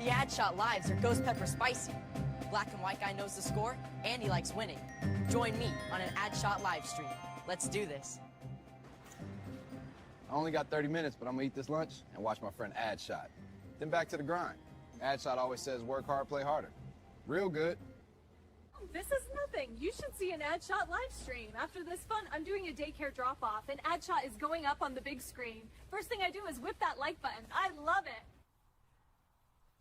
addshot lives are ghost pepper spicy. Black and white guy knows the score, and he likes winning. Join me on an addshot live stream. Let's do this. I only got 30 minutes, but I'm gonna eat this lunch and watch my friend addshot. Then back to the grind. Addshot always says work hard, play harder. Real good. This is nothing. You should see an addshot live stream. After this fun, I'm doing a daycare drop-off, and addshot is going up on the big screen. First thing I do is whip that like button. I love it.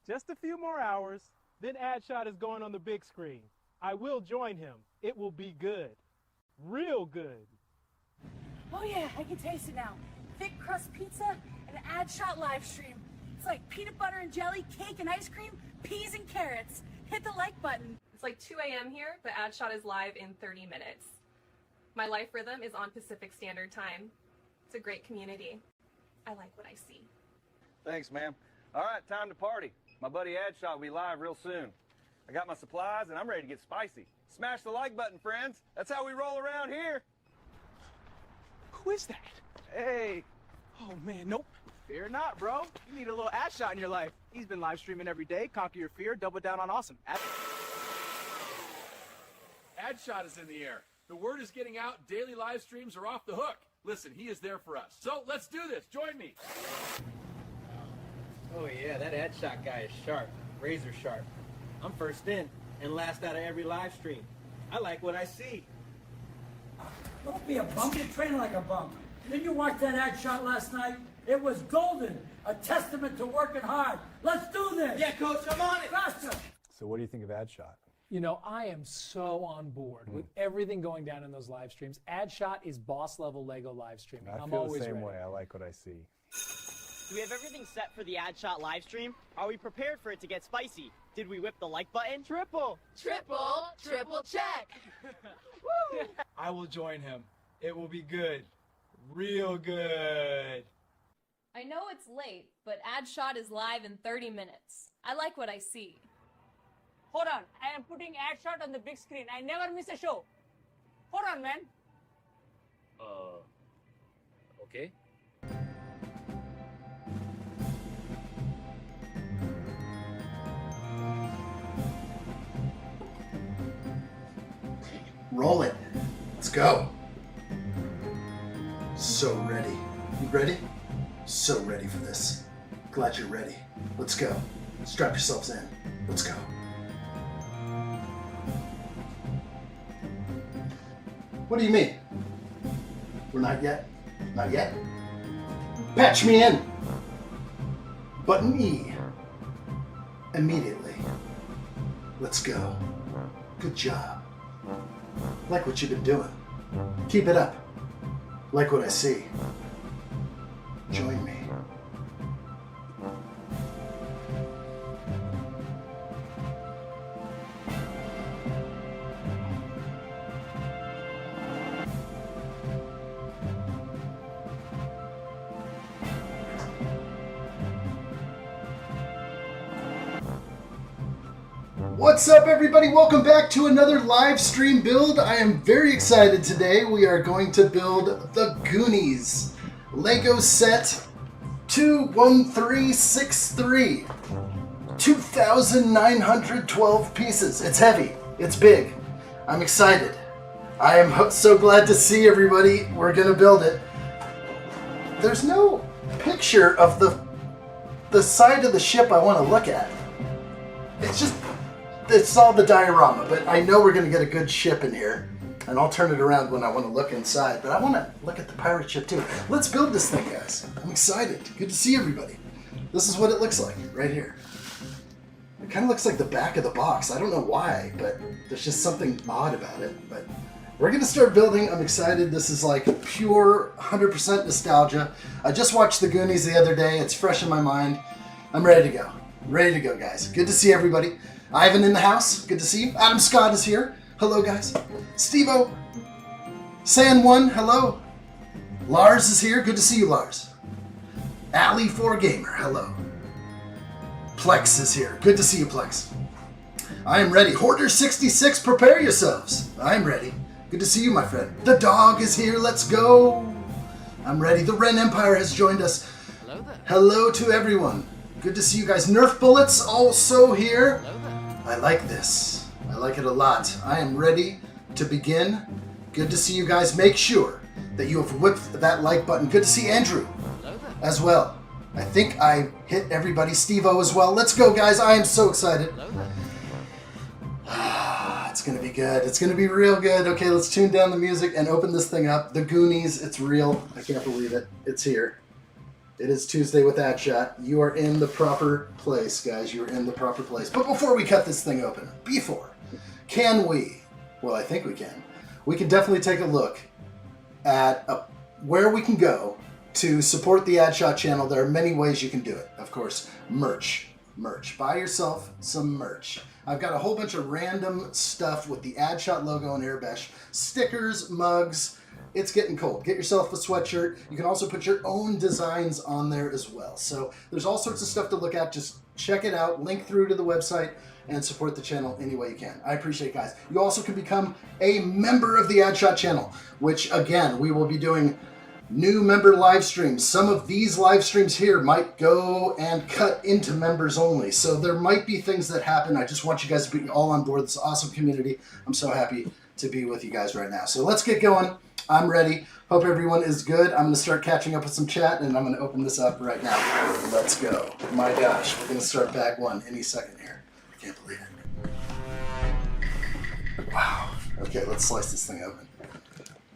Just a few more hours, then addshot is going on the big screen. I will join him. It will be good. Real good. Oh yeah, I can taste it now. Thick crust pizza and an addshot live stream. It's like peanut butter and jelly, cake and ice cream, peas and carrots. Hit the like button. It's like 2 a.m. here, but addshot is live in 30 minutes. My life rhythm is on Pacific Standard Time. It's a great community. I like what I see. Thanks, ma'am. All right, time to party. My buddy addshot will be live real soon. I got my supplies and I'm ready to get spicy. Smash the like button, friends. That's how we roll around here. Who is that? Hey. Oh man, nope. Fear not, bro. You need a little addshot in your life. He's been live streaming every day. Conquer your fear, double down on awesome. Addshot is in the air. The word is getting out. Daily live streams are off the hook. Listen, he is there for us. So let's do this. Join me. Oh yeah, that addshot guy is sharp. Razor sharp. I'm first in and last out of every live stream. I like what I see. Don't be a bump. You're training like a bump. Didn't you watch that addshot last night? It was golden. A testament to working hard. Let's do this. Yeah, coach, I'm on it. Faster. So what do you think of addshot? You know, I am so on board with everything going down in those live streams. addshot is boss level Lego live streaming. I'm feel always the same ready. way. I like what I see. Do we have everything set for the addshot live stream? Are we prepared for it to get spicy? Did we whip the like button? Triple check. Woo! I will join him. It will be good. Real good. I know it's late, but addshot is live in 30 minutes. I like what I see. Hold on. I am putting addshot on the big screen. I never miss a show. Hold on, man. Okay. Roll it. Let's go. So ready. You ready? So ready for this. Glad you're ready. Let's go. Strap yourselves in. Let's go. What do you mean? We're not yet? Not yet? Patch me in! Button E. Immediately. Let's go. Good job. Like what you've been doing. Keep it up. Like what I see. Join me. What's up, everybody? Welcome back to another live stream build. I am very excited today. We are going to build the Goonies Lego set 21363. 2,912 pieces. It's heavy. It's big. I'm excited. I am so glad to see everybody. We're going to build it. There's no picture of the side of the ship I want to look at. It's all the diorama, but I know we're going to get a good ship in here, and I'll turn it around when I want to look inside, but I want to look at the pirate ship too. Let's build this thing, guys. I'm excited. Good to see everybody. This is what it looks like right here. It kind of looks like the back of the box. I don't know why, but there's just something odd about it. But we're going to start building. I'm excited. This is like pure 100% nostalgia. I just watched the Goonies the other day. It's fresh in my mind. I'm ready to go. Ready to go, guys. Good to see everybody. Ivan in the house. Good to see you. Adam Scott is here. Hello, guys. Steve-O. San1, hello. Lars is here. Good to see you, Lars. Alley4Gamer, hello. Plex is here. Good to see you, Plex. I am ready. Hoarder66, prepare yourselves. I'm ready. Good to see you, my friend. The dog is here. Let's go. I'm ready. The Ren Empire has joined us. Hello there. Hello to everyone. Good to see you guys. Nerf Bullets also here. I like this. I like it a lot. I am ready to begin. Good to see you guys. Make sure that you have whipped that like button. Good to see Andrew as well. I think I hit everybody. Steve-O as well. Let's go, guys. I am so excited. It's going to be good. It's going to be real good. Okay, let's tune down the music and open this thing up. The Goonies. It's real. I can't believe it. It's here. It is Tuesday with addshot. You are in the proper place, guys. You are in the proper place. But before we cut this thing open, can we, well, I think we can definitely take a look at where we can go to support the addshot channel. There are many ways you can do it. Of course, merch. Buy yourself some merch. I've got a whole bunch of random stuff with the addshot logo and airbrush. Stickers, mugs. It's getting cold. Get yourself a sweatshirt. You can also put your own designs on there as well. So there's all sorts of stuff to look at. Just check it out. Link through to the website and support the channel any way you can. I appreciate it, guys. You also can become a member of the addshot channel, which again, we will be doing new member live streams. Some of these live streams here might go and cut into members only. So there might be things that happen. I just want you guys to be all on board this awesome community. I'm so happy to be with you guys right now. So let's get going. I'm ready. Hope everyone is good. I'm going to start catching up with some chat, and I'm going to open this up right now. Let's go. My gosh, we're going to start bag one any second here. I can't believe it. Wow. Okay, let's slice this thing open.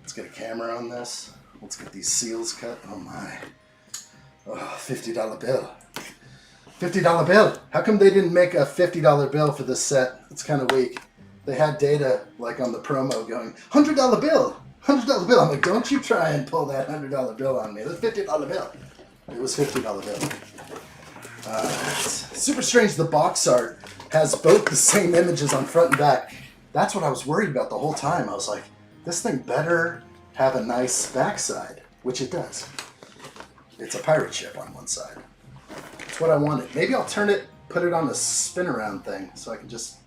Let's get a camera on this. Let's get these seals cut. Oh my. Oh, $50 bill. $50 bill. How come they didn't make a $50 bill for this set? It's kind of weak. They had data like on the promo going, $100 bill. $100 bill. I'm like, don't you try and pull that $100 bill on me. That's $50 bill. It was $50 bill. It's super strange. The box art has both the same images on front and back. That's what I was worried about the whole time. I was like, this thing better have a nice backside, which it does. It's a pirate ship on one side. That's what I wanted. Maybe I'll turn it, put it on a spin around thing so I can just,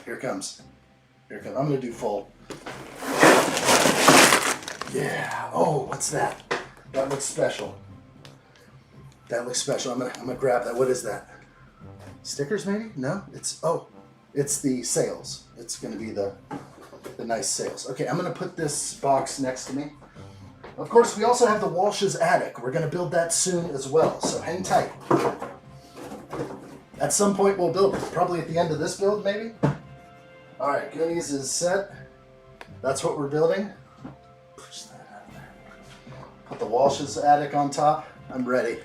here it comes. Here it comes. I'm going to do full. Yeah. Oh, what's that? That looks special. That looks special. I'm gonna grab that. What is that? Stickers maybe? No? It's the sails. It's gonna be the nice sails. Okay, I'm gonna put this box next to me. Of course, we also have the Walsh's attic. We're gonna build that soon as well, so hang tight. At some point we'll build it. Probably at the end of this build, maybe? Alright, Goonies is set. That's what we're building. Push that out of there. Put the Walsh's attic on top. I'm ready.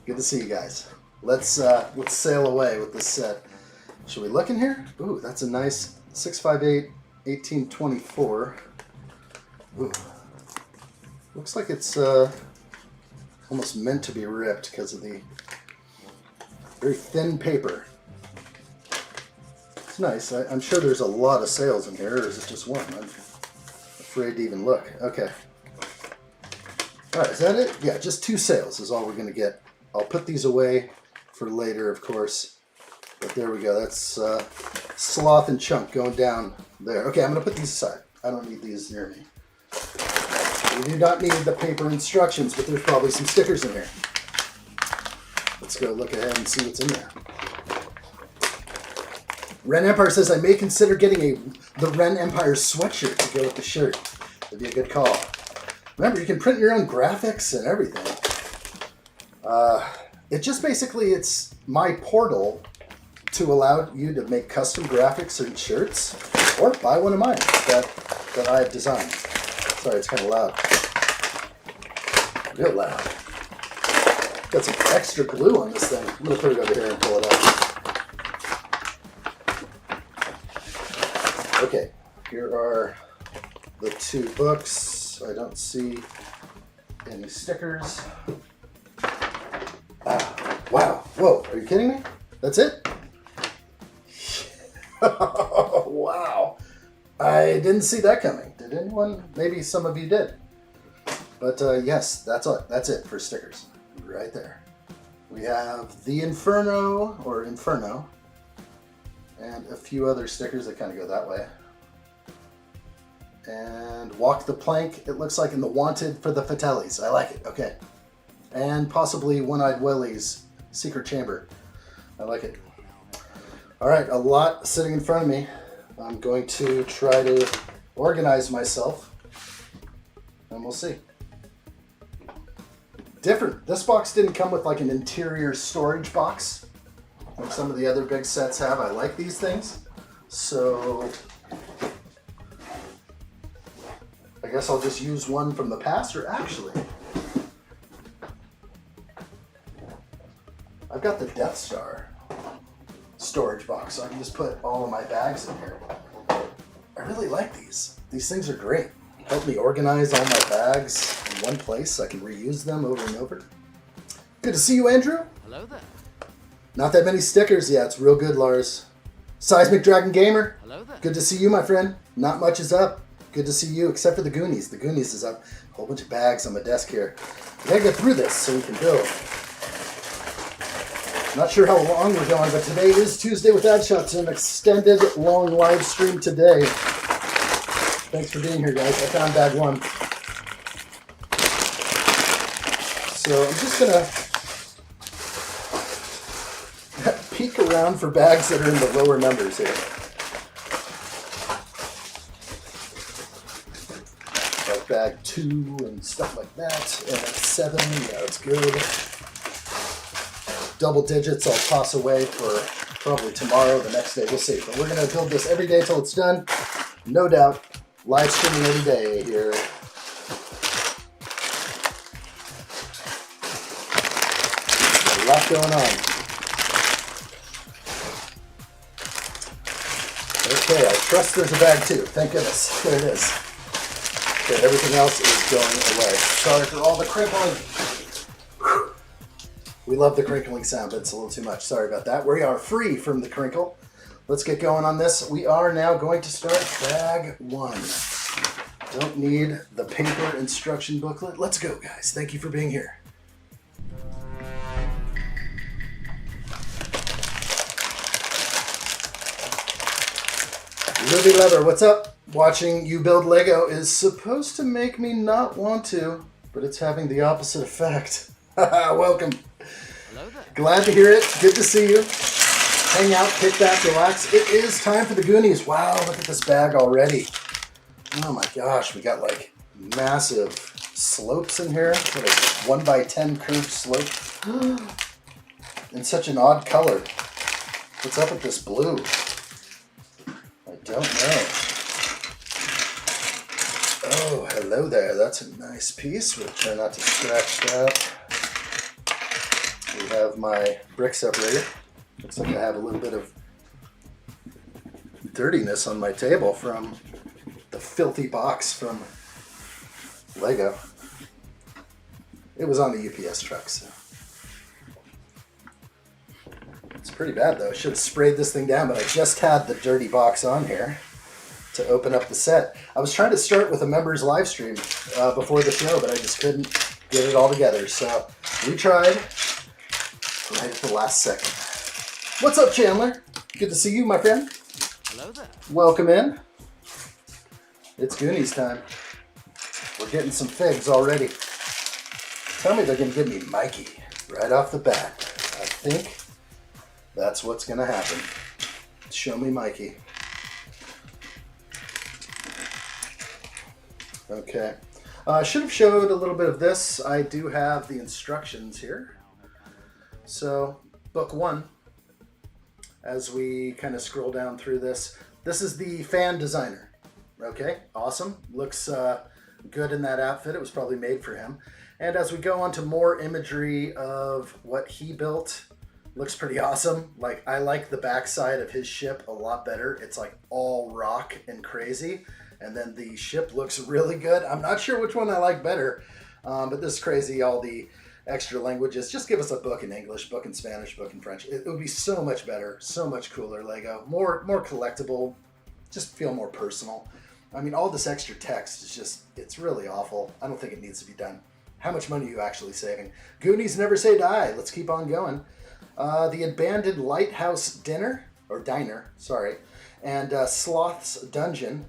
Good to see you guys. Let's sail away with this set. Should we look in here? Ooh, that's a nice 658 1824. Ooh. Looks like it's almost meant to be ripped because of the very thin paper. It's nice. I'm sure there's a lot of sails in here, or is it just one? I'm afraid to even look. Okay. Alright, is that it? Yeah, just 2 sails is all we're going to get. I'll put these away for later, of course. But there we go. That's Sloth and Chunk going down there. Okay, I'm going to put these aside. I don't need these near me. We do not need the paper instructions, but there's probably some stickers in here. Let's go look ahead and see what's in there. Ren Empire says, I may consider getting the Ren Empire sweatshirt to go with the shirt. That'd be a good call. Remember, you can print your own graphics and everything. It just basically, it's my portal to allow you to make custom graphics and shirts, or buy one of mine that I have designed. Sorry, it's kind of loud. Real loud. Got some extra glue on this thing. I'm going to put it over here and pull it out. Okay, here are the 2 books. I don't see any stickers. Wow. Whoa, are you kidding me? That's it? Wow. I didn't see that coming. Did anyone? Maybe some of you did. But yes, that's it for stickers. Right there. We have the Inferno, or Inferno, and a few other stickers that kind of go that way. And Walk the Plank, it looks like, in the Wanted for the Fatellis. I like it. Okay. And possibly One-Eyed Willie's secret chamber. I like it. All right, a lot sitting in front of me. I'm going to try to organize myself, and we'll see. Different. This box didn't come with like an interior storage box like some of the other big sets have. I like these things. So I guess I'll just use one from the past, or actually, I've got the Death Star storage box, so I can just put all of my bags in here. I really like these. These things are great. Help me organize all my bags in one place so I can reuse them over and over. Good to see you, Andrew. Hello there. Not that many stickers. Yeah, it's real good, Lars. Seismic Dragon Gamer. Hello there. Good to see you, my friend. Not much is up. Good to see you, except for the Goonies. The Goonies is up. A whole bunch of bags on my desk here. We gotta get through this so we can build. Not sure how long we're going, but today is Tuesday with addshot. It's an extended, long live stream today. Thanks for being here, guys. I found bag one. So I'm just gonna peek around for bags that are in the lower numbers here. Like bag 2 and stuff like that. And 7, yeah, that's good. Double digits I'll toss away for probably tomorrow, the next day, we'll see. But we're gonna build this every day till it's done. No doubt. Live streaming every day here. A lot going on. Okay, I trust there's a bag too. Thank goodness. There it is. Okay, everything else is going away. Sorry for all the crinkling. Whew. We love the crinkling sound, but it's a little too much. Sorry about that. We are free from the crinkle. Let's get going on this. We are now going to start bag 1. Don't need the paper instruction booklet. Let's go, guys. Thank you for being here. Ruby Lover, what's up? Watching you build Lego is supposed to make me not want to, but it's having the opposite effect. Welcome. Hello there. Glad to hear it. Good to see you. Hang out, kick back, relax. It is time for the Goonies. Wow, look at this bag already. Oh my gosh, we got like massive slopes in here. What a 1x10 curved slope. And such an odd color. What's up with this blue? I don't know. Oh, hello there. That's a nice piece. We'll try not to scratch that. We have my brick separator. Looks like I have a little bit of dirtiness on my table from the filthy box from Lego. It was on the UPS truck, so. It's pretty bad though. I should have sprayed this thing down, but I just had the dirty box on here to open up the set. I was trying to start with a members live stream before the show, but I just couldn't get it all together. So we tried right at the last second. What's up, Chandler? Good to see you, my friend. Hello there. Welcome in. It's Goonies time. We're getting some figs already. Tell me they're going to give me Mikey right off the bat. I think that's what's going to happen. Show me Mikey. Okay. I should have showed a little bit of this. I do have the instructions here. So, book 1. As we kind of scroll down through this. This is the fan designer. Okay, awesome. Looks good in that outfit. It was probably made for him. And as we go on to more imagery of what he built, looks pretty awesome. Like, I like the backside of his ship a lot better. It's like all rock and crazy. And then the ship looks really good. I'm not sure which one I like better, but this is crazy. All the extra languages. Just give us a book in English, book in Spanish, book in French. It would be so much better, so much cooler Lego. More collectible, just feel more personal. I mean, all this extra text is just, it's really awful. I don't think it needs to be done. How much money are you actually saving? Goonies never say die. Let's keep on going. The Abandoned Lighthouse Diner, sorry, and Sloth's Dungeon.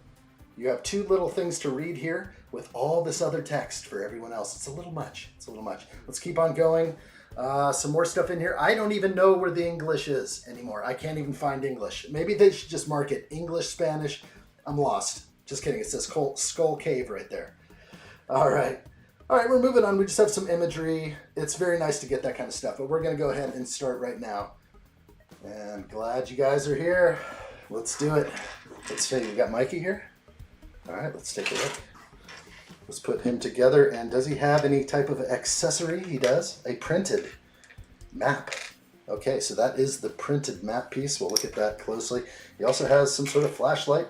You have 2 little things to read here with all this other text for everyone else. It's a little much. It's a little much. Let's keep on going. Some more stuff in here. I don't even know where the English is anymore. I can't even find English. Maybe they should just mark it English, Spanish. I'm lost. Just kidding. It says Skull Cave right there. All right. All right, we're moving on. We just have some imagery. It's very nice to get that kind of stuff, but we're going to go ahead and start right now. And glad you guys are here. Let's do it. Let's see. We got Mikey here. All right, let's take a look. Let's put him together. And does he have any type of accessory? He does. A printed map. Okay, so that is the printed map piece. We'll look at that closely. He also has some sort of flashlight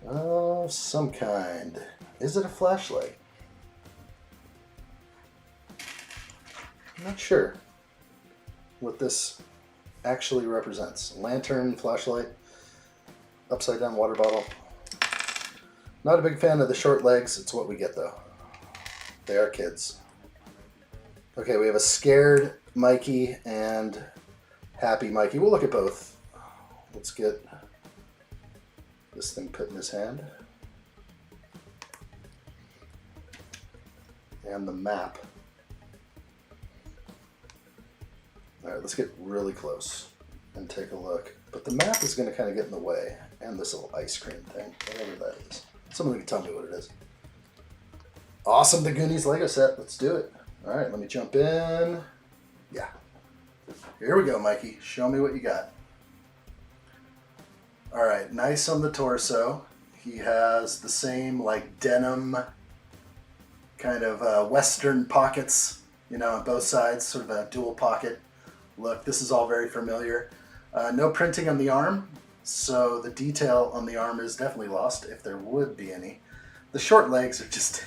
of some kind. Is it a flashlight? I'm not sure what this actually represents. Lantern, flashlight, upside down water bottle. Not a big fan of the short legs. It's what we get though. They are kids. Okay, we have a scared Mikey and happy Mikey. We'll look at both. Let's get this thing put in his hand. And the map. All right, let's get really close and take a look. But the map is going to kind of get in the way. And this little ice cream thing, whatever that is. Someone can tell me what it is. Awesome, the Goonies Lego set. Let's do it. All right, let me jump in. Yeah. Here we go, Mikey. Show me what you got. All right, nice on the torso. He has the same like denim kind of Western pockets, you know, on both sides, sort of a dual pocket look. This is all very familiar. No printing on the arm, so the detail on the arm is definitely lost, if there would be any. The short legs are just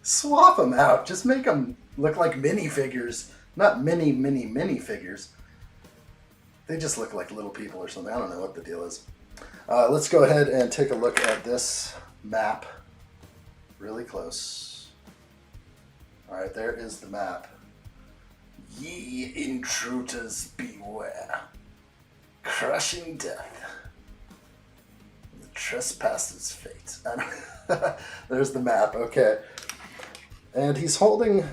swap them out. Just make them look like minifigures. Not mini figures. They just look like little people or something. I don't know what the deal is. Let's go ahead and take a look at this map really close. All right, there is the map. Ye intruders beware. Crushing death. The trespasser's fate. There's the map, okay. And he's holding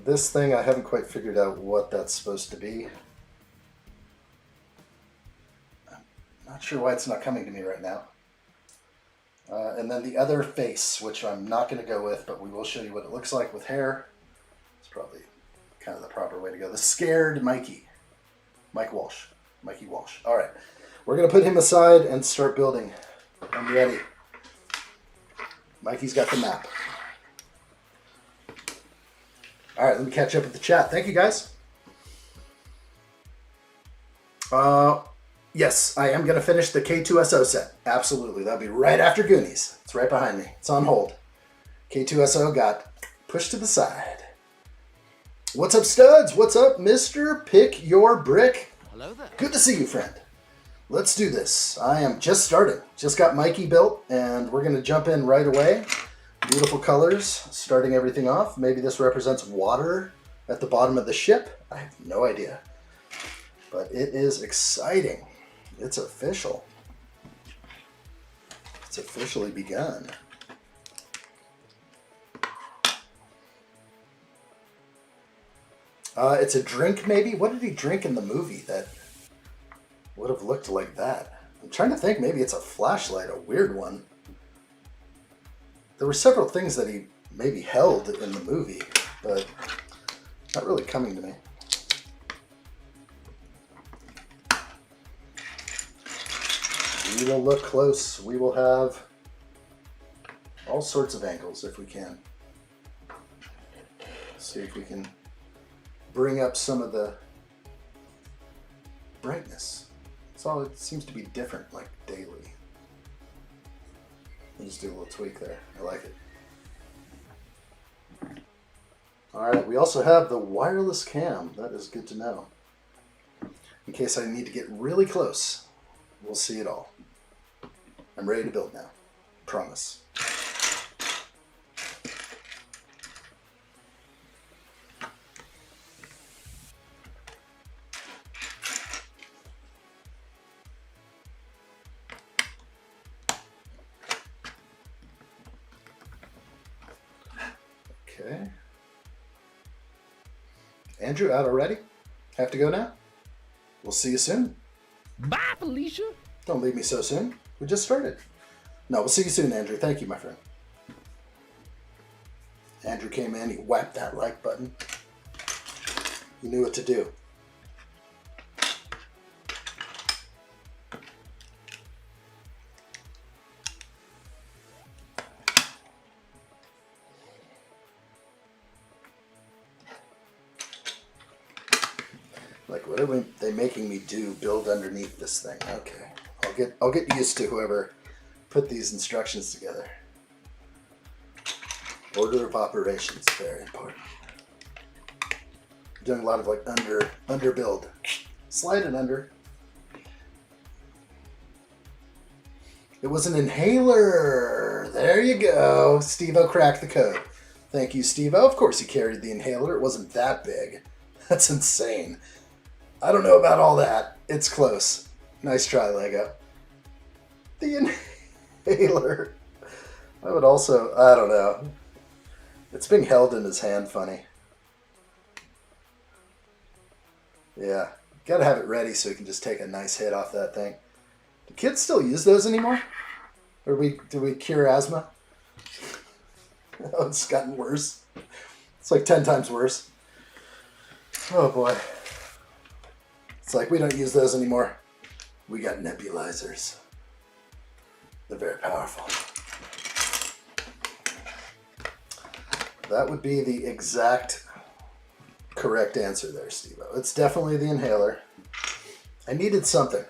this thing. I haven't quite figured out what that's supposed to be. I'm not sure why it's not coming to me right now. And then the other face, which I'm not going to go with, but we will show you what it looks like with hair. It's probably kind of the proper way to go. The scared Mikey. Mike Walsh. Mikey Walsh. All right. We're going to put him aside and start building. I'm ready. Mikey's got the map. All right, let me catch up with the chat. Thank you, guys. Yes, I am going to finish the K2SO set. Absolutely. That'll be right after Goonies. It's right behind me. It's on hold. K2SO got pushed to the side. What's up, studs? What's up, Mr. Pick Your Brick? Hello there. Good to see you, friend. Let's do this. I am just starting. Just got Mikey built, and we're going to jump in right away. Beautiful colors, starting everything off. Maybe this represents water at the bottom of the ship. I have no idea. But it is exciting. It's official. It's officially begun. It's a drink, maybe? What did he drink in the movie that would have looked like that? I'm trying to think. Maybe it's a flashlight, a weird one. There were several things that he maybe held in the movie, but not really coming to me. We will look close. We will have all sorts of angles if we can. See if we can bring up some of the brightness. So it seems to be different, like daily. I'll just do a little tweak there. I like it. All right, we also have the wireless cam. That is good to know. In case I need to get really close, we'll see it all. I'm ready to build now. Promise. Okay. Andrew, out already? Have to go now? We'll see you soon. Bye, Felicia. Don't leave me so soon. We just started. No, we'll see you soon, Andrew. Thank you, my friend. Andrew came in. He whacked that like button. He knew what to do. Like, what are they making me do? Build underneath this thing. Okay. I'll get used to whoever put these instructions together. Order of operations, very important. Doing a lot of like under build. Slide it under. It was an inhaler. There you go. Steve-O cracked the code. Thank you, Steve-O. Of course he carried the inhaler. It wasn't that big. That's insane. I don't know about all that. It's close. Nice try, Lego. The inhaler. I would also, I don't know. It's being held in his hand funny. Yeah. Gotta have it ready so he can just take a nice hit off that thing. Do kids still use those anymore? Or do we cure asthma? Oh, it's gotten worse. It's like 10 times worse. Oh boy. It's like we don't use those anymore. We got nebulizers. They're very powerful. That would be the exact correct answer there, Steve-O. It's definitely the inhaler. I needed something.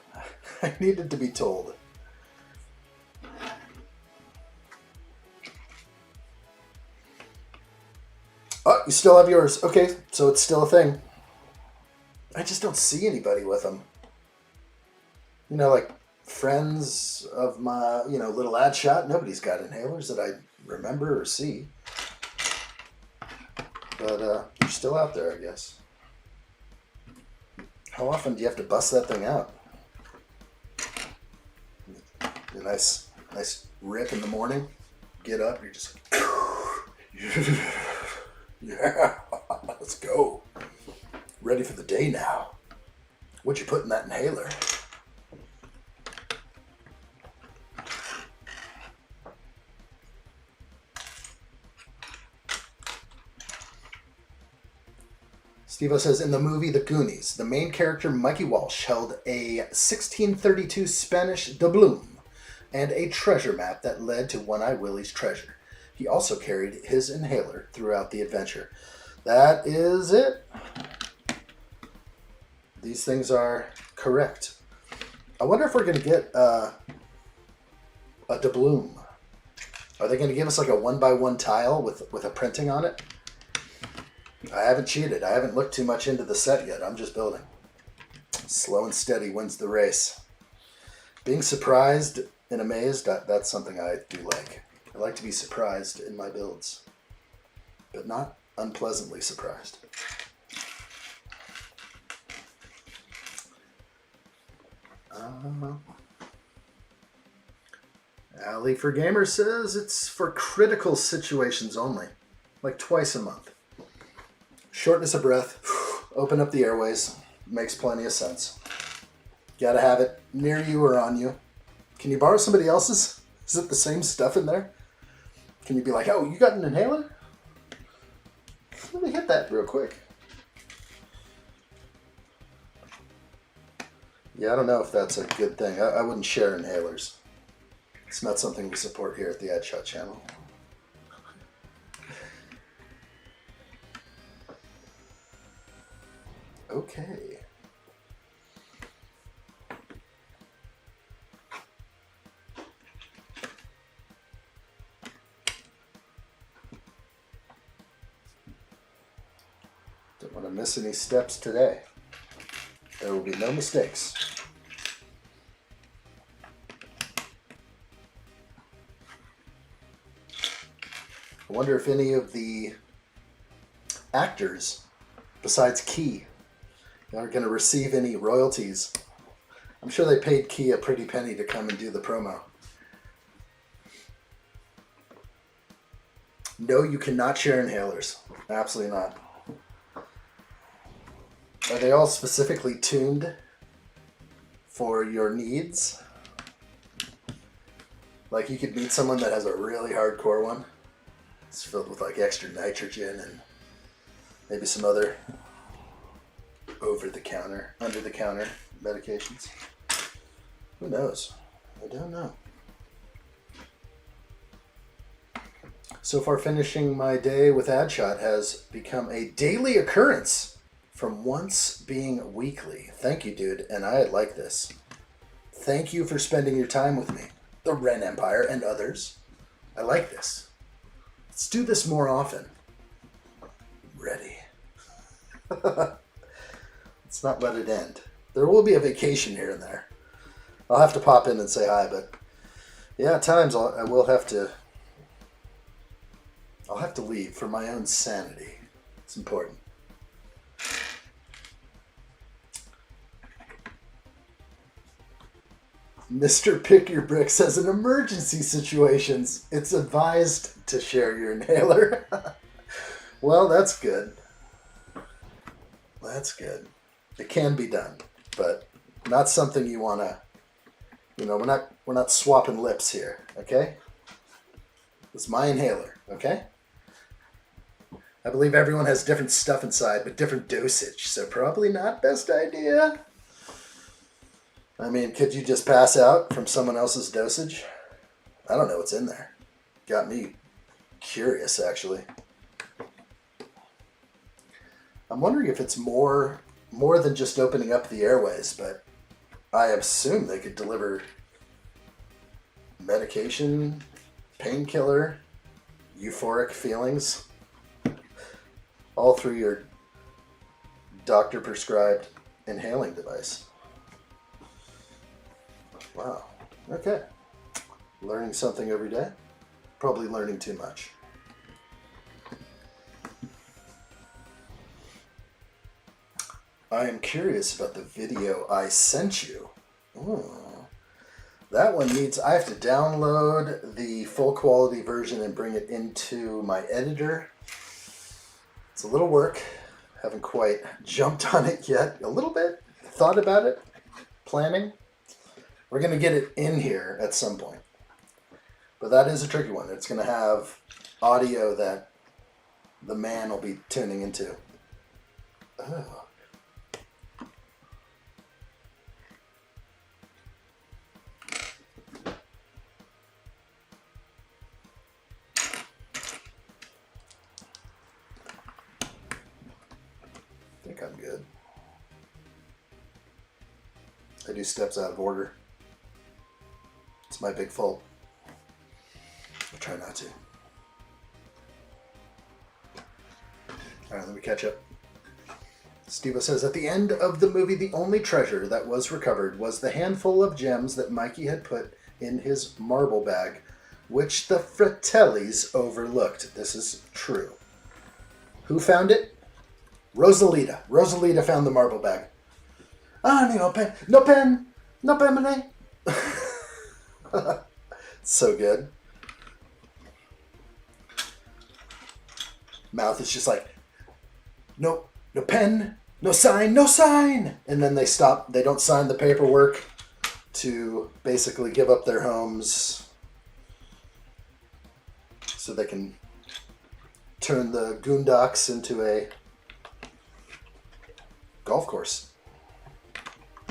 I needed to be told. Oh, you still have yours. Okay, so it's still a thing. I just don't see anybody with them. You know, like friends of my, little addshot. Nobody's got inhalers that I remember or see. But they're still out there, I guess. How often do you have to bust that thing out? A nice rip in the morning. Get up, you're just yeah, let's go. Ready for the day now. What'd you put in that inhaler? Steve-O says, in the movie The Goonies, the main character Mikey Walsh held a 1632 Spanish doubloon and a treasure map that led to One-Eye Willie's treasure. He also carried his inhaler throughout the adventure. That is it. These things are correct. I wonder if we're going to get a doubloon. Are they going to give us like a 1x1 tile with a printing on it? I haven't cheated. I haven't looked too much into the set yet. I'm just building. Slow and steady wins the race. Being surprised and amazed, that's something I do like. I like to be surprised in my builds, but not unpleasantly surprised. Alley for Gamers says it's for critical situations only, like twice a month. Shortness of breath, open up the airways, makes plenty of sense. Gotta have it near you or on you. Can you borrow somebody else's? Is it the same stuff in there? Can you be like, oh, you got an inhaler? Let me hit that real quick. Yeah, I don't know if that's a good thing. I wouldn't share inhalers. It's not something we support here at the addshot channel. Okay. Don't want to miss any steps today. There will be no mistakes. I wonder if any of the actors, besides Key, are going to receive any royalties. I'm sure they paid Key a pretty penny to come and do the promo. No, you cannot share inhalers. Absolutely not. Are they all specifically tuned for your needs? Like you could meet someone that has a really hardcore one. It's filled with like extra nitrogen and maybe some other over-the-counter, under-the-counter medications. Who knows? I don't know. So far, finishing my day with addshot has become a daily occurrence from once being weekly. Thank you, dude, and I like this. Thank you for spending your time with me, the Ren Empire, and others. I like this. Let's do this more often. Ready. Let's not let it end. There will be a vacation here and there. I'll have to pop in and say hi, but yeah, at times I will have to. I'll have to leave for my own sanity. It's important. Mr. Pick Your Brick says, in emergency situations, it's advised to share your inhaler. Well, that's good. That's good. It can be done, but not something you want to, you know, we're not swapping lips here, okay? It's my inhaler, okay? I believe everyone has different stuff inside, but different dosage, so probably not best idea. I mean, could you just pass out from someone else's dosage? I don't know what's in there. Got me curious, actually. I'm wondering if it's more than just opening up the airways, but I assume they could deliver medication, painkiller, euphoric feelings, all through your doctor-prescribed inhaling device. Wow. Okay. Learning something every day. Probably learning too much. I am curious about the video I sent you. Ooh. That one needs, I have to download the full quality version and bring it into my editor. It's a little work. Haven't quite jumped on it yet. A little bit. Thought about it. Planning. We're going to get it in here at some point. But that is a tricky one. It's going to have audio that the man will be tuning into. Oh. I think I'm good. I do steps out of order. It's my big fault. I'll try not to. Alright, let me catch up. Steve says, at the end of the movie, the only treasure that was recovered was the handful of gems that Mikey had put in his marble bag, which the Fratellis overlooked. This is true. Who found it? Rosalita. Rosalita found the marble bag. Ah, no pen. No pen. No pen, money. So good. Mouth is just like, no pen, no sign, no sign. And then they stop. They don't sign the paperwork to basically give up their homes so they can turn the Goondocks into a golf course.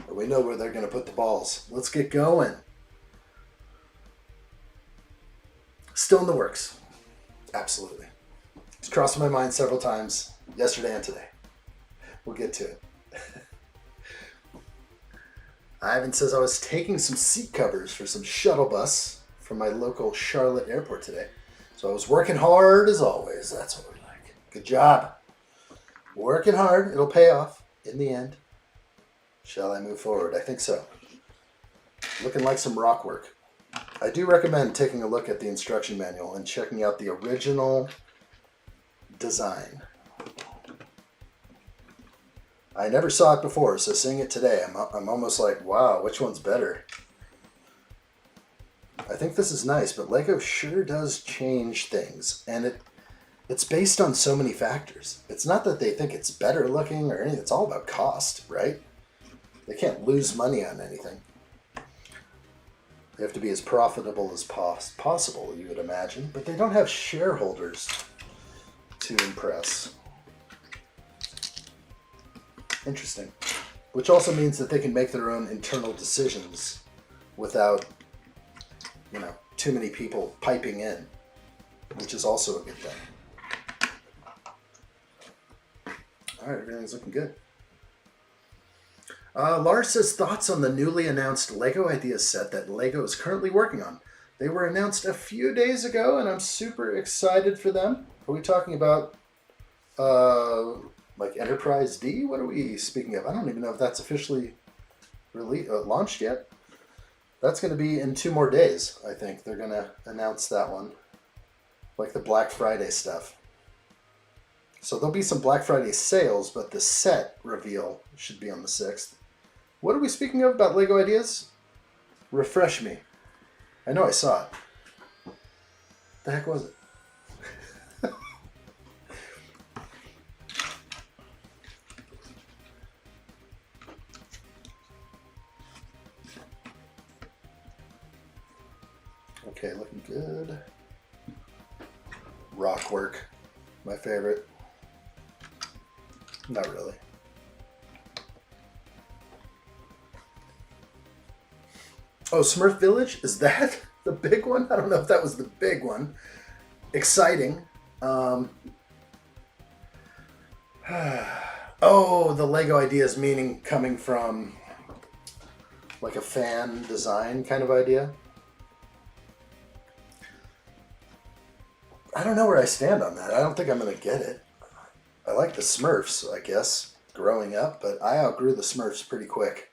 We know where they're going to put the balls. Let's get going. Still in the works. Absolutely. It's crossed my mind several times yesterday and today. We'll get to it. Ivan says I was taking some seat covers for some shuttle bus from my local Charlotte airport today. So I was working hard as always. That's what we like. Good job. Working hard. It'll pay off in the end. Shall I move forward? I think so. Looking like some rock work. I do recommend taking a look at the instruction manual and checking out the original design. I never saw it before, so seeing it today, I'm almost like, wow, which one's better? I think this is nice, but Lego sure does change things, and It's based on so many factors. It's not that they think it's better looking or anything. It's all about cost, right? They can't lose money on anything. They have to be as profitable as possible, you would imagine. But they don't have shareholders to impress. Interesting. Which also means that they can make their own internal decisions without, you know, too many people piping in, which is also a good thing. All right, everything's looking good. Lars says thoughts on the newly announced LEGO Ideas set that LEGO is currently working on. They were announced a few days ago, and I'm super excited for them. Are we talking about like Enterprise D? What are we speaking of? I don't even know if that's officially launched yet. That's going to be in 2 more days, I think. They're going to announce that one. Like the Black Friday stuff. So there'll be some Black Friday sales, but the set reveal should be on the 6th. What are we speaking of about LEGO Ideas? Refresh me. I know I saw it. The heck was it? Okay, looking good. Rock work, my favorite. Not really. Oh, Smurf Village? Is that the big one? I don't know if that was the big one. Exciting. Oh, the LEGO Ideas meaning coming from like a fan design kind of idea. I don't know where I stand on that. I don't think I'm going to get it. I like the Smurfs, I guess, growing up, but I outgrew the Smurfs pretty quick.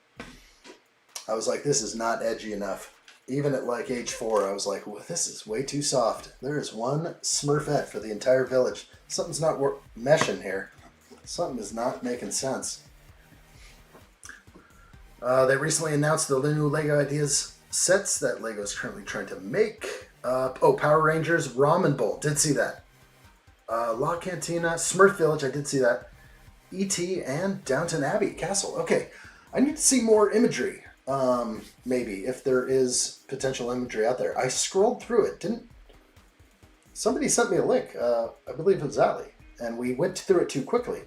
I was like, this is not edgy enough. Even at like age 4, I was like, well, this is way too soft. There is one Smurfette for the entire village. Something's not meshing here. Something is not making sense. They recently announced the new LEGO Ideas sets that LEGO is currently trying to make. Power Rangers Ramen Bowl. Did see that. La Cantina, Smurf Village. I did see that. E.T. and Downton Abbey Castle. Okay. I need to see more imagery. Maybe, if there is potential imagery out there. I scrolled through it. Somebody sent me a link. I believe it was Ali. And we went through it too quickly.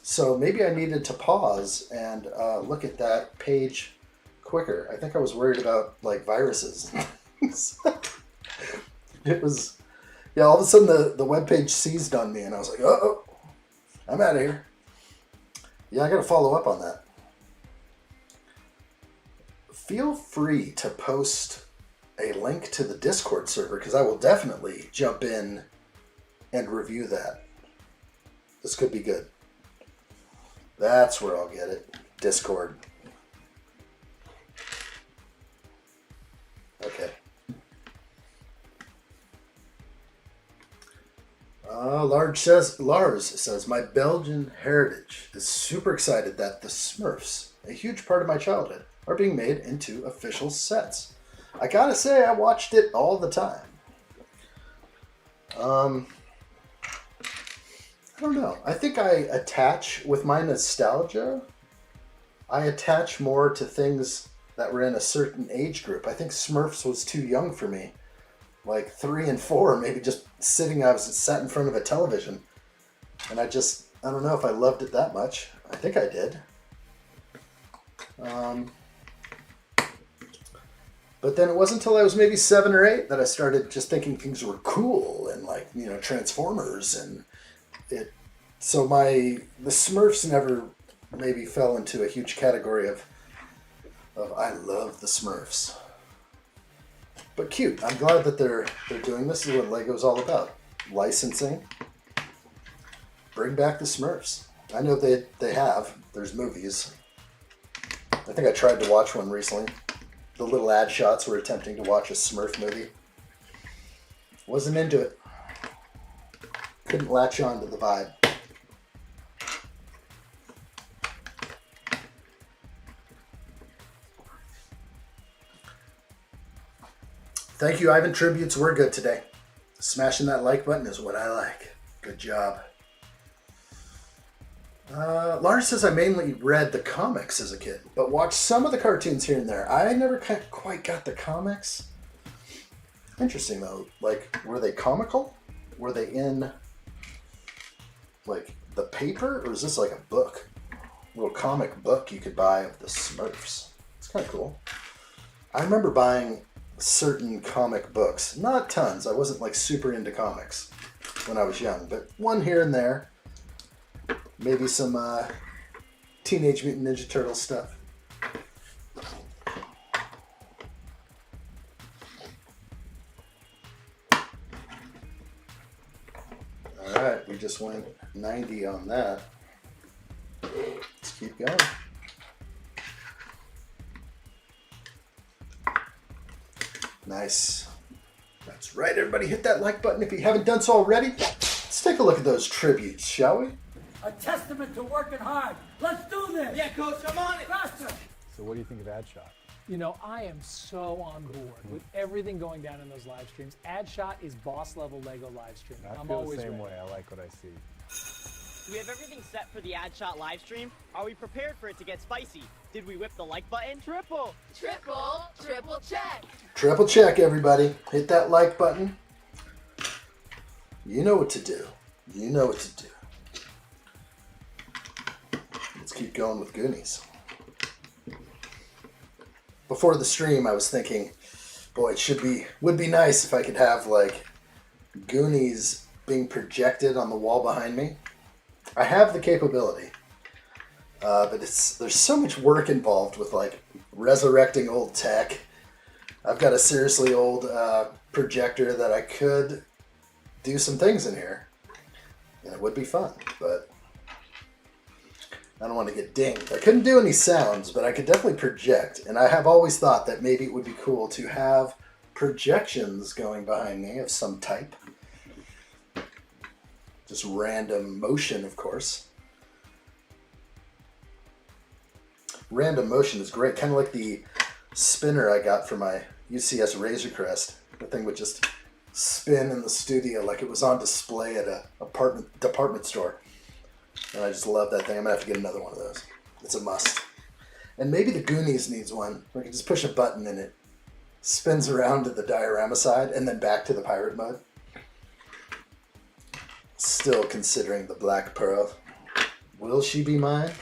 So maybe I needed to pause and look at that page quicker. I think I was worried about, like, viruses. It was, yeah, all of a sudden the webpage seized on me and I was like, oh, I'm out of here. Yeah, I got to follow up on that. Feel free to post a link to the Discord server because I will definitely jump in and review that. This could be good. That's where I'll get it. Discord. Okay. Lars says, my Belgian heritage is super excited that the Smurfs, a huge part of my childhood, are being made into official sets. I gotta say, I watched it all the time. I don't know. I think I attach, with my nostalgia, I attach more to things that were in a certain age group. I think Smurfs was too young for me. Like 3 and 4, maybe just I was sat in front of a television. And I don't know if I loved it that much. I think I did. But then it wasn't until I was maybe 7 or 8 that I started just thinking things were cool and like, you know, Transformers and it. So the Smurfs never maybe fell into a huge category of I love the Smurfs. But cute. I'm glad that they're doing this. This is what Lego's all about. Licensing. Bring back the Smurfs. I know they have. There's movies. I think I tried to watch one recently. The little ad shots were attempting to watch a Smurf movie. Wasn't into it. Couldn't latch on to the vibe. Thank you, Ivan. Tributes were good today. Smashing that like button is what I like. Good job. Lars says I mainly read the comics as a kid, but watched some of the cartoons here and there. I never quite got the comics. Interesting though. Like, were they comical? Were they in like the paper, or is this like a book? A little comic book you could buy of the Smurfs. It's kind of cool. I remember buying certain comic books. Not tons. I wasn't like super into comics when I was young, but one here and there. Maybe some Teenage Mutant Ninja Turtle stuff. Alright, we just went 90 on that. Let's keep going. Nice. That's right, everybody. Hit that like button if you haven't done so already. Let's take a look at those tributes, shall we? A testament to working hard. Let's do this. Yeah, Coach, I'm on it. Faster. So what do you think of addshot? You know, I am so on board with everything going down in those live streams. addshot is boss level Lego live stream. I I'm feel always the same ready. way. I like what I see. Do we have everything set for the addshot live stream? Are we prepared for it to get spicy? Did we whip the like button? Triple check. Triple check, everybody. Hit that like button. You know what to do. You know what to do. Let's keep going with Goonies. Before the stream, I was thinking, boy, would be nice if I could have like Goonies being projected on the wall behind me. I have the capability, but there's so much work involved with like resurrecting old tech. I've got a seriously old projector that I could do some things in here, and it would be fun, but I don't want to get dinged. I couldn't do any sounds, but I could definitely project, and I have always thought that maybe it would be cool to have projections going behind me of some type. Just random motion, of course. Random motion is great, kind of like the spinner I got for my UCS Razor Crest. The thing would just spin in the studio like it was on display at a department store. And I just love that thing. I'm going to have to get another one of those. It's a must. And maybe the Goonies needs one where you can just push a button and it spins around to the diorama side and then back to the pirate mode. Still considering the Black Pearl. Will she be mine?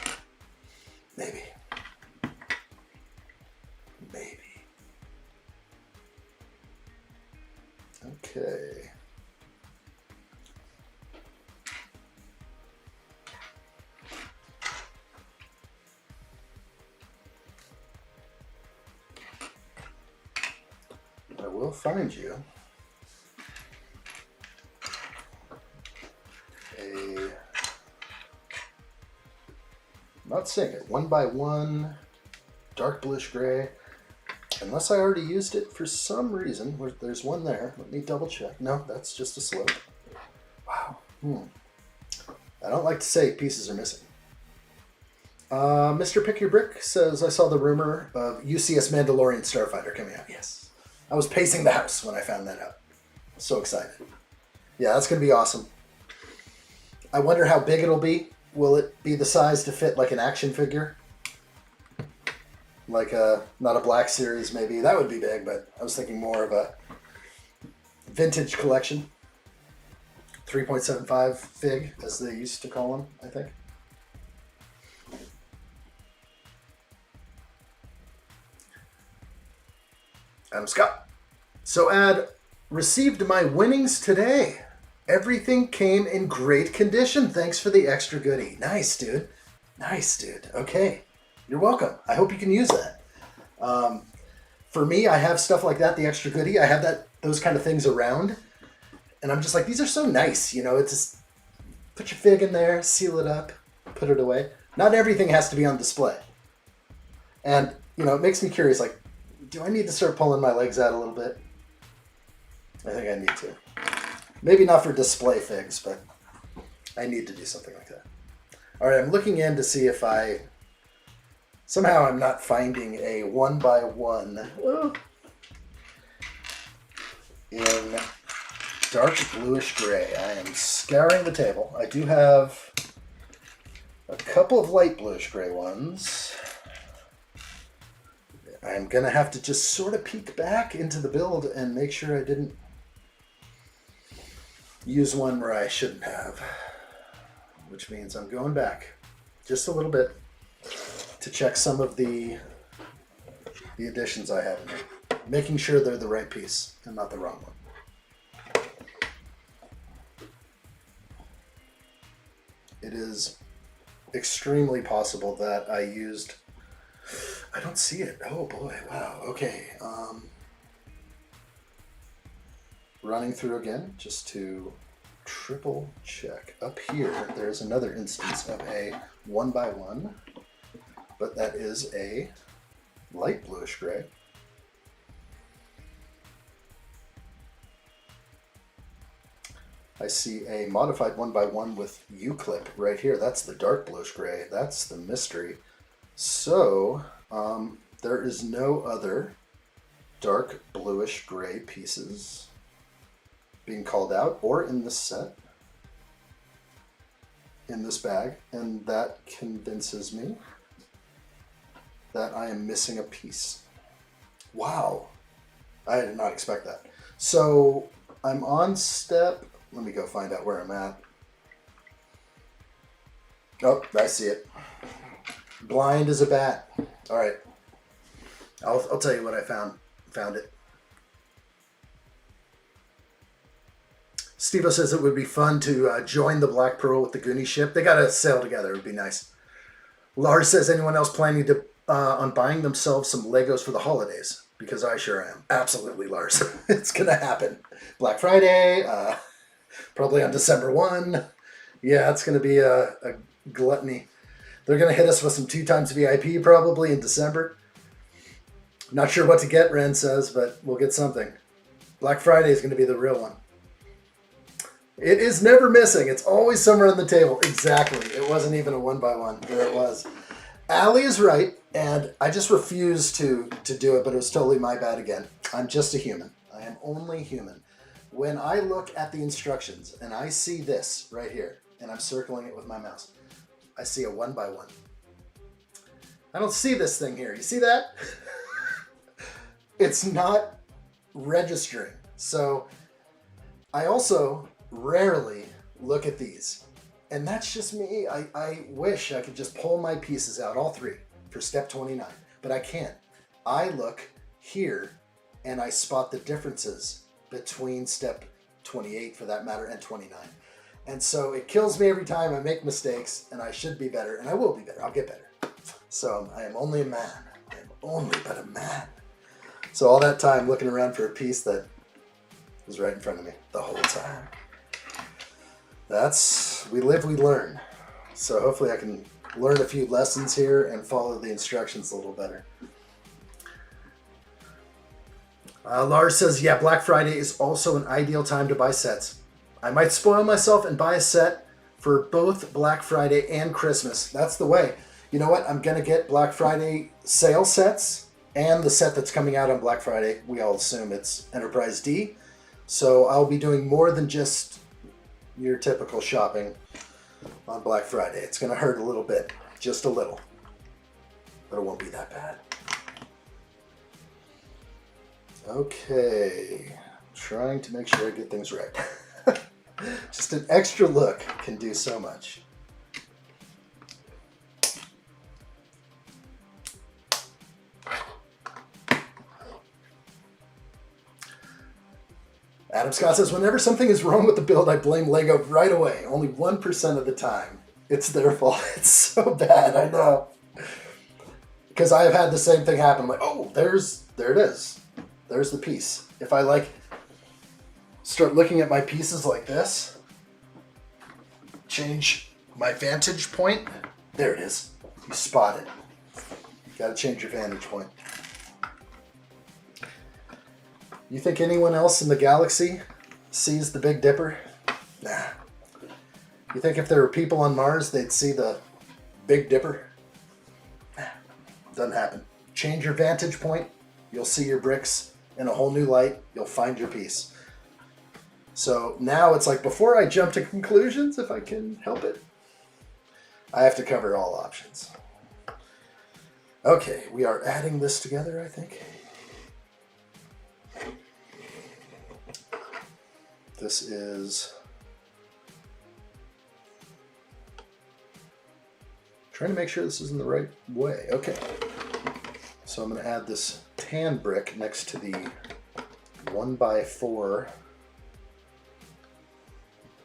Maybe. Maybe. Okay. I will find you not seeing it. 1x1, dark bluish gray. Unless I already used it for some reason. There's one there. Let me double check. No, that's just a slope. Wow. I don't like to say pieces are missing. Mr. Pick Your Brick says, I saw the rumor of UCS Mandalorian Starfighter coming out. Yes. I was pacing the house when I found that out. I'm so excited. Yeah, that's going to be awesome. I wonder how big it'll be. Will it be the size to fit like an action figure? Like not a Black Series maybe. That would be big, but I was thinking more of a vintage collection. 3.75 fig, as they used to call them, I think. Adam Scott. So received my winnings today. Everything came in great condition. Thanks for the extra goodie. Nice, dude. Nice, dude. Okay. You're welcome. I hope you can use that. For me, I have stuff like that, the extra goodie. I have those kind of things around. And I'm just like, these are so nice. You know, it's just put your fig in there, seal it up, put it away. Not everything has to be on display. And, you know, it makes me curious, like, do I need to start pulling my legs out a little bit? I think I need to. Maybe not for display figs, but I need to do something like that. All right, I'm looking in to see if somehow I'm not finding a 1x1 in dark bluish gray. I am scouring the table. I do have a couple of light bluish gray ones. I'm going to have to just sort of peek back into the build and make sure I didn't use one where I shouldn't have. Which means I'm going back just a little bit to check some of the additions I have in here. Making sure they're the right piece and not the wrong one. It is extremely possible that I used... I don't see it. Oh boy, wow, okay. Running through again, just to triple check. Up here, there's another instance of a 1x1, but that is a light bluish gray. I see a modified 1x1 with U-clip right here. That's the dark bluish gray. That's the mystery. So, there is no other dark bluish gray pieces being called out or in this set, in this bag, and that convinces me that I am missing a piece. Wow, I did not expect that. So I'm on step, let me go find out where I'm at. Oh, I see it. Blind as a bat. All right, I'll tell you what I found it. Steve says it would be fun to join the Black Pearl with the Goonies ship. They got to sail together. It would be nice. Lars says, anyone else planning to on buying themselves some Legos for the holidays? Because I sure am. Absolutely, Lars. It's going to happen. Black Friday, probably on December 1. Yeah, it's going to be a gluttony. They're going to hit us with some 2x VIP probably in December. Not sure what to get, Ren says, but we'll get something. Black Friday is going to be the real one. It is never missing. It's always somewhere on the table. Exactly. It wasn't even a 1x1. There it was. Allie is right, and I just refused to do it, but it was totally my bad again. I'm just a human. I am only human. When I look at the instructions and I see this right here, and I'm circling it with my mouse, I see a 1x1. I don't see this thing here. You see that? It's not registering. So I also rarely look at these. And that's just me. I wish I could just pull my pieces out, all three, for step 29. But I can't. I look here and I spot the differences between step 28, for that matter, and 29. And so it kills me every time I make mistakes, and I should be better, and I will be better. I'll get better. So I am only a man. I am only but a man. So all that time looking around for a piece that was right in front of me the whole time. That's, we live, we learn. So hopefully I can learn a few lessons here and follow the instructions a little better. Lars says, yeah, Black Friday is also an ideal time to buy sets. I might spoil myself and buy a set for both Black Friday and Christmas. That's the way. You know what? I'm going to get Black Friday sale sets and the set that's coming out on Black Friday. We all assume it's Enterprise D. So I'll be doing more than just your typical shopping on Black Friday. It's going to hurt a little bit, just a little, but it won't be that bad. Okay, trying to make sure I get things right. Just an extra look can do so much. Adam Scott says, whenever something is wrong with the build, I blame Lego right away. Only 1% of the time. It's their fault. It's so bad, I know. Because I have had the same thing happen. I'm like, oh, there it is. There's the piece. If I start looking at my pieces like this, change my vantage point, there it is. You spot it. Got to change your vantage point. You think anyone else in the galaxy sees the Big Dipper? Nah. You think if there were people on Mars, they'd see the Big Dipper? Nah. Doesn't happen. Change your vantage point, you'll see your bricks in a whole new light. You'll find your piece. So now it's like, before I jump to conclusions, if I can help it, I have to cover all options. Okay, we are adding this together, I think. This is... trying to make sure this is in the right way. Okay. So I'm going to add this tan brick next to the 1x4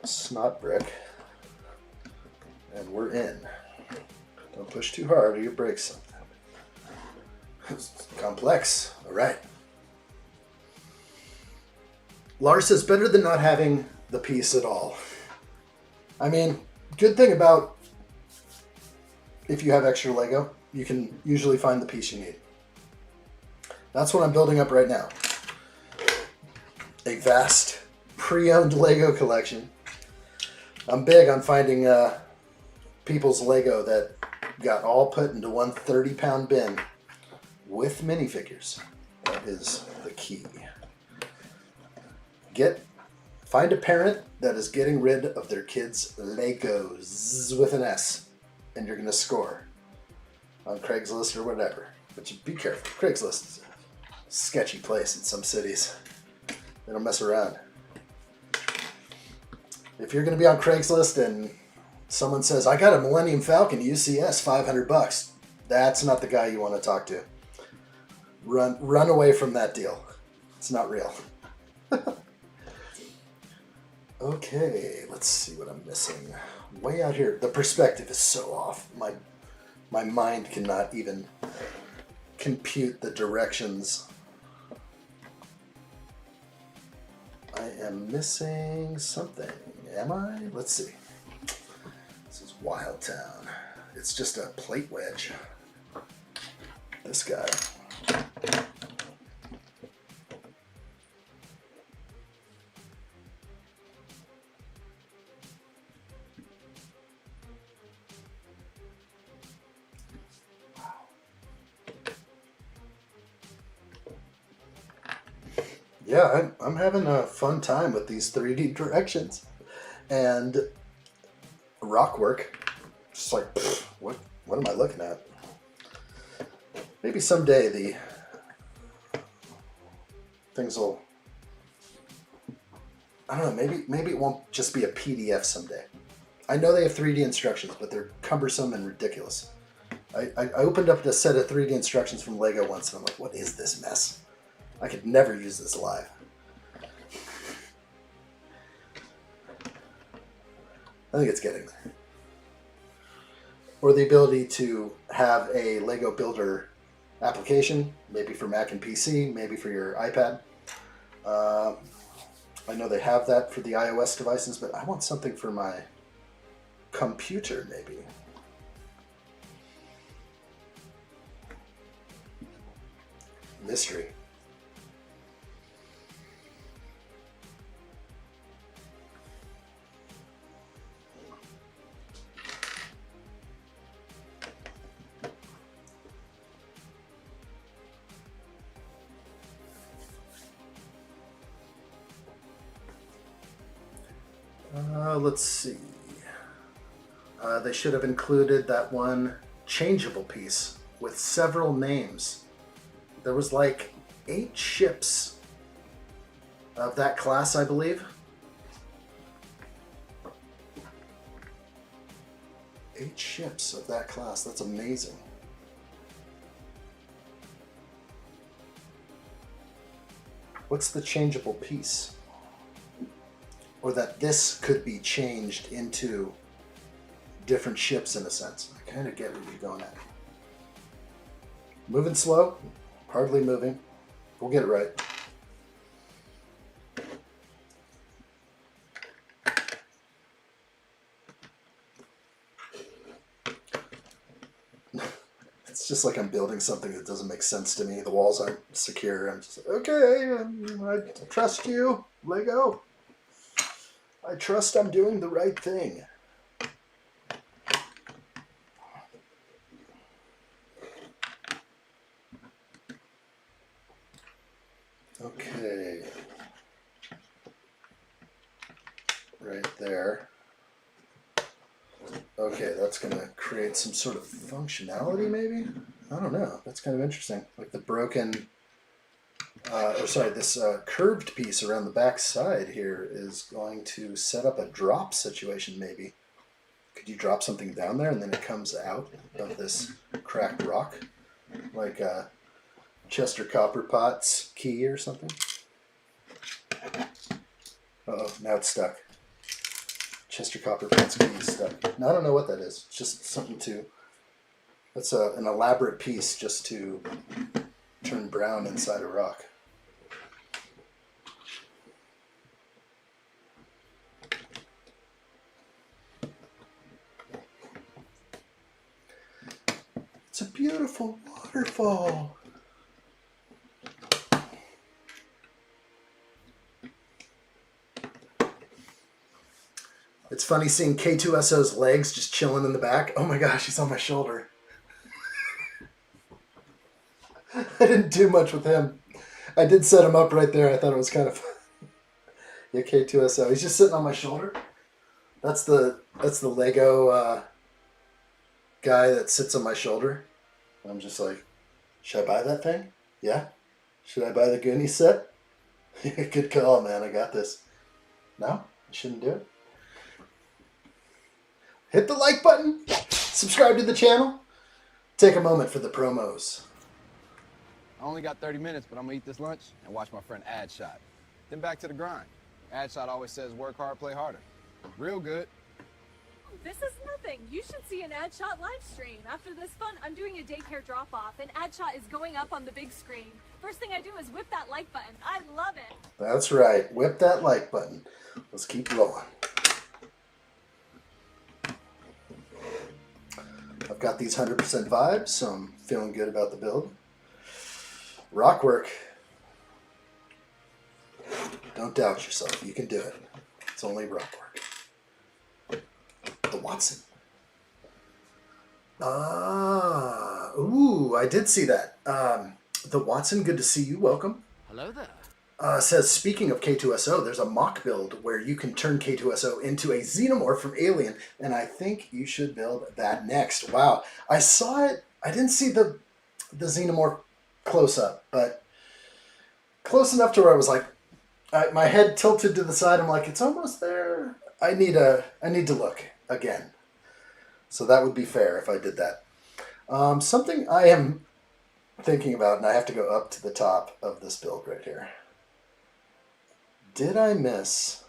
snot brick. And we're in. Don't push too hard or you break something. It's complex. All right. Lars says, better than not having the piece at all. I mean, good thing about if you have extra Lego, you can usually find the piece you need. That's what I'm building up right now. A vast pre-owned Lego collection. I'm big on finding people's Lego that got all put into one 30-pound bin with minifigures. That is the key. Find a parent that is getting rid of their kids' Legos with an S, and you're going to score on Craigslist or whatever. But you be careful. Craigslist is a sketchy place in some cities. They don't mess around. If you're going to be on Craigslist and someone says, I got a Millennium Falcon UCS, $500, that's not the guy you want to talk to. Run away from that deal. It's not real. Okay, let's see what I'm missing. Way out here, the perspective is so off. My mind cannot even compute the directions. I am missing something. Am I? Let's see. This is Wild Town. It's just a plate wedge. This guy. Yeah, I'm having a fun time with these 3D directions and rock work. Just like, what am I looking at? Maybe someday the things will, I don't know, maybe it won't just be a PDF someday. I know they have 3D instructions, but they're cumbersome and ridiculous. I opened up a set of 3D instructions from Lego once and I'm like, what is this mess? I could never use this live. I think it's getting there. Or the ability to have a Lego Builder application, maybe for Mac and PC, maybe for your iPad. I know they have that for the iOS devices, but I want something for my computer, maybe. Mystery. Let's see. They should have included that one changeable piece with several names. There was like 8 ships of that class, I believe. 8 ships of that class. That's amazing. What's the changeable piece? Or that this could be changed into different ships in a sense. I kind of get where you're going at. Moving slow, hardly moving. We'll get it right. It's just like I'm building something that doesn't make sense to me. The walls aren't secure. I'm just like, okay, I trust you, Lego. I trust I'm doing the right thing. Okay. right there. Okay, that's going to create some sort of functionality, maybe? I don't know. That's kind of interesting. Like the broken, this curved piece around the back side here is going to set up a drop situation, maybe. Could you drop something down there and then it comes out of this cracked rock? Like a Chester Copperpot's key or something? Uh-oh, now it's stuck. Chester Copperpot's key is stuck. Now, I don't know what that is. It's just something to... That's an elaborate piece just to turn brown inside a rock. It's a beautiful waterfall. It's funny seeing K2SO's legs just chilling in the back. Oh my gosh, he's on my shoulder. I didn't do much with him. I did set him up right there. I thought it was kind of fun. Yeah, K2SO. He's just sitting on my shoulder. That's the Lego guy that sits on my shoulder. I'm just like, should I buy that thing? Yeah? Should I buy the Goonies set? Good call, man. I got this. No? I shouldn't do it? Hit the like button. Subscribe to the channel. Take a moment for the promos. I only got 30 minutes, but I'm gonna eat this lunch and watch my friend addshot. Then back to the grind. Addshot always says work hard, play harder. Real good. This is nothing. You should see an addshot live stream. After this fun, I'm doing a daycare drop-off, and addshot is going up on the big screen. First thing I do is whip that like button. I love it. That's right. Whip that like button. Let's keep rolling. I've got these 100% vibes, so I'm feeling good about the build. Rock work. Don't doubt yourself. You can do it. It's only rock work. The Watson. Ooh, I did see that. The Watson, good to see you. Welcome. Hello there. Says, speaking of K2SO, there's a mock build where you can turn K2SO into a xenomorph from Alien, and I think you should build that next. Wow. I saw it. I didn't see the xenomorph close up, but close enough to where I was like, my head tilted to the side. I'm like, it's almost there. I need to look again. So that would be fair if I did that. Something I am thinking about, and I have to go up to the top of this build right here. Did I miss?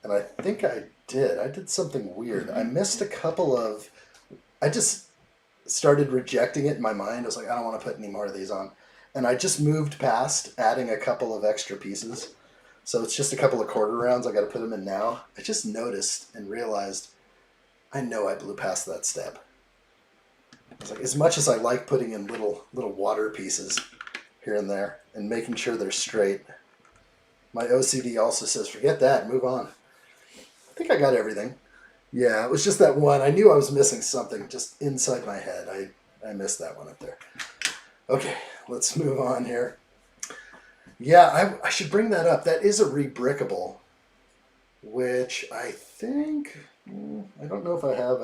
And I think I did. I did something weird. I missed a couple of... I just started rejecting it in my mind. I was like, I don't want to put any more of these on. And I just moved past adding a couple of extra pieces. So it's just a couple of quarter rounds. I got to put them in now. I just noticed and realized I know I blew past that step. I was like, as much as I like putting in little water pieces here and there and making sure they're straight, my OCD also says, forget that, move on. I think I got everything. Yeah, it was just that one. I knew I was missing something just inside my head. I missed that one up there. Okay, let's move on here. Yeah, I should bring that up. That is a rebrickable, which I think, I don't know if I have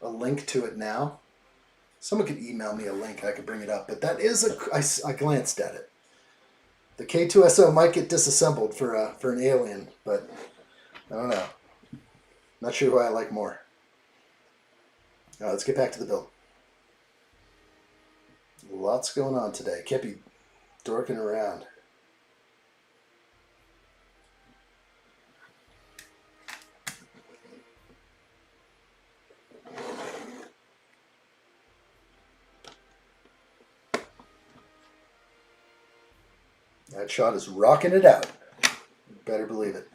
a link to it now. Someone could email me a link. I could bring it up. But that is I glanced at it. The K2SO might get disassembled for an Alien, but I don't know. Not sure who I like more. Let's get back to the build. Lots going on today. Can't be dorking around. That shot is rocking it out. You better believe it.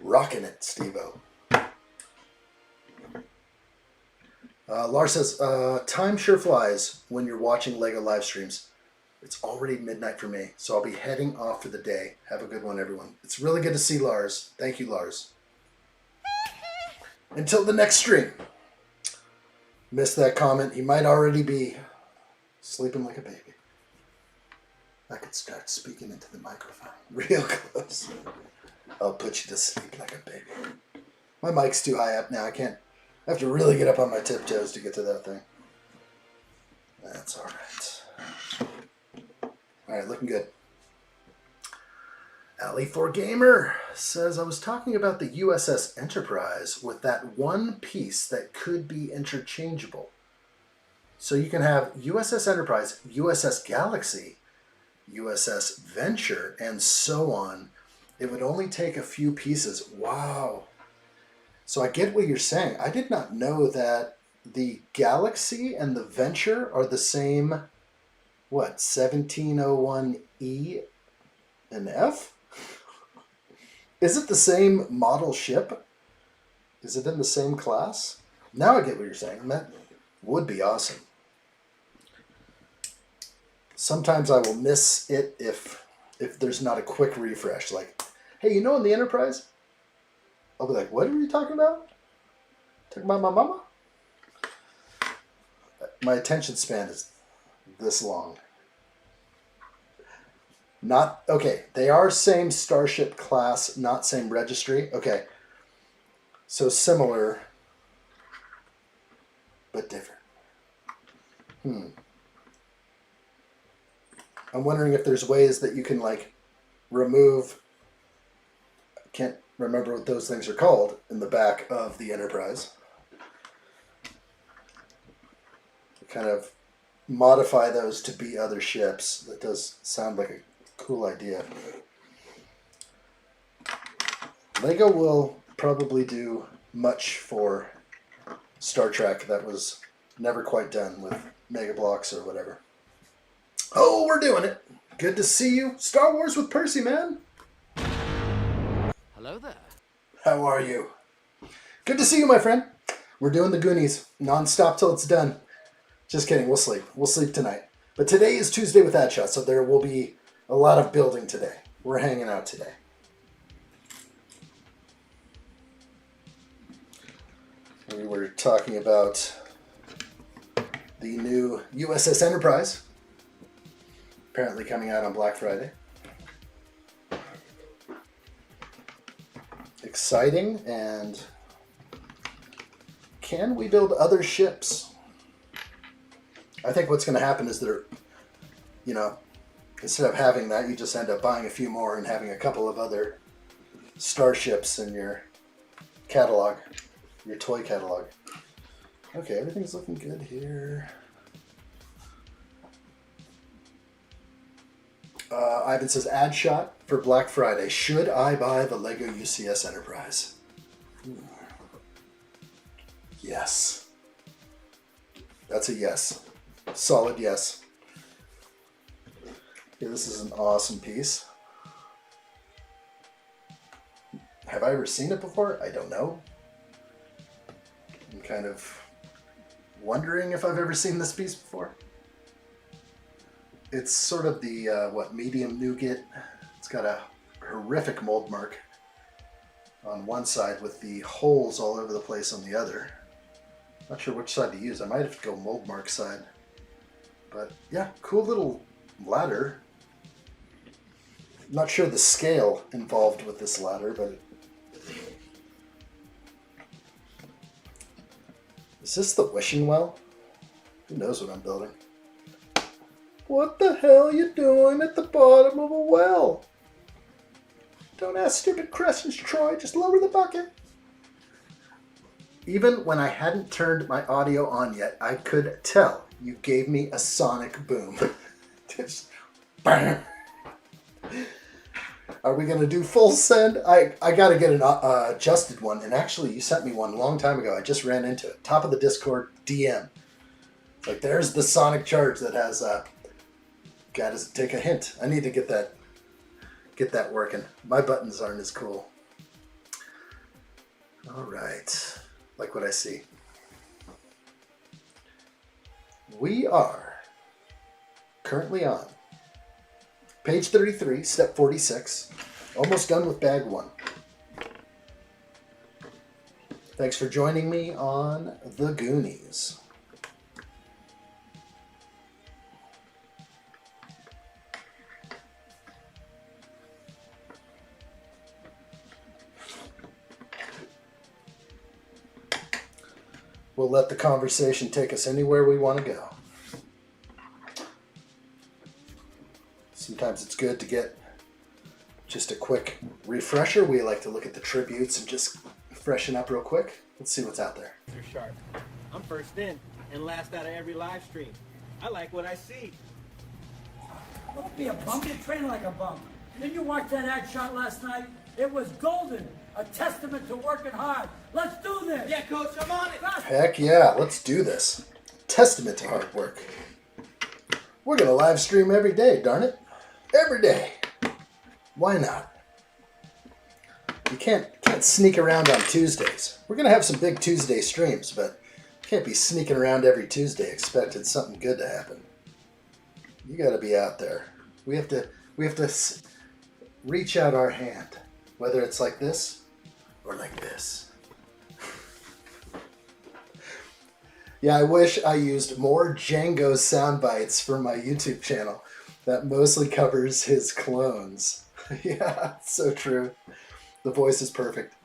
Rocking it, Steve-O. Lars says, time sure flies when you're watching LEGO live streams. It's already midnight for me, so I'll be heading off for the day. Have a good one, everyone. It's really good to see Lars. Thank you, Lars. Until the next stream. Missed that comment. He might already be sleeping like a baby. I could start speaking into the microphone real close. I'll put you to sleep like a baby. My mic's too high up now. I have to really get up on my tiptoes to get to that thing. That's alright. Alright, looking good. Alley4Gamer says, I was talking about the USS Enterprise with that one piece that could be interchangeable. So you can have USS Enterprise, USS Galaxy, USS Venture, and so on. It would only take a few pieces. Wow. So I get what you're saying. I did not know that the Galaxy and the Venture are the same, what, 1701E and F? Is it the same model ship? Is it in the same class? Now I get what you're saying. That would be awesome. Sometimes I will miss it if there's not a quick refresh. Like, hey, you know in the Enterprise? I'll be like, what are you talking about? Talking about my mama? My attention span is this long. Not, okay, they are same starship class, not same registry. Okay, so similar, but different. I'm wondering if there's ways that you can, like, remove, I can't remember what those things are called, in the back of the Enterprise. Kind of modify those to be other ships. That does sound like a cool idea. Lego will probably do much for Star Trek that was never quite done with Mega Bloks or whatever. Oh, we're doing it. Good to see you. Star Wars with Percy, man. Hello there. How are you? Good to see you, my friend. We're doing the Goonies non-stop till it's done. Just kidding. We'll sleep. We'll sleep tonight. But today is Tuesday with addshot, so there will be a lot of building today. We're hanging out today. We were talking about the new USS Enterprise, apparently coming out on Black Friday. Exciting, and can we build other ships? I think what's going to happen is they're, instead of having that, you just end up buying a few more and having a couple of other starships in your catalog, your toy catalog. Okay, everything's looking good here. Ivan says, addshot for Black Friday. Should I buy the Lego UCS Enterprise? Yes. That's a yes. Solid yes. Okay, this is an awesome piece. Have I ever seen it before? I don't know. I'm kind of wondering if I've ever seen this piece before. It's sort of the, medium nougat. It's got a horrific mold mark on one side with the holes all over the place on the other. Not sure which side to use. I might have to go mold mark side. But yeah, cool little ladder. Not sure the scale involved with this ladder, but... Is this the wishing well? Who knows what I'm building? What the hell are you doing at the bottom of a well? Don't ask stupid questions, Troy. Just lower the bucket. Even when I hadn't turned my audio on yet, I could tell you gave me a sonic boom. Just bang. Are we going to do full send? I got to get an adjusted one. And actually, you sent me one a long time ago. I just ran into it. Top of the Discord DM. Like, there's the sonic charge that has... Got to take a hint. I need to get that working. My buttons aren't as cool. All right. Like what I see. We are currently on page 33, step 46. Almost done with bag 1. Thanks for joining me on the Goonies. We'll let the conversation take us anywhere we want to go. Sometimes it's good to get just a quick refresher. We like to look at the tributes and just freshen up real quick. Let's see what's out there. They're sharp. I'm first in and last out of every live stream. I like what I see. Don't be a bump. You're training like a bump. Didn't you watch that ad shot last night? It was golden. A testament to working hard. Let's do this. Yeah, Coach, I'm on it. Heck yeah, let's do this. Testament to hard work. We're going to live stream every day, darn it. Every day. Why not? You can't sneak around on Tuesdays. We're going to have some big Tuesday streams, but you can't be sneaking around every Tuesday expecting something good to happen. You got to be out there. We have to reach out our hand, whether it's like this or like this. Yeah, I wish I used more Django sound bites for my YouTube channel. That mostly covers his clones. Yeah, so true. The voice is perfect.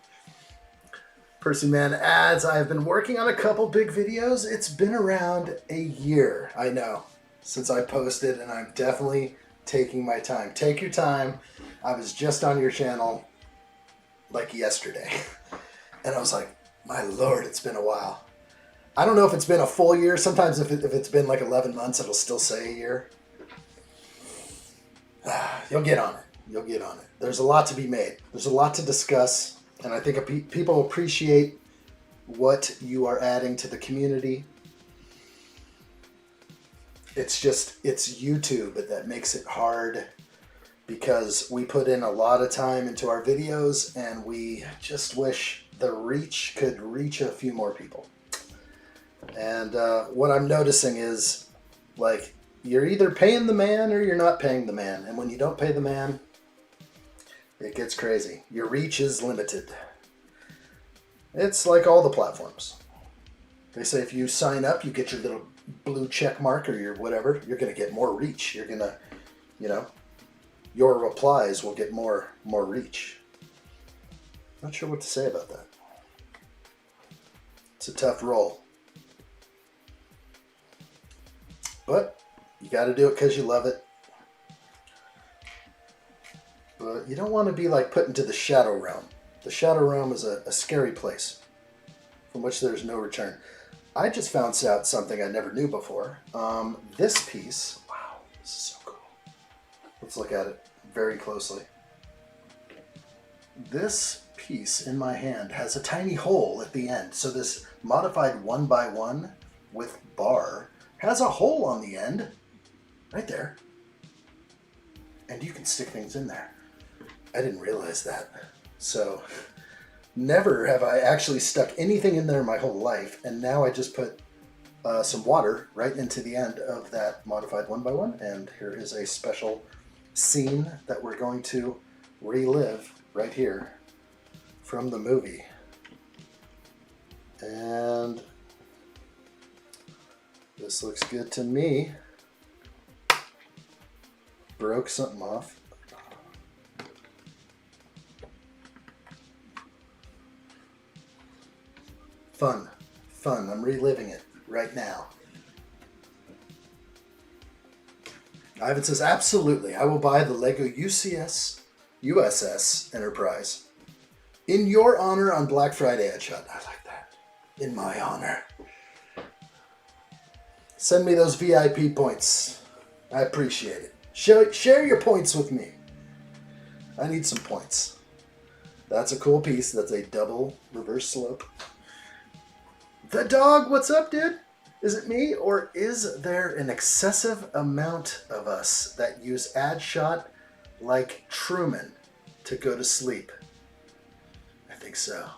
Percy Man adds, I have been working on a couple big videos. It's been around a year, I know, since I posted, and I'm definitely taking my time. Take your time. I was just on your channel like yesterday. And I was like, my Lord, it's been a while. I don't know if it's been a full year. Sometimes if it's been like 11 months, it'll still say a year. You'll get on it. You'll get on it. There's a lot to be made. There's a lot to discuss. And I think people appreciate what you are adding to the community. It's YouTube that makes it hard, because we put in a lot of time into our videos and we just wish the reach could reach a few more people. And what I'm noticing is, like, you're either paying the man or you're not paying the man. And when you don't pay the man, it gets crazy. Your reach is limited. It's like all the platforms. They say if you sign up, you get your little blue check mark or your whatever, you're going to get more reach. You're going to, your replies will get more reach. Not sure what to say about that. It's a tough role. But you got to do it because you love it. But you don't want to be like put into the shadow realm. The shadow realm is a scary place from which there's no return. I just found out something I never knew before. This piece, wow, this is so cool. Let's look at it very closely. This piece in my hand has a tiny hole at the end. So this modified 1x1 with bar has a hole on the end, right there. And you can stick things in there. I didn't realize that. So never have I actually stuck anything in there my whole life, and now I just put some water right into the end of that modified 1x1, and here is a special scene that we're going to relive right here from the movie. And this looks good to me. Broke something off. Fun. I'm reliving it right now. Ivan says, absolutely. I will buy the Lego USS Enterprise in your honor on Black Friday, Headshot. I like that. In my honor. Send me those VIP points. I appreciate it. Share your points with me. I need some points. That's a cool piece. That's a double reverse slope. The dog, what's up, dude? Is it me, or is there an excessive amount of us that use addshot like Truman to go to sleep? I think so.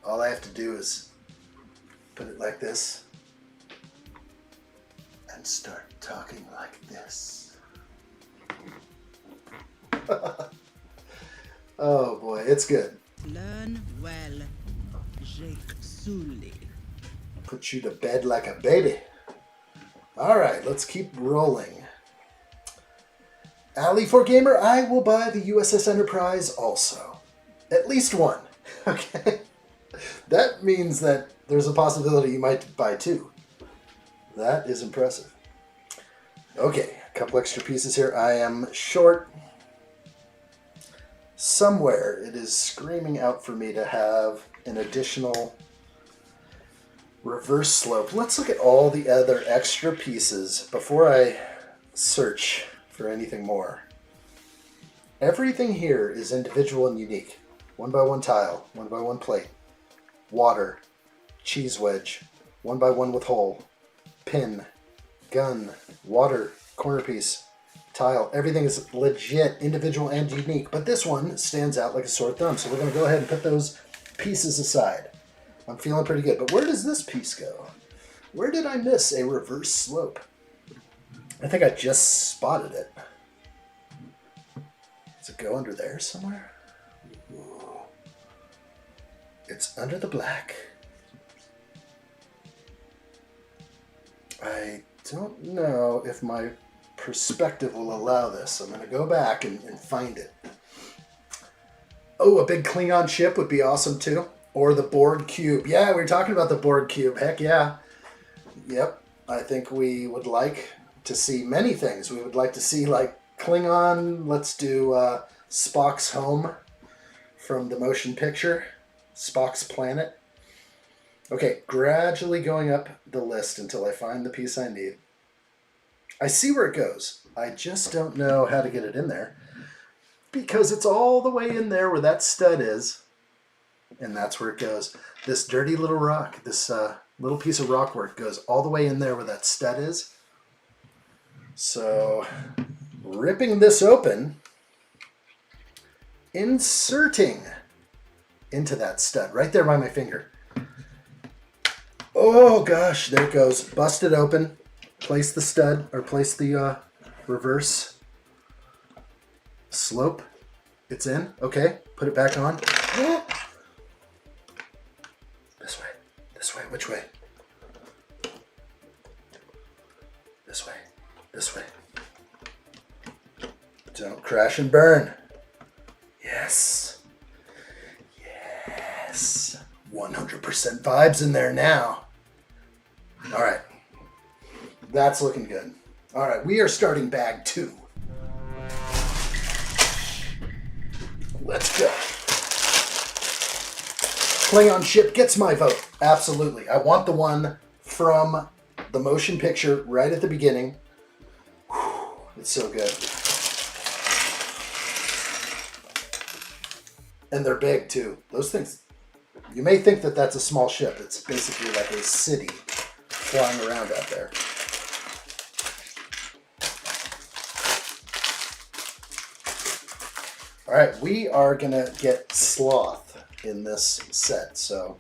All I have to do is put it like this and start talking like this. Oh boy, it's good. Learn well, Jake Sully. Put you to bed like a baby. All right, let's keep rolling. Ali4Gamer, I will buy the USS Enterprise also. At least one. Okay? That means that there's a possibility you might buy 2. That is impressive. Okay, a couple extra pieces here. I am short. Somewhere it is screaming out for me to have an additional reverse slope. Let's look at all the other extra pieces before I search for anything more. Everything here is individual and unique. 1x1 tile, 1x1 plate, water, cheese wedge, 1x1 with hole, pin, gun, water, corner piece, tile. Everything is legit, individual and unique, but this one stands out like a sore thumb. So we're going to go ahead and put those pieces aside. I'm feeling pretty good. But where does this piece go? Where did I miss a reverse slope? I think I just spotted it. Does it go under there somewhere? Ooh. It's under the black. I don't know if my perspective will allow this. I'm going to go back and find it. Oh, a big Klingon ship would be awesome too. Or the Borg cube. Yeah, we were talking about the Borg cube. Heck yeah. Yep. I think we would like to see many things. We would like to see like Klingon. Let's do Spock's home from the motion picture. Spock's planet. Okay, gradually going up the list until I find the piece I need. I see where it goes. I just don't know how to get it in there because it's all the way in there where that stud is, and that's where it goes. This dirty little rock, this little piece of rock work goes all the way in there where that stud is. So, ripping this open, inserting into that stud right there by my finger. Oh gosh, there it goes. Bust it open. Place the stud, or place the reverse slope. It's in. Okay, put it back on. This way. This way. Which way? This way. This way. Don't crash and burn. Yes. Yes. 100% vibes in there now. All right. That's looking good. All right, we are starting bag 2. Let's go. Klingon ship gets my vote. Absolutely. I want the one from the motion picture right at the beginning. Whew, it's so good. And they're big too. Those things, you may think that that's a small ship. It's basically like a city flying around out there. All right, we are gonna get Sloth in this set. So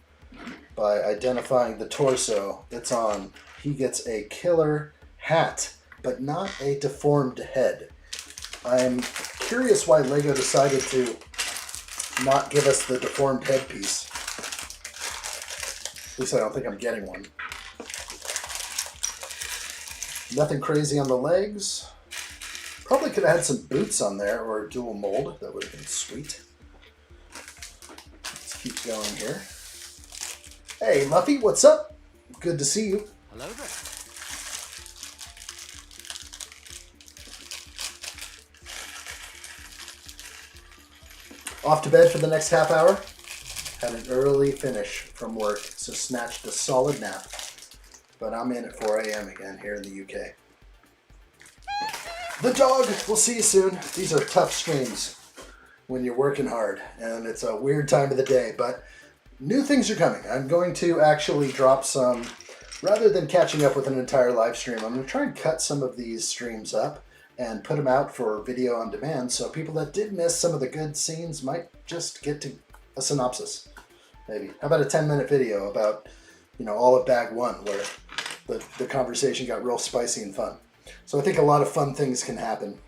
by identifying the torso it's on, he gets a killer hat, but not a deformed head. I'm curious why LEGO decided to not give us the deformed head piece. At least I don't think I'm getting one. Nothing crazy on the legs. Probably could have had some boots on there or a dual mold. That would have been sweet. Let's keep going here. Hey, Muffy, what's up? Good to see you. Hello there. Off to bed for the next half hour. Had an early finish from work, so snatched a solid nap. But I'm in at 4 a.m. again here in the UK. The dog, we'll see you soon. These are tough streams when you're working hard, and it's a weird time of the day, but new things are coming. I'm going to actually drop some, rather than catching up with an entire live stream, I'm going to try and cut some of these streams up and put them out for video on demand, so people that did miss some of the good scenes might just get to a synopsis, maybe. How about a 10-minute video about, you know, all of bag 1, where the conversation got real spicy and fun. So I think a lot of fun things can happen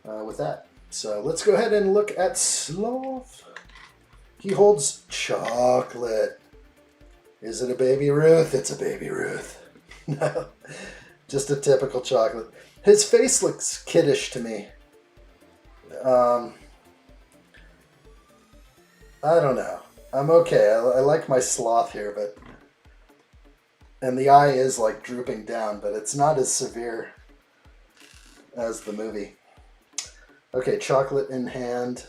with that. So let's go ahead and look at Sloth. He holds chocolate. Is it a Baby Ruth? It's a Baby Ruth. No, just a typical chocolate. His face looks kiddish to me. I don't know. I'm okay. I like my Sloth here, but And the eye is like drooping down, but it's not as severe as the movie. Okay, chocolate in hand.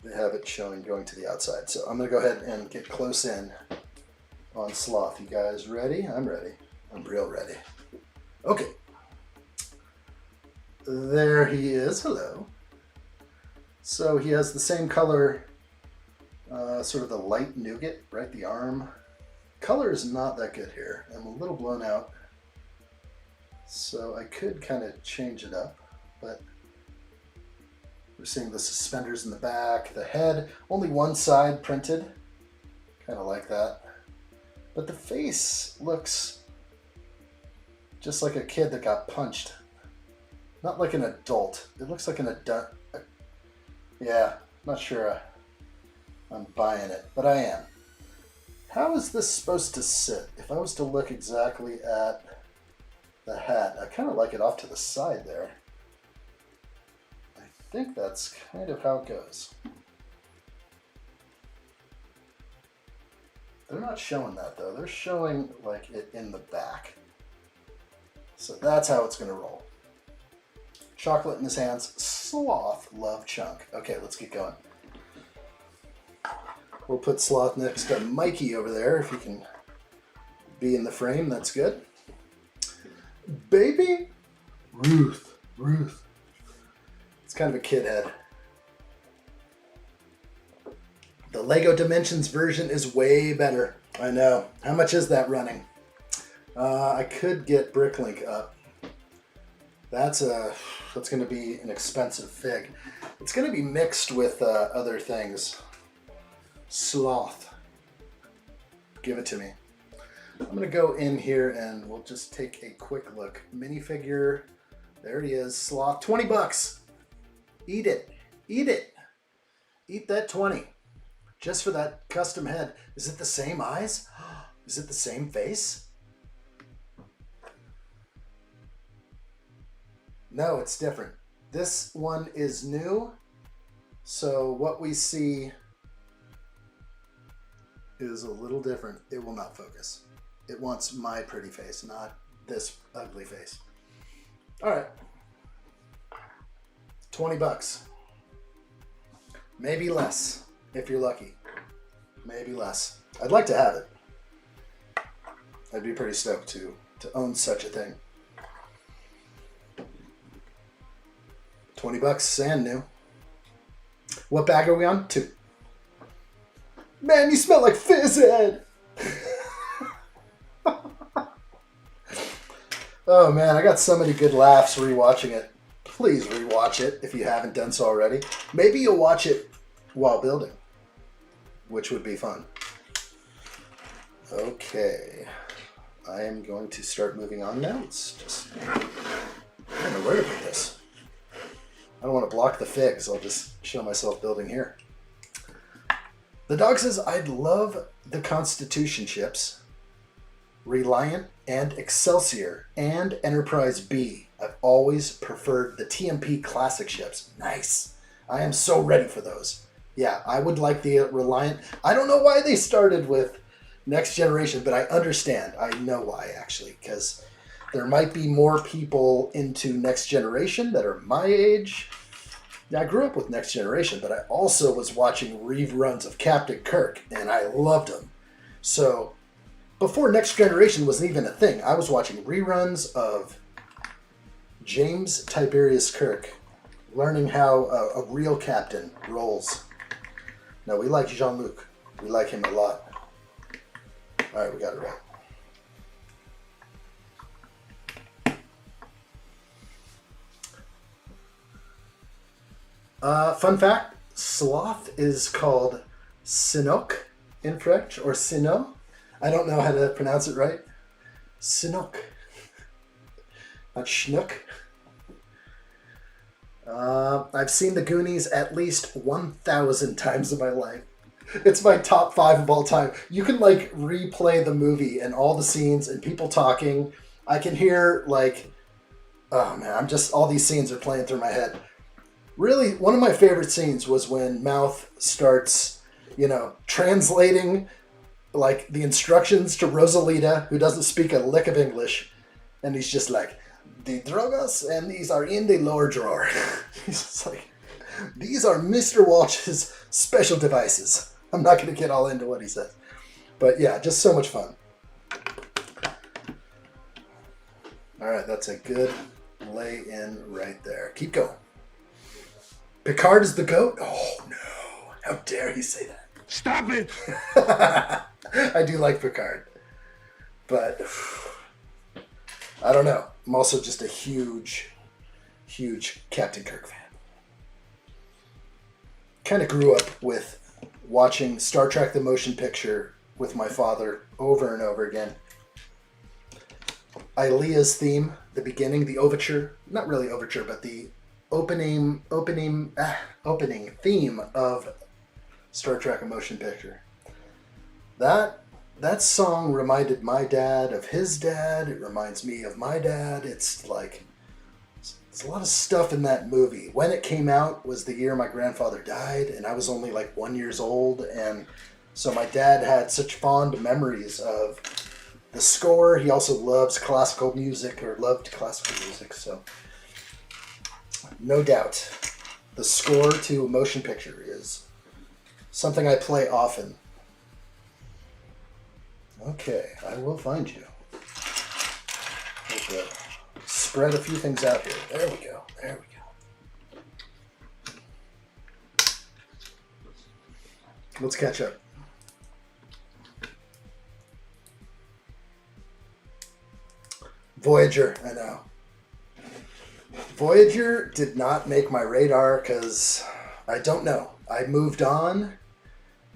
They have it showing going to the outside. So I'm going to go ahead and get close in on Sloth. You guys ready? I'm ready. I'm real ready. Okay. There he is. Hello. So he has the same color, sort of the light nougat, right? The arm. Color is not that good here. I'm a little blown out. So I could kind of change it up, but we're seeing the suspenders in the back, the head, only one side printed. Kind of like that. But the face looks just like a kid that got punched. Not like an adult. It looks like an adult. Yeah, not sure I'm buying it, but I am. How is this supposed to sit? If I was to look exactly at the hat, I kind of like it off to the side there. I think that's kind of how it goes. They're not showing that though. They're showing like it in the back. So that's how it's gonna roll. Chocolate in his hands, Sloth, love chunk. Okay, let's get going. We'll put Sloth next to Mikey over there. If he can be in the frame, that's good. Baby Ruth. It's kind of a kid head. The Lego Dimensions version is way better. I know. How much is that running? I could get Bricklink up. That's going to be an expensive fig. It's going to be mixed with other things. Sloth. Give it to me. I'm going to go in here and we'll just take a quick look. Minifigure. There he is. Sloth. 20 bucks. Eat it. Eat it. Eat that 20. Just for that custom head. Is it the same eyes? Is it the same face? No, it's different. This one is new. So what we see is a little different. It will not focus. It wants my pretty face, not this ugly face. All right. 20 bucks. Maybe less, if you're lucky. Maybe less. I'd like to have it. I'd be pretty stoked to own such a thing. 20 bucks and new. What bag are we on? 2. Man, you smell like Fizzhead! Oh man, I got so many good laughs rewatching it. Please rewatch it if you haven't done so already. Maybe you'll watch it while building, which would be fun. Okay, I am going to start moving on now. It's just, I don't know where to put this. I don't want to block the figs. I'll just show myself building here. The dog says, I'd love the Constitution ships, Reliant and Excelsior and Enterprise B. I've always preferred the TMP classic ships. Nice. I am so ready for those. Yeah, I would like the Reliant. I don't know why they started with Next Generation, but I understand. I know why, actually, because there might be more people into Next Generation that are my age. Now, I grew up with Next Generation, but I also was watching reruns of Captain Kirk, and I loved them. So, before Next Generation was even a thing, I was watching reruns of James Tiberius Kirk, learning how a real captain rolls. No, we like Jean-Luc. We like him a lot. All right, we got it right. Fun fact, Sloth is called Sinoc in French, or Sino. I don't know how to pronounce it right. Sinoc. Not Schnook. I've seen the Goonies at least 1,000 times in my life. It's my top 5 of all time. You can like replay the movie and all the scenes and people talking. I can hear like, oh man, all these scenes are playing through my head. Really, one of my favorite scenes was when Mouth starts, translating like the instructions to Rosalita, who doesn't speak a lick of English, and he's just like, the drogas, and these are in the lower drawer. He's just like, these are Mr. Walsh's special devices. I'm not going to get all into what he says. But yeah, just so much fun. All right, that's a good lay-in right there. Keep going. Picard is the GOAT? Oh, no. How dare he say that? Stop it! I do like Picard. But I don't know. I'm also just a huge, huge Captain Kirk fan. Kind of grew up with watching Star Trek the Motion Picture with my father over and over again. Ilea's theme, the beginning, the overture, not really overture, but the opening theme of Star Trek a Motion Picture. That song reminded my dad of his dad. It reminds me of my dad. It's like, it's a lot of stuff in that movie. When it came out was the year my grandfather died, and I was only like 1 year old, and so my dad had such fond memories of the score. He also loves classical music, or loved classical music, so no doubt the score to a motion picture is something I play often. Okay, I will find you. Okay. Spread a few things out here. There we go. There we go. Let's catch up. Voyager, I know. Voyager did not make my radar because I don't know. I moved on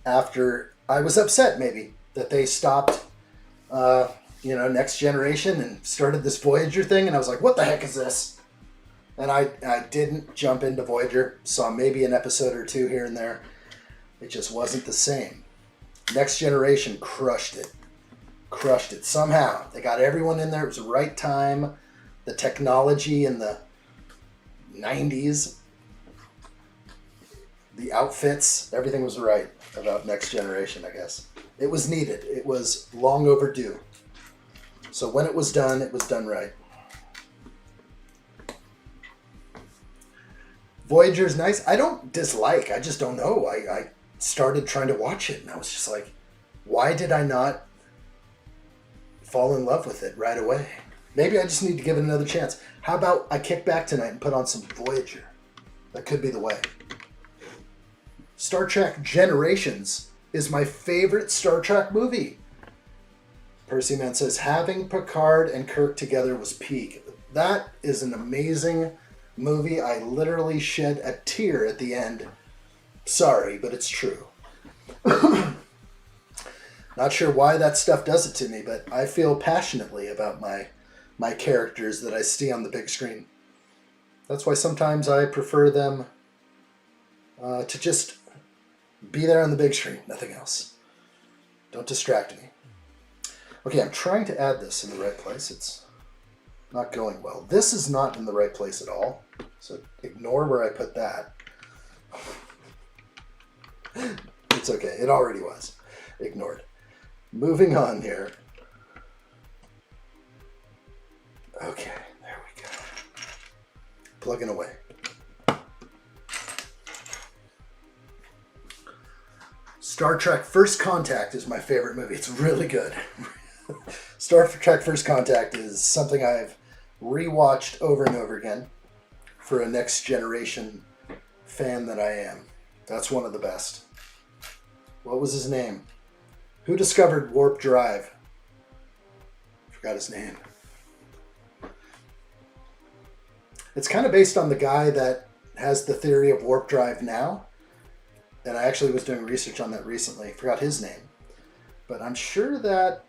after I was upset maybe that they stopped, Next Generation and started this Voyager thing, and I was like, what the heck is this? And I didn't jump into Voyager, saw maybe an episode or two here and there. It just wasn't the same. Next Generation crushed it. Crushed it. Somehow. They got everyone in there. It was the right time. The technology in the 90s. The outfits. Everything was right about Next Generation, I guess. It was needed. It was long overdue. So when it was done right. Voyager's nice. I don't dislike. I just don't know. I started trying to watch it, and I was just like, why did I not fall in love with it right away? Maybe I just need to give it another chance. How about I kick back tonight and put on some Voyager? That could be the way. Star Trek Generations is my favorite Star Trek movie. Percy Man says, having Picard and Kirk together was peak. That is an amazing movie. I literally shed a tear at the end. Sorry, but it's true. Not sure why that stuff does it to me, but I feel passionately about my characters that I see on the big screen. That's why sometimes I prefer them to just be there on the big screen, nothing else. Don't distract me. Okay, I'm trying to add this in the right place. It's not going well. This is not in the right place at all, so ignore where I put that. It's okay, it already was. Ignored. Moving on here. Okay, there we go. Plugging away. Star Trek First Contact is my favorite movie. It's really good. Star Trek First Contact is something I've rewatched over and over again for a Next Generation fan that I am. That's one of the best. What was his name? Who discovered warp drive? Forgot his name. It's kind of based on the guy that has the theory of warp drive now. And I actually was doing research on that recently. Forgot his name. But I'm sure that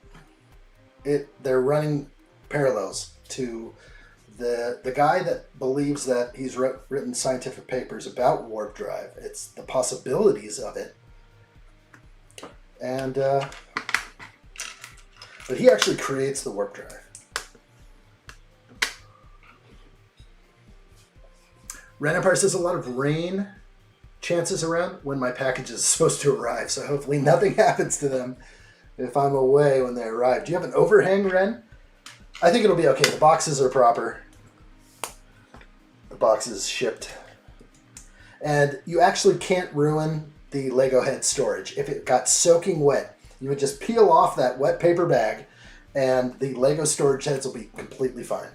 they're running parallels to the guy that believes that he's written scientific papers about warp drive. It's the possibilities of it. And but he actually creates the warp drive. Ren Empire says a lot of rain chances around when my package is supposed to arrive, so hopefully nothing happens to them. if I'm away when they arrive. Do you have an overhang, Ren? I think it'll be okay. The boxes are proper. The boxes shipped. And you actually can't ruin the Lego head storage. If it got soaking wet, you would just peel off that wet paper bag and the Lego storage heads will be completely fine.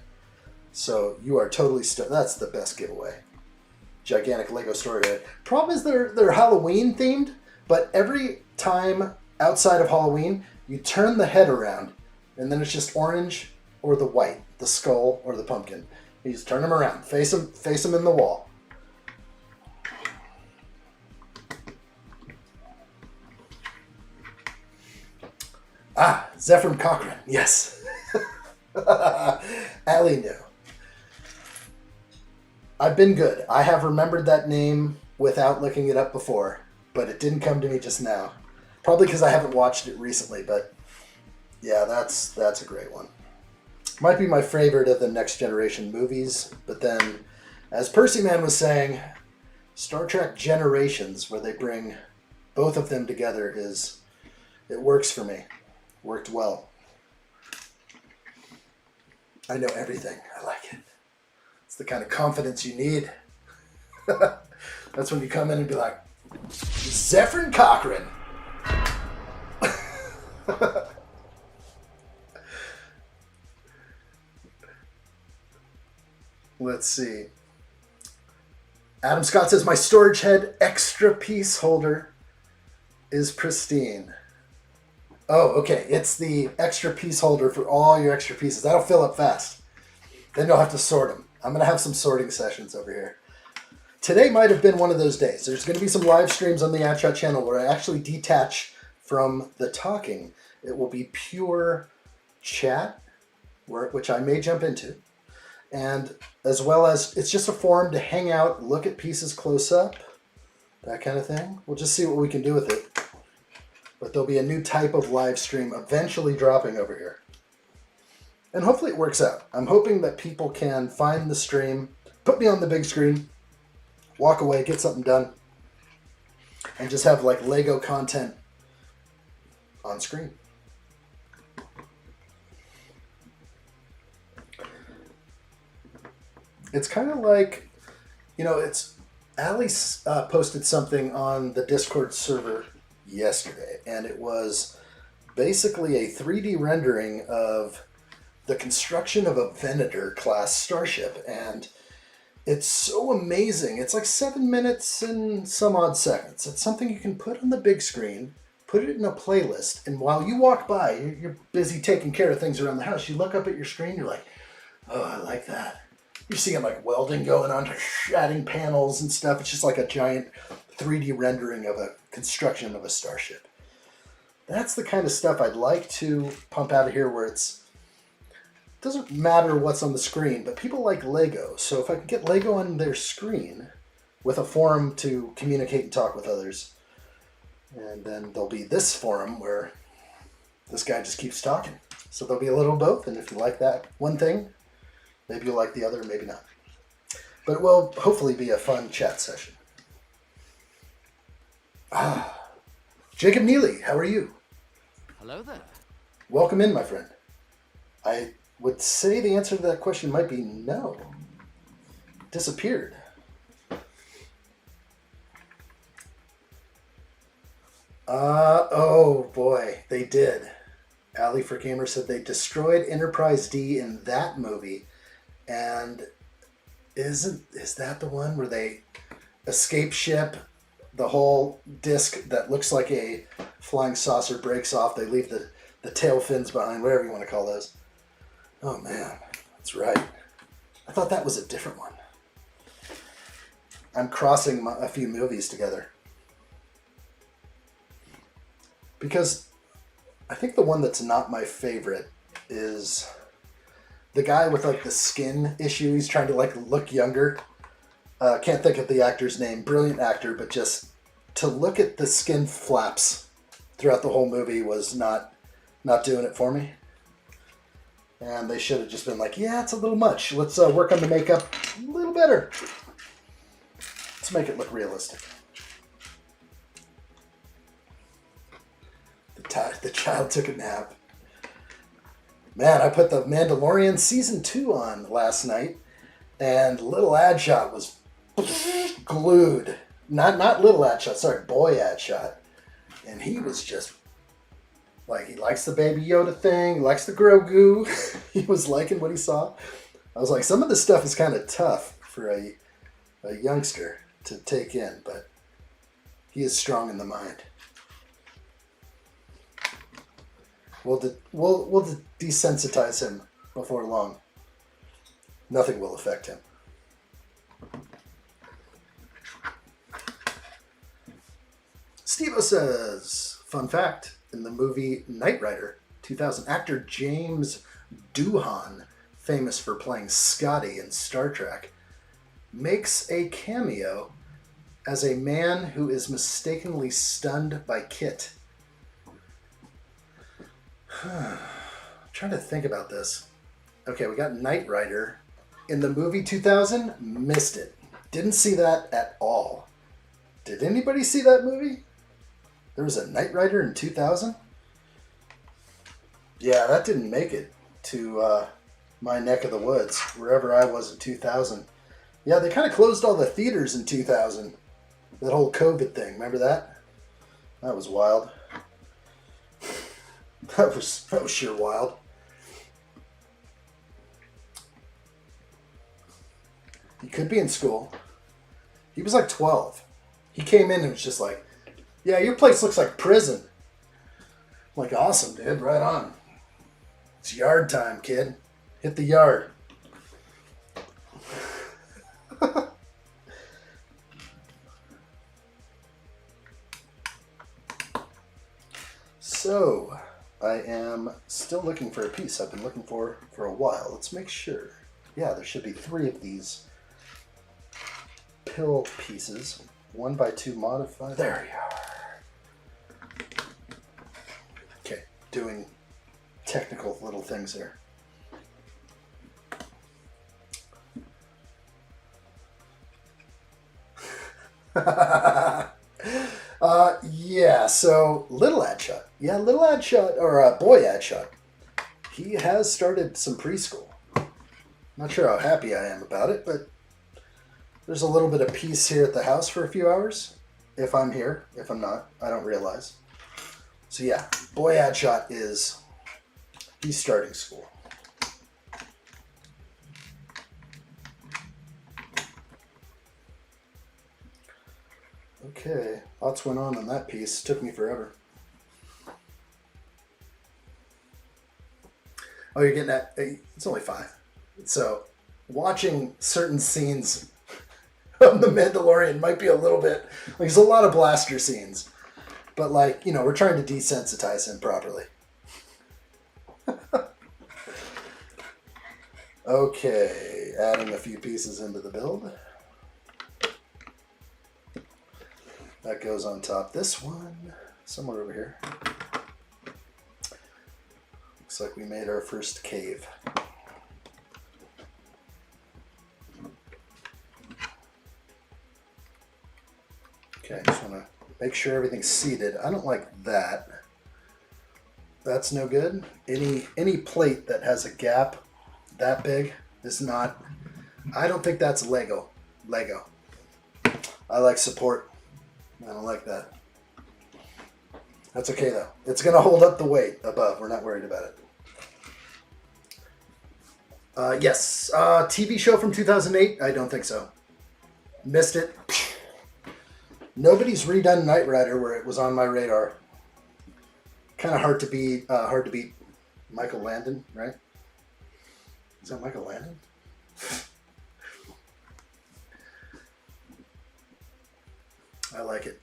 So you are totally that's the best giveaway. Gigantic Lego storage head. Problem is they're Halloween themed, but every time outside of Halloween, you turn the head around and then it's just orange or the white, the skull or the pumpkin. You just turn them around, face them in the wall. Ah, Zephram Cochran, yes. Allie knew. I've been good. I have remembered that name without looking it up before, but it didn't come to me just now. Probably because I haven't watched it recently, but yeah, that's a great one. Might be my favorite of the Next Generation movies, but then, as Percy Man was saying, Star Trek Generations, where they bring both of them together, it works for me. Worked well. I know everything. I like it. It's the kind of confidence you need. That's when you come in and be like, Zephram Cochran. Let's see. Adam Scott says, my storage head extra piece holder is pristine. Oh, okay. It's the extra piece holder for all your extra pieces. That'll fill up fast. Then you'll have to sort them. I'm going to have some sorting sessions over here. Today might have been one of those days. There's going to be some live streams on the addshot channel where I actually detach from the talking. It will be pure chat, which I may jump into. And as well as, it's just a forum to hang out, look at pieces close up, that kind of thing. We'll just see what we can do with it. But there'll be a new type of live stream eventually dropping over here. And hopefully it works out. I'm hoping that people can find the stream, put me on the big screen, walk away, get something done, and just have like Lego content on screen. It's kind of like, you know, Allie posted something on the Discord server yesterday, and it was basically a 3D rendering of the construction of a Venator class starship, and it's so amazing. It's like 7 minutes and some odd seconds. It's something you can put on the big screen, put it in a playlist, and while you walk by, you're busy taking care of things around the house, you look up at your screen, you're like, oh, I like that. You're seeing like welding going on, adding panels and stuff. It's just like a giant 3D rendering of a construction of a starship. That's the kind of stuff I'd like to pump out of here where it doesn't matter what's on the screen, but people like Lego. So if I can get Lego on their screen with a forum to communicate and talk with others, and then there'll be this forum where this guy just keeps talking. So there'll be a little of both, and if you like that one thing, maybe you'll like the other, maybe not. But it will hopefully be a fun chat session. Jacob Neely, how are you? Hello there. Welcome in, my friend. I would say the answer to that question might be no. Disappeared. Oh boy, they did. Alley for Gamer said they destroyed Enterprise D in that movie, and is that the one where they escape ship? The whole disc that looks like a flying saucer breaks off. They leave the tail fins behind, whatever you want to call those. Oh man, that's right. I thought that was a different one. I'm crossing a few movies together. Because I think the one that's not my favorite is the guy with like the skin issue. He's trying to like look younger. Can't think of the actor's name. Brilliant actor, but just to look at the skin flaps throughout the whole movie was not doing it for me. And they should have just been like, yeah, it's a little much. Let's work on the makeup a little better. Let's make it look realistic. The Child took a nap. Man, I put the Mandalorian Season 2 on last night, and little Adshot was glued. Not little Adshot, sorry, boy Adshot. And he was just, like, he likes the Baby Yoda thing, he likes the Grogu. He was liking what he saw. I was like, some of this stuff is kind of tough for a youngster to take in, but he is strong in the mind. We'll desensitize him before long. Nothing will affect him. Steve-O says, fun fact, in the movie Knight Rider 2000, actor James Doohan, famous for playing Scotty in Star Trek, makes a cameo as a man who is mistakenly stunned by Kit. I'm trying to think about this. Okay, we got Knight Rider. In the movie 2000, missed it. Didn't see that at all. Did anybody see that movie? There was a Knight Rider in 2000? Yeah, that didn't make it to my neck of the woods, wherever I was in 2000. Yeah, they kind of closed all the theaters in 2000. That whole COVID thing, remember that? That was wild. That was sure wild. He could be in school. He was like 12. He came in and was just like, yeah, your place looks like prison. I'm like, awesome, dude, right on. It's yard time, kid. Hit the yard. So, I am still looking for a piece I've been looking for a while. Let's make sure. Yeah, there should be 3 of these pill pieces. 1x2 modified. There you are. Okay, doing technical little things here. Yeah, so little Adshot. Yeah, little Adshot, or boy Adshot. He has started some preschool. Not sure how happy I am about it, but there's a little bit of peace here at the house for a few hours. If I'm here. If I'm not, I don't realize. So yeah, boy Adshot he's starting school. Okay, lots went on that piece. Took me forever. Oh, you're getting that? It's only 5. So, watching certain scenes of The Mandalorian might be a little bit... Like, there's a lot of blaster scenes. But, like, you know, we're trying to desensitize him properly. Okay, adding a few pieces into the build. That goes on top. This one, somewhere over here. Looks like we made our first cave. Okay, I just want to make sure everything's seated. I don't like that. That's no good. Any plate that has a gap that big is not... I don't think that's Lego. I like support. I don't like that. That's okay though. It's going to hold up the weight above. We're not worried about it. Yes. TV show from 2008? I don't think so. Missed it. Nobody's redone Knight Rider where it was on my radar. Kind of hard to beat Michael Landon, right? Is that Michael Landon? I like it.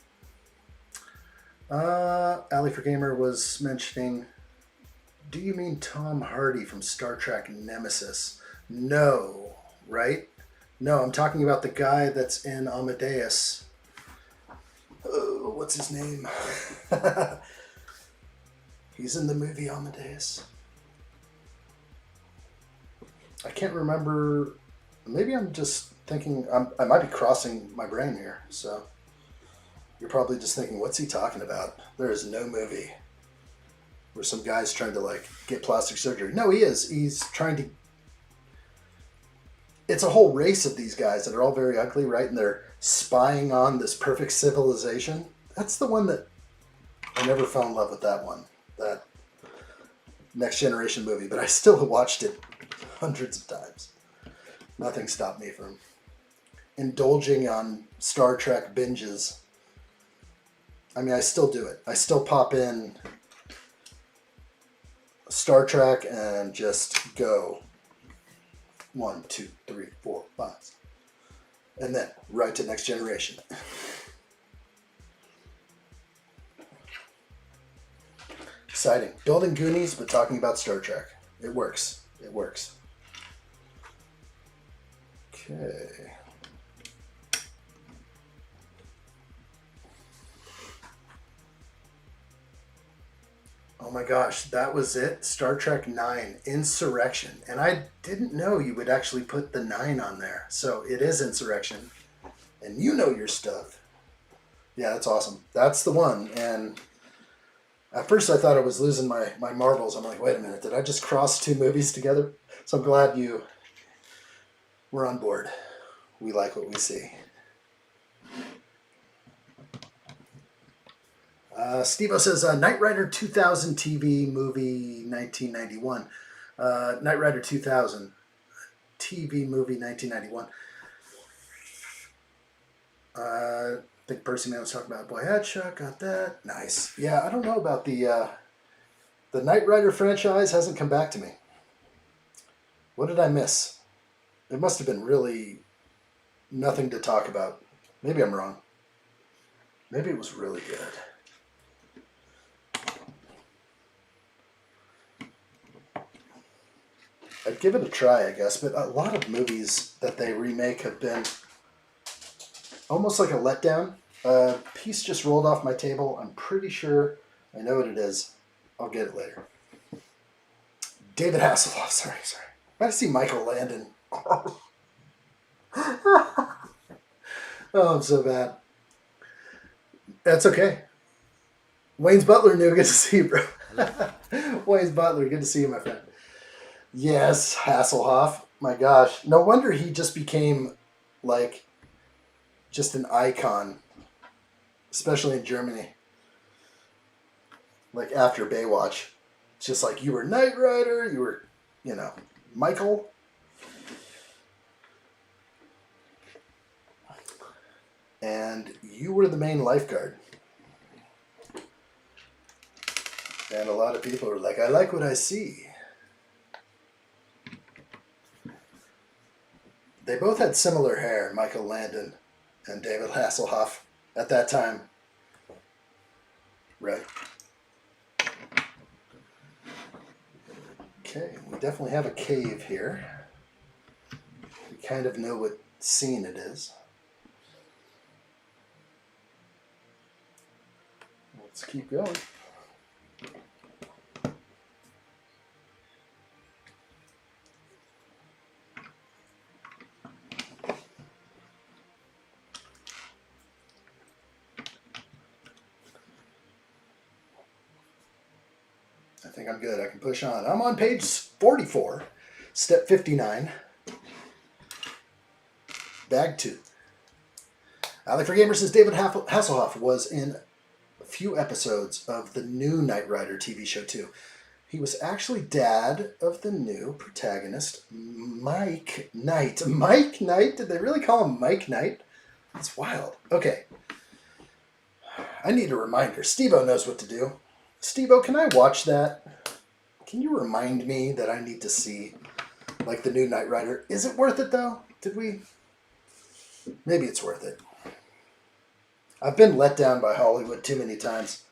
Alley for Gamer was mentioning, do you mean Tom Hardy from Star Trek Nemesis? No, right? No, I'm talking about the guy that's in Amadeus. Oh, what's his name? He's in the movie Amadeus. I can't remember. Maybe I'm just thinking, I might be crossing my brain here, so... You're probably just thinking, what's he talking about? There is no movie where some guy's trying to like get plastic surgery. No, he is. He's trying to. It's a whole race of these guys that are all very ugly, right? And they're spying on this perfect civilization. That's the one that I never fell in love with. That one, that Next Generation movie, but I still watched it hundreds of times. Nothing stopped me from indulging on Star Trek binges. I mean, I still do it. I still pop in Star Trek and just go 1, 2, 3, 4, 5, and then right to Next Generation. Exciting. Building Goonies, but talking about Star Trek. It works. It works. Okay. Oh my gosh, that was it. Star Trek 9, Insurrection. And I didn't know you would actually put the 9 on there. So it is Insurrection. And you know your stuff. Yeah, that's awesome. That's the one. And at first I thought I was losing my marbles. I'm like, wait a minute, did I just cross 2 movies together? So I'm glad you were on board. We like what we see. Steve-O says, Knight Rider 2000 TV movie 1991. Knight Rider 2000 TV movie 1991. I think Percy Man was talking about Boy Headshot. Got that. Nice. Yeah, I don't know about the Knight Rider franchise. Hasn't come back to me. What did I miss? It must have been really nothing to talk about. Maybe I'm wrong. Maybe it was really good. I'd give it a try, I guess, but a lot of movies that they remake have been almost like a letdown. Piece just rolled off my table. I'm pretty sure I know what it is. I'll get it later. David Hasselhoff, sorry. I see Michael Landon. Oh, I'm so bad. That's okay. Wayne's Butler knew. Good to see you, bro. Wayne's Butler, good to see you, my friend. Yes, Hasselhoff. My gosh. No wonder he just became, like, just an icon. Especially in Germany. Like, after Baywatch. It's just like, you were Knight Rider, you were, Michael. And you were the main lifeguard. And a lot of people were like, I like what I see. They both had similar hair, Michael Landon and David Hasselhoff, at that time. Right. Okay, we definitely have a cave here. We kind of know what scene it is. Let's keep going. I think I'm good. I can push on. I'm on page 44, step 59, bag 2. Alec for Gamer says David Hasselhoff was in a few episodes of the new Knight Rider TV show too. He was actually dad of the new protagonist, Mike Knight. Mike Knight? Did they really call him Mike Knight? That's wild. Okay. I need a reminder. Steve-O knows what to do. Steve-O, can I watch that? Can you remind me that I need to see, like, the new Knight Rider? Is it worth it, though? Did we? Maybe it's worth it. I've been let down by Hollywood too many times.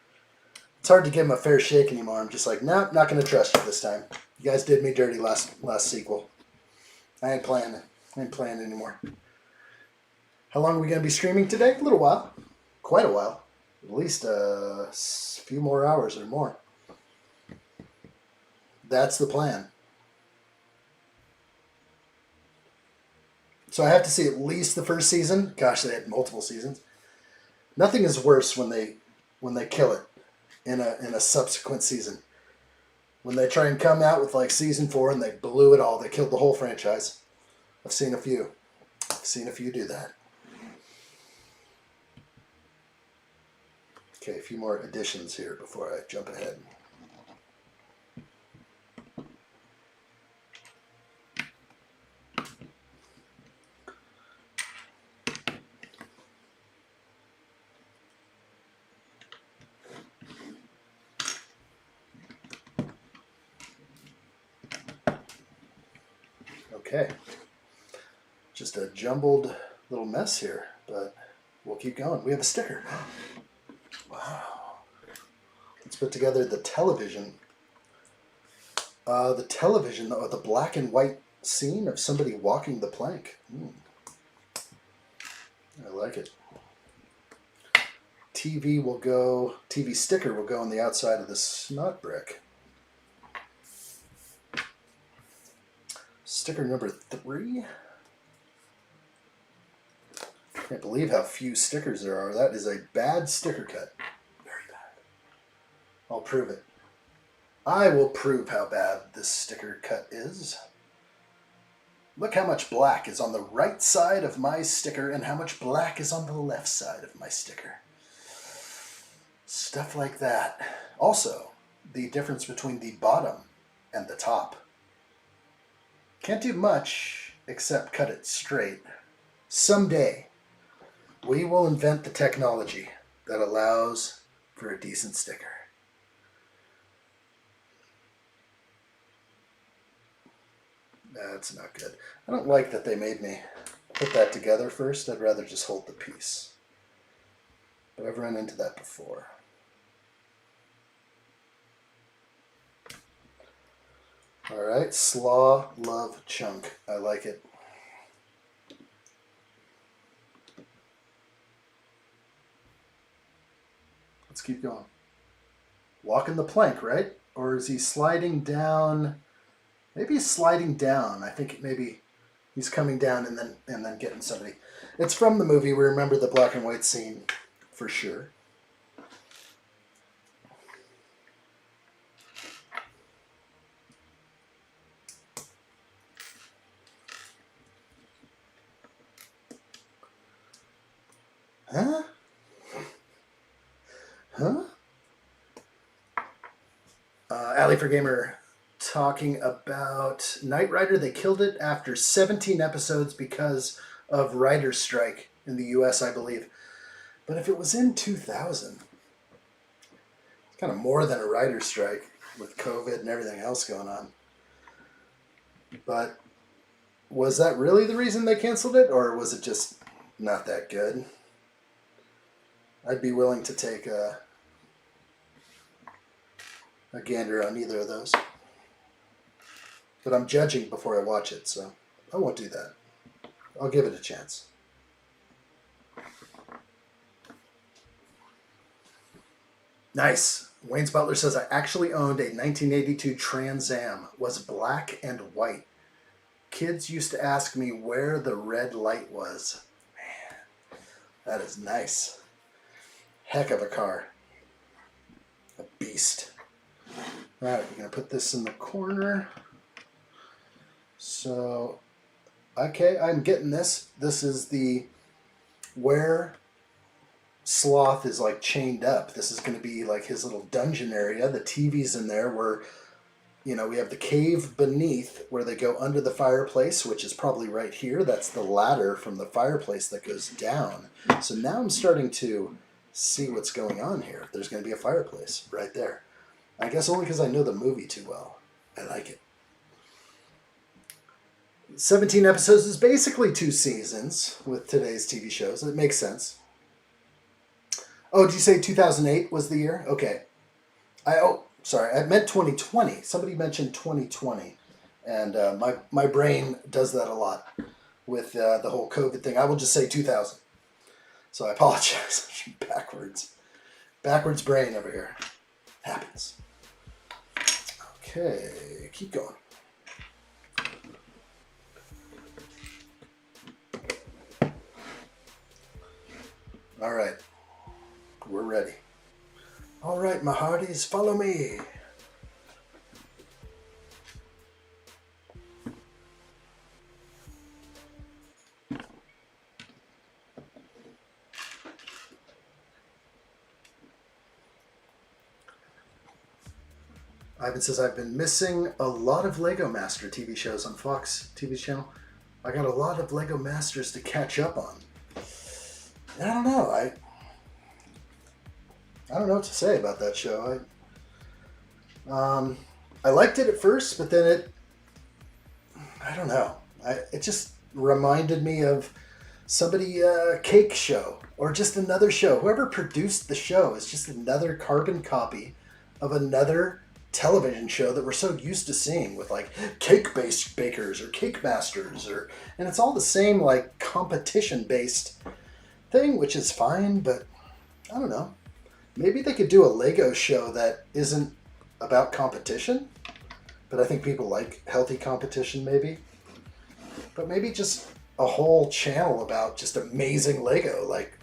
It's hard to give them a fair shake anymore. I'm just like, nope, not going to trust you this time. You guys did me dirty last sequel. I ain't playing it. I ain't playing anymore. How long are we going to be streaming today? A little while. Quite a while. At least a few more hours or more. That's the plan. So I have to see at least the first season. Gosh, they had multiple seasons. Nothing is worse when they kill it in a subsequent season. When they try and come out with like season 4 and they blew it all, they killed the whole franchise. I've seen a few. I've seen a few do that. Okay, a few more additions here before I jump ahead. Okay, just a jumbled little mess here, but we'll keep going. We have a sticker. Wow. Let's put together the television. The black and white scene of somebody walking the plank. I like it. TV sticker will go on the outside of the snot brick. Sticker number 3. Can't believe how few stickers there are. That is a bad sticker cut. Very bad. I'll prove it. I will prove how bad this sticker cut is. Look how much black is on the right side of my sticker and how much black is on the left side of my sticker. Stuff like that. Also, the difference between the bottom and the top. Can't do much except cut it straight. Someday, we will invent the technology that allows for a decent sticker. That's not good. I don't like that they made me put that together first. I'd rather just hold the piece. But I've run into that before. Alright, Slaw Love Chunk. I like it. Let's keep going. Walking the plank, right? Or is he sliding down? Maybe he's sliding down. I think maybe he's coming down and then getting somebody. It's from the movie. We remember the black and white scene for sure. Huh? Huh? Alley for Gamer talking about Knight Rider. They killed it after 17 episodes because of writer's strike in the US, I believe. But if it was in 2000, it's kind of more than a writer's strike with COVID and everything else going on. But was that really the reason they canceled it, or was it just not that good? I'd be willing to take a gander on either of those. But I'm judging before I watch it, so I won't do that. I'll give it a chance. Nice. Wayne's Butler says, I actually owned a 1982 Trans Am. Was black and white. Kids used to ask me where the red light was. Man, that is nice. Heck of a car. A beast. Alright, we're going to put this in the corner. So, okay, I'm getting this. This is the where Sloth is like chained up. This is going to be like his little dungeon area. The TV's in there where, you know, we have the cave beneath where they go under the fireplace, which is probably right here. That's the ladder from the fireplace that goes down. So now I'm starting to see what's going on here. There's going to be a fireplace right there. I guess only because I know the movie too well. I like it. 17 episodes is basically 2 seasons with today's TV shows. It makes sense. Oh, did you say 2008 was the year? Okay. Sorry, I meant 2020. Somebody mentioned 2020. And my brain does that a lot with the whole COVID thing. I will just say 2000. So I apologize. Backwards brain over here. Happens. Okay, keep going. All right, we're ready. All right, my hearties, follow me. Ivan says, I've been missing a lot of Lego Master TV shows on Fox TV channel. I got a lot of Lego Masters to catch up on. I don't know. I don't know what to say about that show. I liked it at first, but then I don't know. It just reminded me of somebody cake show or just another show. Whoever produced the show is just another carbon copy of another television show that we're so used to seeing with like cake-based bakers or cake masters, and it's all the same like competition-based thing, which is fine, but I don't know. Maybe they could do a Lego show that isn't about competition, but I think people like healthy competition maybe. But maybe just a whole channel about just amazing Lego, like,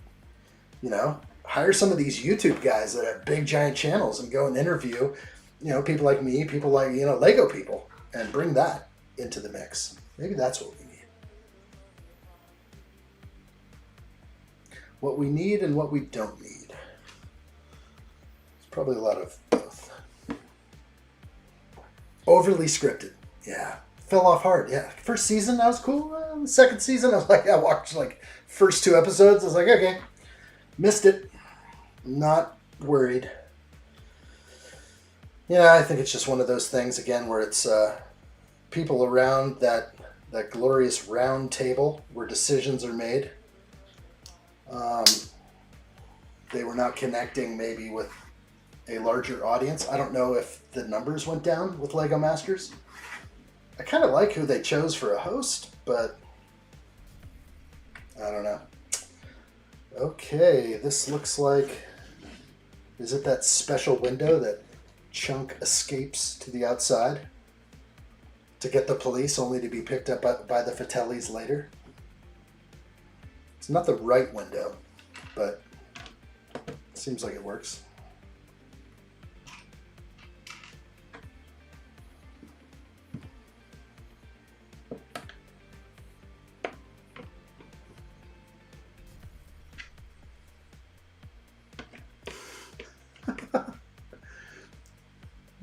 you know, hire some of these YouTube guys that have big giant channels and go and interview, you know, people like me, people like, you know, Lego people, and bring that into the mix. Maybe that's what we need. What we need and what we don't need. It's probably a lot of both. Overly scripted. Yeah. Fell off hard. Yeah. First season, that was cool. The second season, I was like, I watched like first 2 episodes. I was like, okay. Missed it. Not worried. Yeah, I think it's just one of those things, again, where it's people around that glorious round table where decisions are made. They were not connecting maybe with a larger audience. I don't know if the numbers went down with Lego Masters. I kind of like who they chose for a host, but I don't know. Okay, this looks like... Is it that special window that Chunk escapes to the outside to get the police, only to be picked up by the Fratellis later? It's not the right window, but it seems like it works.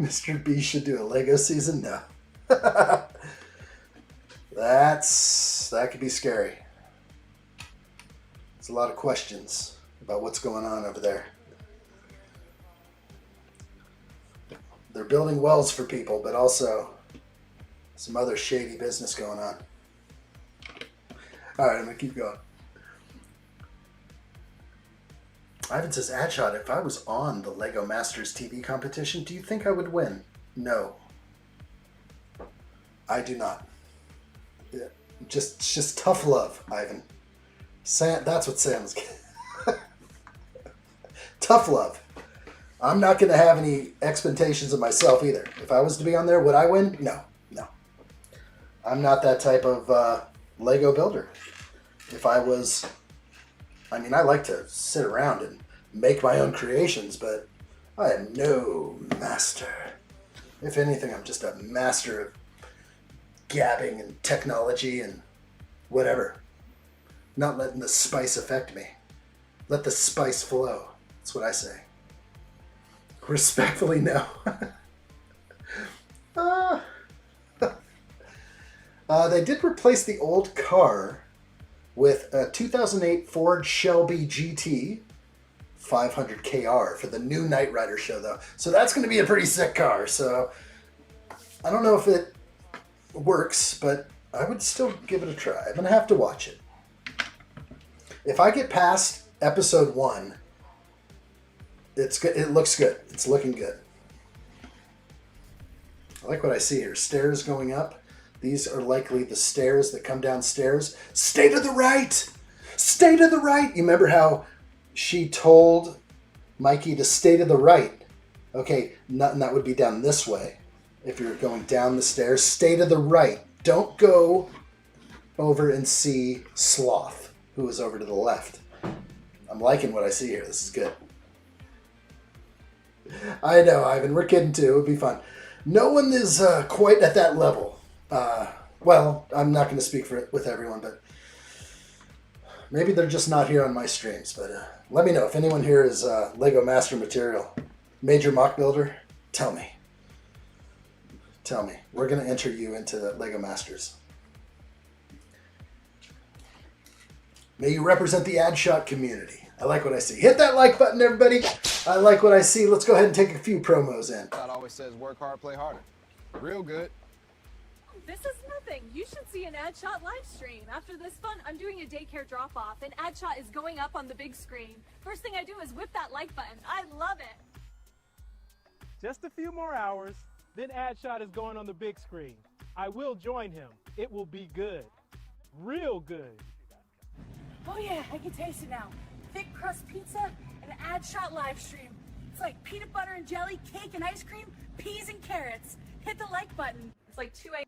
Mr. B should do a Lego season? No. That could be scary. There's a lot of questions about what's going on over there. They're building wells for people, but also some other shady business going on. All right, I'm going to keep going. Ivan says, addshot, if I was on the Lego Masters TV competition, do you think I would win? No. I do not. Yeah, just tough love, Ivan. That's what Sam's getting. Tough love. I'm not going to have any expectations of myself either. If I was to be on there, would I win? No. I'm not that type of Lego builder. If I was... I mean, I like to sit around and make my own creations, but I am no master. If anything, I'm just a master of gabbing and technology and whatever. Not letting the spice affect me. Let the spice flow. That's what I say. Respectfully, no. They did replace the old car with a 2008 Ford Shelby GT 500 KR for the new Knight Rider show, though. So that's going to be a pretty sick car. So I don't know if it works, but I would still give it a try. I'm going to have to watch it. If I get past episode 1, it's good. It looks good. It's looking good. I like what I see here. Stairs going up. These are likely the stairs that come downstairs. Stay to the right! Stay to the right! You remember how she told Mikey to stay to the right? Okay, that would be down this way. If you're going down the stairs, stay to the right. Don't go over and see Sloth, who is over to the left. I'm liking what I see here. This is good. I know, Ivan. We're kidding too. It would be fun. No one is quite at that level. Well, I'm not going to speak with everyone, but maybe they're just not here on my streams. But let me know if anyone here is Lego Master material, major mock builder. Tell me. Tell me. We're going to enter you into the LEGO Masters. May you represent the addshot community. I like what I see. Hit that like button, everybody. I like what I see. Let's go ahead and take a few promos in. It always says work hard, play harder. Real good. This is nothing. You should see an addshot live stream. After this fun, I'm doing a daycare drop-off, and addshot is going up on the big screen. First thing I do is whip that like button. I love it. Just a few more hours, then addshot is going on the big screen. I will join him. It will be good. Real good. Oh yeah, I can taste it now. Thick crust pizza and an addshot live stream. It's like peanut butter and jelly, cake and ice cream, peas and carrots. Hit the like button. It's like 2 a.m.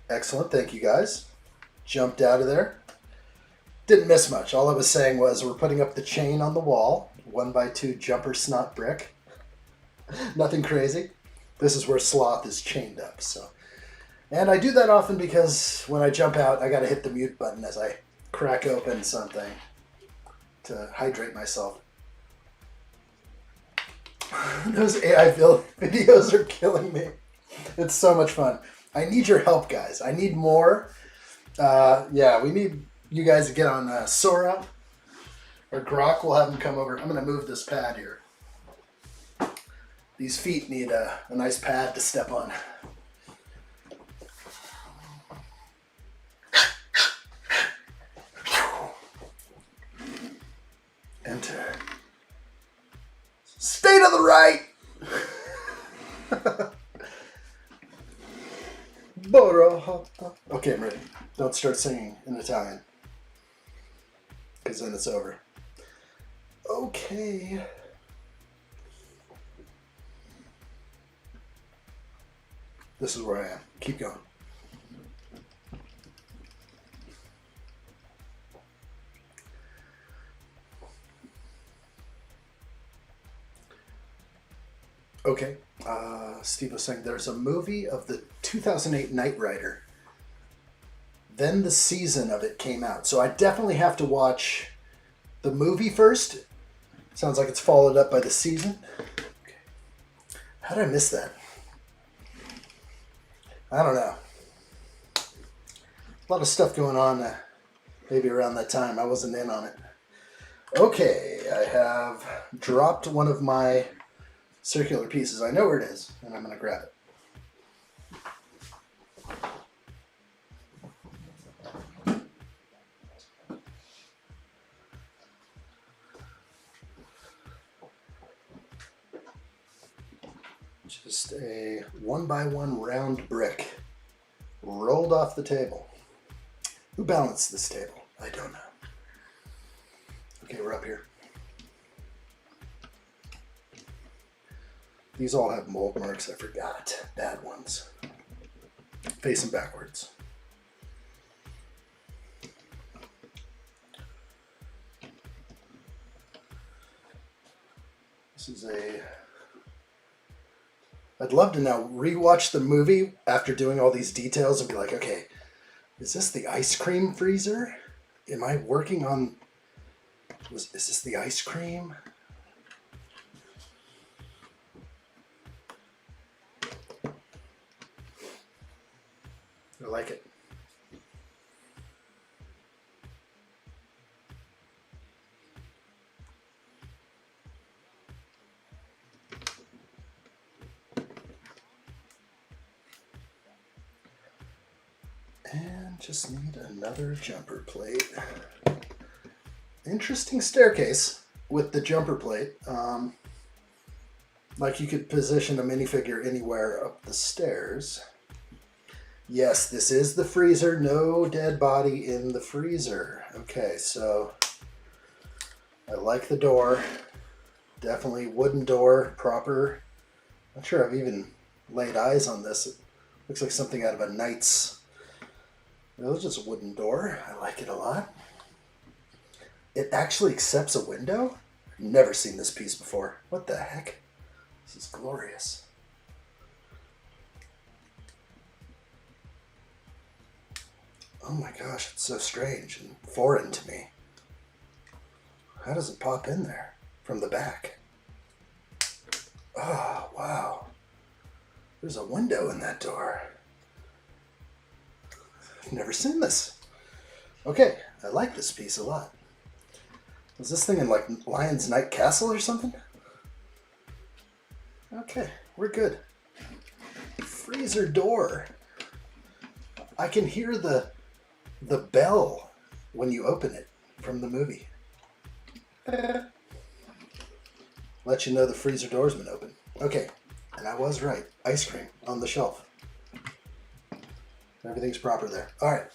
Excellent. Thank you, guys. Jumped out of there. Didn't miss much. All I was saying was we're putting up the chain on the wall. 1x2 jumper snot brick. Nothing crazy. This is where Sloth is chained up. So, and I do that often because when I jump out, I got to hit the mute button as I crack open something to hydrate myself. Those AI videos are killing me. It's so much fun. I need your help, guys. I need more. Yeah, we need you guys to get on Sora or Grok. We'll have them come over. I'm going to move this pad here. These feet need a nice pad to step on. Enter. Stay to the right. Okay, I'm ready. Don't start singing in Italian, because then it's over. Okay. This is where I am. Keep going. Okay. Steve was saying there's a movie of the 2008 Knight Rider. Then the season of it came out. So I definitely have to watch the movie first. Sounds like it's followed up by the season. Okay. How did I miss that? I don't know. A lot of stuff going on maybe around that time. I wasn't in on it. Okay, I have dropped one of my circular pieces. I know where it is, and I'm going to grab it. Just a 1x1 round brick rolled off the table. Who balanced this table? I don't know. Okay, we're up here. These all have mold marks. I forgot. Bad ones. Face them backwards. This is a... I'd love to now rewatch the movie after doing all these details and be like, okay, is this the ice cream freezer? Am I working on... Is this the ice cream? I like it. And just need another jumper plate. Interesting staircase with the jumper plate. Like you could position a minifigure anywhere up the stairs. Yes, this is the freezer. No dead body in the freezer. Okay, so I like the door. Definitely wooden door, proper. Not sure I've even laid eyes on this. It looks like something out of a knight's It was just a wooden door. I like it a lot. It actually accepts a window? Never seen this piece before. What the heck? This is glorious. Oh my gosh, it's so strange and foreign to me. How does it pop in there from the back? Oh, wow. There's a window in that door. I've never seen this. Okay, I like this piece a lot. Was this thing in like Lion's Night Castle or something? Okay, we're good. Freezer door. I can hear the bell when you open it from the movie. Let you know the freezer door's been open. Okay, and I was right. Ice cream on the shelf. Everything's proper there. All right.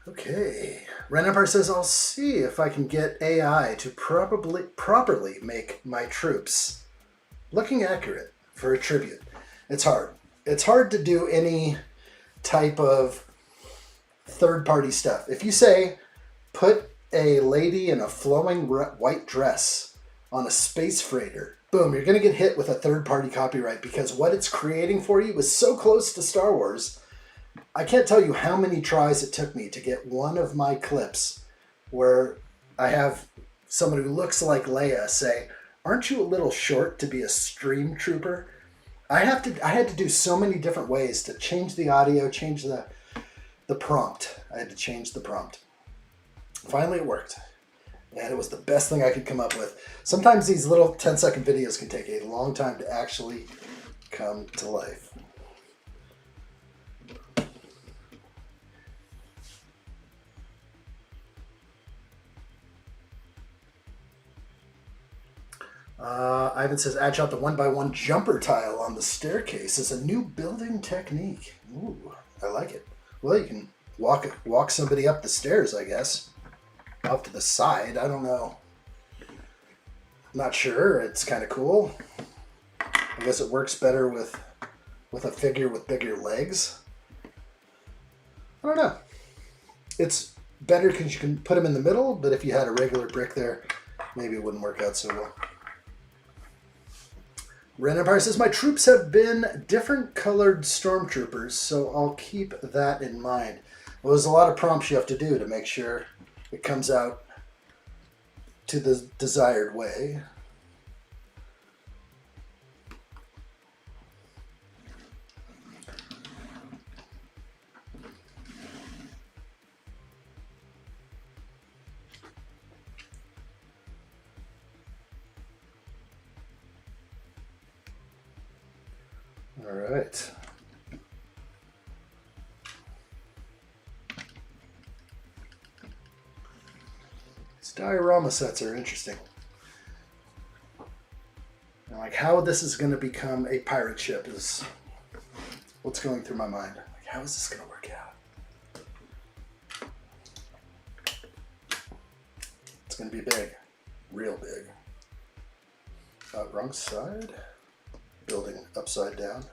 Okay. Ren Empire says, I'll see if I can get AI to properly make my troops looking accurate for a tribute. It's hard. It's hard to do any type of third-party stuff. If you say, put a lady in a flowing white dress on a space freighter, boom, you're going to get hit with a third-party copyright because what it's creating for you is so close to Star Wars. I can't tell you how many tries it took me to get one of my clips where I have someone who looks like Leia say, aren't you a little short to be a stream trooper? I had to do so many different ways to change the audio, change the prompt. I had to change the prompt. Finally it worked. And it was the best thing I could come up with. Sometimes these little 10-second videos can take a long time to actually come to life. Ivan says, addshot the 1x1 jumper tile on the staircase is a new building technique. Ooh, I like it. Well, you can walk somebody up the stairs, I guess. Off to the side, I don't know. Not sure, it's kind of cool. I guess it works better with a figure with bigger legs. I don't know. It's better because you can put them in the middle, but if you had a regular brick there, maybe it wouldn't work out so well. Ren Empire says, my troops have been different colored stormtroopers, so I'll keep that in mind. Well, there's a lot of prompts you have to do to make sure it comes out to the desired way. All right. These diorama sets are interesting. And like how this is going to become a pirate ship is what's going through my mind. Like, how is this going to work out? It's going to be big. Real big. Wrong side. Building upside down.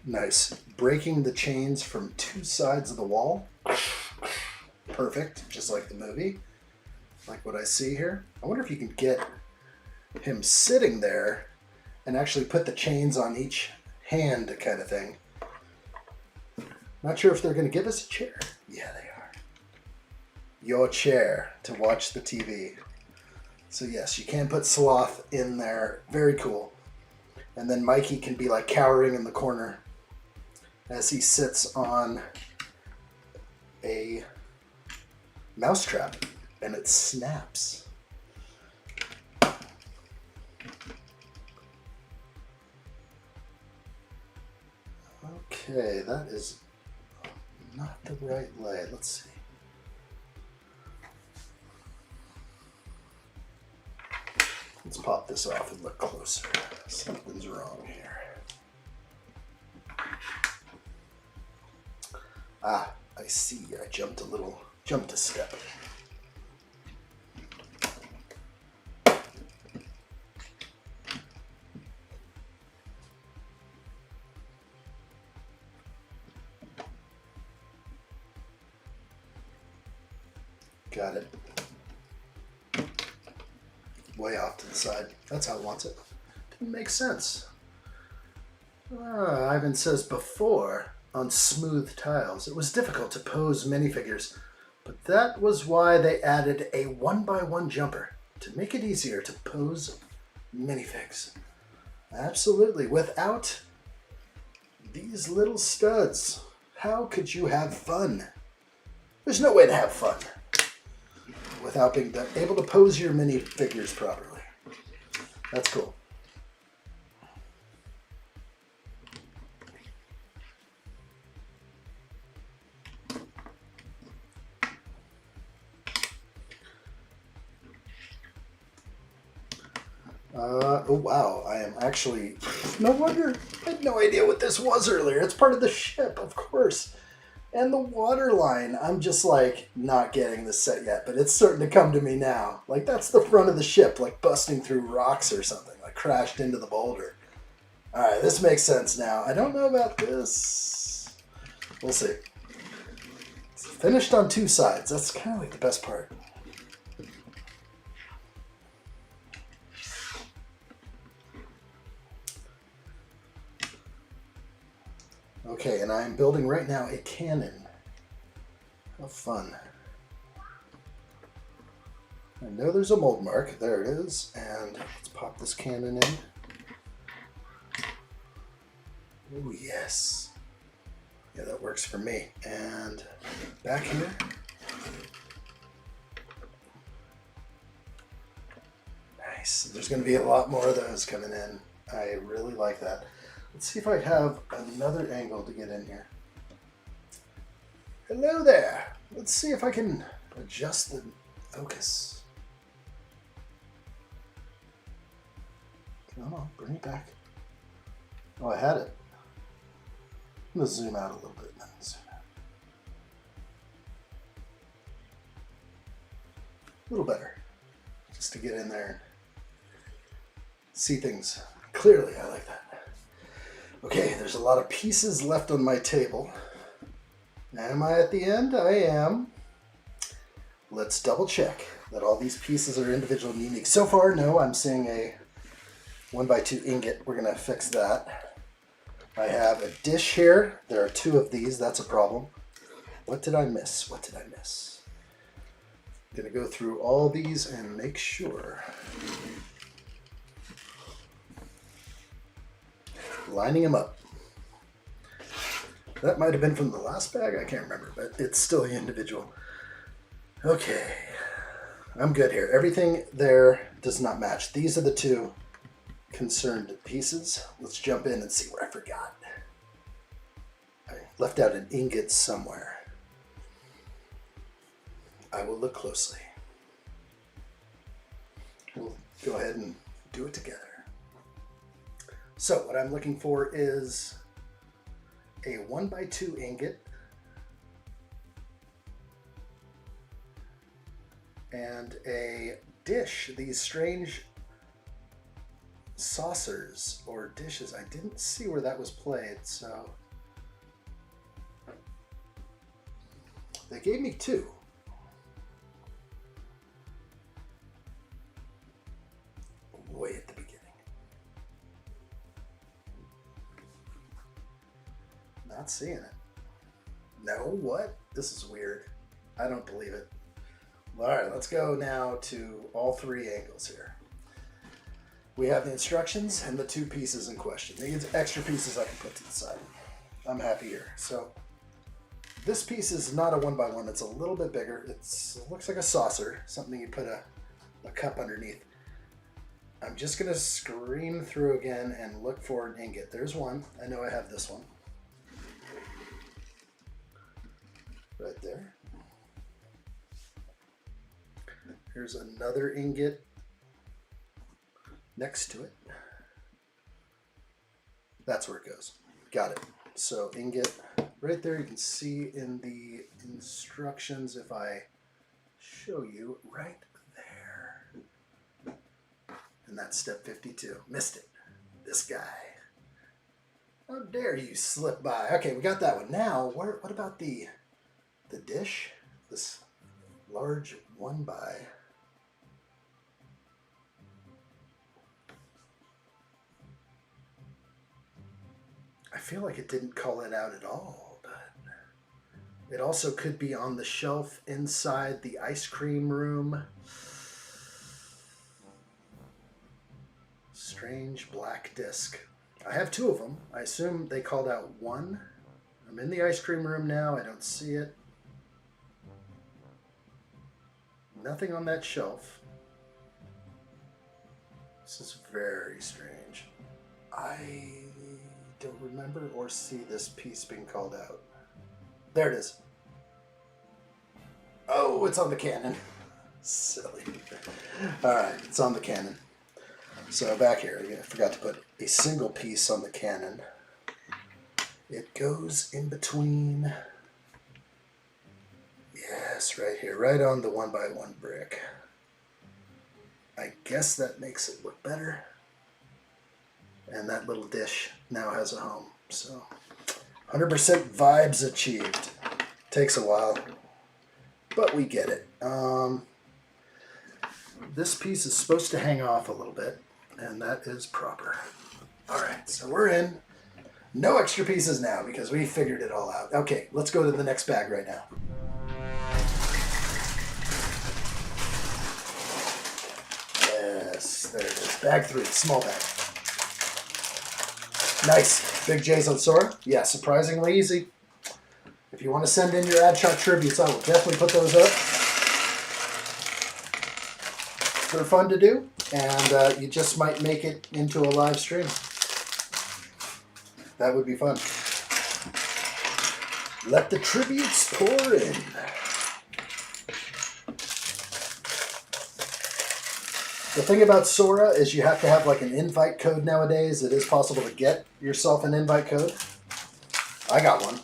Nice. Breaking the chains from two sides of the wall. Perfect, just like the movie. Like what I see here. I wonder if you can get him sitting there and actually put the chains on each hand kind of thing. Not sure if they're going to give us a chair. Yeah, they are. Your chair to watch the TV. So yes, you can put Sloth in there. Very cool. And then Mikey can be like cowering in the corner as he sits on a mousetrap and it snaps. Okay, that is not the right lay. Let's see. Let's pop this off and look closer. Something's wrong here. Ah, I see. I jumped a step. Got it. Way off to the side. That's how it wants it. Didn't make sense. Ivan says before, on smooth tiles, it was difficult to pose minifigures, but that was why they added a 1x1 jumper to make it easier to pose minifigs. Absolutely. Without these little studs, how could you have fun? There's no way to have fun without being able to pose your minifigures properly. That's cool. Oh wow, I am actually, no wonder, I had no idea what this was earlier. It's part of the ship, of course. And the water line, I'm just like not getting this set yet, but it's starting to come to me now. Like that's the front of the ship, like busting through rocks or something, like crashed into the boulder. All right, this makes sense now. I don't know about this. We'll see. It's finished on two sides. That's kind of like the best part. Okay, and I'm building right now a cannon. How fun. I know there's a mold mark. There it is. And let's pop this cannon in. Oh, yes. Yeah, that works for me. And back here. Nice. There's going to be a lot more of those coming in. I really like that. Let's see if I have another angle to get in here. Hello there. Let's see if I can adjust the focus. Come on, bring it back. Oh, I had it. I'm going to zoom out a little bit. Zoom out. A little better. Just to get in there and see things clearly. I like that. Okay, there's a lot of pieces left on my table. Am I at the end? I am. Let's double check that all these pieces are individual and unique. So far, no, I'm seeing a 1x2 ingot. We're going to fix that. I have a dish here. There are two of these. That's a problem. What did I miss? What did I miss? I'm going to go through all these and make sure. Lining them up. That might have been from the last bag, I can't remember, but it's still individual. Okay, I'm good here. Everything there does not match. These are the two concerned pieces. Let's jump in and see where I forgot. I left out an ingot somewhere. I will look closely. We'll go ahead and do it together. So what I'm looking for is a 1x2 ingot and a dish. These strange saucers or dishes. I didn't see where that was played, so they gave me two. Way at the beginning. Not seeing it. No, what? This is weird. I don't believe it. All right, let's go now to all three angles here. We have the instructions and the two pieces in question. These extra pieces I can put to the side. I'm happy here. So this piece is not a 1x1. It's a little bit bigger. It looks like a saucer, something you put a cup underneath. I'm just going to screen through again and look for an ingot. There's one. I know I have this one. Right there. Here's another ingot next to it. That's where it goes. Got it. So ingot right there, you can see in the instructions if I show you right there. And that's step 52. Missed it. This guy. How dare you slip by? Okay, we got that one. Now, what about the dish? This large 1x. I feel like it didn't call it out at all, but it also could be on the shelf inside the ice cream room. Strange black disc. I have 2 of them. I assume they called out 1. I'm in the ice cream room now. I don't see it. Nothing on that shelf. This is very strange. I don't remember or see this piece being called out. There it is. Oh, it's on the cannon. Silly. Alright, it's on the cannon. So back here, I forgot to put a single piece on the cannon. It goes in between. Yes, right here, right on the 1x1 brick. I guess that makes it look better. And that little dish now has a home. So 100% vibes achieved. Takes a while, but we get it. This piece is supposed to hang off a little bit, and that is proper. Alright, so we're in. No extra pieces now because we figured it all out. Okay, let's go to the next bag right now. Yes, there it is. Bag 3, small bag. Nice. Big J's on Sora? Yeah, surprisingly easy. If you want to send in your addshot tributes, I will definitely put those up. They're fun to do, and you just might make it into a live stream. That would be fun. Let the tributes pour in. The thing about Sora is you have to have like an invite code nowadays. It is possible to get yourself an invite code. I got one.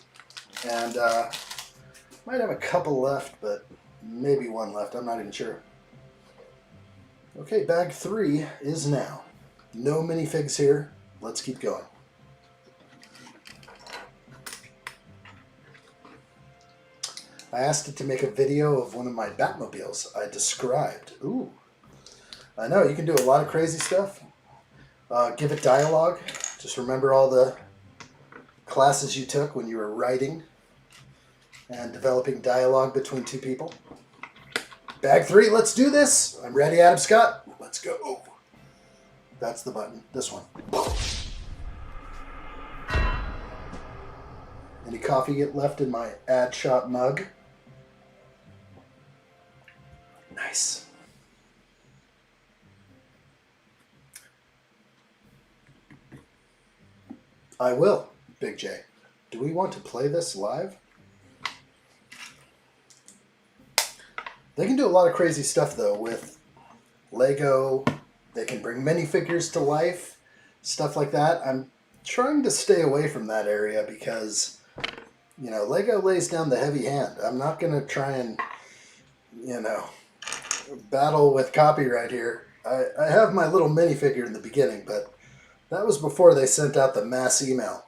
And might have a couple left, but maybe 1 left. I'm not even sure. Okay, bag 3 is now. No minifigs here. Let's keep going. I asked it to make a video of one of my Batmobiles I described. Ooh. I know, you can do a lot of crazy stuff. Give it dialogue. Just remember all the classes you took when you were writing and developing dialogue between 2 people. Bag 3, let's do this. I'm ready, Adam Scott. Let's go. That's the button. This one. Any coffee get left in my addshot mug? Nice. I will, Big J. Do we want to play this live? They can do a lot of crazy stuff, though, with Lego. They can bring minifigures to life, stuff like that. I'm trying to stay away from that area because, you know, Lego lays down the heavy hand. I'm not going to try and, you know, battle with copyright here. I have my little minifigure in the beginning, but that was before they sent out the mass email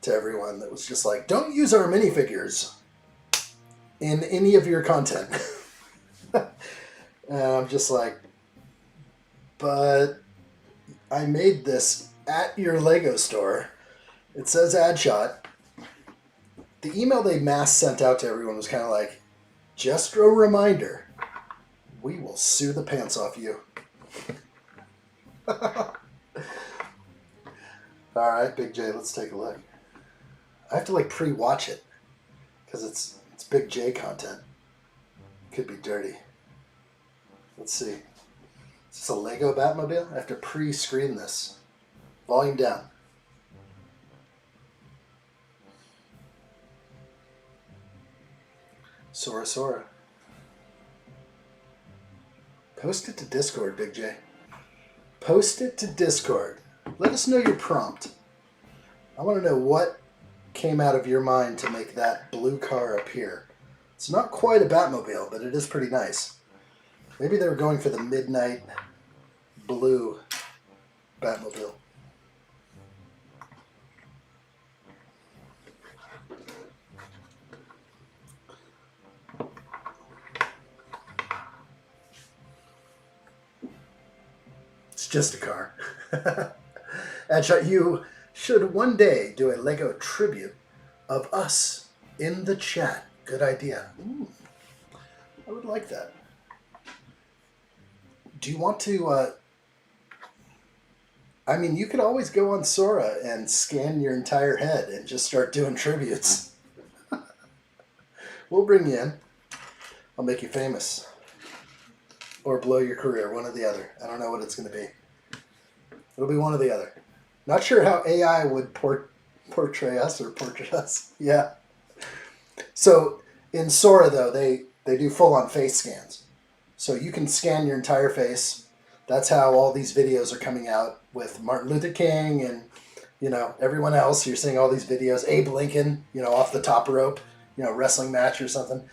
to everyone that was just like, don't use our minifigures in any of your content. And I'm just like, but I made this at your Lego store. It says addshot. The email they mass sent out to everyone was kind of like, just a reminder, we will sue the pants off you. Alright, Big J, let's take a look. I have to like pre-watch it because it's Big J content. Could be dirty. Let's see. Is this a Lego Batmobile? I have to pre-screen this. Volume down. Sora Sora. Post it to Discord, Big J. Post it to Discord. Let us know your prompt. I want to know what came out of your mind to make that blue car appear? It's not quite a Batmobile, but it is pretty nice. Maybe they were going for the midnight blue Batmobile. It's just a car. Addshot, you should one day do a Lego tribute of us in the chat. Good idea. Ooh, I would like that. Do you want to... I mean, you could always go on Sora and scan your entire head and just start doing tributes. We'll bring you in. I'll make you famous. Or blow your career, one or the other. I don't know what it's going to be. It'll be one or the other. Not sure how AI would portray us or portrait us. Yeah. So in Sora, though, they do full-on face scans. So you can scan your entire face. That's how all these videos are coming out with Martin Luther King and, you know, everyone else. You're seeing all these videos. Abe Lincoln, you know, off the top rope, you know, wrestling match or something.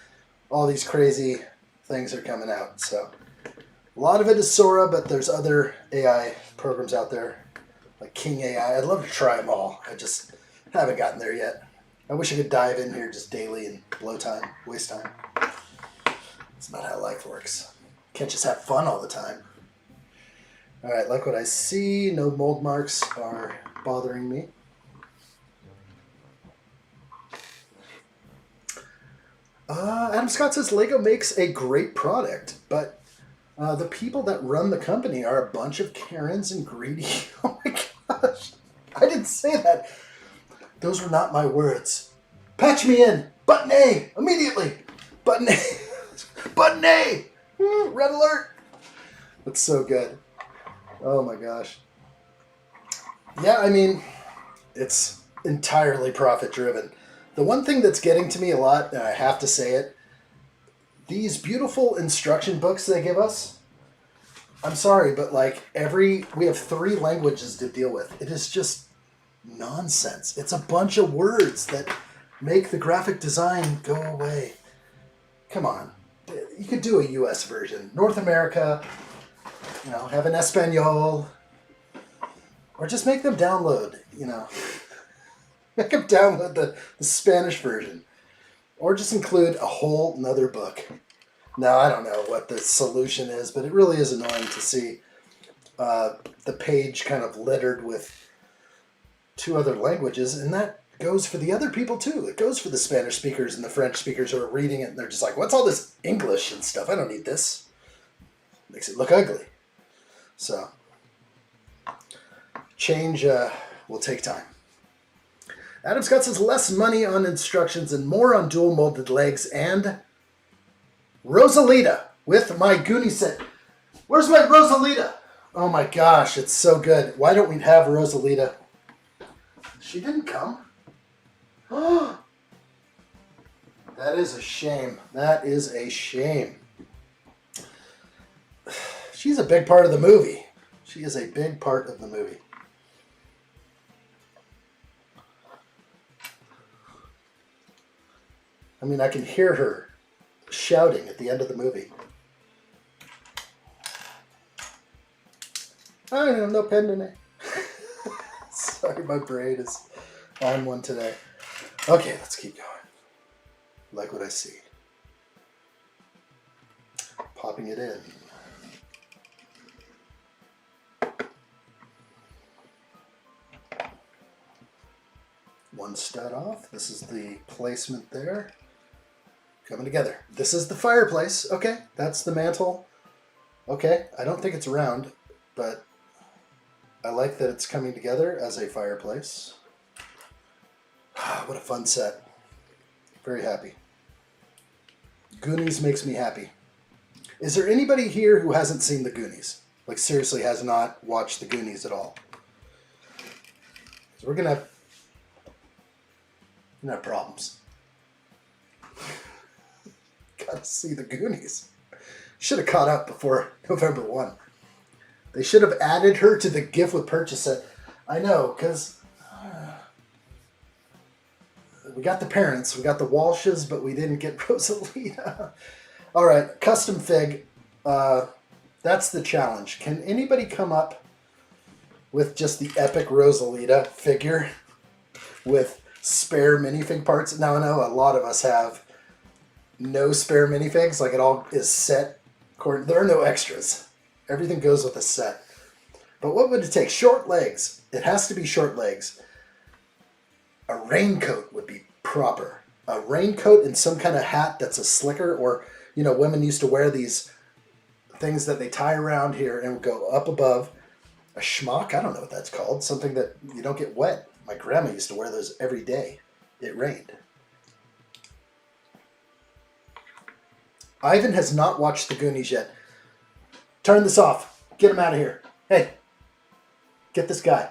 All these crazy things are coming out. So a lot of it is Sora, but there's other AI programs out there, like King AI. I'd love to try them all. I just haven't gotten there yet. I wish I could dive in here just daily and blow time, waste time. It's not how life works. Can't just have fun all the time. All right, like what I see. No mold marks are bothering me. Adam Scott says Lego makes a great product, but the people that run the company are a bunch of Karens and greedy. Oh my gosh. I didn't say that. Those were not my words. Patch me in. Button A. Immediately. Button A. Button A. Red alert. That's so good. Oh my gosh. Yeah, I mean, it's entirely profit driven. The one thing that's getting to me a lot, and I have to say it, these beautiful instruction books they give us, I'm sorry, but like we have 3 languages to deal with. It is just nonsense. It's a bunch of words that make the graphic design go away. Come on. You could do a US version. North America, you know, have an Espanol, or just make them download, you know. Make them download the Spanish version. Or just include a whole nother book. Now, I don't know what the solution is, but it really is annoying to see the page kind of littered with 2 other languages, and that goes for the other people too. It goes for the Spanish speakers and the French speakers who are reading it, and they're just like, what's all this English and stuff? I don't need this. Makes it look ugly. So, change will take time. Adam Scott says less money on instructions and more on dual molded legs and Rosalita with my Goonies set. Where's my Rosalita? Oh my gosh, it's so good. Why don't we have Rosalita? She didn't come. Oh, that is a shame. That is a shame. She's a big part of the movie. She is a big part of the movie. I mean, I can hear her shouting at the end of the movie. I don't know, no pen today. Sorry, my brain is on one today. Okay, let's keep going. Like what I see. Popping it in. One stud off. This is the placement there. Coming together. This is the fireplace. Okay, that's the mantle. Okay, I don't think it's round, but I like that it's coming together as a fireplace. What a fun set. Very happy. Goonies makes me happy. Is there anybody here who hasn't seen the Goonies? Like seriously has not watched the Goonies at all? So we're gonna have problems. Gotta see the Goonies. Should have caught up before November 1. They should have added her to the gift with purchase set. I know, because We got the parents, we got the Walshes, but we didn't get Rosalita. All right, custom fig. That's the challenge. Can anybody come up with just the epic Rosalita figure with spare minifig parts? Now I know a lot of us have no spare minifigs, like it all is set. There are no extras. Everything goes with a set. But what would it take? Short legs. It has to be short legs. A raincoat would be proper. A raincoat and some kind of hat that's a slicker, or, you know, women used to wear these things that they tie around here and go up above. A schmuck, I don't know what that's called. Something that you don't get wet. My grandma used to wear those every day. It rained. Ivan has not watched the Goonies yet. Turn this off. Get him out of here. Hey, get this guy.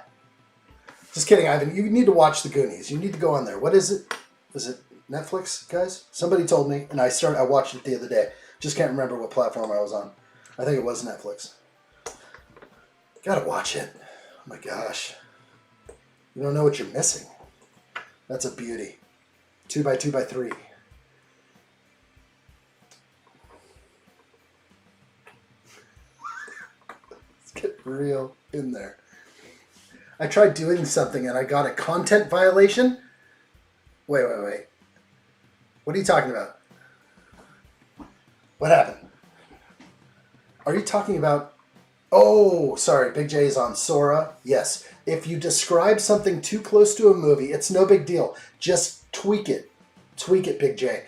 Just kidding, Ivan. You need to watch the Goonies. You need to go on there. What is it? Is it Netflix, guys? Somebody told me, and I watched it the other day. Just can't remember what platform I was on. I think it was Netflix. Gotta watch it. Oh my gosh. You don't know what you're missing. That's a beauty. 2x2x3. Let's get real in there. I tried doing something and I got a content violation. Wait. What are you talking about? What happened? Are you talking about... Oh, sorry. Big J is on Sora. Yes. If you describe something too close to a movie, it's no big deal. Just tweak it. Tweak it, Big J.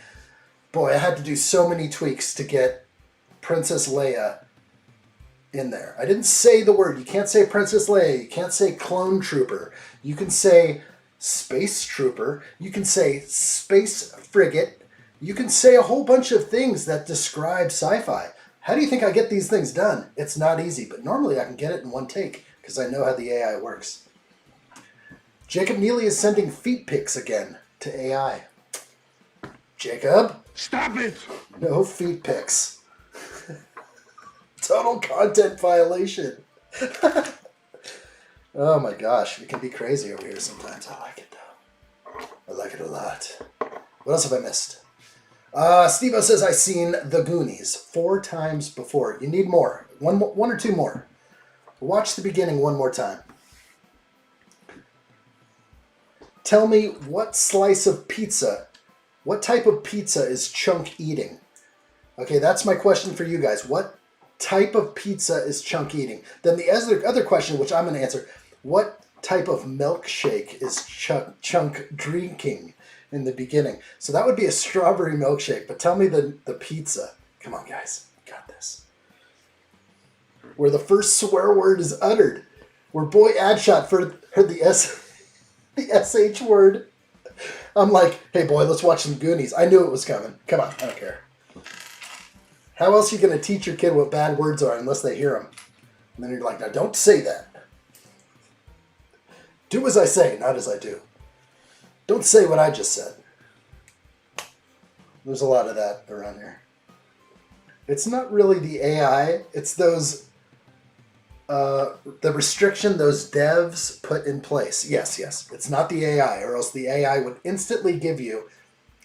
Boy, I had to do so many tweaks to get Princess Leia in there. I didn't say the word. You can't say Princess Leia. You can't say clone trooper. You can say space trooper. You can say space frigate. You can say a whole bunch of things that describe sci-fi. How do you think I get these things done? It's not easy, but normally I can get it in one take because I know how the AI works. Jacob Neely is sending feet pics again to AI. Jacob? Stop it! No feet pics. Total content violation. Oh my gosh, it can be crazy over here sometimes. I like it though. I like it a lot. What else have I missed? Steve-O says I've seen The Goonies 4 times before. You need more. One or two more. Watch the beginning one more time. Tell me what slice of pizza, what type of pizza is Chunk eating? Okay, that's my question for you guys. What type of pizza is Chunk eating? Then the other question, which I'm going to answer, what type of milkshake is Chunk drinking in the beginning? So that would be a strawberry milkshake, but tell me the pizza. Come on, guys. You got this. Where the first swear word is uttered. Where boy addshot heard the SH word. I'm like, hey boy, let's watch some Goonies. I knew it was coming. Come on, I don't care. How else are you going to teach your kid what bad words are unless they hear them? And then you're like, now don't say that. Do as I say, not as I do. Don't say what I just said. There's a lot of that around here. It's not really the AI. It's those, the restriction those devs put in place. Yes. It's not the AI, or else the AI would instantly give you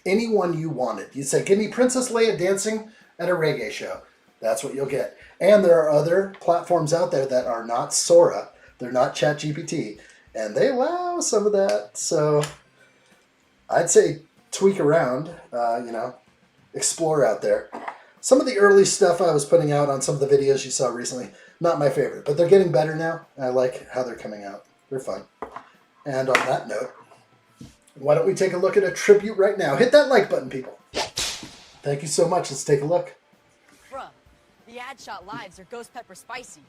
anyone you wanted. You'd say, give me Princess Leia dancing at a reggae show. That's what you'll get. And there are other platforms out there that are not Sora. They're not ChatGPT. And they allow some of that. So I'd say tweak around, explore out there. Some of the early stuff I was putting out on some of the videos you saw recently, not my favorite. But they're getting better now. I like how they're coming out. They're fun. And on that note, why don't we take a look at a tribute right now? Hit that like button, people. Thank you so much. Let's take a look. Bruh, the addshot lives are ghost pepper spicy.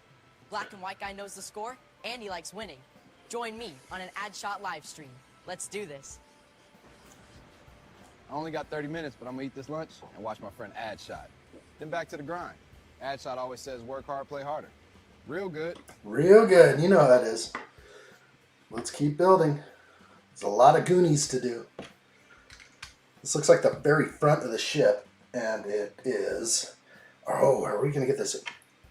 Black and white guy knows the score, and he likes winning. Join me on an addshot live stream. Let's do this. I only got 30 minutes, but I'm gonna eat this lunch and watch my friend addshot. Then back to the grind. Addshot always says work hard, play harder. Real good. Real good. You know how that is. Let's keep building. There's a lot of Goonies to do. This looks like the very front of the ship, and it is... Oh, are we going to get this?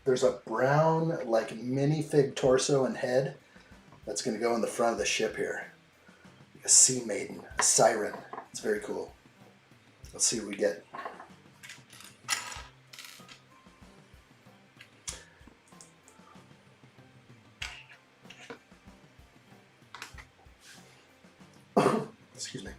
There's a brown, like, minifig torso and head that's going to go in the front of the ship here. a sea maiden, a siren. It's very cool. Let's see what we get. Excuse me.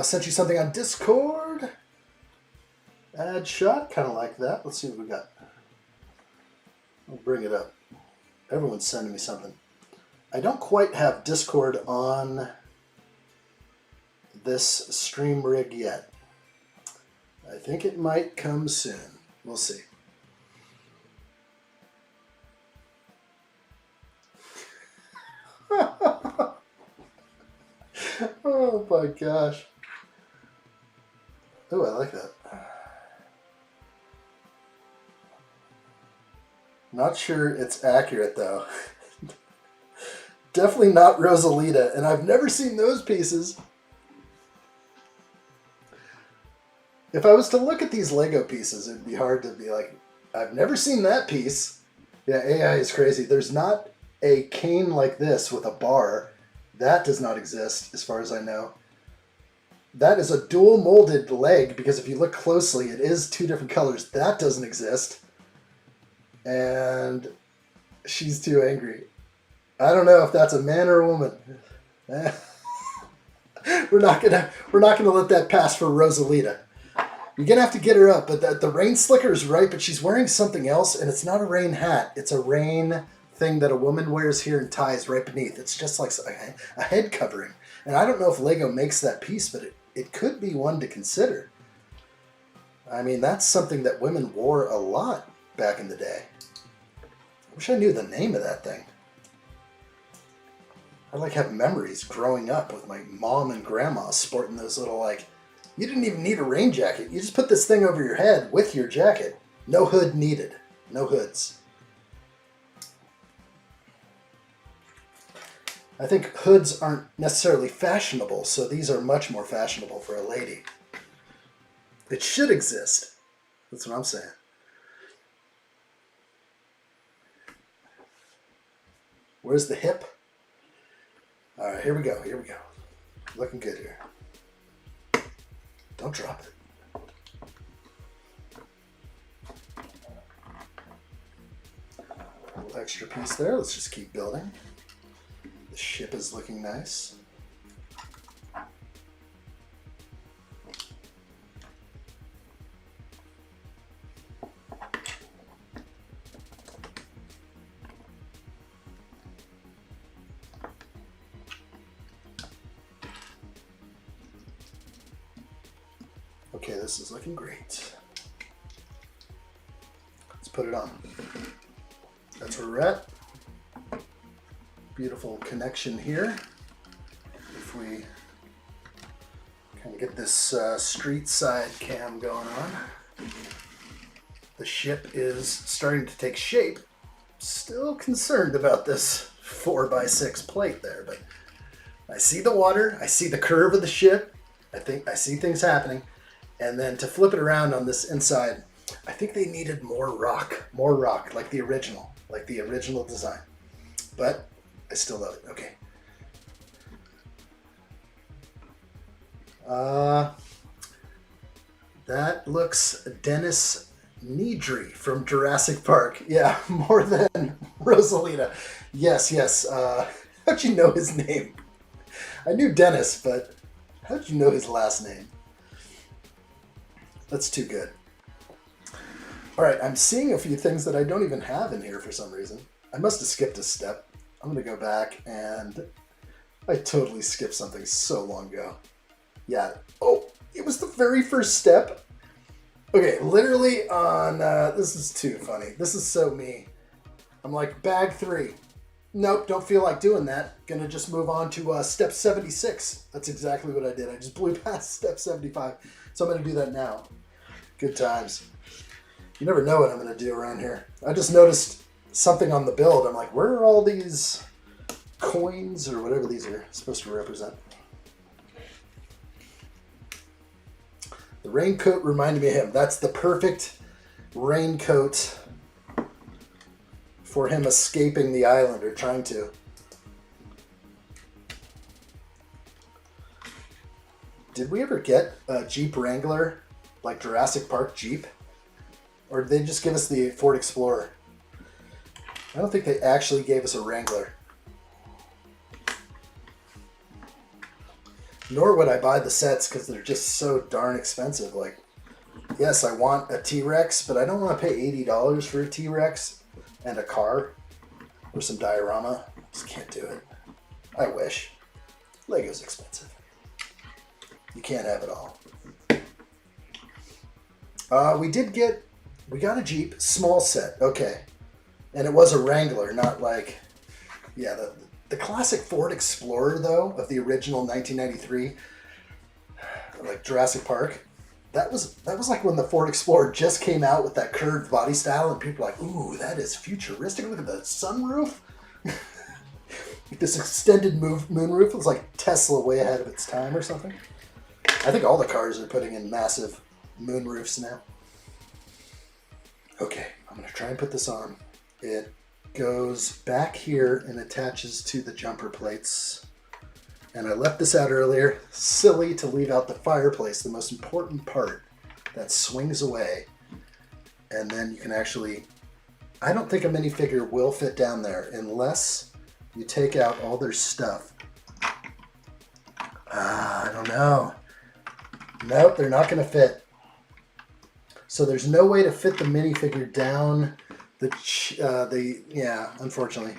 Sent you something on Discord. Addshot, kind of like that. Let's see what we got. I'll bring it up. Everyone's sending me something. I don't quite have Discord on this stream rig yet. I think it might come soon. We'll see. Oh my gosh. Oh, I like that. Not sure it's accurate though. Definitely not Rosalita, and I've never seen those pieces. If I was to look at these Lego pieces, it'd be hard to be like, I've never seen that piece. Yeah, AI is crazy. There's not a cane like this with a bar. That does not exist, as far as I know. That is a dual molded leg, because if you look closely, it is two different colors. That doesn't exist. And she's too angry. I don't know if that's a man or a woman. We're not gonna let that pass for Rosalita. You're gonna have to get her up, but the rain slicker is right, but she's wearing something else, and it's not a rain hat. It's a rain thing that a woman wears here and ties right beneath. It's just like a head covering. And I don't know if Lego makes that piece, but it could be one to consider. I mean, that's something that women wore a lot back in the day. I wish I knew the name of that thing. I like have memories growing up with my mom and grandma sporting those little, like, you didn't even need a rain jacket. You just put this thing over your head with your jacket. No hood needed. No hoods. I think hoods aren't necessarily fashionable, so these are much more fashionable for a lady. It should exist. That's what I'm saying. Where's the hip? All right, here we go. Here we go. Looking good here. Don't drop it. A little extra piece there. Let's just keep building. The ship is looking nice. Okay, this is looking great. Let's put it on. That's where we're at. Beautiful connection here. If we kind of get this street side cam going on. The ship is starting to take shape. Still concerned about this 4x6 plate there, but I see the water, I see the curve of the ship, I think I see things happening. And then to flip it around on this inside, I think they needed more rock, like the original design. But I still love it. Okay. That looks Dennis Nedry from Jurassic Park. Yeah, more than Rosalita. Yes, yes. How'd you know his name? I knew Dennis, but how'd you know his last name? That's too good. All right, I'm seeing a few things that I don't even have in here for some reason. I must have skipped a step. I'm gonna go back, and I totally skipped something so long ago. Yeah, oh, it was the very first step. Okay, literally on, this is too funny. This is so me. I'm like, bag 3. Nope, don't feel like doing that. Gonna just move on to step 76. That's exactly what I did. I just blew past step 75. So I'm gonna do that now. Good times. You never know what I'm gonna do around here. I just noticed something on the build. I'm like, where are all these coins or whatever these are supposed to represent? The raincoat reminded me of him. That's the perfect raincoat for him escaping the island, or trying to. Did we ever get a Jeep Wrangler, like Jurassic Park Jeep? Or did they just give us the Ford Explorer? I don't think they actually gave us a Wrangler. Nor would I buy the sets because they're just so darn expensive. Like, yes, I want a T-Rex, but I don't want to pay $80 for a T-Rex and a car or some diorama. Just can't do it. I wish. Lego's expensive. You can't have it all. We got a Jeep, small set, okay. And it was a Wrangler, not like, yeah, the classic Ford Explorer, though, of the original 1993, like Jurassic Park, that was like when the Ford Explorer just came out with that curved body style, and people were like, ooh, that is futuristic, look at the sunroof. This extended moonroof. It was like Tesla way ahead of its time or something. I think all the cars are putting in massive moonroofs now. Okay, I'm going to try and put this on. It goes back here and attaches to the jumper plates. And I left this out earlier. Silly to leave out the fireplace, the most important part that swings away. And then you can actually... I don't think a minifigure will fit down there unless you take out all their stuff. I don't know. Nope, they're not going to fit. So there's no way to fit the minifigure down yeah, unfortunately.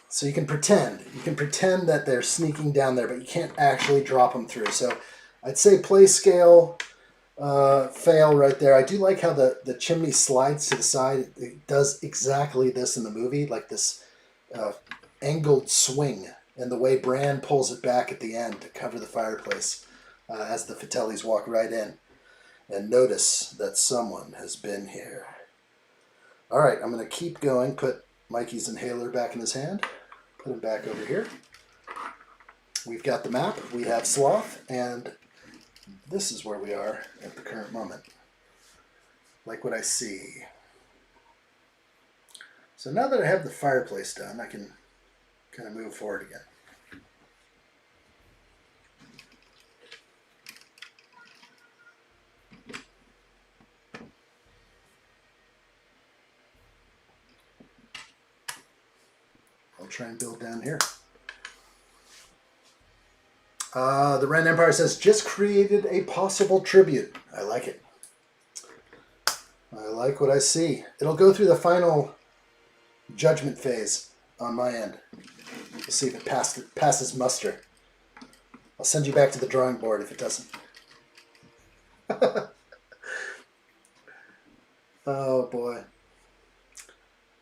So you can pretend that they're sneaking down there, but you can't actually drop them through. So I'd say play scale, fail right there. I do like how the chimney slides to the side. It does exactly this in the movie, like this angled swing, and the way Bran pulls it back at the end to cover the fireplace as the Fratellis walk right in. And notice that someone has been here. All right, I'm going to keep going. Put Mikey's inhaler back in his hand. Put him back over here. We've got the map. We have Sloth. And this is where we are at the current moment. Like what I see. So now that I have the fireplace done, I can kind of move forward again. Try and build down here. The Ren Empire says, just created a possible tribute. I like it. I like what I see. It'll go through the final judgment phase on my end. We'll see if it passes muster. I'll send you back to the drawing board if it doesn't. Oh boy.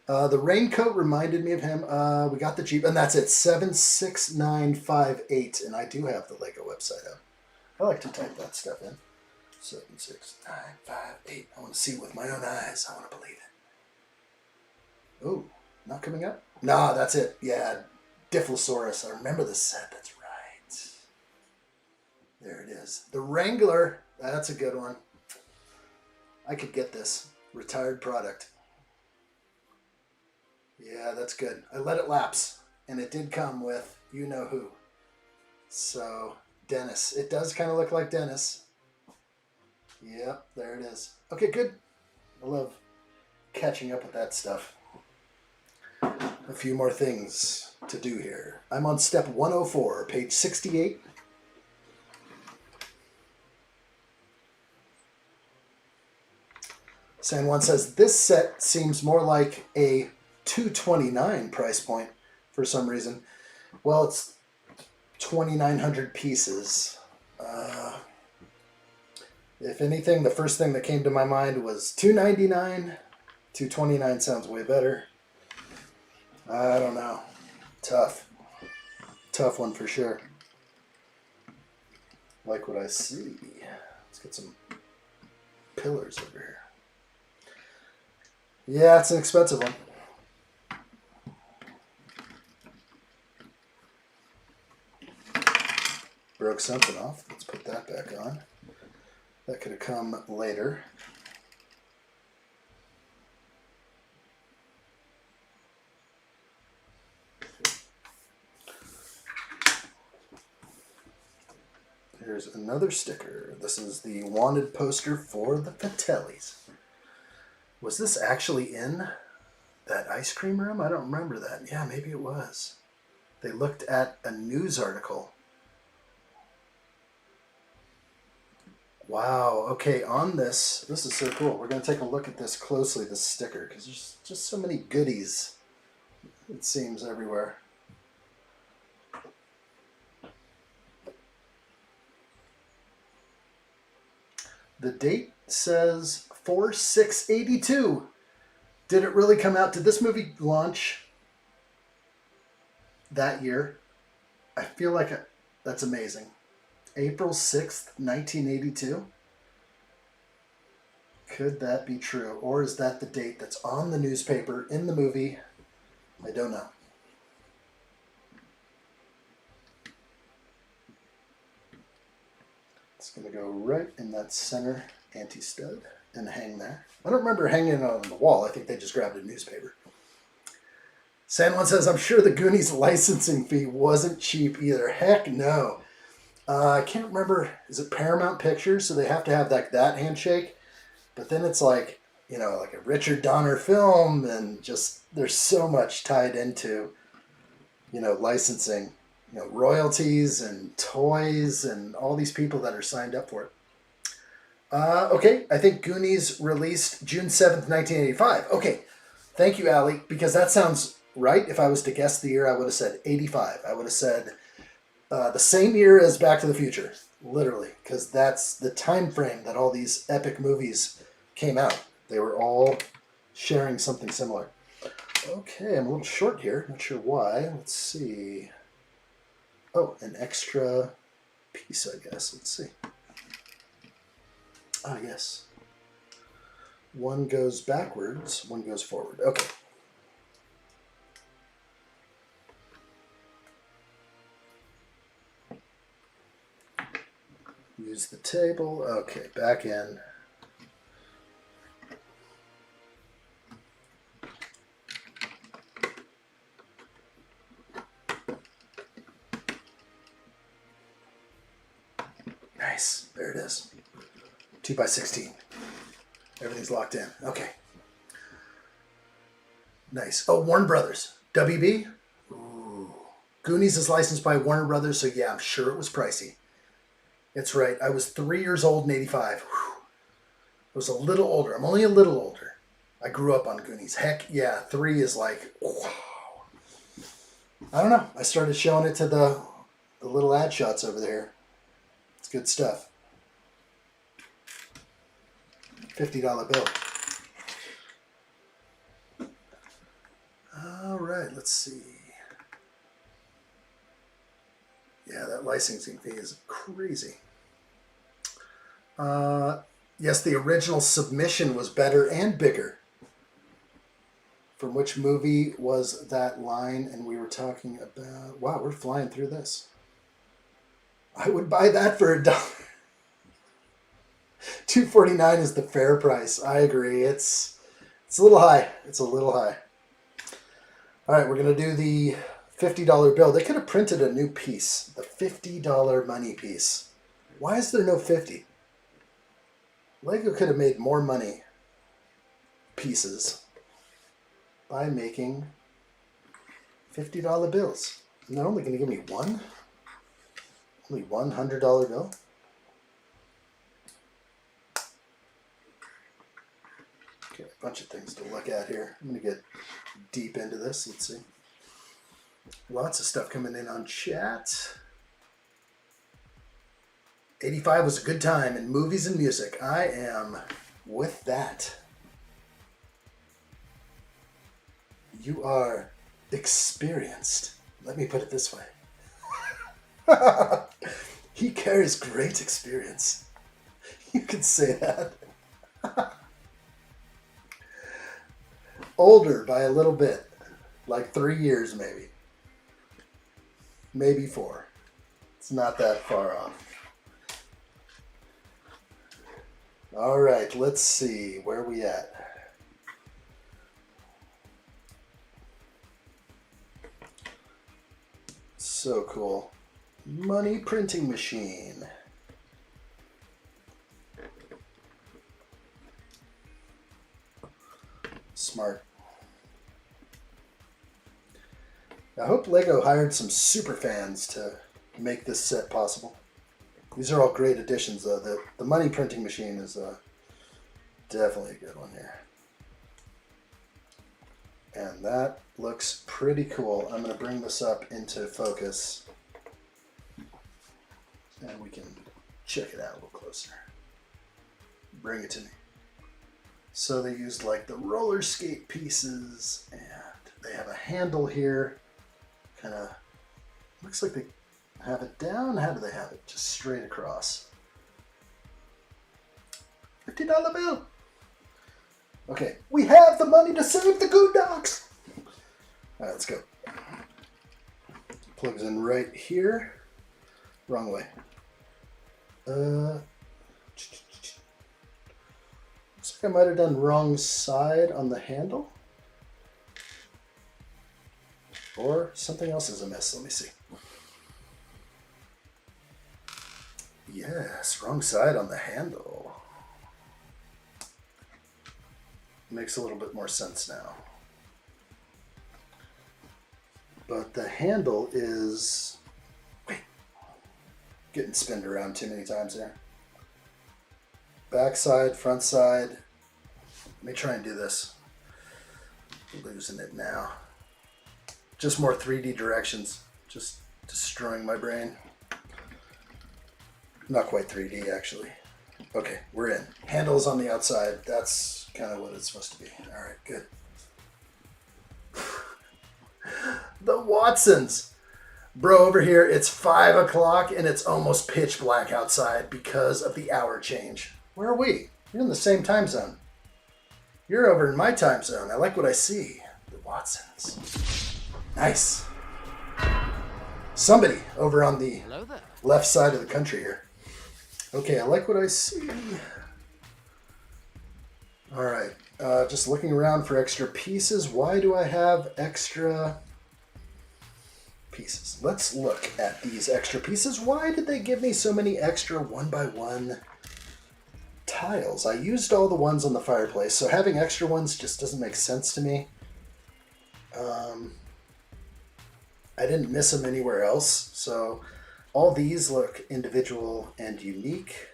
The raincoat reminded me of him. We got the Jeep, and that's it. 76958, and I do have the Lego website up. I like to type that stuff in. 76958. I want to see it with my own eyes. I want to believe it. Oh, not coming up? Nah, that's it. Yeah, Difflosaurus. I remember this set. That's right. There it is. The Wrangler. That's a good one. I could get this. Retired product. Yeah, that's good. I let it lapse, and it did come with you-know-who. So, Dennis. It does kind of look like Dennis. Yep, there it is. Okay, good. I love catching up with that stuff. A few more things to do here. I'm on step 104, page 68. San Juan says, this set seems more like a $229 price point for some reason. Well, it's 2,900 pieces. If anything, the first thing that came to my mind was $299. $229 sounds way better. I don't know. Tough. Tough one for sure. Like what I see. Let's get some pillars over here. Yeah, it's an expensive one. Broke something off. Let's put that back on. That could have come later. Here's another sticker. This is the wanted poster for the Patellis. Was this actually in that ice cream room? I don't remember that. Yeah, maybe it was. They looked at a news article. Wow, okay, on this is so cool. We're going to take a look at this closely, this sticker, because there's just so many goodies, it seems, everywhere. The date says 4/6/82. Did it really come out? Did this movie launch that year? I feel like that's amazing. April 6th, 1982. Could that be true? Or is that the date that's on the newspaper in the movie? I don't know. It's going to go right in that center anti-stud and hang there. I don't remember hanging it on the wall. I think they just grabbed a newspaper. San Juan says, I'm sure the Goonies licensing fee wasn't cheap either. Heck no. I can't remember. Is it Paramount Pictures? So they have to have that handshake. But then it's like, you know, like a Richard Donner film, and just there's so much tied into, you know, licensing, you know, royalties and toys and all these people that are signed up for it. Okay, I think Goonies released June 7th, 1985. Okay, thank you, Allie, because that sounds right. If I was to guess the year, I would have said 85. I would have said the same year as Back to the Future, literally, because that's the time frame that all these epic movies came out. They were all sharing something similar. Okay, I'm a little short here. Not sure why. Let's see. Oh, an extra piece, I guess. Let's see. Ah, yes. One goes backwards, one goes forward. Okay. Use the table. Okay, back in. Nice. There it is. 2x16. Everything's locked in. Okay. Nice. Oh, Warner Brothers. WB? Ooh. Goonies is licensed by Warner Brothers, so yeah, I'm sure it was pricey. It's right. I was 3 years old in 85. Whew. I was a little older. I'm only a little older. I grew up on Goonies. Heck yeah, 3 is like, wow. I don't know. I started showing it to the little ad shots over there. It's good stuff. $50 bill. All right, let's see. Yeah, that licensing fee is crazy. Yes, the original submission was better and bigger. From which movie was that line? And we were talking about... Wow, we're flying through this. I would buy that for $1. $2.49 is the fair price. I agree. It's a little high. It's a little high. All right, we're going to do the $50 bill. They could have printed a new piece, the $50 money piece. Why is there no 50? Lego could have made more money pieces by making $50 bills. And they're only going to give me one? Only one $100 bill? Okay, a bunch of things to look at here. I'm going to get deep into this. Let's see. Lots of stuff coming in on chat. 85 was a good time in movies and music. I am with that. You are experienced. Let me put it this way. He carries great experience. You could say that. Older by a little bit. Like 3 years maybe. Maybe 4. It's not that far off. All right, let's see. Where are we at? So cool. Money printing machine. Smart. I hope LEGO hired some super fans to make this set possible. These are all great additions, though. The money printing machine is definitely a good one here. And that looks pretty cool. I'm going to bring this up into focus. And we can check it out a little closer. Bring it to me. So they used like the roller skate pieces, and they have a handle here. Kind of looks like they have it down. How do they have it? Just straight across. $50 bill. Okay, we have the money to save the Goondocks. All right, let's go. Plugs in right here. Wrong way. Looks like I might have done wrong side on the handle. Or something else is amiss. Let me see. Yes, wrong side on the handle. Makes a little bit more sense now. But the handle is... Wait. Getting spinned around too many times there. Back side, front side. Let me try and do this. Losing it now. Just more 3D directions. Just destroying my brain. Not quite 3D, actually. Okay, we're in. Handle's on the outside. That's kind of what it's supposed to be. All right, good. The Watsons. Bro, over here, it's 5 o'clock and it's almost pitch black outside because of the hour change. Where are we? You're in the same time zone. You're over in my time zone. I like what I see. The Watsons. Nice. Somebody over on the left side of the country here. Okay, I like what I see. All right, just looking around for extra pieces. Why do I have extra pieces? Let's look at these extra pieces. Why did they give me so many extra 1x1 tiles? I used all the ones on the fireplace, so having extra ones just doesn't make sense to me. I didn't miss them anywhere else, so all these look individual and unique.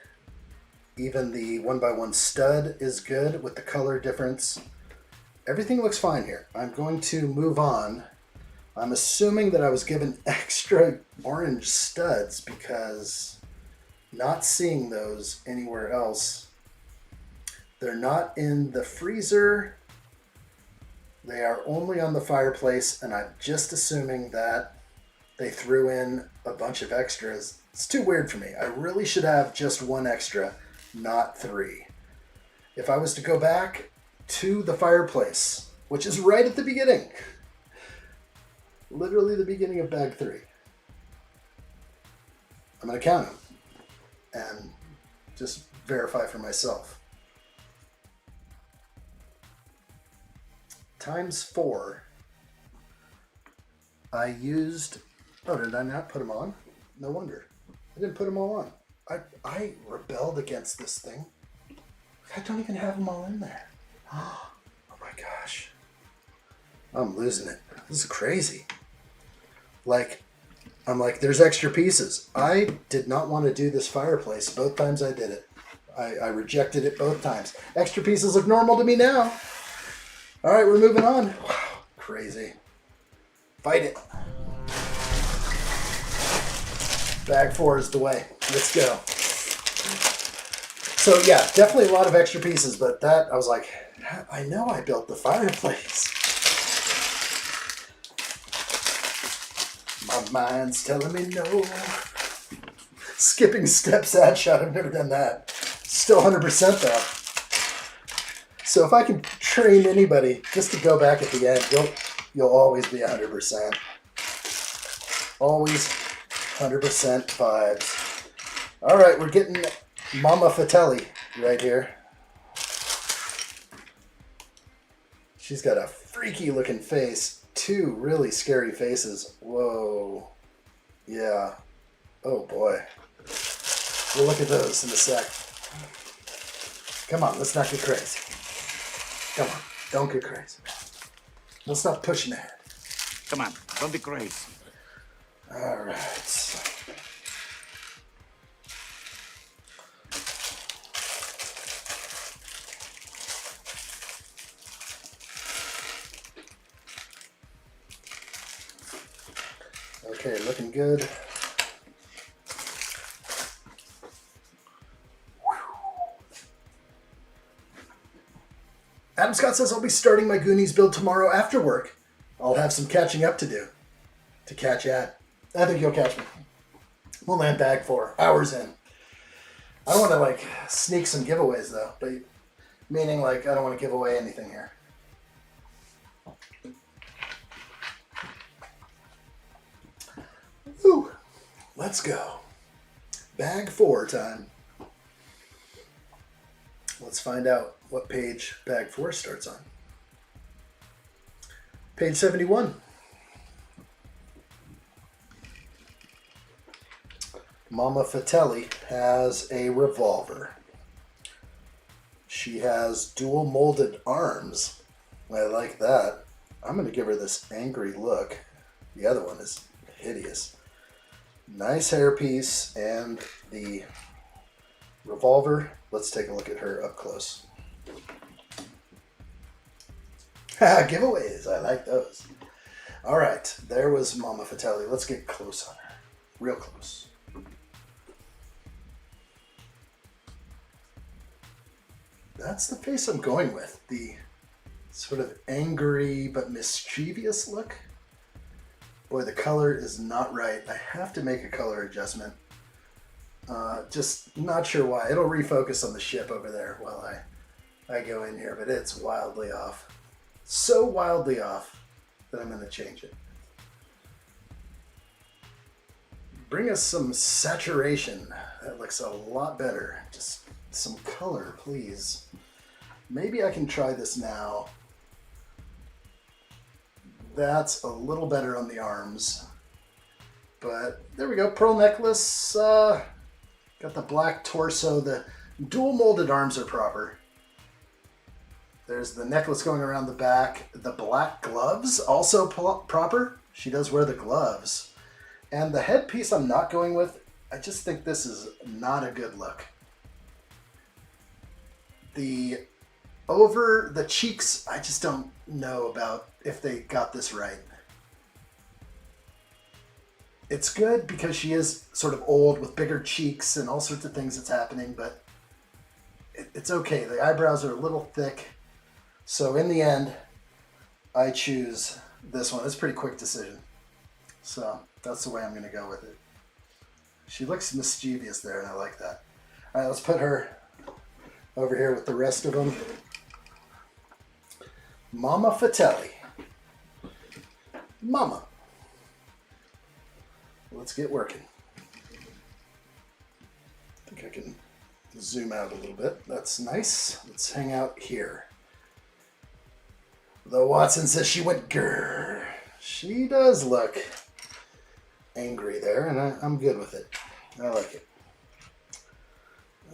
Even the 1x1 stud is good with the color difference. Everything looks fine here. I'm going to move on. I'm assuming that I was given extra orange studs because not seeing those anywhere else. They're not in the freezer. They are only on the fireplace, and I'm just assuming that they threw in a bunch of extras. It's too weird for me. I really should have just one extra, not 3. If I was to go back to the fireplace, which is right at the beginning, literally the beginning of bag 3, I'm going to count them and just verify for myself. Times 4. I used... Oh, did I not put them on? No wonder. I didn't put them all on. I rebelled against this thing. I don't even have them all in there. Oh my gosh. I'm losing it. This is crazy. I'm like, there's extra pieces. I did not want to do this fireplace both times I did it. I rejected it both times. Extra pieces look normal to me now. All right, we're moving on. Wow, crazy. Fight it. Bag 4 is the way. Let's go. So yeah, definitely a lot of extra pieces, but that, I was like, I know I built the fireplace. My mind's telling me no. Skipping steps addshot, I've never done that. Still 100% though. So if I can train anybody just to go back at the end, you'll always be 100%. Always 100% vibes. All right, we're getting Mama Fatelli right here. She's got a freaky looking face. 2 really scary faces. Whoa. Yeah. Oh boy. We'll look at those in a sec. Come on, let's not get crazy. Come on. Don't get crazy. Let's stop pushing ahead. Come on, don't be crazy. All right. Okay, looking good. Adam Scott says, I'll be starting my Goonies build tomorrow after work. I'll have some catching up to do. To catch at. I think you'll catch me. We'll land bag 4 hours in. I don't want to, like, sneak some giveaways, though. But meaning, like, I don't want to give away anything here. Ooh. Let's go. Bag 4 time. Let's find out what page bag 4 starts on. Page 71. Mama Fratelli has a revolver. She has dual molded arms. I like that. I'm going to give her this angry look. The other one is hideous. Nice hairpiece and the revolver. Let's take a look at her up close. Giveaways. I like those. All right. There was Mama Fratelli. Let's get close on her. Real close. That's the face I'm going with. The sort of angry but mischievous look. Boy, the color is not right. I have to make a color adjustment. Just not sure why. It'll refocus on the ship over there while I go in here, but it's wildly off. So wildly off that I'm going to change it. Bring us some saturation. That looks a lot better. Just some color, please. Maybe I can try this now. That's a little better on the arms. But there we go. Pearl necklace. Got the black torso. The dual molded arms are proper. There's the necklace going around the back. The black gloves also proper. She does wear the gloves. And the headpiece I'm not going with. I just think this is not a good look. The over the cheeks, I just don't know about if they got this right. It's good because she is sort of old with bigger cheeks and all sorts of things that's happening, but it's okay. The eyebrows are a little thick. So in the end, I choose this one. It's a pretty quick decision. So that's the way I'm going to go with it. She looks mischievous there, and I like that. All right, let's put her over here with the rest of them. Mama Fratelli. Mama. Let's get working. I think I can zoom out a little bit. That's nice. Let's hang out here. Though Watson says she went grrr. She does look angry there, and I'm good with it. I like it.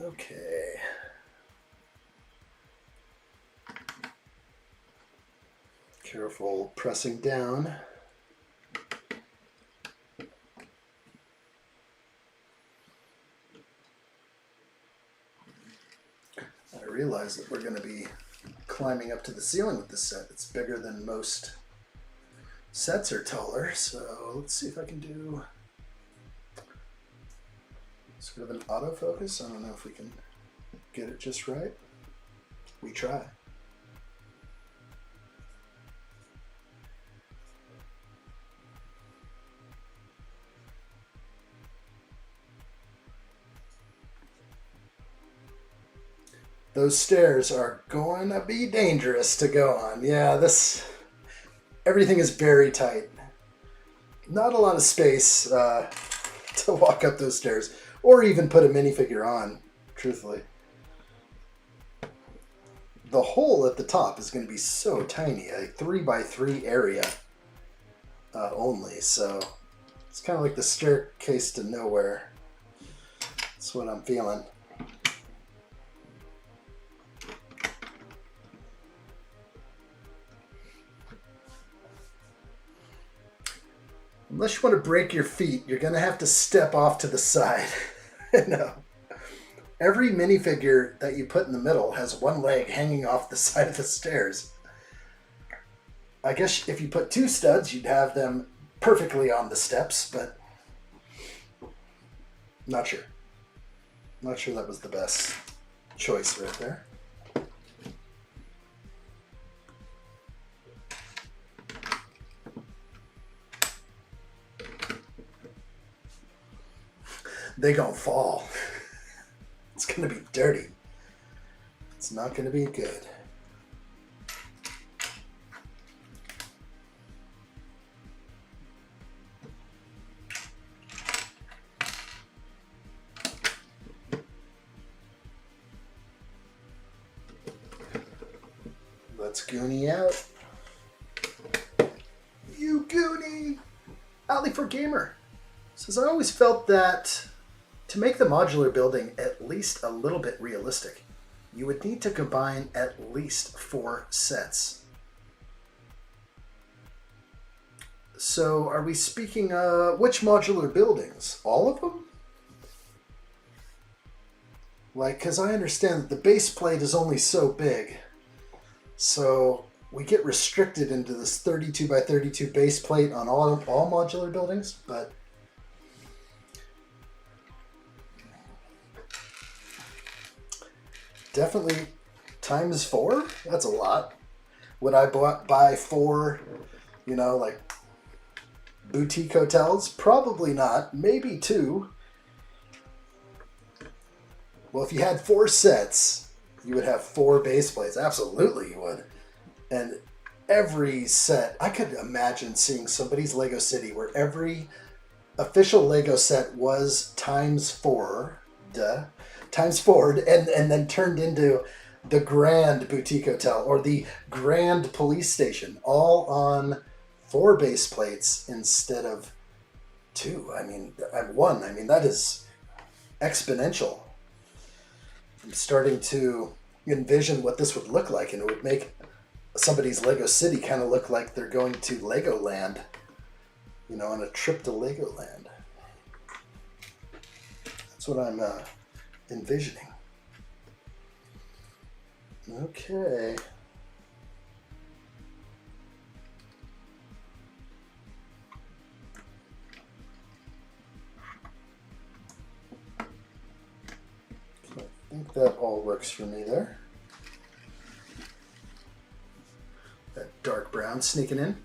Okay. Careful pressing down. I realize that we're going to be climbing up to the ceiling with this set. It's bigger than most sets are taller, so let's see if I can do sort of an autofocus. I don't know if we can get it just right. We try. Those stairs are going to be dangerous to go on. Yeah, everything is very tight. Not a lot of space to walk up those stairs, or even put a minifigure on, truthfully. The hole at the top is going to be so tiny, a 3x3 area only, so it's kind of like the staircase to nowhere. That's what I'm feeling. Unless you want to break your feet, you're going to have to step off to the side. No. Every minifigure that you put in the middle has one leg hanging off the side of the stairs. I guess if you put two studs, you'd have them perfectly on the steps, but not sure. Not sure that was the best choice right there. They gonna fall. It's gonna be dirty. It's not gonna be good. Let's Goonie out. You Goonie! Alley for Gamer says, I always felt that to make the modular building at least a little bit realistic, you would need to combine at least 4 sets. So are we speaking which modular buildings? All of them? Like, because I understand that the base plate is only so big. So we get restricted into this 32 by 32 base plate on all modular buildings, but definitely times 4. That's a lot. Would I buy 4, you know, like boutique hotels? Probably not. Maybe 2. Well, if you had 4 sets, you would have 4 base plates. Absolutely you would. And every set, I could imagine seeing somebody's Lego City where every official Lego set was times 4, times 4, and then turned into the Grand Boutique Hotel or the Grand Police Station, all on 4 base plates instead of 2. I mean, 1. I mean, that is exponential. I'm starting to envision what this would look like, and it would make somebody's Lego City kind of look like they're going to Legoland, you know, on a trip to Legoland. That's what I'm envisioning. Okay. I think that all works for me there. That dark brown sneaking in.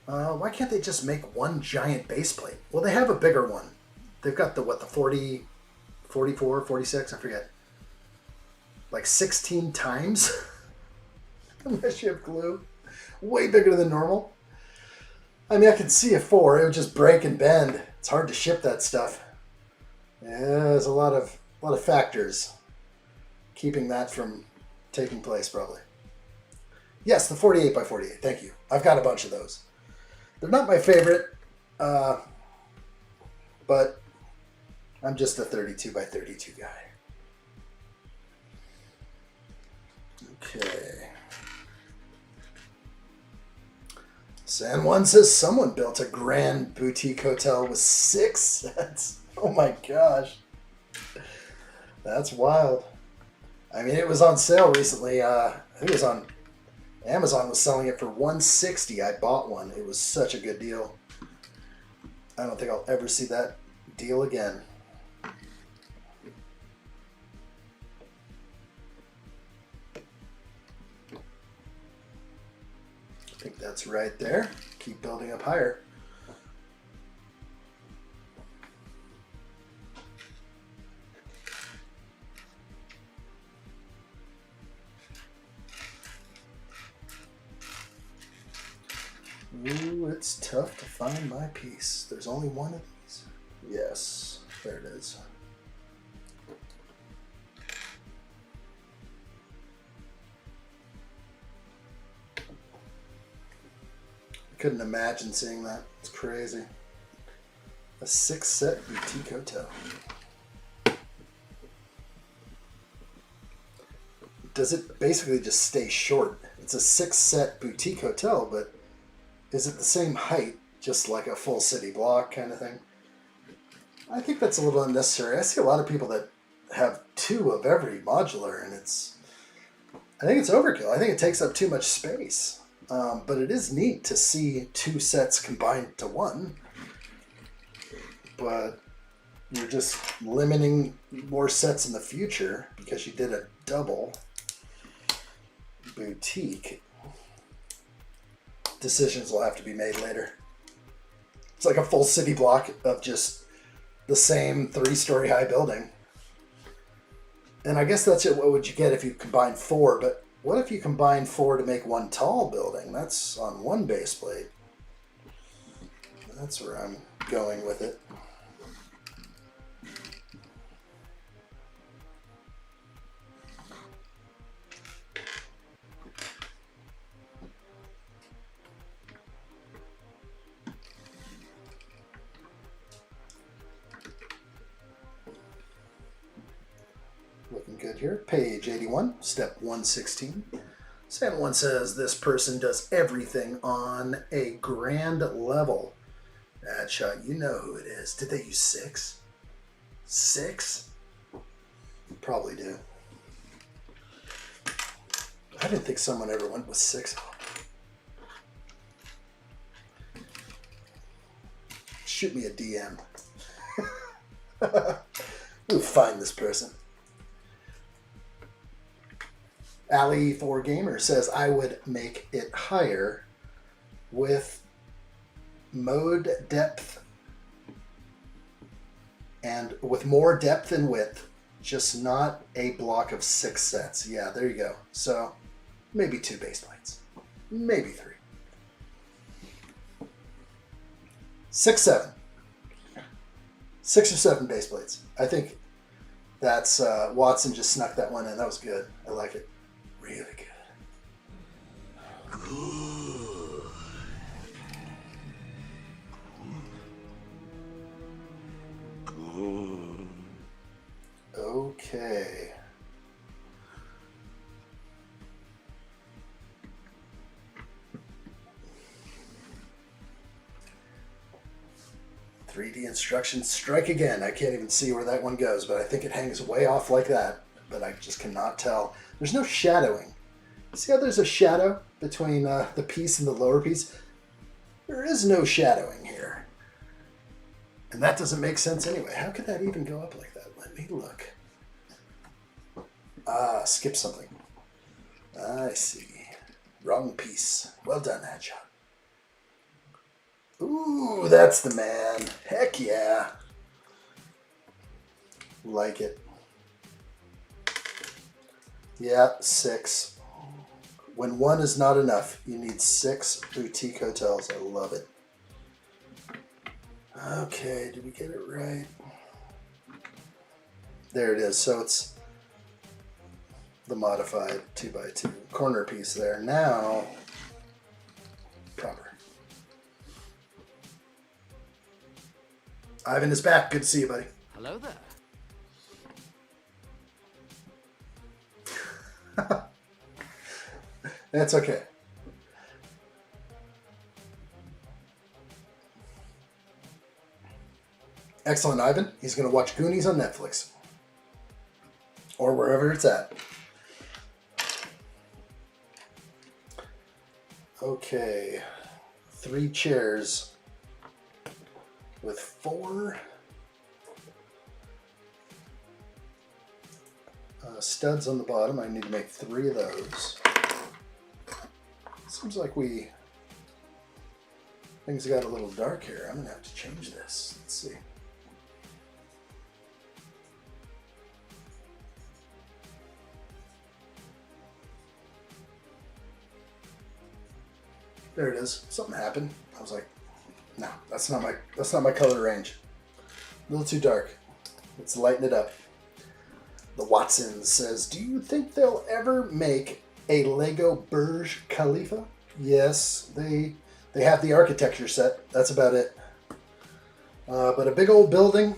Why can't they just make one giant base plate? Well, they have a bigger one. They've got the 40, 44, 46, I forget. Like 16 times? Unless you have glue. Way bigger than normal. I mean, I could see a 4. It would just break and bend. It's hard to ship that stuff. Yeah, there's a lot of factors keeping that from taking place, probably. Yes, the 48 by 48. Thank you. I've got a bunch of those. They're not my favorite, but I'm just a 32 by 32 guy. Okay. San Juan says someone built a Grand Boutique Hotel with 6 sets. Oh my gosh. That's wild. I mean, it was on sale recently. I think it was on Amazon was selling it for $160. I bought one. It was such a good deal. I don't think I'll ever see that deal again. I think that's right there. Keep building up higher. Ooh, it's tough to find my piece. There's only one of these. Yes, there it is. I couldn't imagine seeing that. It's crazy. A 6-set boutique hotel. Does it basically just stay short? It's a 6-set boutique hotel, but Is it the same height, just like a full city block kind of thing? I think that's a little unnecessary. I see a lot of people that have 2 of every modular, and I think it's overkill. I think it takes up too much space. But it is neat to see 2 sets combined to 1. But you're just limiting more sets in the future because you did a double boutique. Decisions will have to be made later. It's like a full city block of just the same 3-story high building. And I guess that's it. What would you get if you combine 4? But what if you combine 4 to make 1 tall building? That's on 1 base plate. That's where I'm going with it. Looking good here. Page 81, step 116. Santa one says this person does everything on a grand level. Addshot, you know who it is. Did they use 6? 6? Probably do. I didn't think someone ever went with 6. Shoot me a DM. We'll find this person. Alley4Gamer says, I would make it higher with mode depth and with more depth and width, just not a block of 6 sets. Yeah, there you go. So maybe 2 base plates, maybe 3. 6, 7. 6 or 7 base plates. I think that's Watson just snuck that one in. That was good. I like it. Really good. Good. Okay. "3D instructions, strike again." I can't even see where that one goes, but I think it hangs way off like that. But I just cannot tell. There's no shadowing. See how there's a shadow between the piece and the lower piece? There is no shadowing here. And that doesn't make sense anyway. How could that even go up like that? Let me look. Ah, skip something. I see. Wrong piece. Well done, Addshot. Ooh, that's the man. Heck yeah. Like it. Yeah, 6. When 1 is not enough, you need 6 boutique hotels. I love it. Okay, did we get it right? There it is. So it's the modified 2x2 corner piece there. Now, proper. Ivan is back. Good to see you, buddy. Hello there. That's okay. Excellent, Ivan. He's going to watch Goonies on Netflix. Or wherever it's at. Okay. 3 chairs with 4 studs on the bottom. I need to make 3 of those. Seems like things got a little dark here. I'm gonna have to change this. Let's see. There it is. Something happened. I was like, no, that's not my color range. A little too dark. Let's lighten it up. The Watson says, do you think they'll ever make a Lego Burj Khalifa? Yes, they have the architecture set. That's about it. But a big old building?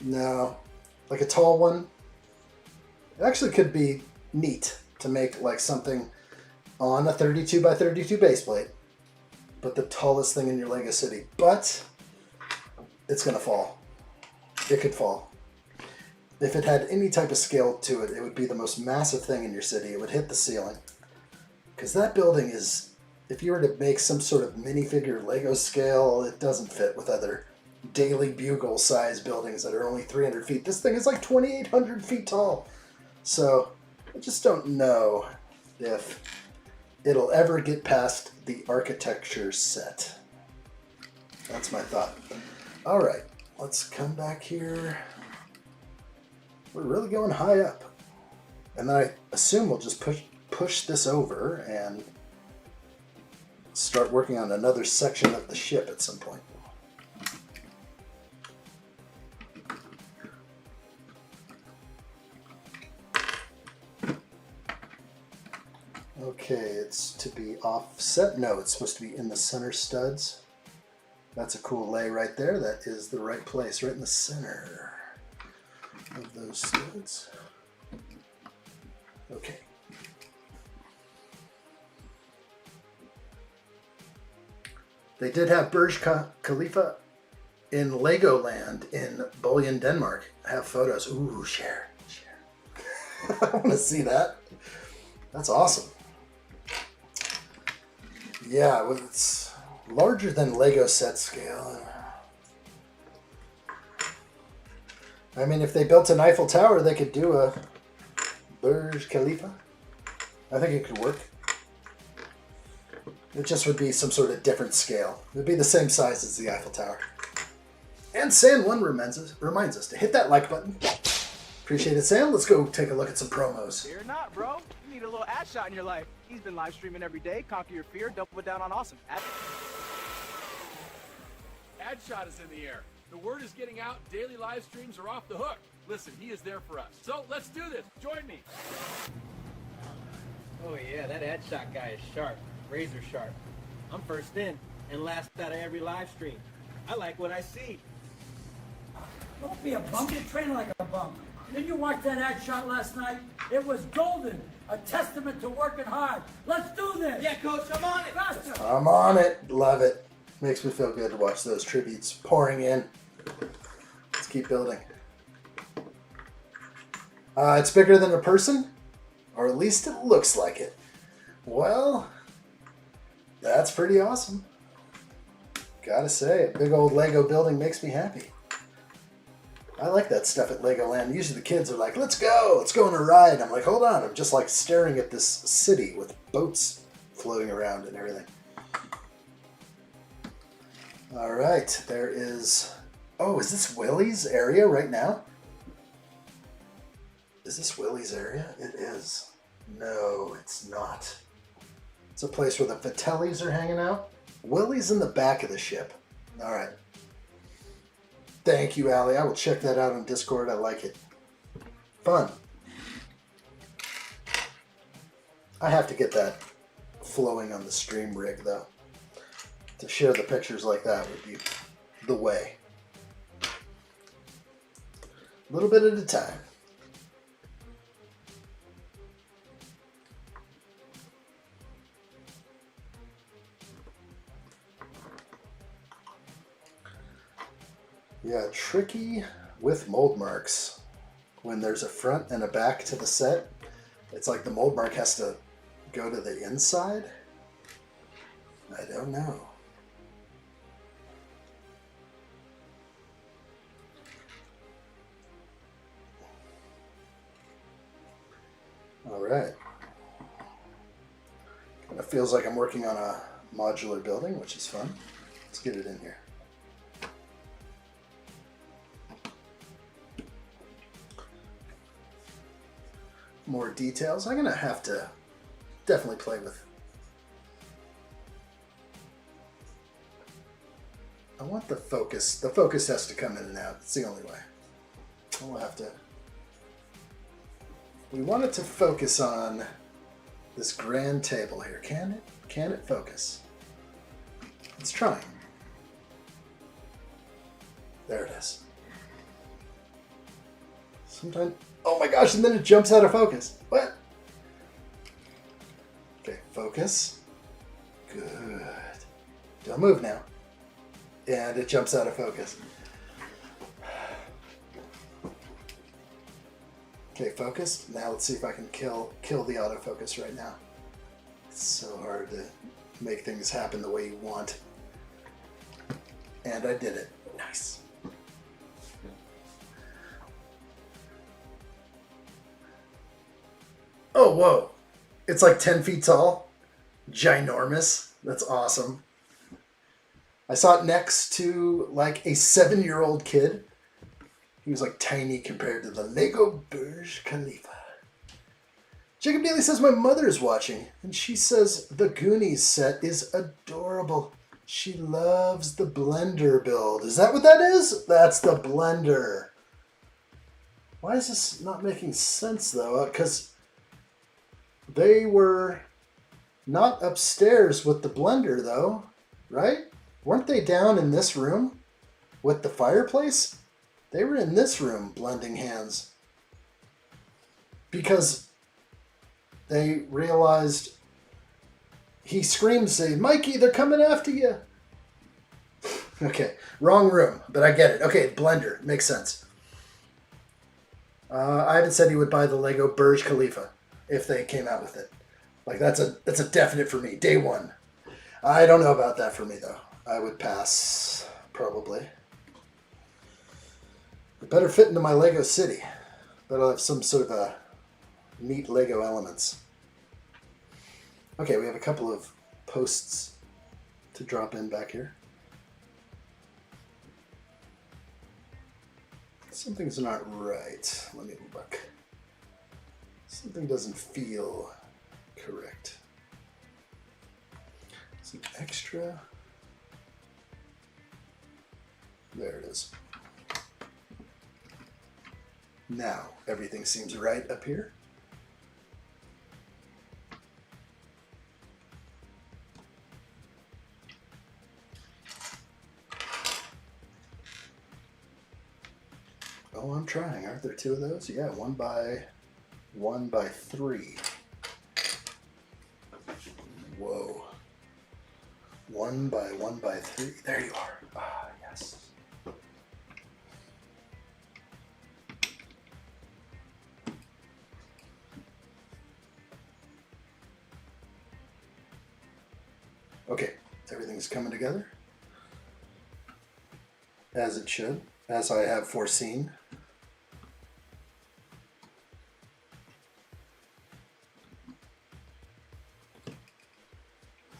No. Like a tall one? It actually could be neat to make like something on a 32 by 32 base plate. put the tallest thing in your Lego city, but it's going to fall. It could fall. If it had any type of scale to it, it would be the most massive thing in your city. It would hit the ceiling. Because that building is, if you were to make some sort of minifigure Lego scale, it doesn't fit with other Daily Bugle size buildings that are only 300 feet. This thing is like 2,800 feet tall. So I just don't know if it'll ever get past the architecture set. That's my thought. All right, let's come back here. We're really going high up. And then I assume we'll just push this over and start working on another section of the ship at some point. Okay, it's to be offset. No, it's supposed to be in the center studs. That's a cool lay right there. That is the right place, right in the center of those studs. Okay. They did have Burj Khalifa in Legoland in Bullion, Denmark. I have photos. Ooh, share. I want to see that. That's awesome. Yeah, well, it's larger than Lego set scale. I mean, if they built an Eiffel Tower, they could do a Burj Khalifa. I think it could work. It just would be some sort of different scale. It would be the same size as the Eiffel Tower. And San1 reminds us to hit that like button. Appreciate it, Sam. Let's go take a look at some promos. Fear not, bro. You need a little addshot in your life. He's been live streaming every day. Conquer your fear. Double it down on awesome. Addshot is in the air. The word is getting out. Daily live streams are off the hook. Listen, he is there for us. So let's do this. Join me. Oh yeah, that addshot guy is sharp. Razor sharp. I'm first in and last out of every live stream. I like what I see. Don't be a bum. You're training like a bum. Didn't you watch that ad shot last night? It was golden. A testament to working hard. Let's do this. Yeah, Coach, I'm on it. Faster. I'm on it. Love it. Makes me feel good to watch those tributes pouring in. Let's keep building. It's bigger than a person, or at least it looks like it. Well, that's pretty awesome. Gotta say, a big old Lego building makes me happy. I like that stuff at Legoland. Usually the kids are like, let's go on a ride. I'm like, hold on. I'm just like staring at this city with boats floating around and everything. All right, there is... Oh, is this Willie's area right now? Is this Willie's area? It is. No, it's not. It's a place where the Vitellis are hanging out. Willie's in the back of the ship. All right. Thank you, Allie. I will check that out on Discord. I like it. Fun. I have to get that flowing on the stream rig, though. To share the pictures like that would be the way. A little bit at a time. Yeah, tricky with mold marks. When there's a front and a back to the set, it's like the mold mark has to go to the inside. I don't know. All right. Kind of feels like I'm working on a modular building, which is fun. Let's get it in here. More details. I'm going to have to definitely play with. I want the focus. The focus has to come in and out. It's the only way. We'll have to. We want it to focus on this grand table here. Can it? Can it focus? Let's try. There it is. Sometimes. Oh my gosh, and then it jumps out of focus. What? Okay, focus. Good. Don't move now. And it jumps out of focus. Okay, focused. Now let's see if I can kill the autofocus right now. It's so hard to make things happen the way you want. And I did it. Nice. Oh, whoa. It's like 10 feet tall. Ginormous. That's awesome. I saw it next to like a 7-year-old kid. He was like tiny compared to the Lego Burj Khalifa. Jacob Daly says my mother is watching, and she says the Goonies set is adorable. She loves the blender build. Is that what that is? That's the blender. Why is this not making sense though? Because they were not upstairs with the blender though, right? Weren't they down in this room with the fireplace? They were in this room blending hands. Because they realized he screams, say, Mikey, they're coming after you. Okay, wrong room, but I get it. Okay, blender, makes sense. Ivan said he would buy the Lego Burj Khalifa if they came out with it. Like that's a definite for me, day one. I don't know about that for me though. I would pass, probably. It better fit into my Lego city. But I'll have some sort of a neat Lego elements. Okay, we have a couple of posts to drop in back here. Something's not right. Let me look. Something doesn't feel correct. Some extra. There it is. Now, everything seems right up here. Oh, I'm trying. Aren't there two of those? Yeah, one by 3. Whoa. 1 by 3. There you are. Ah, yes. Okay, everything's coming together. As it should, as I have foreseen.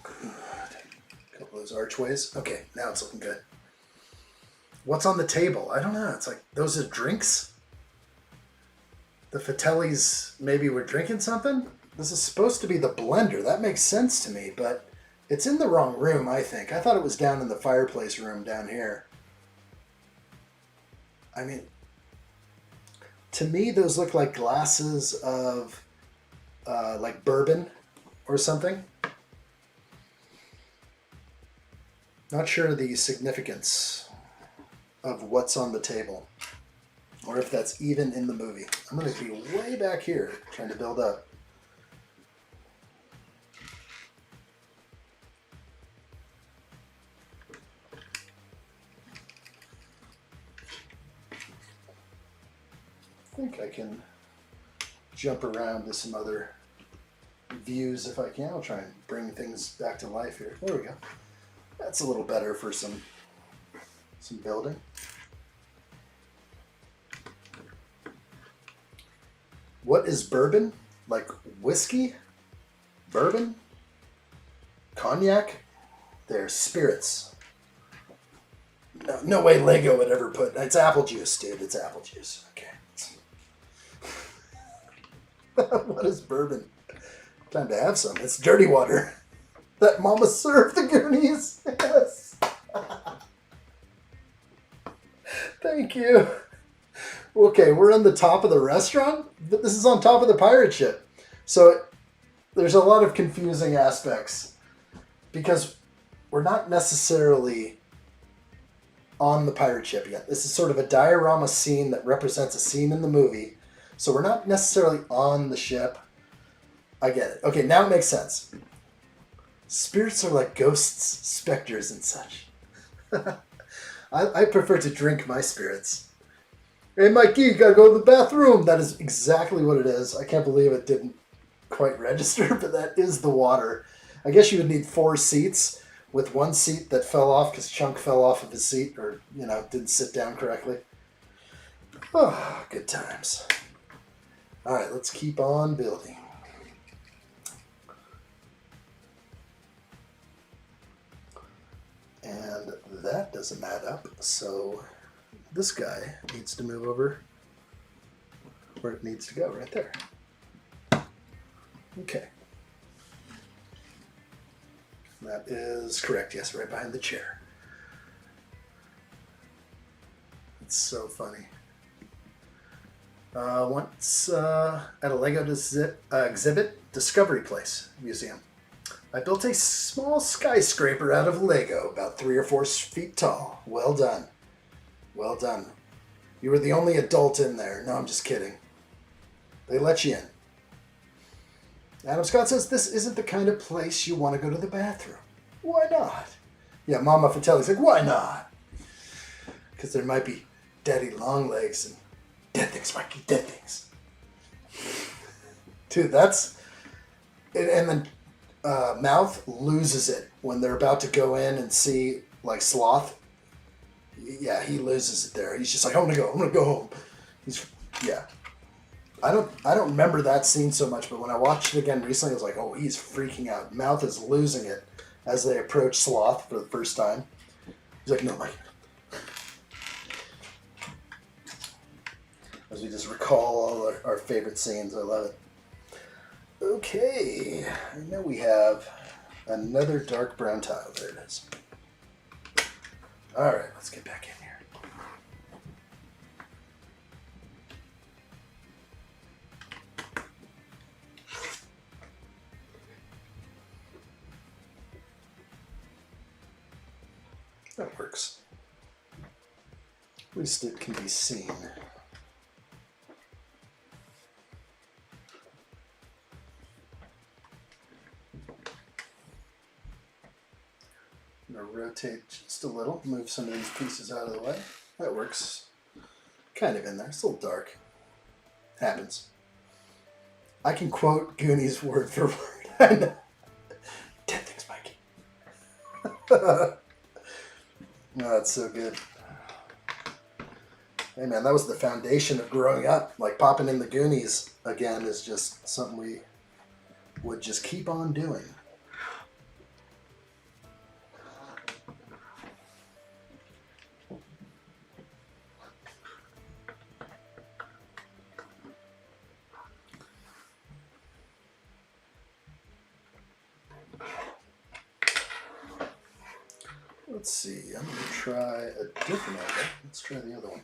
A couple of those archways. Okay, now it's looking good. What's on the table? I don't know. It's like, those are drinks? The Fratellis maybe were drinking something? This is supposed to be the blender. That makes sense to me, but it's in the wrong room, I think. I thought it was down in the fireplace room down here. I mean, to me, those look like glasses of like bourbon or something. Not sure the significance of what's on the table or if that's even in the movie. I'm going to be way back here trying to build up. I think I can jump around to some other views if I can. I'll try and bring things back to life here. There we go. That's a little better for some building. What is bourbon? Like whiskey? Bourbon? Cognac? They're spirits. No way Lego would ever put... It's apple juice, dude. It's apple juice. Okay. What is bourbon? Time to have some. It's dirty water. That mama served the Goonies. Yes. Thank you. Okay, we're on the top of the restaurant, but this is on top of the pirate ship. So there's a lot of confusing aspects because we're not necessarily on the pirate ship yet. This is sort of a diorama scene that represents a scene in the movie. So we're not necessarily on the ship. I get it. Okay, now it makes sense. Spirits are like ghosts, specters, and such. I prefer to drink my spirits. Hey, Mikey, you gotta go to the bathroom. That is exactly what it is. I can't believe it didn't quite register, but that is the water. I guess you would need 4 seats with one seat that fell off because Chunk fell off of his seat or, didn't sit down correctly. Oh, good times. All right, let's keep on building. And that doesn't add up, so this guy needs to move over where it needs to go, right there. Okay. That is correct, yes, right behind the chair. It's so funny. Once at a Lego exhibit, Discovery Place Museum, I built a small skyscraper out of Lego, about 3 or 4 feet tall. Well done. Well done. You were the only adult in there. No, I'm just kidding. They let you in. Adam Scott says, this isn't the kind of place you want to go to the bathroom. Why not? Yeah, Mama Fratelli's like, why not? Because there might be daddy long legs and dead things, Mikey, dead things. Dude, that's... And then Mouth loses it when they're about to go in and see, like, Sloth. Yeah, he loses it there. He's just like, I'm gonna go home. Yeah. I don't remember that scene so much, but when I watched it again recently, I was like, oh, he's freaking out. Mouth is losing it as they approach Sloth for the first time. He's like, no, Mike. As we just recall all our favorite scenes. I love it. Okay. I know we have another dark brown tile. There it is. All right, let's get back in here. That works. At least it can be seen. I'm going to rotate just a little, move some of these pieces out of the way. That works. Kind of in there. It's a little dark. Happens. I can quote Goonies word for word. I know. Dead things, Mikey. Oh, that's so good. Hey man, that was the foundation of growing up. Like popping in the Goonies again is just something we would just keep on doing. Let's see, I'm going to try a different angle. Let's try the other one.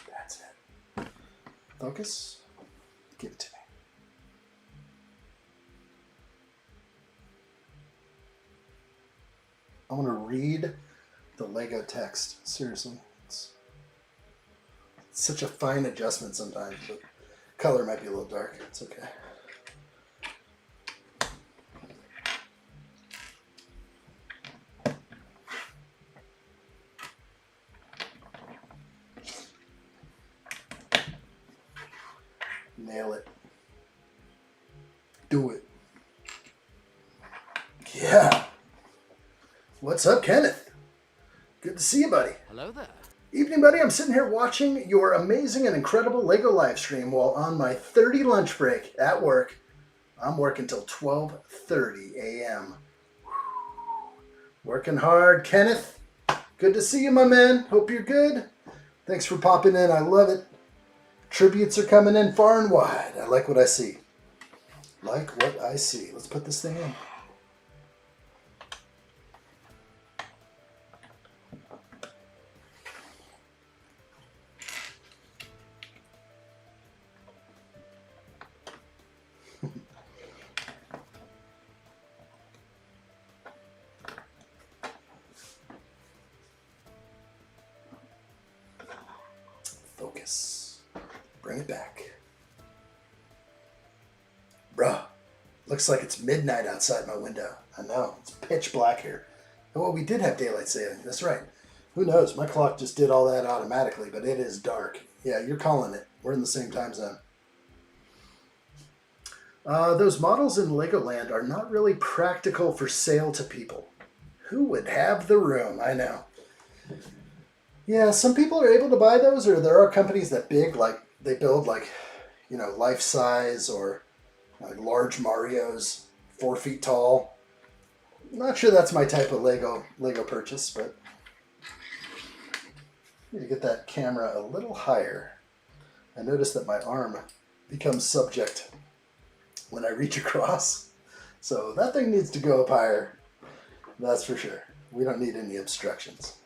That's it. Focus. Give it to me. I want to read the Lego text. Seriously. It's such a fine adjustment sometimes, but color might be a little dark. It's okay. Nail it. Do it. Yeah. What's up, Kenneth? Good to see you, buddy. Hello there. Evening, buddy. I'm sitting here watching your amazing and incredible Lego live stream while on my 30 lunch break at work. I'm working till 12:30 a.m. Working hard, Kenneth. Good to see you, my man. Hope you're good. Thanks for popping in. I love it. Tributes are coming in far and wide. I like what I see. Like what I see. Let's put this thing in. Focus. Bring it back. Bruh, Looks like it's midnight outside my window. I know, it's pitch black here. Oh, well, we did have daylight saving. That's right. Who knows? My clock just did all that automatically, but it is dark. Yeah, you're calling it. We're in the same time zone. Those models in Legoland are not really practical for sale to people. Who would have the room? I know. Yeah, some people are able to buy those, or there are companies that they build life size or large Marios, 4 feet tall. Not sure that's my type of Lego purchase, but I need to get that camera a little higher. I notice that my arm becomes subject when I reach across. So that thing needs to go up higher. That's for sure. We don't need any obstructions.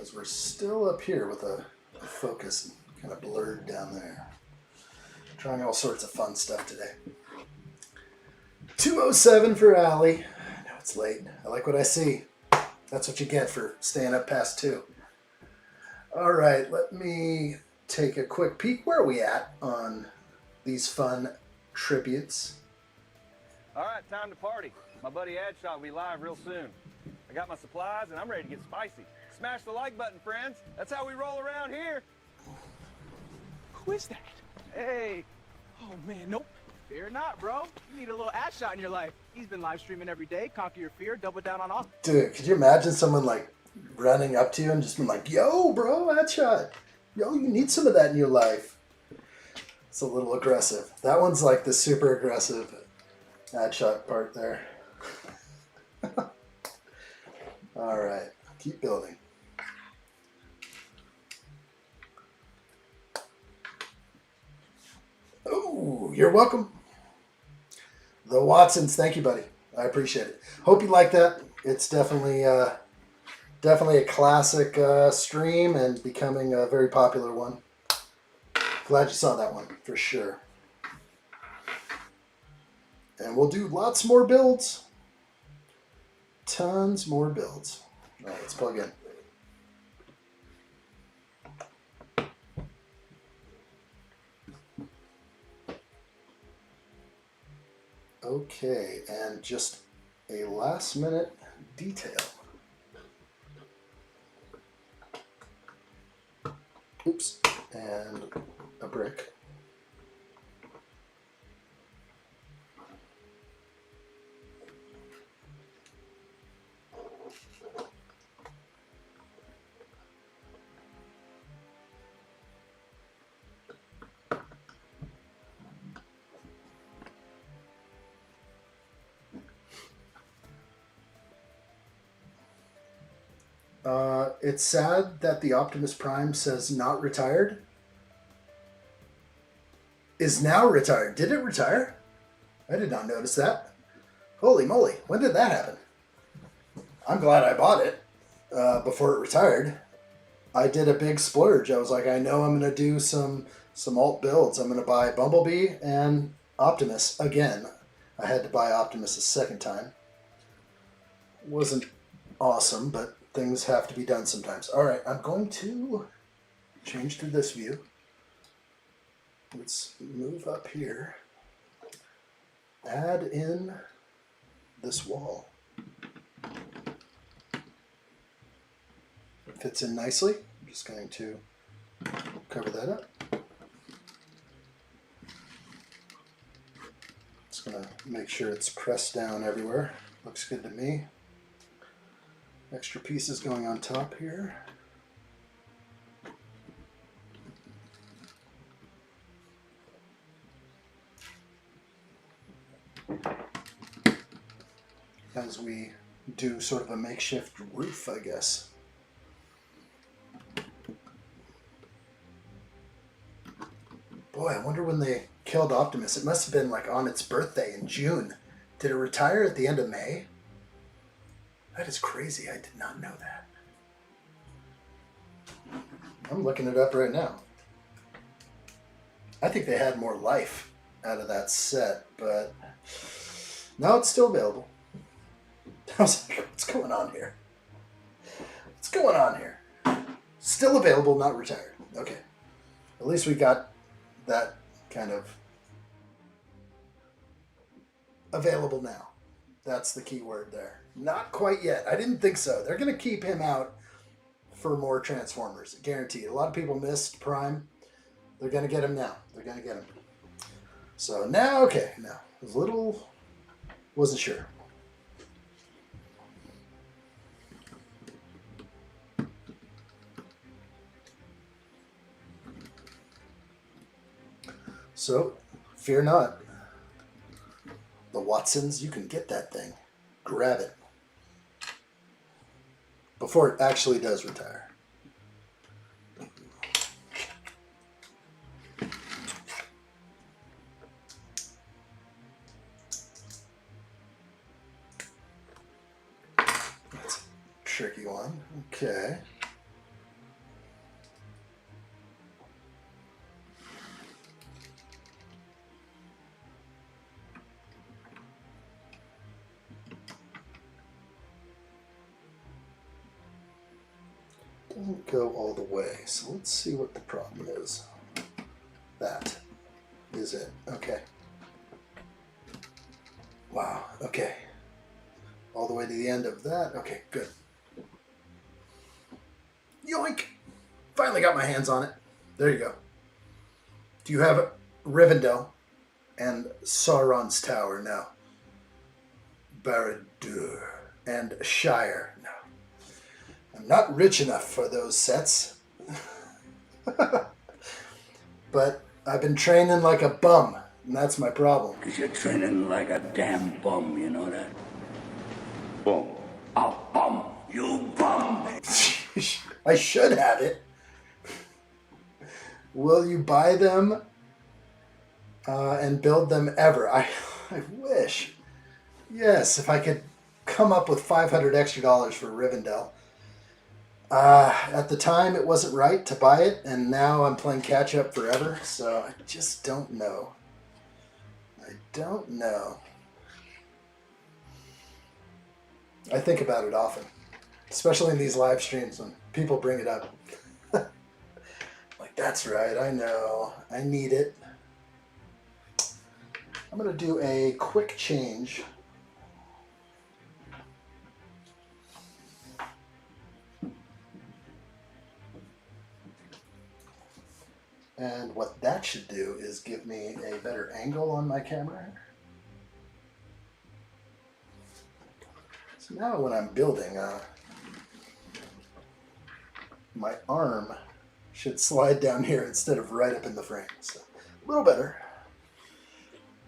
As we're still up here with a focus kind of blurred down there. Trying all sorts of fun stuff today. 2:07 for Allie. I know it's late. I like what I see. That's what you get for staying up past 2. All right, let me take a quick peek. Where are we at on these fun tributes? All right, time to party. My buddy Addshot will be live real soon. I got my supplies and I'm ready to get spicy. Smash the like button, friends. That's how we roll around here. Who is that? Hey. Oh, man, nope. Fear not, bro. You need a little addshot in your life. He's been live streaming every day. Conquer your fear, double down on all. Dude, could you imagine someone running up to you and just being like, yo, bro, addshot. Yo, you need some of that in your life. It's a little aggressive. That one's like the super aggressive addshot part there. All right, keep building. Oh, you're welcome. The Watsons, thank you, buddy. I appreciate it. Hope you like that. It's definitely a classic stream and becoming a very popular one. Glad you saw that one, for sure. And we'll do lots more builds. Tons more builds. All right, let's plug in. Okay, and just a last minute detail. Oops, and a brick. It's sad that the Optimus Prime says not retired. Is now retired. Did it retire? I did not notice that. Holy moly, when did that happen? I'm glad I bought it before it retired. I did a big splurge. I was like, I know I'm going to do some alt builds. I'm going to buy Bumblebee and Optimus again. I had to buy Optimus a second time. Wasn't awesome, but things have to be done sometimes. All right, I'm going to change to this view. Let's move up here. Add in this wall. It fits in nicely. I'm just going to cover that up. Just going to make sure it's pressed down everywhere. Looks good to me. Extra pieces going on top here. As we do sort of a makeshift roof, I guess. Boy, I wonder when they killed Optimus. It must have been like on its birthday in June. Did it retire at the end of May? That is crazy. I did not know that. I'm looking it up right now. I think they had more life out of that set, but no, it's still available. I was like, what's going on here? What's going on here? Still available, not retired. Okay. At least we got that kind of available now. That's the key word there. Not quite yet. I didn't think so. They're going to keep him out for more Transformers. Guaranteed. A lot of people missed Prime. They're going to get him now. They're going to get him. So now, okay. Now, I was a little... wasn't sure. So, fear not. The Watsons, you can get that thing. Grab it. Before it actually does retire. That's a tricky one. Okay. Doesn't go all the way, so let's see what the problem is. That is it. Okay. Wow, okay. All the way to the end of that. Okay, good. Yoink! Finally got my hands on it. There you go. Do you have Rivendell and Sauron's Tower? No. Barad-dûr and Shire? No. I'm not rich enough for those sets. But I've been training like a bum, and that's my problem. Because you're training like a damn bum, you know that? Bum. A bum. You bum. I should have it. Will you buy them and build them ever? I wish. Yes, if I could come up with $500 extra for Rivendell. At the time, it wasn't right to buy it, and now I'm playing catch-up forever, so I just don't know. I don't know. I think about it often, especially in these live streams when people bring it up. Like, that's right, I know. I need it. I'm going to do a quick change. And what that should do is give me a better angle on my camera. So now when I'm building, my arm should slide down here instead of right up in the frame. So a little better.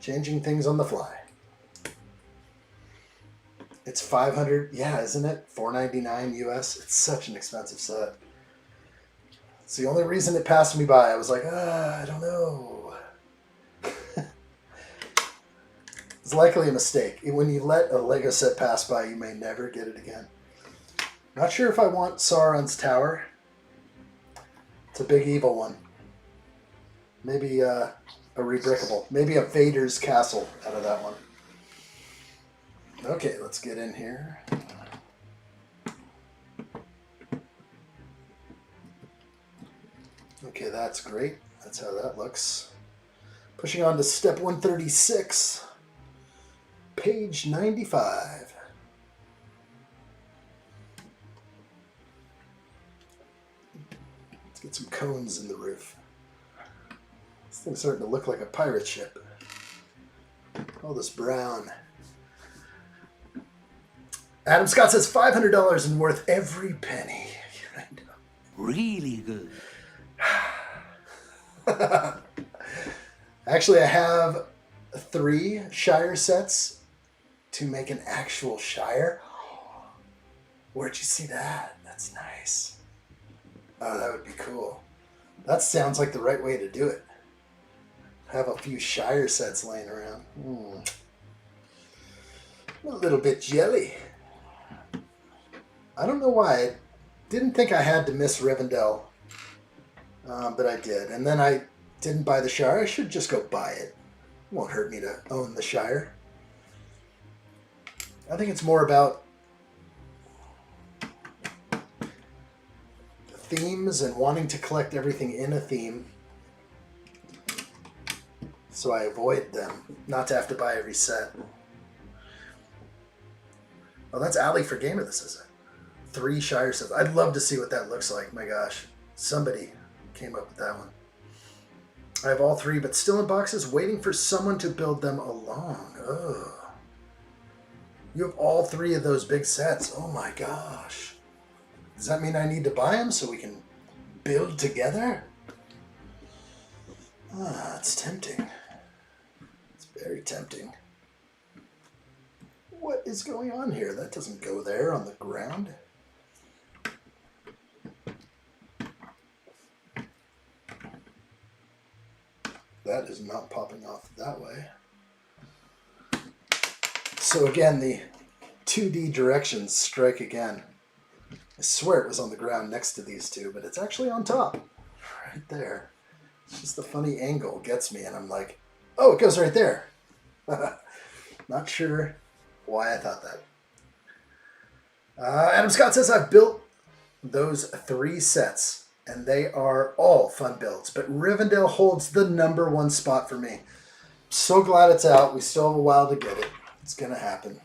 Changing things on the fly. It's $500, yeah, isn't it? $4.99 US. It's such an expensive set. It's the only reason it passed me by. I was like, I don't know. It's likely a mistake. When you let a Lego set pass by, you may never get it again. Not sure if I want Sauron's Tower. It's a big evil one. Maybe a rebrickable. Maybe a Vader's castle out of that one. Okay, let's get in here. Okay, that's great. That's how that looks. Pushing on to step 136, page 95. Let's get some cones in the roof. This thing's starting to look like a pirate ship. All this brown. Adam Scott says $500 and worth every penny. Really good. Actually, I have 3 Shire sets to make an actual Shire. Where'd you see that? That's nice. Oh, that would be cool. That sounds like the right way to do it. Have a few Shire sets laying around. A little bit jelly. I don't know why. I didn't think I had to miss Rivendell. But I did. And then I didn't buy the Shire. I should just go buy it. It won't hurt me to own the Shire. I think it's more about the themes and wanting to collect everything in a theme. So I avoid them, not to have to buy every set. Oh, that's Alley for Game of This, is it? 3 Shire sets. I'd love to see what that looks like. My gosh. Somebody came up with that one. I have all 3, but still in boxes, waiting for someone to build them along. Ugh. You have all 3 of those big sets. Oh my gosh. Does that mean I need to buy them so we can build together? Ah, it's tempting. It's very tempting. What is going on here? That doesn't go there on the ground. That is not popping off that way. So again, the 2D directions strike again. I swear it was on the ground next to these 2, but it's actually on top. Right there. It's just the funny angle gets me, and I'm like, oh, it goes right there. Not sure why I thought that. Adam Scott says, I've built those 3 sets, and they are all fun builds, but Rivendell holds the #1 spot for me. So glad it's out. We still have a while to get it. It's going to happen.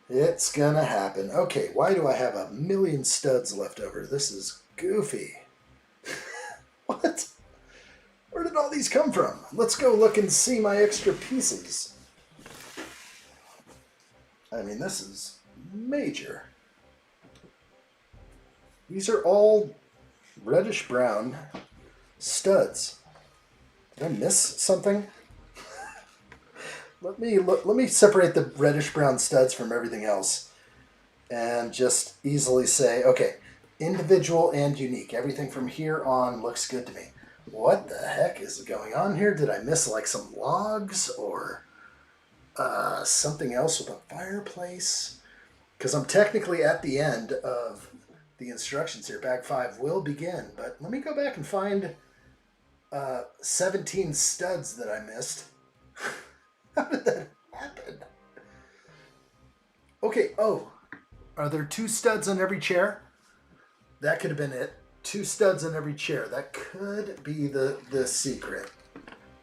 It's going to happen. Okay, why do I have 1,000,000 studs left over? This is goofy. What? Where did all these come from? Let's go look and see my extra pieces. I mean, this is major. These are all reddish brown studs. Did I miss something? Let me separate the reddish brown studs from everything else and just easily say, okay, individual and unique. Everything from here on looks good to me. What the heck is going on here? Did I miss like some logs or something else with a fireplace? Because I'm technically at the end of the instructions here. Bag 5 will begin, but let me go back and find 17 studs that I missed. How did that happen? Okay, oh, are there 2 studs on every chair? That could have been it. 2 studs on every chair. That could be the secret.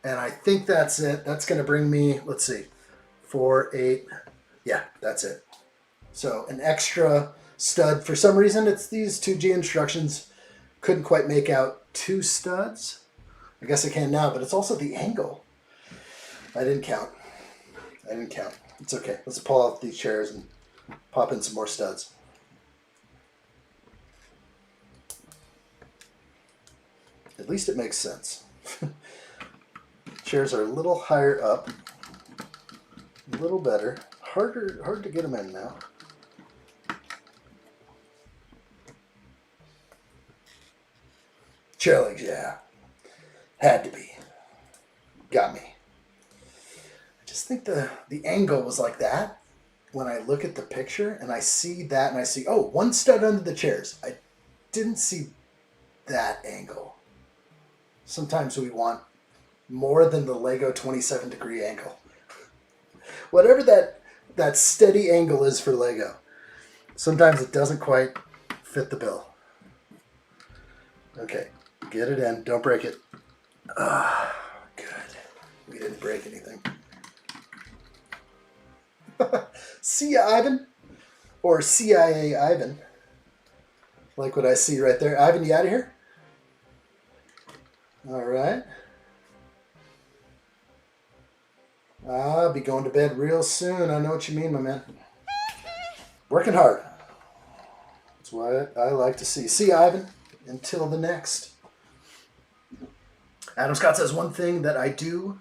And I think that's it. That's going to bring me, let's see, 4, 8. Yeah, that's it. So an extra stud. For some reason, it's these 2G instructions. Couldn't quite make out 2 studs. I guess I can now, but it's also the angle. I didn't count. It's okay. Let's pull off these chairs and pop in some more studs. At least it makes sense. Chairs are a little higher up. A little better. Hard to get them in now. Chair legs, yeah. Had to be. Got me. I just think the angle was like that. When I look at the picture and I see that and I see, oh, 1 stud under the chairs. I didn't see that angle. Sometimes we want more than the Lego 27-degree angle. Whatever that steady angle is for Lego, sometimes it doesn't quite fit the bill. Okay, get it in. Don't break it. Ah, good. We didn't break anything. See ya, Ivan. Or CIA Ivan. Like what I see right there. Ivan, you out of here? All right. I'll be going to bed real soon. I know what you mean, my man. Working hard. That's what I like to see. See, Ivan, until the next. Adam Scott says, one thing that I do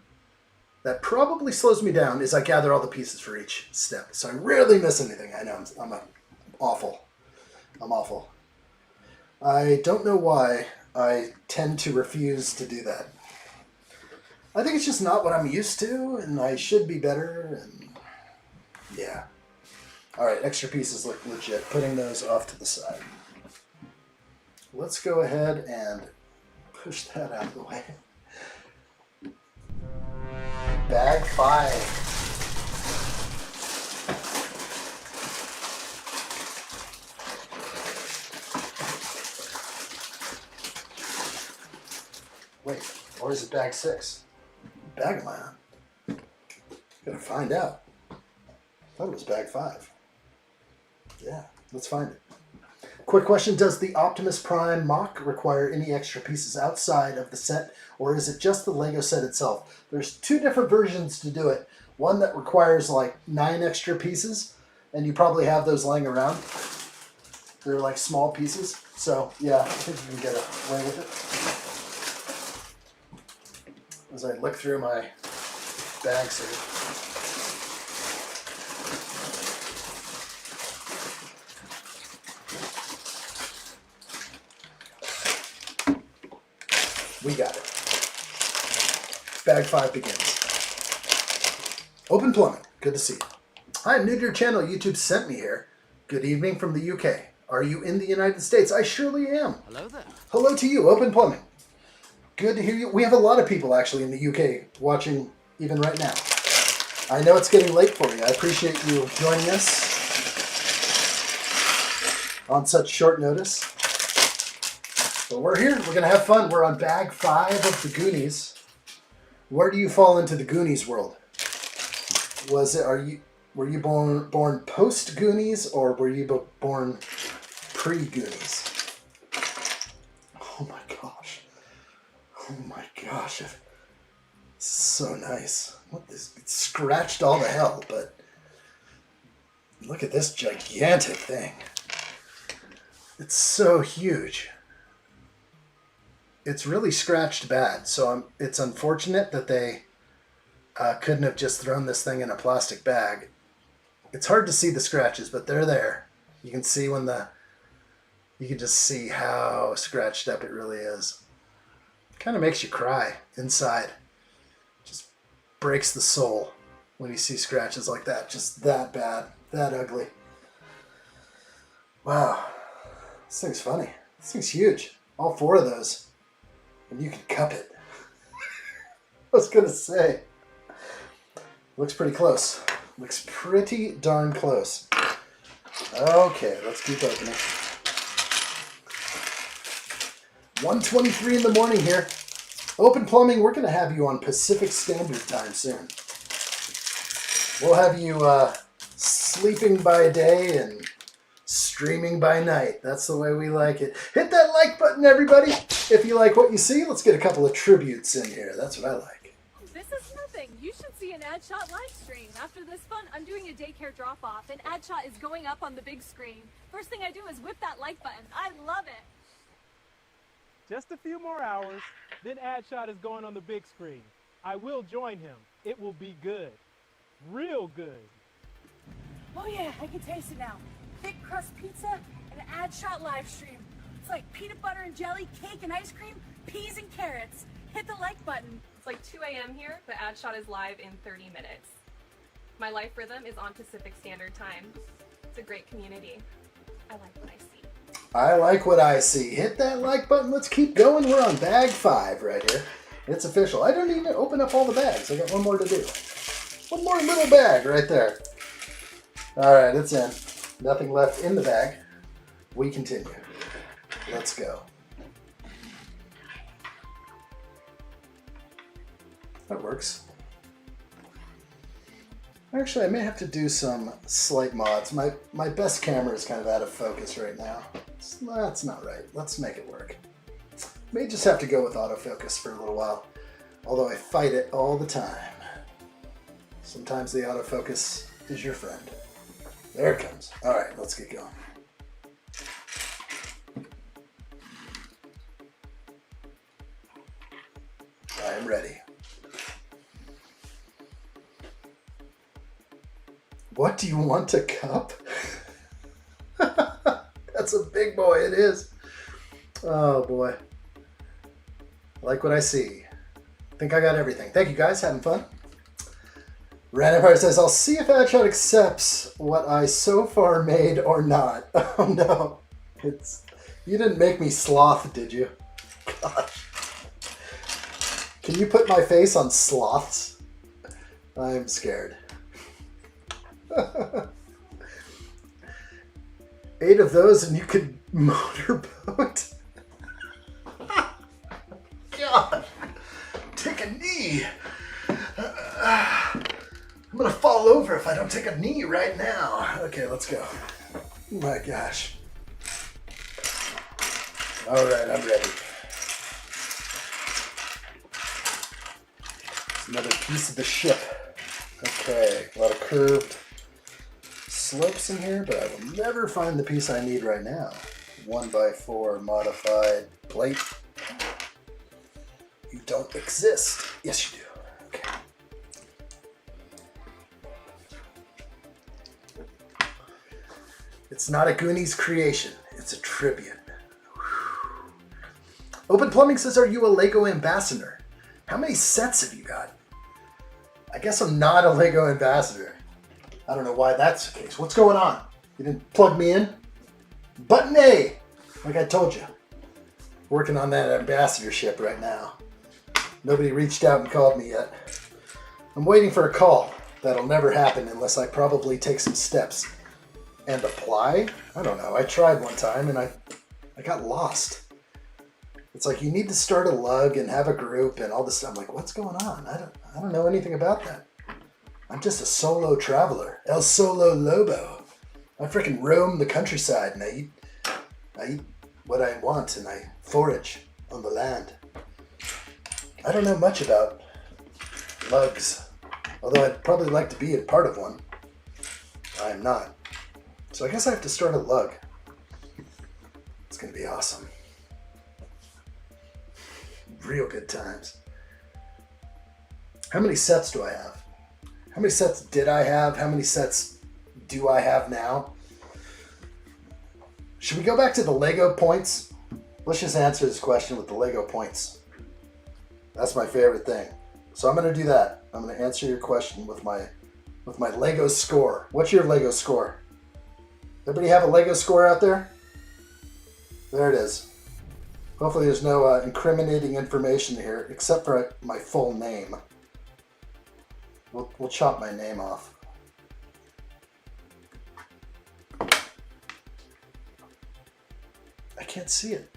that probably slows me down is I gather all the pieces for each step. So I rarely miss anything. I know I'm awful. I'm awful. I don't know why I tend to refuse to do that. I think it's just not what I'm used to, and I should be better, and yeah. All right, extra pieces look legit. Putting those off to the side. Let's go ahead and push that out of the way. Bag 5. Wait, or is it bag 6? What bag am I on? Gotta find out. I thought it was bag 5. Yeah, let's find it. Quick question, does the Optimus Prime mock require any extra pieces outside of the set, or is it just the Lego set itself? There's 2 different versions to do it. One that requires like 9 extra pieces, and you probably have those laying around. They're like small pieces, so yeah, I think you can get away with it. As I look through my bags here. We got it. Bag 5 begins. Open plumbing. Good to see you. Hi, I'm new to your channel. YouTube sent me here. Good evening from the UK. Are you in the United States? I surely am. Hello there. Hello to you. Open plumbing. Good to hear you. We have a lot of people actually in the UK watching even right now. I know it's getting late for you. I appreciate you joining us on such short notice. But we're here. We're going to have fun. We're on bag 5 of the Goonies. Where do you fall into the Goonies world? Were you born post Goonies, or were you born pre Goonies? Oh my gosh. Oh my gosh. It's so nice. What this? It's scratched all the hell, but look at this gigantic thing. It's so huge. It's really scratched bad, so it's unfortunate that they couldn't have just thrown this thing in a plastic bag. It's hard to see the scratches, but they're there. You can see you can just see how scratched up it really is. Kind of makes you cry inside. Just breaks the soul when you see scratches like that. Just that bad, that ugly. Wow, this thing's funny. This thing's huge. All 4 of those. And you can cup it. I was gonna say. Looks pretty close. Looks pretty darn close. Okay, let's keep opening. 1:23 in the morning here. Open plumbing, we're gonna have you on Pacific Standard Time soon. We'll have you sleeping by day and streaming by night. That's the way we like it. Hit that like button, everybody. If you like what you see, let's get a couple of tributes in here. That's what I like. This is nothing. You should see an addshot live stream. After this fun, I'm doing a daycare drop-off, and addshot is going up on the big screen. First thing I do is whip that like button. I love it. Just a few more hours, then addshot is going on the big screen. I will join him. It will be good. Real good. Oh yeah, I can taste it now. Thick crust pizza and an addshot live stream. It's like peanut butter and jelly, cake and ice cream, peas and carrots. Hit the like button. It's like 2 a.m. here, but addshot is live in 30 minutes. My life rhythm is on Pacific Standard Time. It's a great community. I like what I see. I like what I see. Hit that like button. Let's keep going. We're on bag 5 right here. It's official. I don't even open up all the bags. I got one more to do. One more little bag right there. All right, it's in. Nothing left in the bag. We continue. Let's go. That works. Actually, I may have to do some slight mods. My best camera is kind of out of focus right now. That's not right. Let's make it work. May just have to go with autofocus for a little while. Although I fight it all the time. Sometimes the autofocus is your friend. There it comes. All right, let's get going. I am ready. What do you want to cup? That's a big boy, it is. Oh boy. I like what I see. I think I got everything. Thank you guys, having fun. Ran Empire says, I'll see if addshot accepts what I so far made or not. Oh no. You didn't make me sloth, did you? Gosh. Can you put my face on sloths? I'm scared. 8 of those and you could motorboat? God. I don't take a knee right now. Okay, let's go. Oh my gosh. All right, I'm ready. It's another piece of the ship. Okay, a lot of curved slopes in here, but I will never find the piece I need right now. 1x4 modified plate. You don't exist. Yes, you do. Okay. It's not a Goonies creation. It's a tribute. Whew. Open Plumbing says, are you a Lego ambassador? How many sets have you got? I guess I'm not a Lego ambassador. I don't know why that's the case. What's going on? You didn't plug me in? Button A! Like I told you. Working on that ambassadorship right now. Nobody reached out and called me yet. I'm waiting for a call. That'll never happen unless I probably take some steps. And apply? I don't know. I tried one time and I got lost. It's like you need to start a lug and have a group and all this stuff. I'm like, what's going on? I don't know anything about that. I'm just a solo traveler. El Solo Lobo. I freaking roam the countryside and I eat what I want and I forage on the land. I don't know much about lugs, although I'd probably like to be a part of one. I am not. So I guess I have to start a lug. It's going to be awesome. Real good times. How many sets do I have? How many sets did I have? How many sets do I have now? Should we go back to the Lego points? Let's just answer this question with the Lego points. That's my favorite thing. So I'm going to do that. I'm going to answer your question with my Lego score. What's your Lego score? Everybody have a Lego score out there? There it is. Hopefully there's no incriminating information here, except for my full name. We'll chop my name off. I can't see it.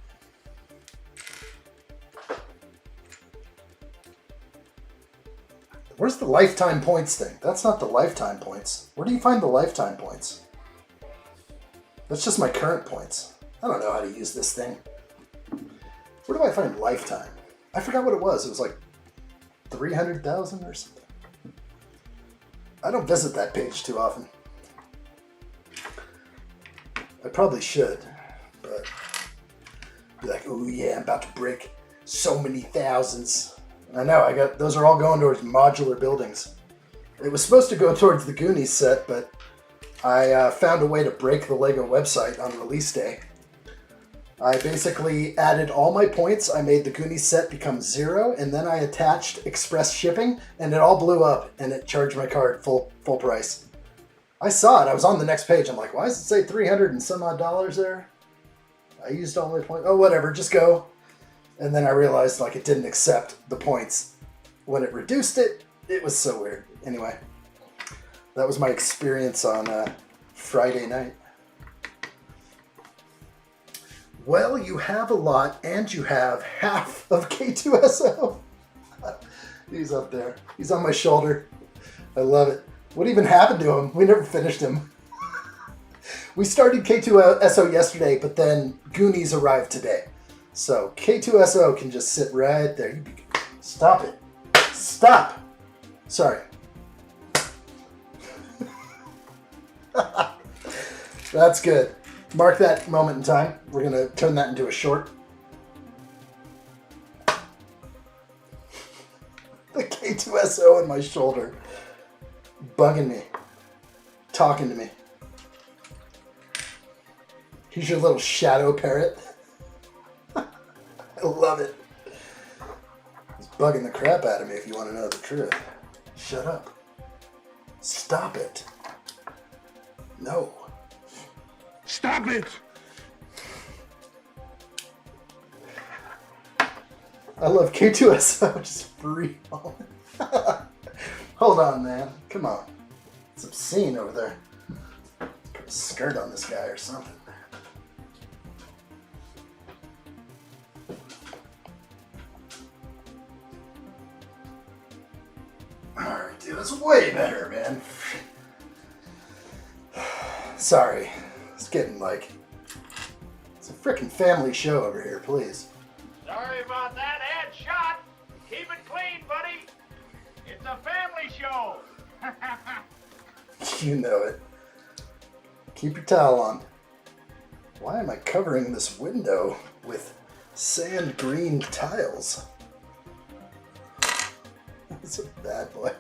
Where's the lifetime points thing? That's not the lifetime points. Where do you find the lifetime points? That's just my current points. I don't know how to use this thing. Where do I find lifetime? I forgot what it was. It was like 300,000 or something. I don't visit that page too often. I probably should, but be like, oh yeah, I'm about to break so many thousands. I know, those are all going towards modular buildings. It was supposed to go towards the Goonies set, but I found a way to break the Lego website on release day. I basically added all my points. I made the Goonies set become 0, and then I attached express shipping, and it all blew up, and it charged my card full price. I saw it. I was on the next page. I'm like, why does it say 300 and some odd dollars there? I used all my points. Oh, whatever. Just go. And then I realized like it didn't accept the points. When it reduced it, it was so weird. Anyway, that was my experience on Friday night. Well, you have a lot, and you have half of K2SO. He's up there. He's on my shoulder. I love it. What even happened to him? We never finished him. We started K2SO yesterday, but then Goonies arrived today. So K2SO can just sit right there. Stop it. Stop. Sorry. That's good. Mark that moment in time. We're going to turn that into a short. The K2SO on my shoulder. Bugging me. Talking to me. Here's your little shadow parrot. I love it. He's bugging the crap out of me if you want to know the truth. Shut up. Stop it. No. Stop it! I love K2SO just free. Hold on, man. Come on. It's obscene over there. Put a skirt on this guy or something. Alright, dude, that's way better, man. Sorry. It's getting like... It's a frickin' family show over here, please. Sorry about that, addshot. Keep it clean, buddy. It's a family show. You know it. Keep your towel on. Why am I covering this window with sand green tiles? That's a bad boy.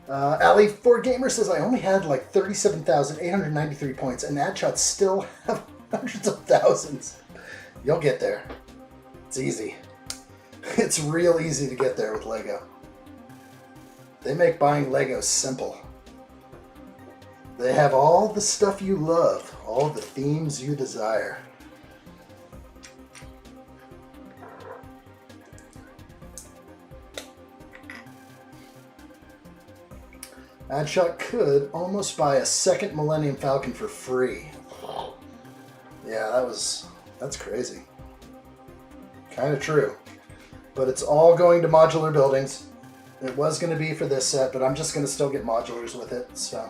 Alley4Gamer says, I only had like 37,893 points, and adshots still have hundreds of thousands. You'll get there. It's easy. It's real easy to get there with Lego. They make buying Legos simple. They have all the stuff you love, all the themes you desire. Addshot could almost buy a second Millennium Falcon for free. Yeah, that's crazy. Kind of true. But it's all going to modular buildings. It was going to be for this set, but I'm just going to still get modulars with it, so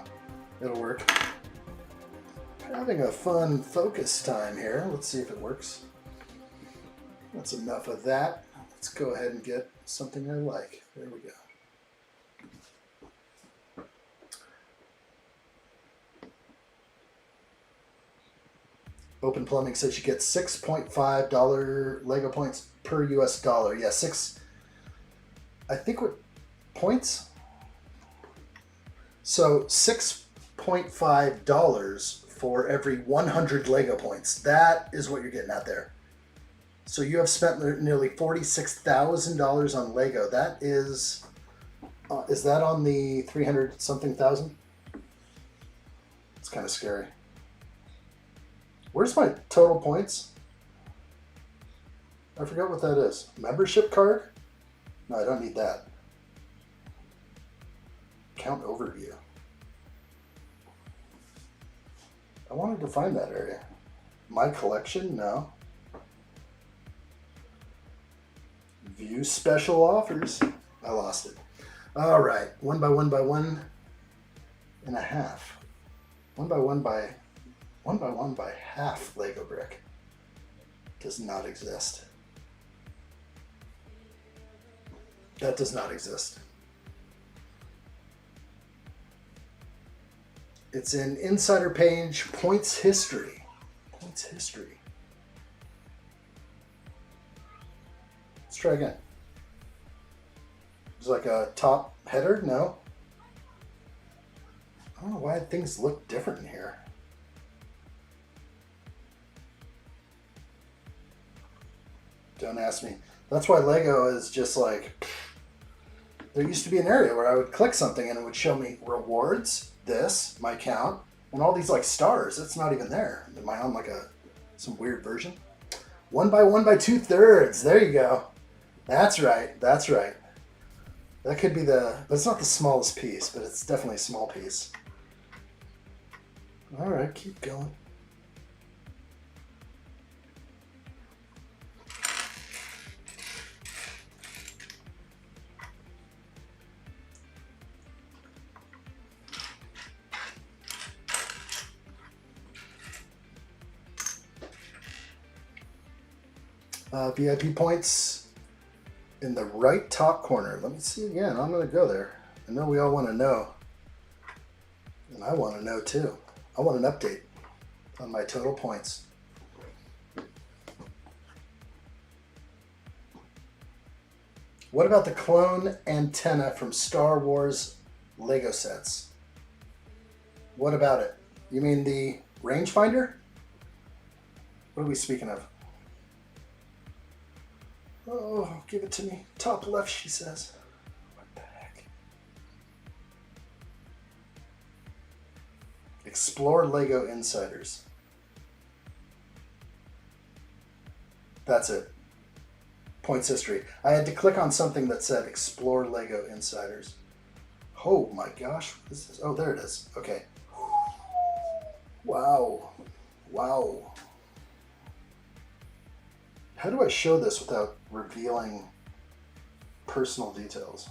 it'll work. Having a fun focus time here. Let's see if it works. That's enough of that. Let's go ahead and get something I like. There we go. Open Plumbing says you get $6.5 Lego points per US dollar. Yeah, I think what points? So $6.5 for every 100 Lego points. That is what you're getting out there. So you have spent nearly $46,000 on Lego. That is that on the 300 something thousand? It's kind of scary. Where's my total points? I forgot what that is. Membership card? No, I don't need that. Account overview. I wanted to find that area. My collection? No. View special offers. I lost it. All right. 1 by 1 by 1 and a half. 1 by 1 by 1 by 1 by half Lego brick. Does not exist. That does not exist. It's in Insider page, points history. Points history. Let's try again. There's like a top header? No. I don't know why things look different in here. Don't ask me. That's why Lego is just like, there used to be an area where I would click something and it would show me rewards, this, my count, and all these like stars. It's not even there. Am I on like some weird version? 1 by 1 by 2/3. There you go. That's right. That's right. That could be but it's not the smallest piece, but it's definitely a small piece. All right, keep going. VIP points in the right top corner. Let me see again. I'm going to go there. I know we all want to know. And I want to know too. I want an update on my total points. What about the clone antenna from Star Wars Lego sets? What about it? You mean the rangefinder? What are we speaking of? Oh, give it to me. Top left, she says. What the heck? Explore Lego Insiders. That's it. Points history. I had to click on something that said Explore Lego Insiders. Oh my gosh. What is this? Oh, there it is. Okay. Wow. Wow. How do I show this without revealing personal details?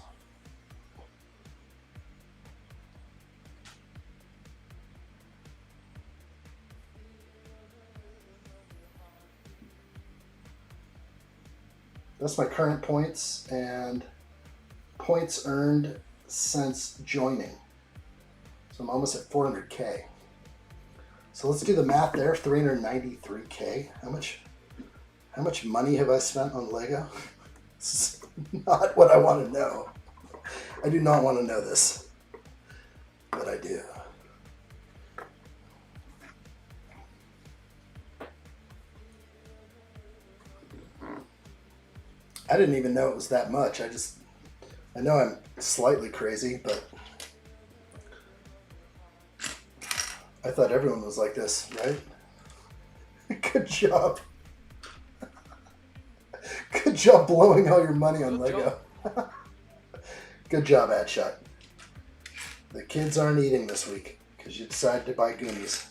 That's my current points and points earned since joining. So I'm almost at 400K. So let's do the math there. 393K. How much money have I spent on Lego? This is not what I want to know. I do not want to know this, but I do. I didn't even know it was that much. I know I'm slightly crazy, but I thought everyone was like this, right? Good job. Good job blowing all your money on Lego. Good job, addshot. The kids aren't eating this week because you decided to buy Goonies.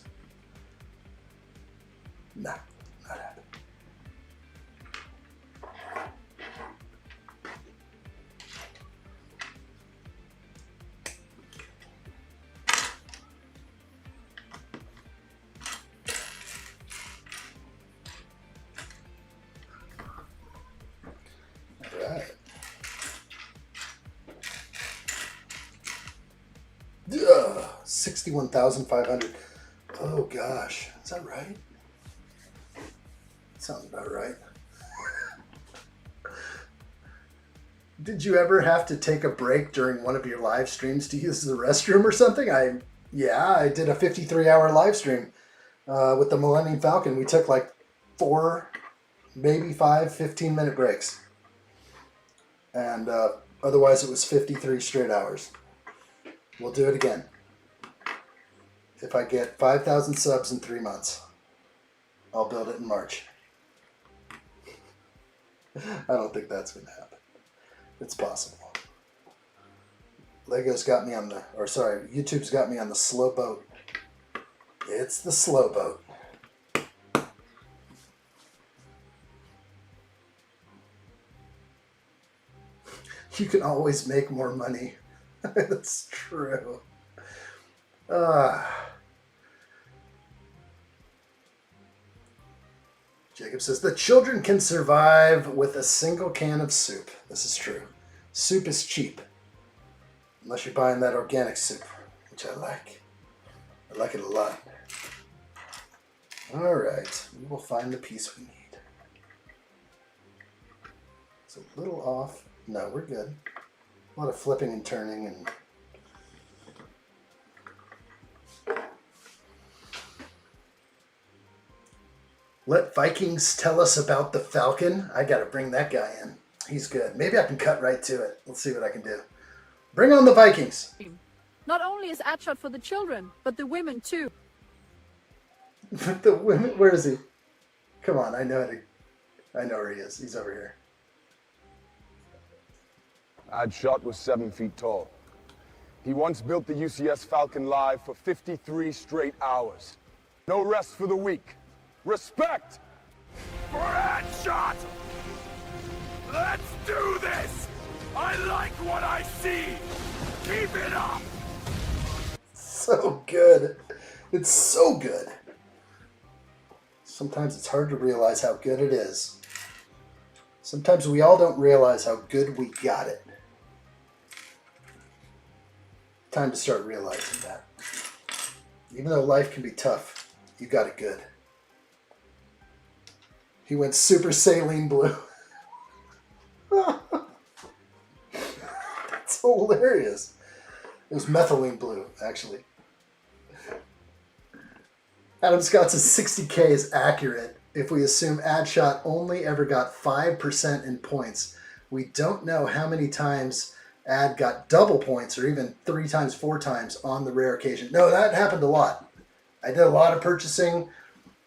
Nah, not happening. All right. 61,500. Oh gosh, is that right? Sounds about right. Did you ever have to take a break during one of your live streams to use the restroom or something? Yeah, I did a 53-hour live stream with the Millennium Falcon. We took like 4, maybe 5, 15-minute breaks. And otherwise it was 53 straight hours. We'll do it again. If I get 5,000 subs in 3 months, I'll build it in March. I don't think that's going to happen. It's possible. Lego's got me on the, or sorry, YouTube's got me on the slow boat. It's the slow boat. You can always make more money. That's true. Jacob says, the children can survive with a single can of soup. This is true. Soup is cheap. Unless you're buying that organic soup, which I like. I like it a lot. All right, we will find the piece we need. It's a little off. No, we're good. A lot of flipping and turning and let Vikings tell us about the Falcon. I gotta bring that guy in. He's good. Maybe I can cut right to it. Let's see what I can do. Bring on the Vikings. Not only is addshot for the children, but the women too. But the women, where is he? Come on, I know where he is. He's over here. Addshot was 7 feet tall. He once built the UCS Falcon Live for 53 straight hours. No rest for the weak. Respect! For Addshot! Let's do this! I like what I see! Keep it up! So good. It's so good. Sometimes it's hard to realize how good it is. Sometimes we all don't realize how good we got it. Time to start realizing that. Even though life can be tough, you got it good. He went super saline blue. That's hilarious. It was methylene blue, actually. Adam Scott says 60K is accurate if we assume addshot only ever got 5% in points. We don't know how many times Ad got double points or even 3 times, 4 times on the rare occasion. No, that happened a lot. I did a lot of purchasing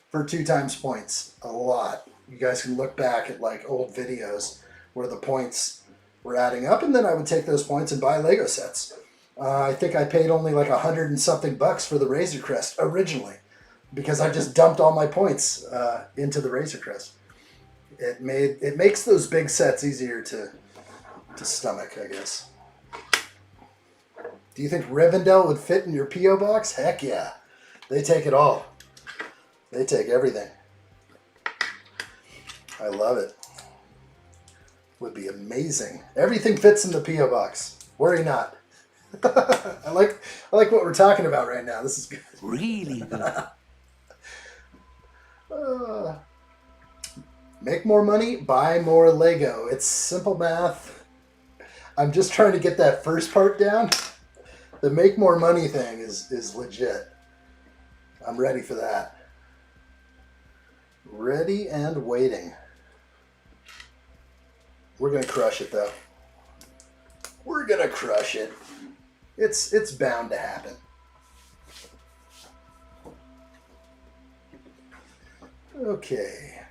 for 2 times points. A lot. You guys can look back at like old videos where the points were adding up, and then I would take those points and buy Lego sets. I think I paid only like $100 and something for the Razor Crest originally, because I just dumped all my points into the Razor Crest. It makes those big sets easier to stomach, I guess. Do you think Rivendell would fit in your P.O. box? Heck yeah. They take it all. They take everything. I love it. would be amazing. Everything fits in the P.O. box. Worry not. I like what we're talking about right now. This is good. Really good. Make more money, buy more Lego. It's simple math. I'm just trying to get that first part down. The make more money thing is legit. I'm ready for that. Ready and waiting. We're gonna crush it though. We're gonna crush it. It's bound to happen. Okay.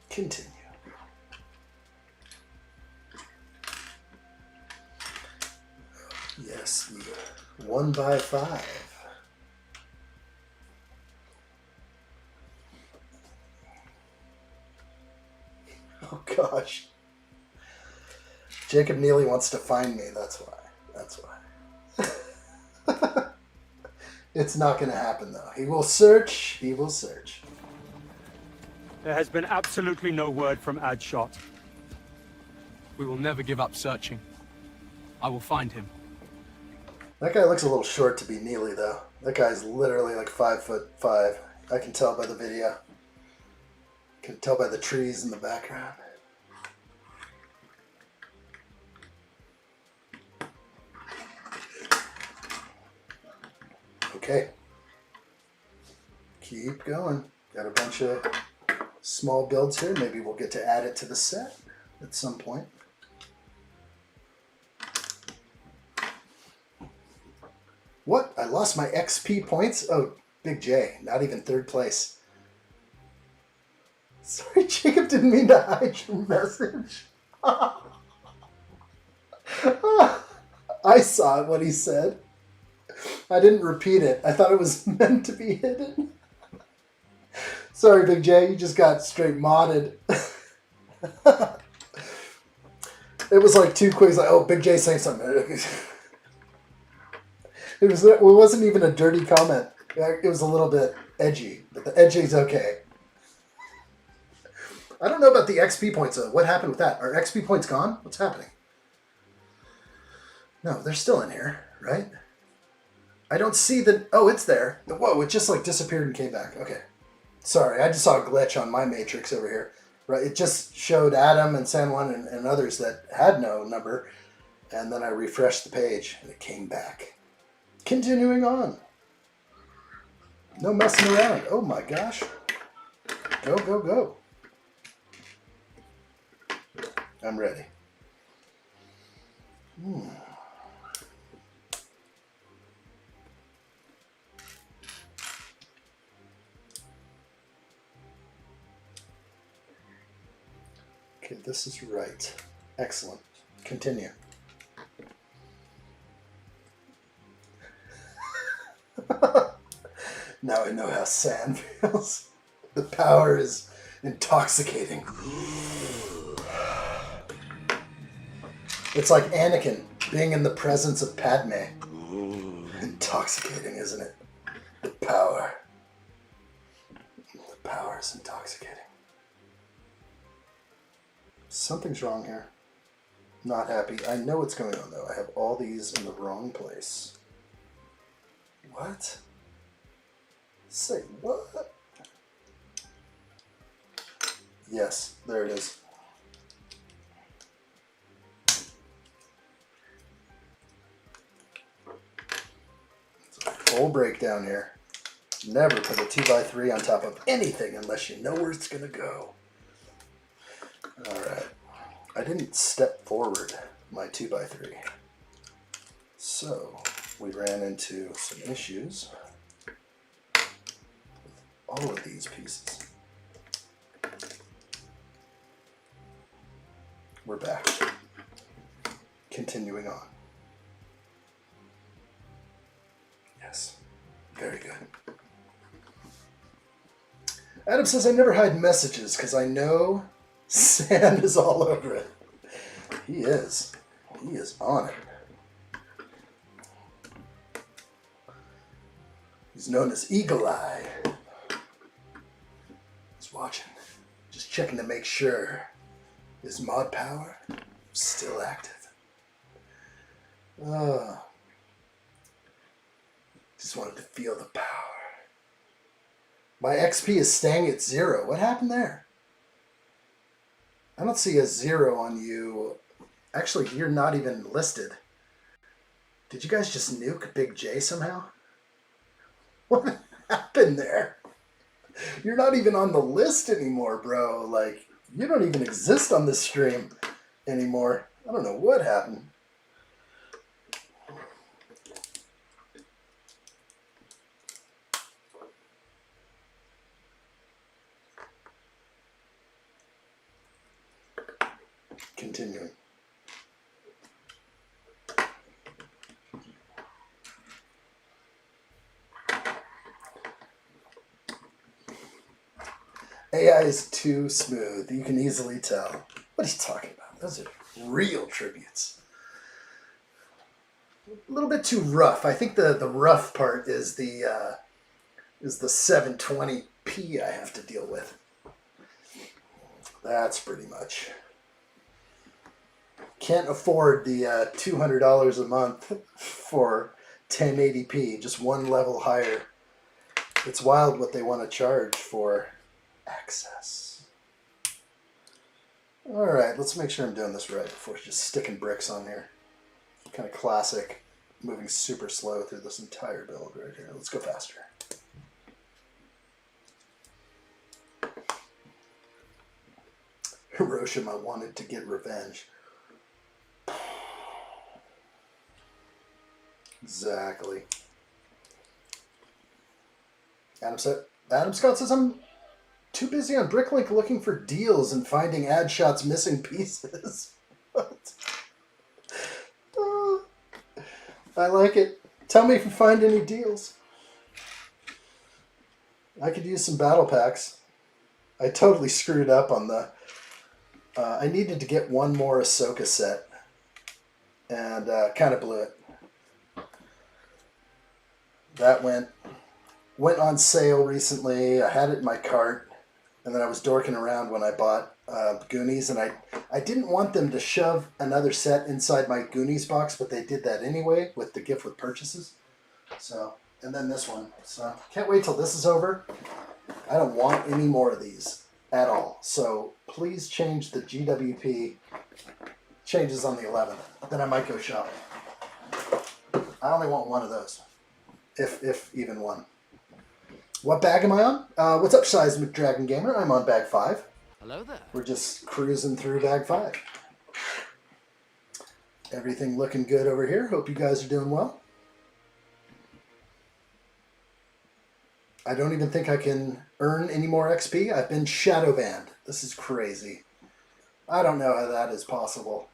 Continue. Yes, the 1x5. Oh gosh. Jacob Neely wants to find me, that's why. That's why. It's not going to happen though. He will search, he will search. There has been absolutely no word from addshot. We will never give up searching. I will find him. That guy looks a little short to be Neely though. That guy's literally like 5'5". I can tell by the video. I can tell by the trees in the background. Okay. Keep going. Got a bunch of small builds here. Maybe we'll get to add it to the set at some point. What? I lost my XP points? Oh, Big J. Not even third place. Sorry, Jacob didn't mean to hide your message. I saw what he said. I didn't repeat it. I thought it was meant to be hidden. Sorry, Big J. You just got straight modded. It was like two quick. Like, oh, Big J saying something. It wasn't even a dirty comment. It was a little bit edgy, but the edgy's okay. I don't know about the XP points though. What happened with that? Are XP points gone? What's happening? No, they're still in here, right? I don't see the... Oh, it's there. Whoa, it just like disappeared and came back. Okay. Sorry, I just saw a glitch on my matrix over here. Right, it just showed Adam and San Juan and others that had no number. And then I refreshed the page and it came back. Continuing on. No messing around. Oh my gosh. Go, go, go. I'm ready. Okay, this is right. Excellent. Continue. Now I know how sand feels. The power is intoxicating. It's like Anakin being in the presence of Padme. Intoxicating, isn't it? The power. The power is intoxicating. Something's wrong here. Not happy. I know what's going on though. I have all these in the wrong place. What? Say what? Yes, there it is. Full breakdown here. Never put a 2x3 on top of anything unless you know where it's gonna go. Alright. I didn't step forward my 2x3. So we ran into some issues with all of these pieces. We're back. Continuing on. Yes. Very good. Adam says I never hide messages because I know sand is all over it. He is. He is on it. He's known as Eagle Eye. He's watching. Just checking to make sure Is mod power still active? Just wanted to feel the power. My XP is staying at 0. What happened there? I don't see a 0 on you. Actually, you're not even listed. Did you guys just nuke Big J somehow? What happened there? You're not even on the list anymore, bro. Like, you don't even exist on this stream anymore. I don't know what happened. Continuing. AI is too smooth. You can easily tell. What are you talking about? Those are real tributes. A little bit too rough. I think the rough part is the 720p I have to deal with. That's pretty much. Can't afford the $200 a month for 1080p, just one level higher. It's wild what they want to charge for access. Alright, let's make sure I'm doing this right before just sticking bricks on here. Kind of classic, moving super slow through this entire build right here. Let's go faster. Hiroshima wanted to get revenge. Exactly. Adam Scott says, I'm too busy on Bricklink looking for deals and finding addshot's missing pieces. What? I like it. Tell me if you find any deals. I could use some battle packs. I totally screwed up on the... I needed to get one more Ahsoka set. And kind of blew it. That went on sale recently. I had it in my cart, and then I was dorking around when I bought Goonies, and I didn't want them to shove another set inside my Goonies box, but they did that anyway with the gift with purchases. So, and then this one. So, can't wait till this is over. I don't want any more of these at all. So, please change the GWP changes on the 11th. Then I might go shopping. I only want one of those. If even one. What bag am I on? What's up, Seismic Dragon Gamer? I'm on bag 5. Hello there. We're just cruising through bag 5. Everything looking good over here. Hope you guys are doing well. I don't even think I can earn any more XP. I've been shadow banned. This is crazy. I don't know how that is possible.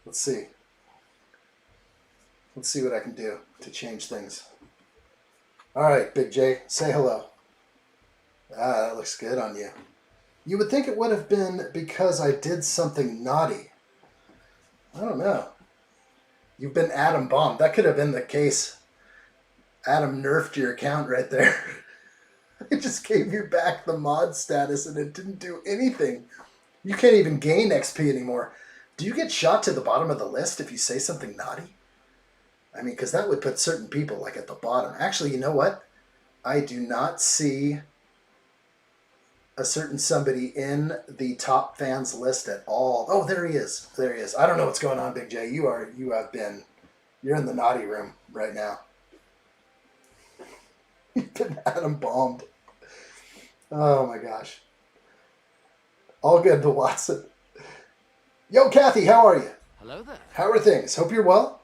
Let's see. Let's see what I can do to change things. All right, Big J, say hello. Ah, that looks good on you. You would think it would have been because I did something naughty. I don't know. You've been Adam bombed. That could have been the case. Adam nerfed your account right there. It just gave you back the mod status and it didn't do anything. You can't even gain XP anymore. Do you get shot to the bottom of the list if you say something naughty? I mean, because that would put certain people like at the bottom. Actually, you know what? I do not see a certain somebody in the top fans list at all. Oh, there he is. There he is. I don't know what's going on, Big J. You're in the naughty room right now. You've been Adam bombed. Oh my gosh. All good to Watson. Yo, Kathy, how are you? Hello there. How are things? Hope you're well.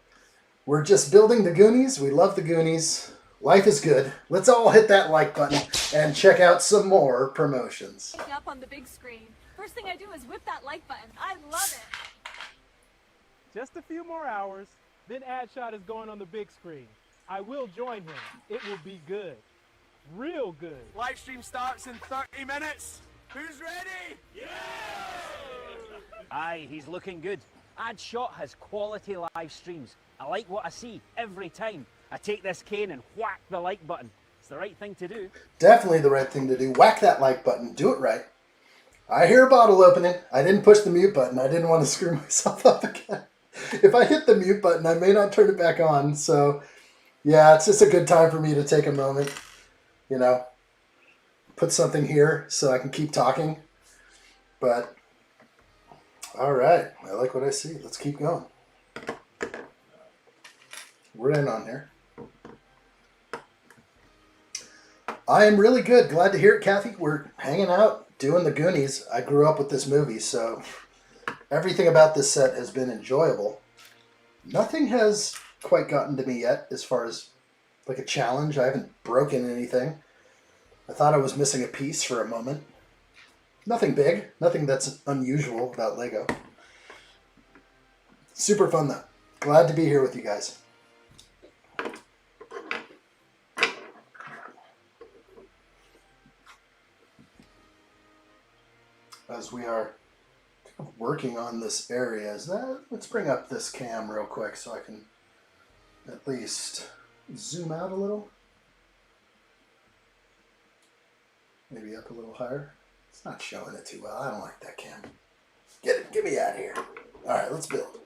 We're just building the Goonies. We love the Goonies. Life is good. Let's all hit that like button and check out some more promotions. Up on the big screen. First thing I do is whip that like button. I love it. Just a few more hours, then addshot is going on the big screen. I will join him. It will be good. Real good. Live stream starts in 30 minutes. Who's ready? Yeah! Aye, he's looking good. addshot has quality live streams. I like what I see every time. I take this cane and whack the like button. It's the right thing to do. Definitely the right thing to do. Whack that like button. Do it right. I hear a bottle opening. I didn't push the mute button. I didn't want to screw myself up again. If I hit the mute button, I may not turn it back on. So, yeah, it's just a good time for me to take a moment, you know, put something here so I can keep talking. But, all right. I like what I see. Let's keep going. We're in on here. I am really good. Glad to hear it, Kathy. We're hanging out, doing the Goonies. I grew up with this movie, so everything about this set has been enjoyable. Nothing has quite gotten to me yet as far as like a challenge. I haven't broken anything. I thought I was missing a piece for a moment. Nothing big. Nothing that's unusual about Lego. Super fun, though. Glad to be here with you guys. As we are working on this area, let's bring up this cam real quick so I can at least zoom out a little. Maybe up a little higher. It's not showing it too well. I don't like that cam. Get me out of here. All right, let's build.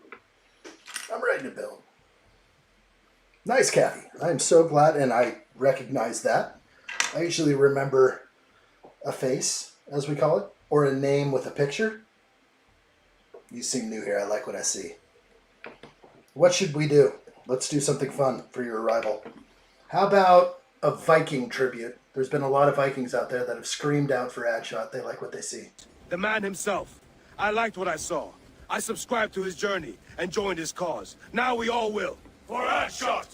I'm ready to build. Nice, Kathy. I am so glad, and I recognize that. I usually remember a face, as we call it, or a name with a picture. You seem new here. I like what I see. What should we do? Let's do something fun for your arrival. How about a Viking tribute? There's been a lot of Vikings out there that have screamed out for addshot. They like what they see. The man himself. I liked what I saw. I subscribed to his journey and joined his cause. Now we all will. For addshot!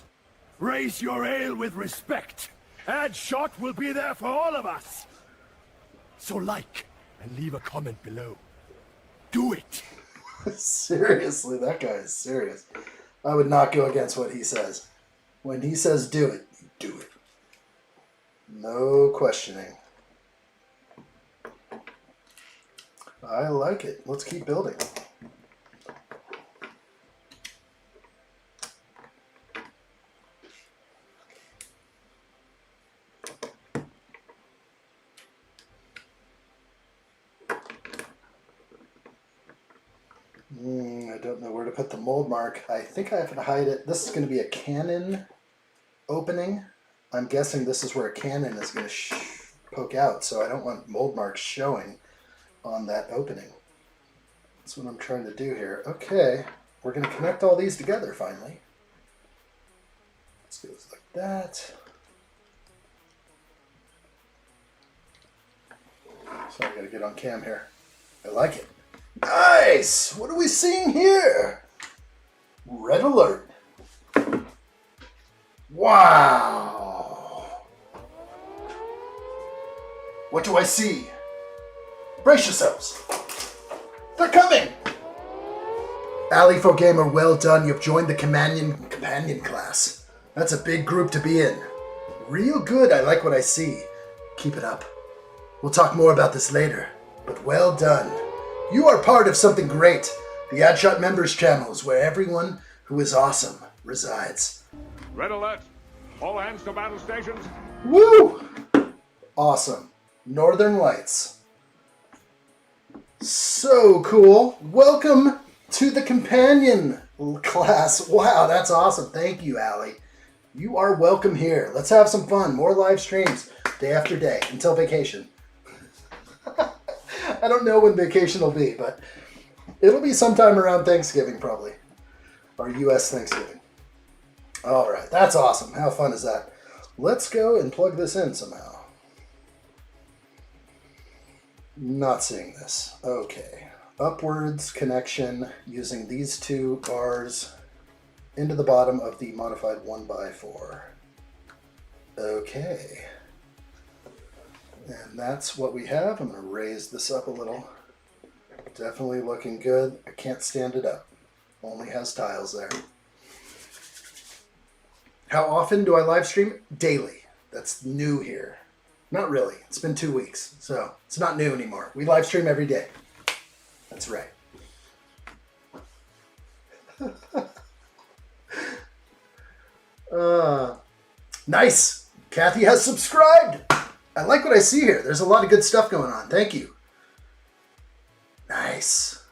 Raise your ale with respect. Addshot will be there for all of us. So like and leave a comment below. Do it! Seriously, that guy is serious. I would not go against what he says. When he says do it, you do it. No questioning. I like it. Let's keep building. I don't know where to put the mold mark. I think I have to hide it. This is going to be a cannon opening. I'm guessing this is where a cannon is going to poke out, so I don't want mold marks showing on that opening. That's what I'm trying to do here. Okay, we're going to connect all these together finally. This goes like that. So I got to get on cam here. I like it. Nice! What are we seeing here? Red alert. Wow! What do I see? Brace yourselves. They're coming! Alley4 Gamer, well done. You've joined the companion class. That's a big group to be in. Real good. I like what I see. Keep it up. We'll talk more about this later, but well done. You are part of something great. The addshot members channel is where everyone who is awesome resides. Red alert. All hands to battle stations. Woo! Awesome. Northern Lights. So cool. Welcome to the companion class. Wow, that's awesome. Thank you, Allie. You are welcome here. Let's have some fun. More live streams day after day until vacation. I don't know when vacation will be, but it'll be sometime around Thanksgiving probably. Or U.S. Thanksgiving. All right, that's awesome. How fun is that? Let's go and plug this in somehow. Not seeing this. Okay. Upwards connection using these two bars into the bottom of the modified 1x4. Okay. And that's what we have. I'm going to raise this up a little. Definitely looking good. I can't stand it up. Only has tiles there. How often do I live stream? Daily. That's new here. Not really. It's been 2 weeks, so it's not new anymore. We live stream every day. That's right. Nice. Kathy has subscribed. I like what I see here. There's a lot of good stuff going on. Thank you. Nice.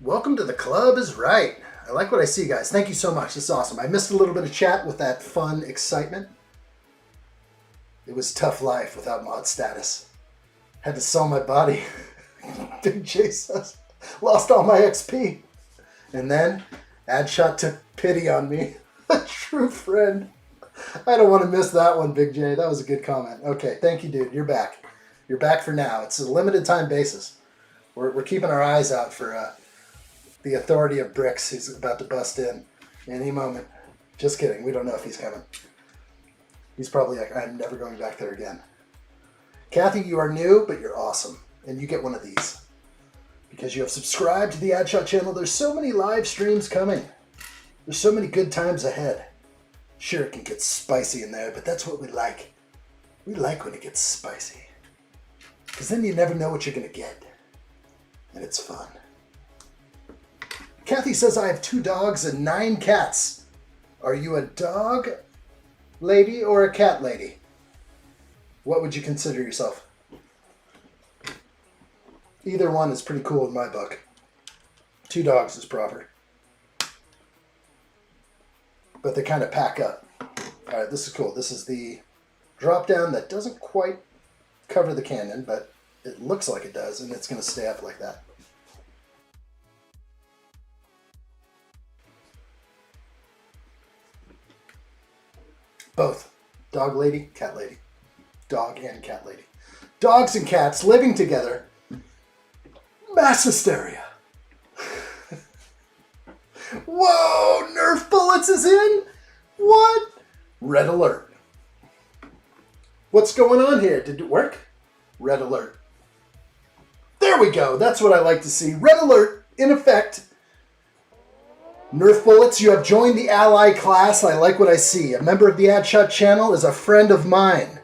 Welcome to the club is right. I like what I see, guys. Thank you so much. This is awesome. I missed a little bit of chat with that fun excitement. It was tough life without mod status. Had to sell my body. Big J says, lost all my XP. And then addshot took pity on me. A true friend. I don't want to miss that one, Big J. That was a good comment. Okay, thank you, dude. You're back. You're back for now. It's a limited time basis. We're keeping our eyes out for the authority of Bricks. He's about to bust in any moment. Just kidding. We don't know if he's coming. He's probably like, I'm never going back there again. Kathy, you are new, but you're awesome. And you get one of these. Because you have subscribed to the addshot channel. There's so many live streams coming. There's so many good times ahead. Sure, it can get spicy in there, but that's what we like. We like when it gets spicy. Because then you never know what you're going to get. And it's fun. Kathy says, I have 2 dogs and 9 cats. Are you a dog lady or a cat lady? What would you consider yourself? Either one is pretty cool in my book. 2 dogs is proper. But they kind of pack up. All right, this is cool. This is the drop down that doesn't quite cover the cannon, but it looks like it does, and it's going to stay up like that. Both. Dog lady, cat lady. Dog and cat lady. Dogs and cats living together. Mass hysteria. Whoa! Nerf bullets is in? What? Red alert. What's going on here? Did it work? Red alert. There we go. That's what I like to see. Red alert in effect. Nerf bullets, you have joined the ally class. I like what I see. A member of the addshot channel is a friend of mine.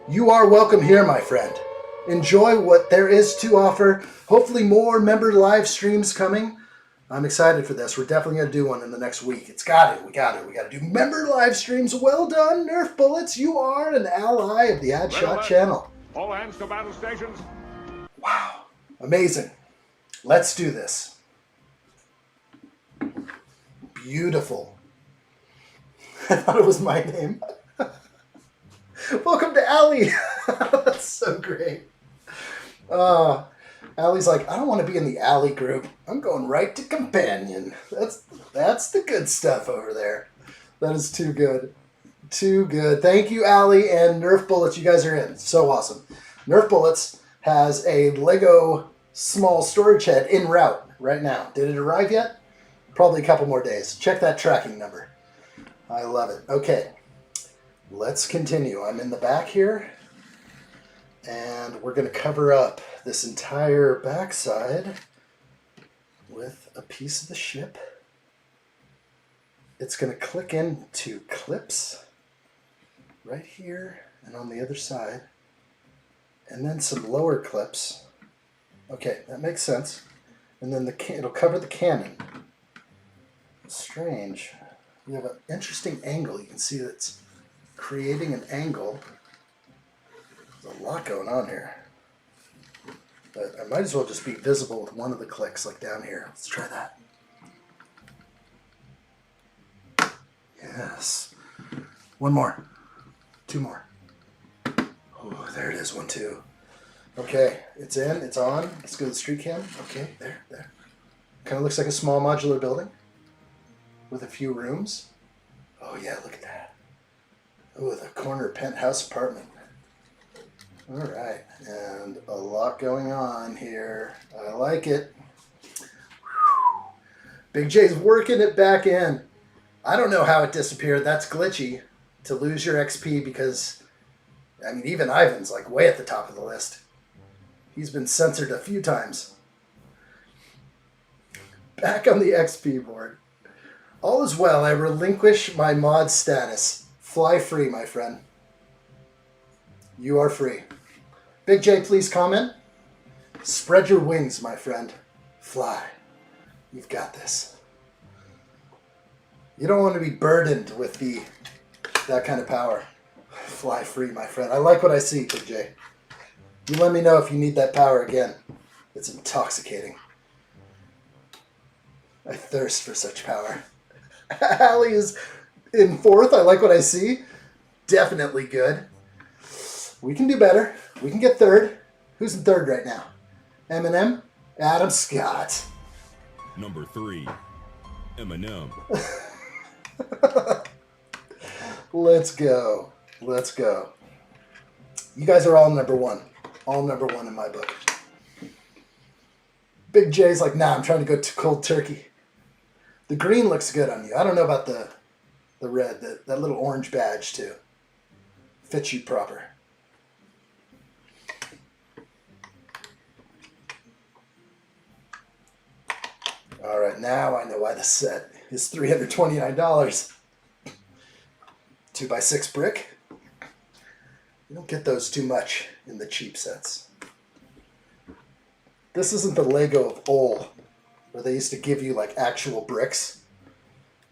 You are welcome here, my friend. Enjoy what there is to offer. Hopefully more member live streams coming. I'm excited for this. We're definitely going to do one in the next week. It's got it. We got it. We got to do member live streams. Well done, Nerf Bullets. You are an ally of the addshot channel. All hands to battle stations. Wow. Amazing. Let's do this. Beautiful. I thought it was my name. Welcome to Allie. That's so great. Allie's like, I don't want to be in the Alley group. I'm going right to companion. That's the good stuff over there. That is too good. Too good. Thank you, Allie and Nerf Bullets. You guys are in. So awesome. Nerf Bullets has a Lego small storage head en route right now. Did it arrive yet? Probably a couple more days. Check that tracking number. I love it. Okay. Let's continue. I'm in the back here. And we're going to cover up this entire backside with a piece of the ship. It's going to click into clips right here and on the other side. And then some lower clips. Okay, that makes sense. And then it'll cover the cannon. Strange. We have an interesting angle. You can see that it's creating an angle. There's a lot going on here. But I might as well just be visible with one of the clicks, like down here. Let's try that. Yes. One more. 2 more. Oh, there it is. 1, 2. Okay, it's in, it's on. Let's go to the street cam. Okay, there. Kind of looks like a small modular building with a few rooms. Oh yeah, look at that. Oh, the corner penthouse apartment. All right, and a lot going on here. I like it. Whew. Big J's working it back in. I don't know how it disappeared. That's glitchy to lose your XP because, I mean, even Ivan's like way at the top of the list. He's been censored a few times. Back on the XP board. All is well. I relinquish my mod status. Fly free, my friend. You are free. Big J, please comment. Spread your wings, my friend. Fly. You've got this. You don't want to be burdened with the that kind of power. Fly free, my friend. I like what I see, Big J. You let me know if you need that power again. It's intoxicating. I thirst for such power. Allie is in fourth. I like what I see. Definitely good. We can do better. We can get third. Who's in third right now? Eminem? Adam Scott. Number 3, Eminem. Let's go. Let's go. You guys are all number one. All number one in my book. Big J's like, nah, I'm trying to go cold turkey. The green looks good on you. I don't know about the red. That little orange badge, too. Fits you proper. All right, now I know why the set is $329. 2x6 brick. You don't get those too much in the cheap sets. This isn't the Lego of old, where they used to give you like actual bricks.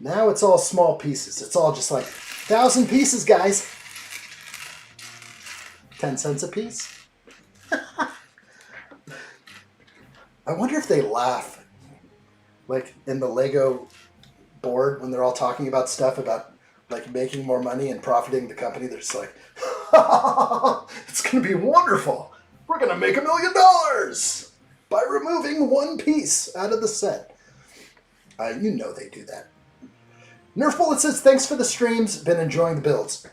Now it's all small pieces. It's all just like 1,000 pieces, guys. 10 cents a piece. I wonder if they laugh, like in the Lego board when they're all talking about stuff about like making more money and profiting the company. They're just like, it's going to be wonderful. We're going to make $1 million by removing one piece out of the set. You know they do that. Nerf Bullet says, thanks for the streams. Been enjoying the builds.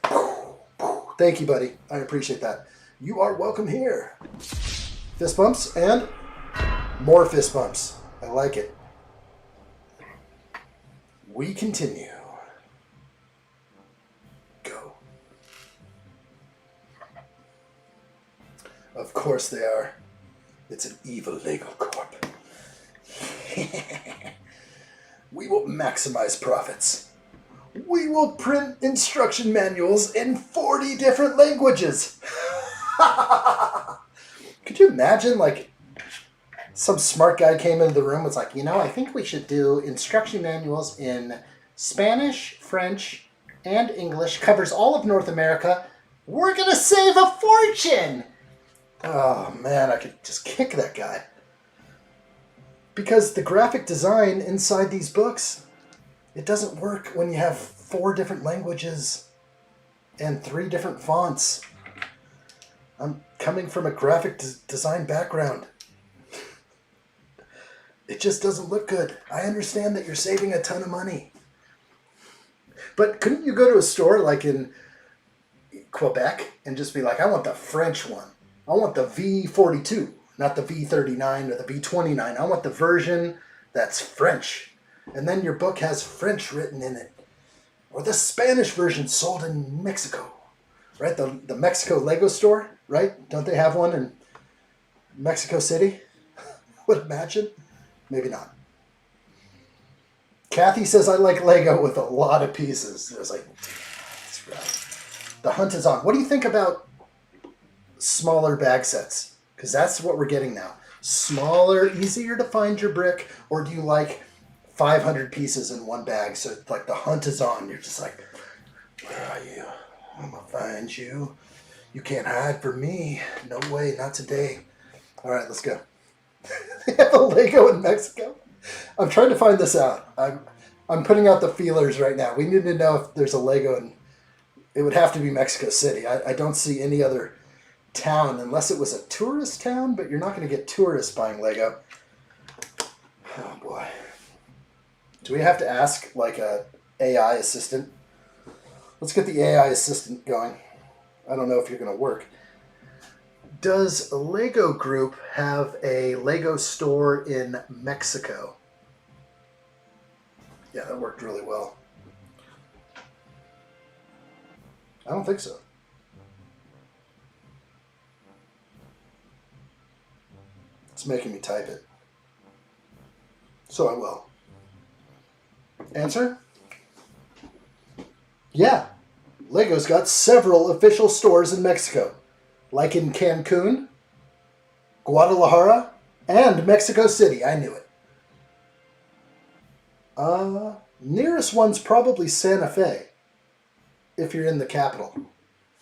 Thank you, buddy. I appreciate that. You are welcome here. Fist bumps and more fist bumps. I like it. We continue. Go. Of course they are. It's an evil Lego Corp. We will maximize profits. We will print instruction manuals in 40 different languages. Could you imagine, like, some smart guy came into the room and was like, you know, I think we should do instruction manuals in Spanish, French, and English. Covers all of North America. We're going to save a fortune. Oh, man, I could just kick that guy. Because the graphic design inside these books, it doesn't work when you have 4 different languages and 3 different fonts. I'm coming from a graphic design background. It just doesn't look good. I understand that you're saving a ton of money. But couldn't you go to a store like in Quebec and just be like, I want the French one. I want the V42, not the V39 or the V29. I want the version that's French. And then your book has French written in it. Or the Spanish version sold in Mexico. Right? The Mexico Lego store, right? Don't they have one in Mexico City? Would imagine. Maybe not. Kathy says, I like Lego with a lot of pieces. I was like, that's right. The hunt is on. What do you think about smaller bag sets? Because that's what we're getting now. Smaller, easier to find your brick, or do you like 500 pieces in one bag? So it's like the hunt is on. You're just like, where are you? I'm going to find you. You can't hide from me. No way, not today. All right, let's go. They have a Lego in Mexico? I'm trying to find this out. I'm putting out the feelers right now. We need to know if there's a Lego in... It would have to be Mexico City. I don't see any other town unless it was a tourist town, but you're not going to get tourists buying Lego. Oh boy. Do we have to ask like a AI assistant? Let's get the AI assistant going. I don't know if you're going to work. Does Lego Group have a Lego store in Mexico? Yeah, that worked really well. I don't think so. It's making me type it. So I will. Answer? Yeah. Lego's got several official stores in Mexico. Like in Cancun, Guadalajara, and Mexico City. I knew it. Nearest one's probably Santa Fe. if you're in the capital.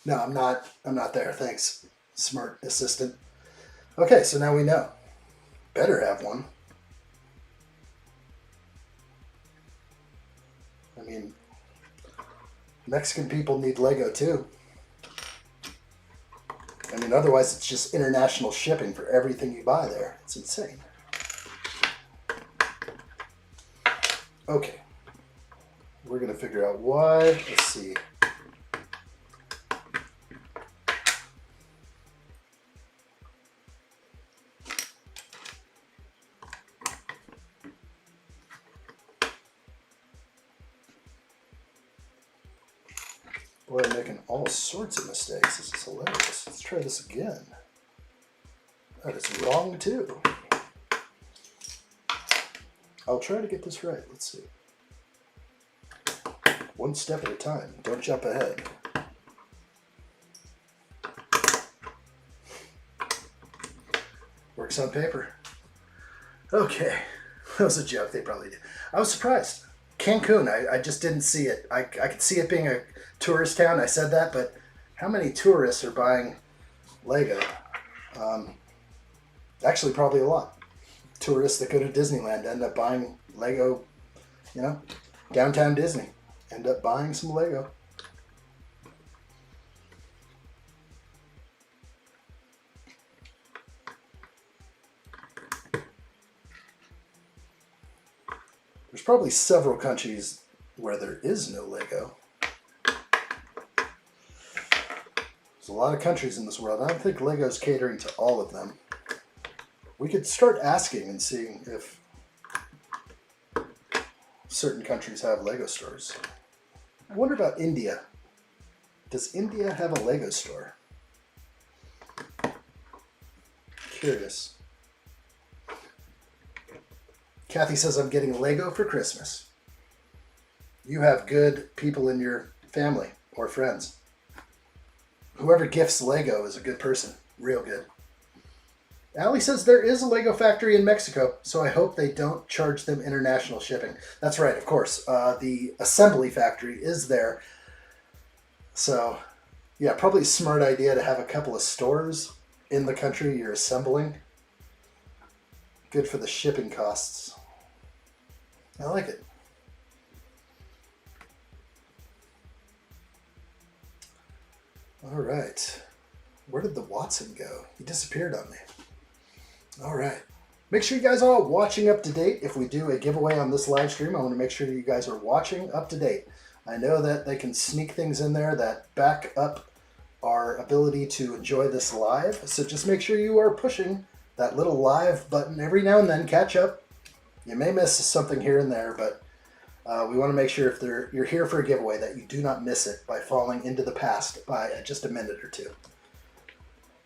No, I'm not. I'm not there. Thanks, smart assistant. Okay, so now we know. Better have one. I mean, Mexican people need Lego too. I mean, otherwise it's just international shipping for everything you buy there. It's insane. Okay. We're going to figure out why. Let's see. Boy, I'm making all sorts of mistakes. This is hilarious. Let's try this again. That is wrong too. I'll try to get this right. Let's see. One step at a time. Don't jump ahead. Works on paper. Okay. That was a joke. They probably did. I was surprised. Cancun, I just didn't see it. I could see it being a tourist town. I said that, but how many tourists are buying Lego? Actually, probably a lot. Tourists that go to Disneyland end up buying Lego, you know, downtown Disney. End up buying some Lego. There's probably several countries where there is no Lego. There's a lot of countries in this world. I don't think Lego's catering to all of them. We could start asking and seeing if certain countries have Lego stores. I wonder about India. Does India have a Lego store? Curious. Kathy says, I'm getting Lego for Christmas. You have good people in your family or friends. Whoever gifts Lego is a good person. Real good. Allie says there is a Lego factory in Mexico, so I hope they don't charge them international shipping. That's right, of course. The assembly factory is there. So, yeah, probably a smart idea to have a couple of stores in the country you're assembling. Good for the shipping costs. I like it. All right. Where did the Watson go? He disappeared on me. All right. Make sure you guys are all watching up to date. If we do a giveaway on this live stream, I want to make sure you guys are watching up to date. I know that they can sneak things in there that back up our ability to enjoy this live. So just make sure you are pushing that little live button every now and then. Catch up. You may miss something here and there, but we want to make sure if you're here for a giveaway that you do not miss it by falling into the past by just a minute or two.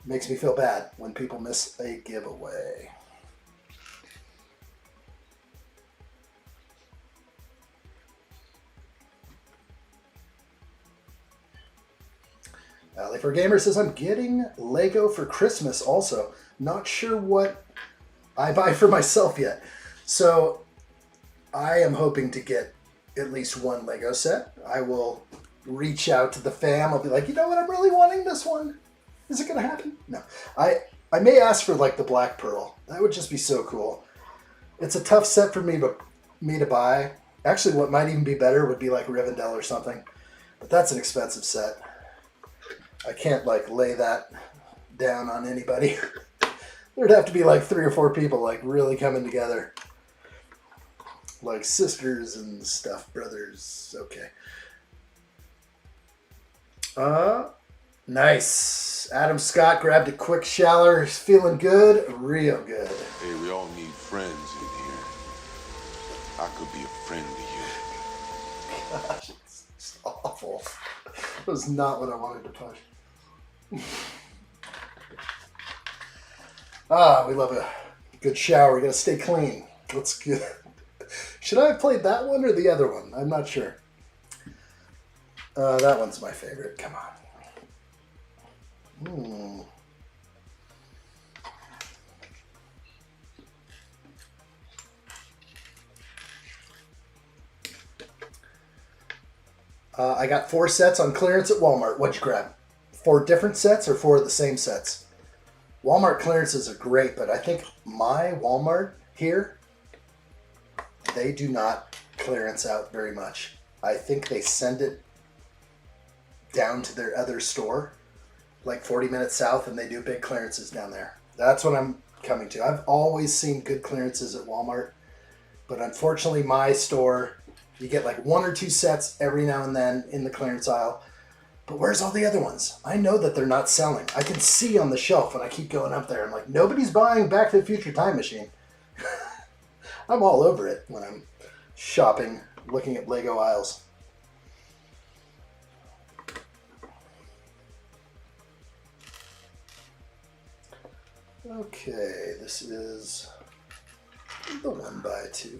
Makes me feel bad when people miss a giveaway. Alley for Gamer says, I'm getting Lego for Christmas also. Not sure what I buy for myself yet. So I am hoping to get at least one Lego set. I will reach out to the fam. I'll be like, you know what? I'm really wanting this one. Is it going to happen? No. I may ask for like the Black Pearl. That would just be so cool. It's a tough set for me to buy. Actually, what might even be better would be like Rivendell or something. But that's an expensive set. I can't like lay that down on anybody. There'd have to be like 3 or 4 people like really coming together. Like sisters and stuff, brothers. Okay. Nice. Adam Scott grabbed a quick shower. He's feeling good. Real good. Hey, we all need friends in here. I could be a friend to you. Gosh, it's awful. That was not what I wanted to push. We love a good shower. We gotta stay clean. That's good. Should I have played that one or the other one? I'm not sure. That one's my favorite. Come on. I got 4 sets on clearance at Walmart. What'd you grab? 4 different sets or 4 of the same sets? Walmart clearances are great, but I think my Walmart here, they do not clearance out very much. I think they send it down to their other store, like 40 minutes south, and they do big clearances down there. That's what I'm coming to. I've always seen good clearances at Walmart, but unfortunately my store, you get like 1 or 2 sets every now and then in the clearance aisle. But where's all the other ones? I know that they're not selling. I can see on the shelf when I keep going up there. I'm like, nobody's buying Back to the Future Time Machine. I'm all over it when I'm shopping, looking at Lego aisles. Okay, this is the 1x2.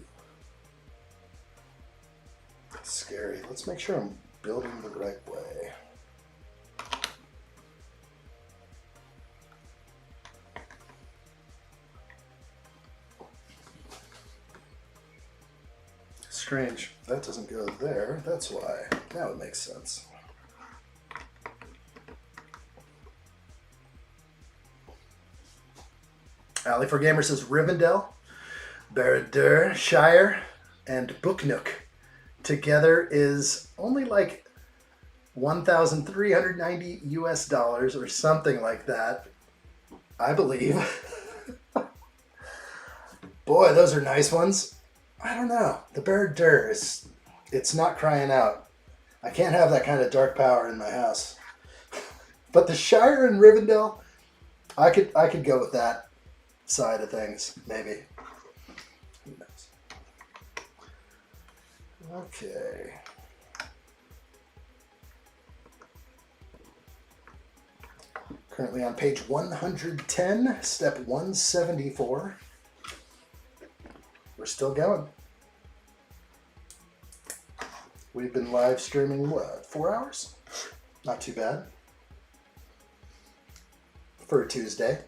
Scary. Let's make sure I'm building the right way. Strange. That doesn't go there. That's why. Now it makes sense. Alley4Gamer says Rivendell, Barad-dûr, Shire, and Booknook together is only like $1,390 US or something like that, I believe. Boy, those are nice ones. I don't know. The Barad-dûr is, it's not crying out. I can't have that kind of dark power in my house. But the Shire and Rivendell, I could go with that side of things, maybe. Who knows? Okay. Currently on page 110, step 174. We're still going. We've been live streaming, what, 4 hours? Not too bad. For a Tuesday.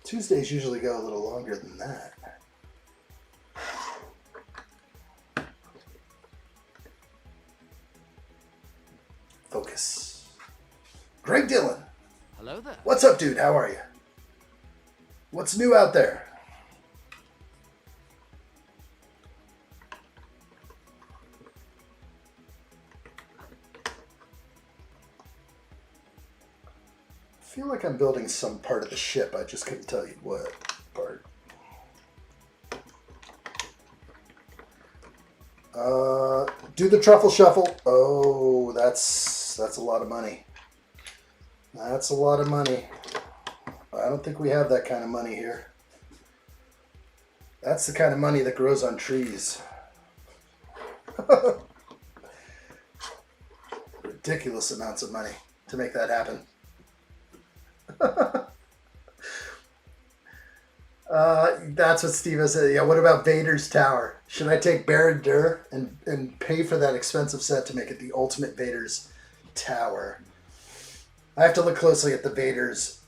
Tuesdays usually go a little longer than that. Focus. Greg Dillon. Hello there. What's up, dude? How are you? What's new out there? I feel like I'm building some part of the ship. I just couldn't tell you what part. Do the truffle shuffle. Oh, that's a lot of money. That's a lot of money. I don't think we have that kind of money here. That's the kind of money that grows on trees. Ridiculous amounts of money to make that happen. That's what Steve said. Yeah, what about Vader's Tower? Should I take Barad-dûr and pay for that expensive set to make it the ultimate Vader's Tower? I have to look closely at the Vader's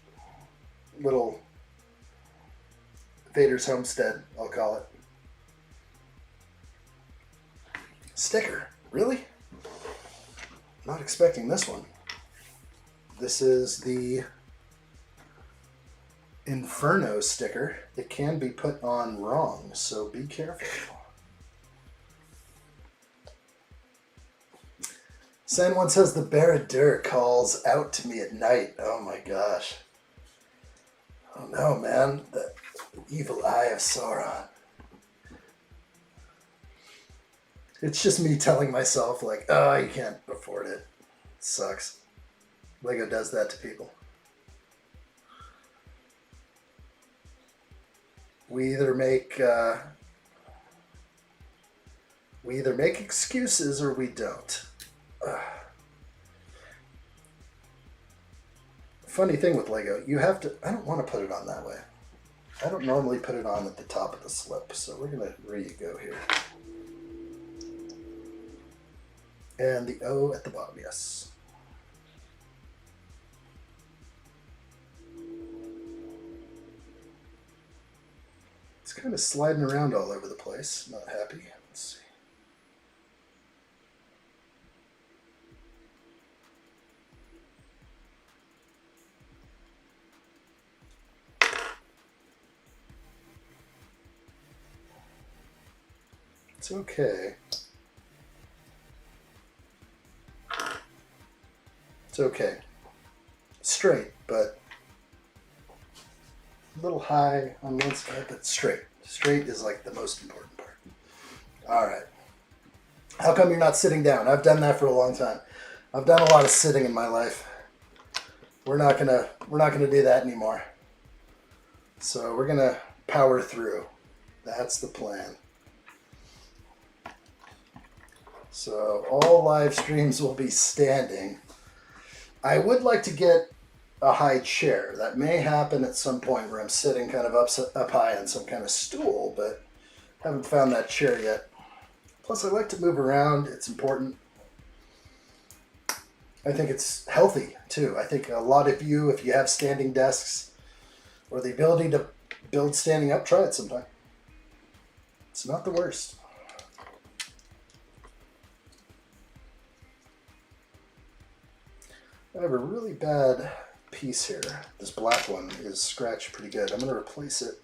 little Vader's homestead, I'll call it. Sticker, really? Not expecting this one. This is the Inferno sticker. It can be put on wrong, so be careful. San one says the Barad-dûr calls out to me at night. Oh my gosh. Oh no, man. The evil eye of Sauron. It's just me telling myself like, oh, you can't afford it. It sucks. Lego does that to people. We either make excuses or we don't. Funny thing with Lego, you have to, I don't want to put it on that way. I don't normally put it on at the top of the slip, so we're going to re-go here. And the O at the bottom, yes. It's kind of sliding around all over the place. Not happy. Let's see. It's okay. It's okay. Straight, but a little high on one side, but straight. Straight is like the most important part. All right. How come you're not sitting down? I've done that for a long time. I've done a lot of sitting in my life. We're not gonna do that anymore. So we're gonna power through. That's the plan. So all live streams will be standing. I would like to get a high chair. That may happen at some point where I'm sitting kind of up high on some kind of stool, but haven't found that chair yet. Plus, I like to move around. It's important. I think it's healthy, too. I think a lot of you, if you have standing desks or the ability to build standing up, try it sometime. It's not the worst. I have a really bad piece here. This black one is scratched pretty good. I'm going to replace it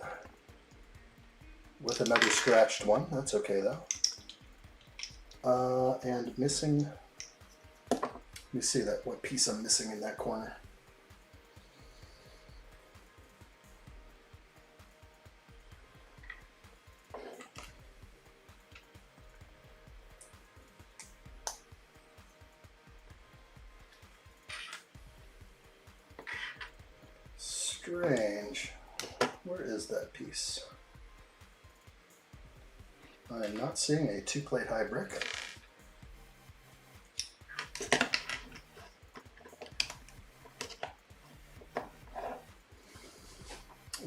with another scratched one. That's okay, though. And missing... Let me see what piece I'm missing in that corner. Strange. Where is that piece? I'm not seeing a 2-plate high brick.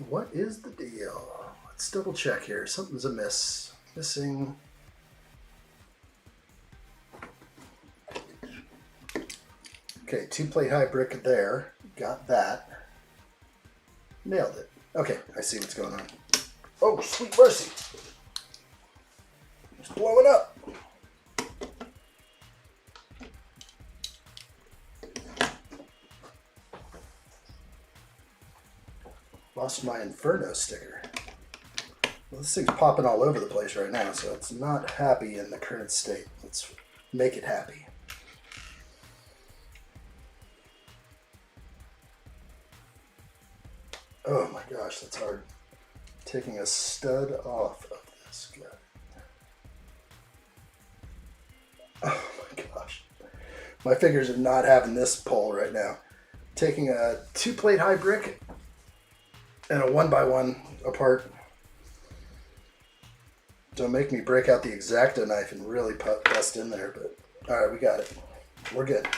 What is the deal? Let's double check here. Something's amiss. Missing. Okay, 2-plate high brick there. Got that. Nailed it. Okay, I see what's going on. Oh, sweet mercy. It's blowing up. Lost my Inferno sticker. Well, this thing's popping all over the place right now, so it's not happy in the current state. Let's make it happy. Oh my gosh, that's hard. Taking a stud off of this guy. Oh my gosh. My fingers are not having this pull right now. Taking a 2-plate high brick and a 1x1 apart. Don't make me break out the X-Acto knife and really bust in there, but all right, we got it. We're good.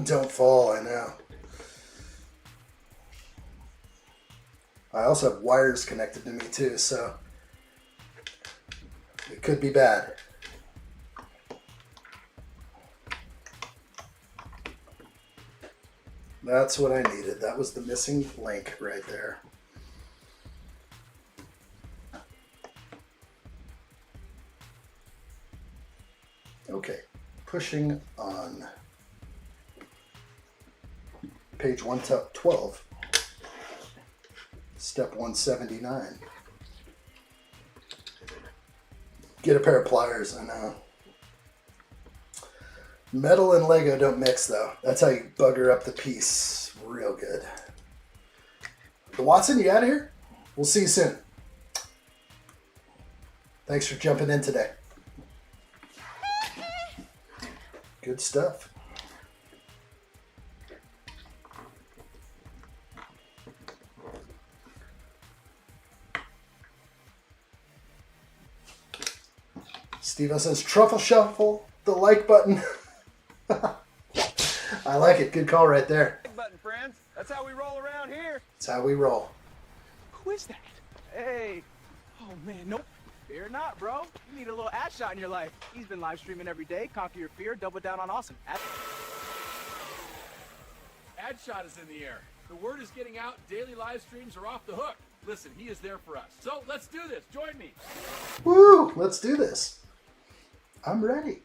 Don't fall, I know. I also have wires connected to me too, so it could be bad. That's what I needed. That was the missing link right there. Okay, pushing on. Page 112, step 179. Get a pair of pliers, I know. Metal and Lego don't mix, though. That's how you bugger up the piece real good. Watson, you out of here? We'll see you soon. Thanks for jumping in today. Good stuff. Steve says, truffle shuffle, the like button. I like it. Good call right there. Like button, friends. That's how we roll around here. That's how we roll. Who is that? Hey. Oh, man, nope. Fear not, bro. You need a little addshot in your life. He's been live streaming every day. Conquer your fear, double down on awesome. Addshot is in the air. The word is getting out. Daily live streams are off the hook. Listen, he is there for us. So let's do this. Join me. Woo! Let's do this. I'm ready.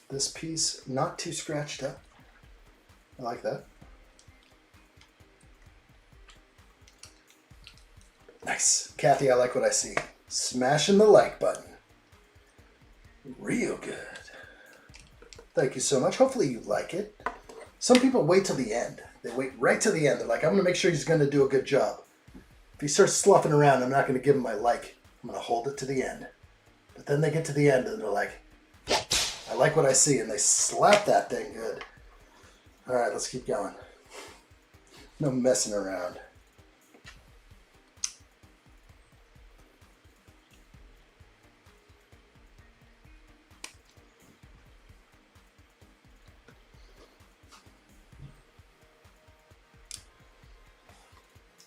This piece not too scratched up. I like that. Nice. Kathy, I like what I see. Smashing the like button. Real good. Thank you so much. Hopefully you like it. Some people wait till the end. They wait right to the end. They're like, I'm going to make sure he's going to do a good job. If he starts sloughing around, I'm not going to give him my like. I'm going to hold it to the end. But then they get to the end and they're like, I like what I see. And they slap that thing good. All right, let's keep going. No messing around.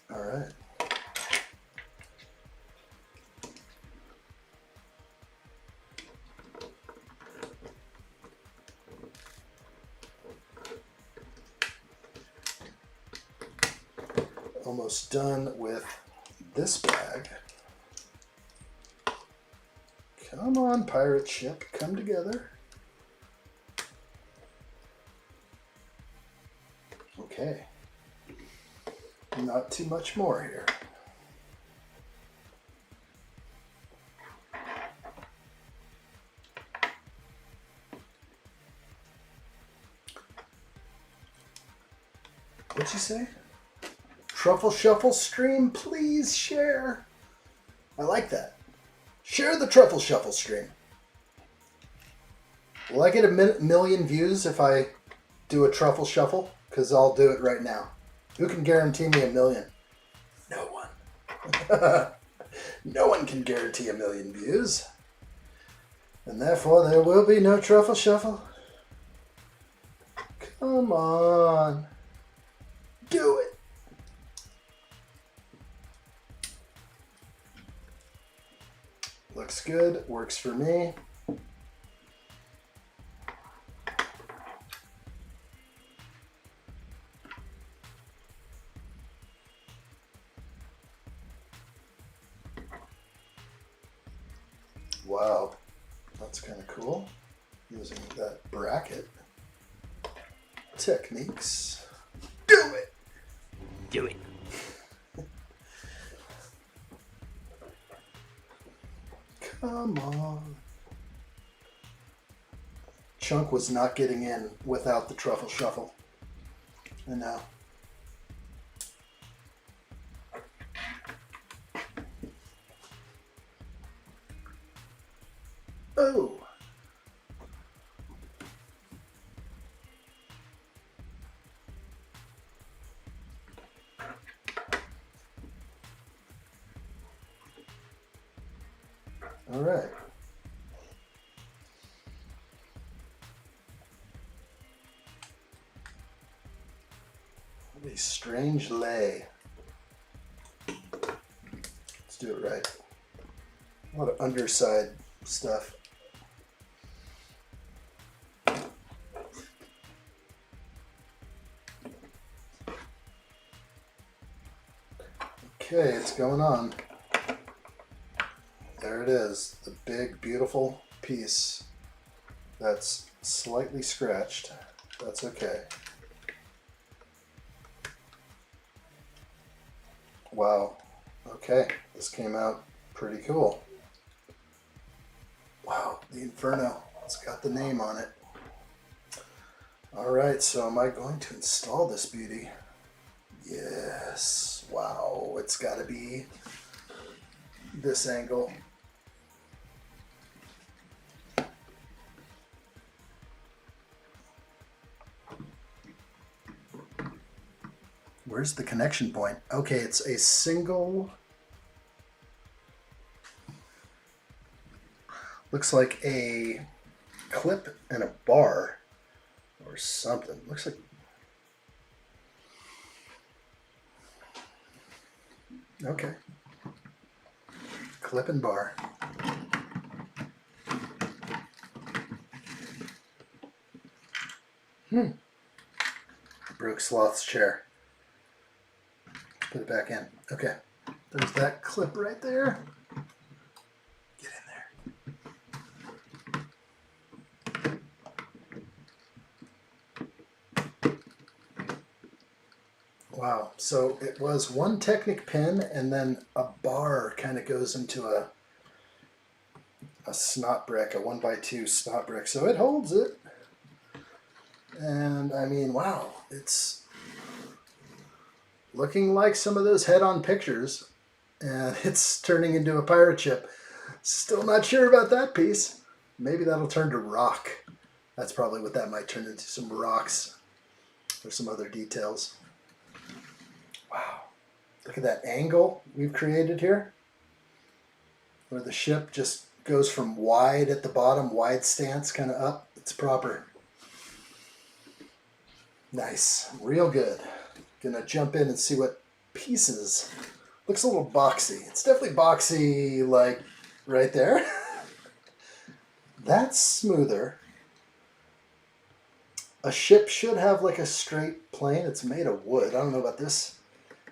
All right. Almost done with this bag. Come on, pirate ship, come together. Okay. Not too much more here. What'd you say? Truffle Shuffle stream, please share. I like that. Share the Truffle Shuffle stream. Will I get a million views if I do a Truffle Shuffle? Because I'll do it right now. Who can guarantee me a million? No one. No one can guarantee a million views. And therefore there will be no Truffle Shuffle. Come on. Do it. Looks good. Works for me. Wow, that's kind of cool. Using that bracket techniques. Do it! Do it. Come on. Chunk was not getting in without the Truffle Shuffle. I know. Oh. All right. A strange lay. Let's do it right. A lot of underside stuff. Okay, it's going on. There it is, the big, beautiful piece that's slightly scratched. That's okay. Wow. Okay, this came out pretty cool. Wow, the Inferno. It's got the name on it. All right, so am I going to install this beauty? Yes. Wow, it's got to be this angle. Where's the connection point? Okay, it's a single. Looks like a clip and a bar or something. Looks like. Okay. Clip and bar. Broke Sloth's chair. Put it back in. Okay. There's that clip right there. Get in there. Wow. So it was one Technic pin, and then a bar kind of goes into a snot brick, a 1x2 snot brick. So it holds it. And I mean, wow, it's looking like some of those head-on pictures, and it's turning into a pirate ship. Still not sure about that piece. Maybe that'll turn to rock. That's probably what that might turn into, some rocks or some other details. Wow. Look at that angle we've created here, where the ship just goes from wide at the bottom, wide stance, kind of up. It's proper. Nice. Real good. Gonna jump in and see what pieces. Looks a little boxy. It's definitely boxy, like right there. That's smoother. A ship should have like a straight plane. It's made of wood. I don't know about this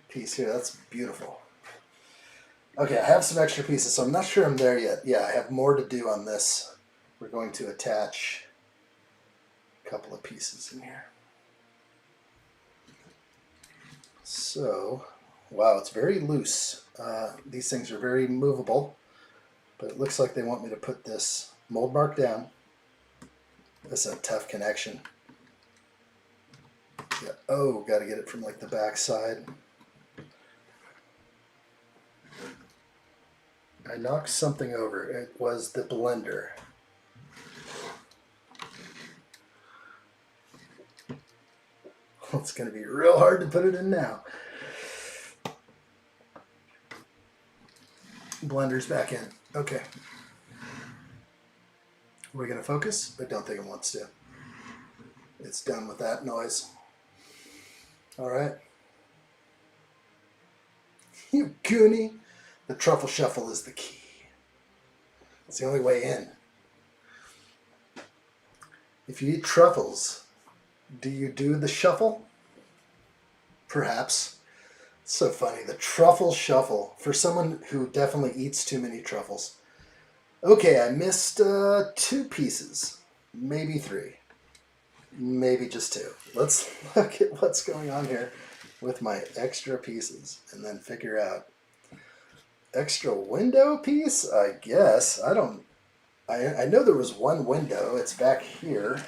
piece here. That's beautiful. Okay, I have some extra pieces, so I'm not sure I'm there yet. Yeah, I have more to do on this. We're going to attach a couple of pieces in here. So, wow, it's very loose. These things are very movable, but it looks like they want me to put this mold mark down. That's a tough connection. Yeah. Oh, got to get it from like the back side. I knocked something over. It was the blender. It's going to be real hard to put it in now. Blender's back in. Okay. We're going to focus? I don't think it wants to. It's done with that noise. All right. You goonie. The truffle shuffle is the key. It's the only way in. If you eat truffles, do you do the shuffle? Perhaps. It's so funny. The truffle shuffle. For someone who definitely eats too many truffles. Okay, I missed 2 pieces. Maybe 3. Maybe just 2. Let's look at what's going on here with my extra pieces and then figure out. Extra window piece, I guess. I know there was one window. It's back here.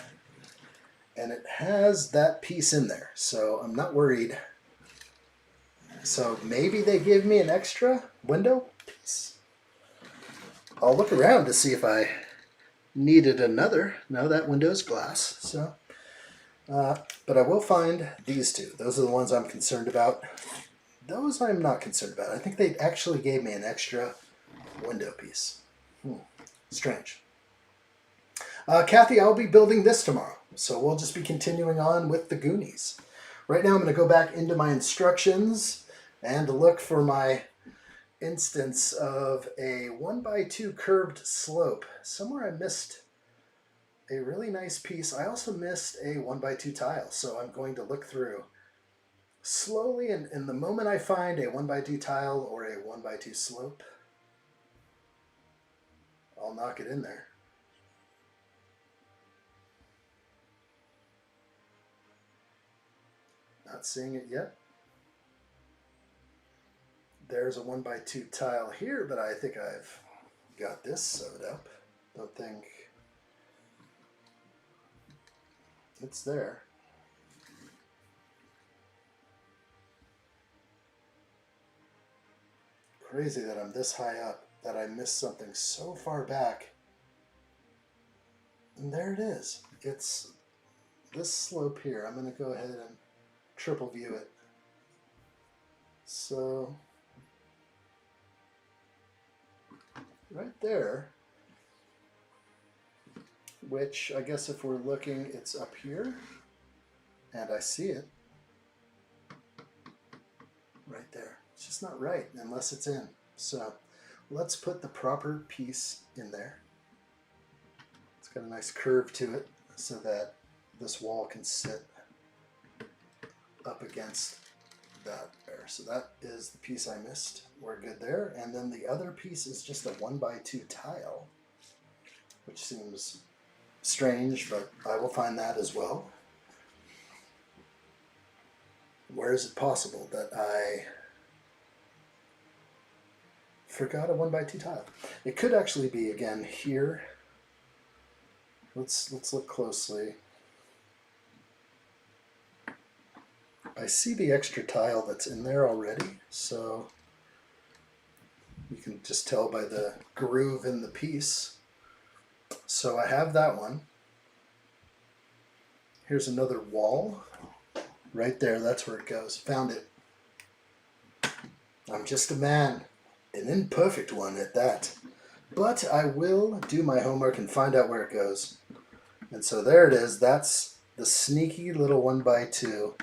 And it has that piece in there. So I'm not worried. So maybe they give me an extra window piece. I'll look around to see if I needed another. No, that window's glass. So, but I will find these 2. Those are the ones I'm concerned about. Those I'm not concerned about. I think they actually gave me an extra window piece. Strange. Kathy, I'll be building this tomorrow. So we'll just be continuing on with the Goonies. Right now I'm going to go back into my instructions and look for my instance of a 1x2 curved slope. Somewhere I missed a really nice piece. I also missed a 1x2 tile. So I'm going to look through slowly, and the moment I find a 1x2 tile or a 1x2 slope, I'll knock it in there. Not seeing it yet. There's a 1x2 tile here, but I think I've got this sewed up. Don't think it's there. Crazy that I'm this high up, that I missed something so far back. And there it is. It's this slope here. I'm going to go ahead and triple view it. So, right there, which I guess if we're looking, it's up here, and I see it right there. It's just not right unless it's in. So let's put the proper piece in there. It's got a nice curve to it so that this wall can sit up against that there. So that is the piece I missed. We're good there. And then the other piece is just a 1x2 tile, which seems strange, but I will find that as well. Where is it possible that I forgot a 1x2 tile? It could actually be, again, here. Let's look closely. I see the extra tile that's in there already, so you can just tell by the groove in the piece. So I have that one. Here's another wall. Right there, that's where it goes. Found it. I'm just a man. An imperfect one at that. But I will do my homework and find out where it goes. And so there it is. That's the sneaky little 1x2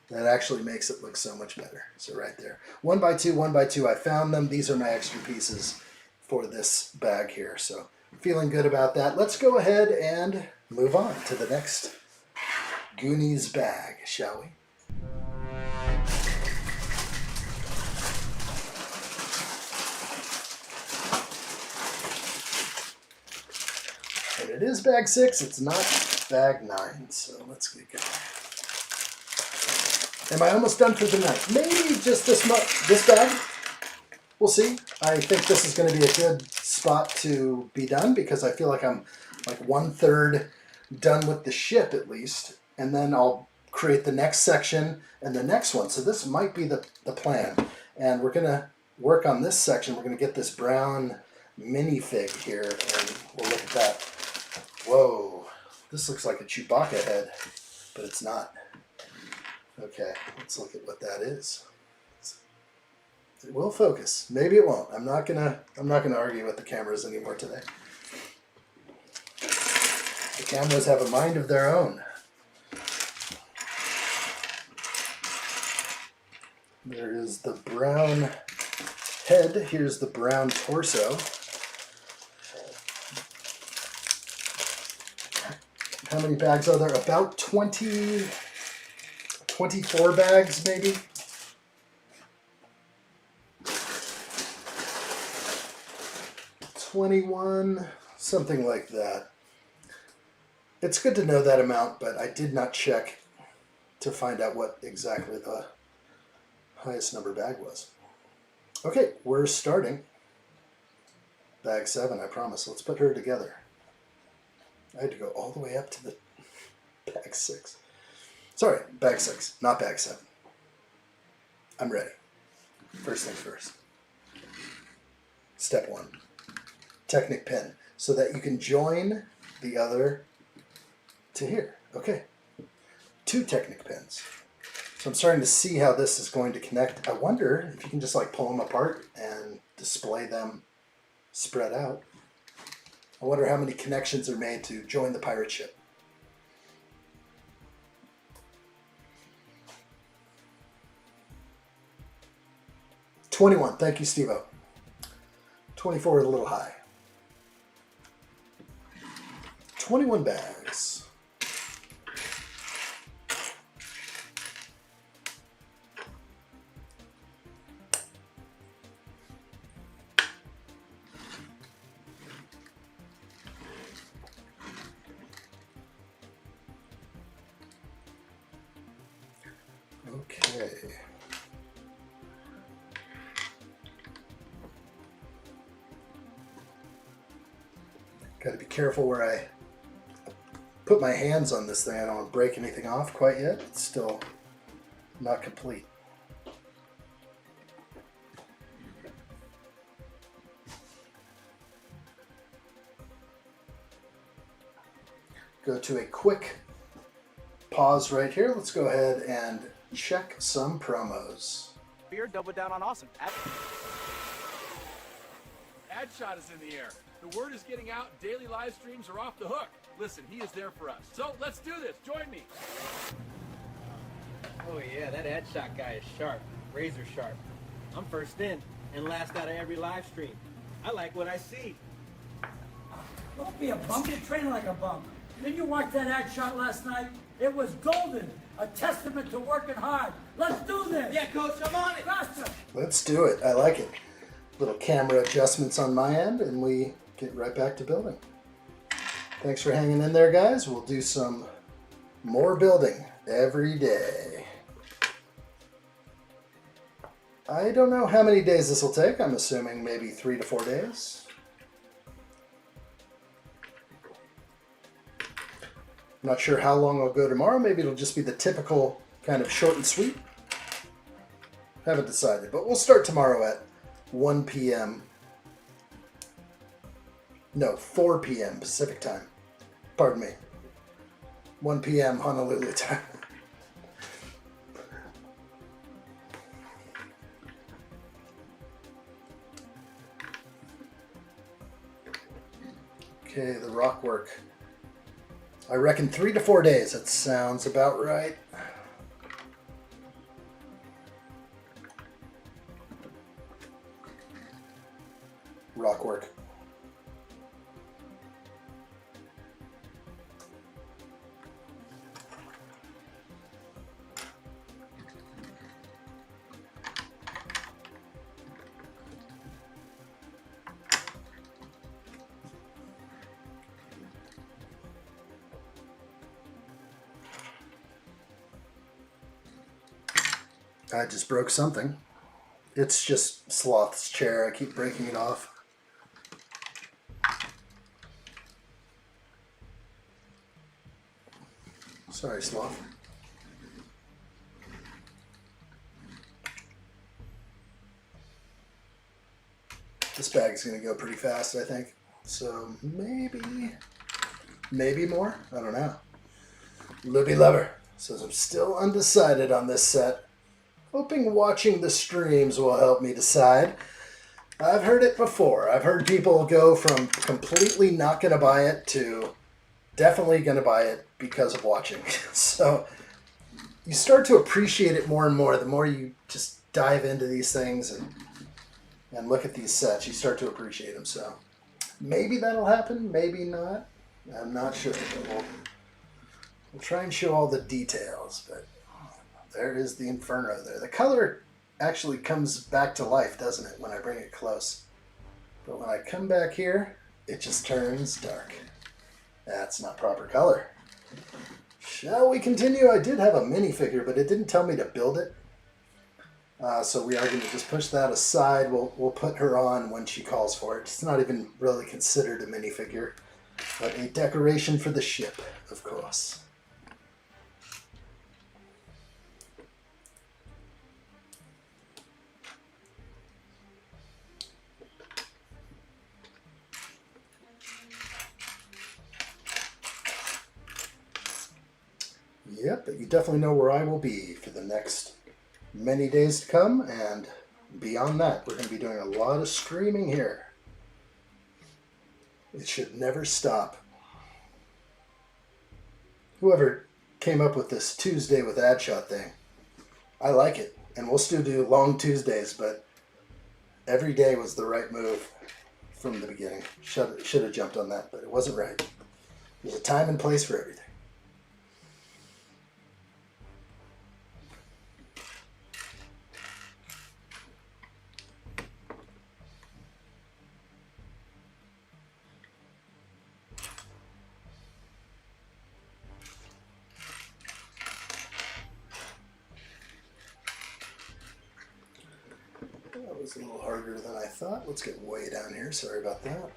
that actually makes it look so much better. So right there. 1x2, 1x2. I found them. These are my extra pieces for this bag here. So feeling good about that. Let's go ahead and move on to the next Goonies bag, shall we? And it is bag 6, it's not bag 9, so let's get going. Am I almost done for the night? Maybe just this bag? We'll see. I think this is going to be a good spot to be done because I feel like I'm like 1/3 done with the ship at least. And then I'll create the next section and the next one. So this might be the plan. And we're going to work on this section. We're going to get this brown minifig here and we'll look at that. Whoa, this looks like a Chewbacca head, but it's not. Okay, let's look at what that is. It will focus. Maybe it won't. I'm not gonna argue with the cameras anymore today. The cameras have a mind of their own. There is the brown head. Here's the brown torso. How many bags are there? About 24 bags, maybe? $21, something like that. It's good to know that amount, but I did not check to find out what exactly the highest number bag was. Okay, we're starting. Bag 7, I promise. Let's put her together. I had to go all the way up to the bag 6. Sorry, bag 6, not bag 7. I'm ready. First things first. Step 1. Technic pin, so that you can join the other to here. Okay. 2 Technic pins. So I'm starting to see how this is going to connect. I wonder if you can just like pull them apart and display them spread out. I wonder how many connections are made to join the pirate ship. $21, thank you, Steve-O. 24 is a little high. 21 bags. Okay. Got to be careful where I put my hands on this thing. I don't want to break anything off quite yet. It's still not complete. Go to a quick pause right here. Let's go ahead and check some promos. Beer, double down on awesome. Addshot is in the air. The word is getting out. Daily live streams are off the hook. Listen, he is there for us. So let's do this. Join me. Oh yeah, that addshot guy is sharp. Razor sharp. I'm first in and last out of every live stream. I like what I see. Don't be a bump. You're training like a bump. Didn't you watch that ad shot last night? It was golden. A testament to working hard. Let's do this. Yeah, Coach, I'm on it. Faster. Let's do it. I like it. Little camera adjustments on my end, and we get right back to building. Thanks for hanging in there, guys. We'll do some more building every day. I don't know how many days this will take. I'm assuming maybe 3 to 4 days. I'm not sure how long I'll go tomorrow. Maybe it'll just be the typical kind of short and sweet. Haven't decided, but we'll start tomorrow at 1 p.m. No, 4 p.m. Pacific time. Pardon me. 1 p.m. Honolulu time. Okay, the rock work. I reckon 3 to 4 days. That sounds about right. Rock work. I just broke something. It's just Sloth's chair. I keep breaking it off. Sorry, Sloth. This bag is going to go pretty fast, I think. So maybe more? I don't know. Libby Lover says I'm still undecided on this set. Hoping watching the streams will help me decide. I've heard it before. I've heard people go from completely not going to buy it to definitely going to buy it because of watching. So you start to appreciate it more and more the more you just dive into these things and look at these sets. You start to appreciate them. So maybe that'll happen, maybe not. I'm not sure. But we'll try and show all the details, but there is the Inferno there. The color actually comes back to life, doesn't it, when I bring it close? But when I come back here, it just turns dark. That's not proper color. Shall we continue? I did have a minifigure, but it didn't tell me to build it. So we are going to just push that aside. We'll put her on when she calls for it. It's not even really considered a minifigure, but a decoration for the ship, of course. Yep, but you definitely know where I will be for the next many days to come, and beyond that, we're going to be doing a lot of streaming here. It should never stop. Whoever came up with this Tuesday with addshot thing, I like it, and we'll still do long Tuesdays, but every day was the right move from the beginning. Should have jumped on that, but it wasn't right. There's a time and place for everything. That was a little harder than I thought. Let's get way down here. Sorry about that.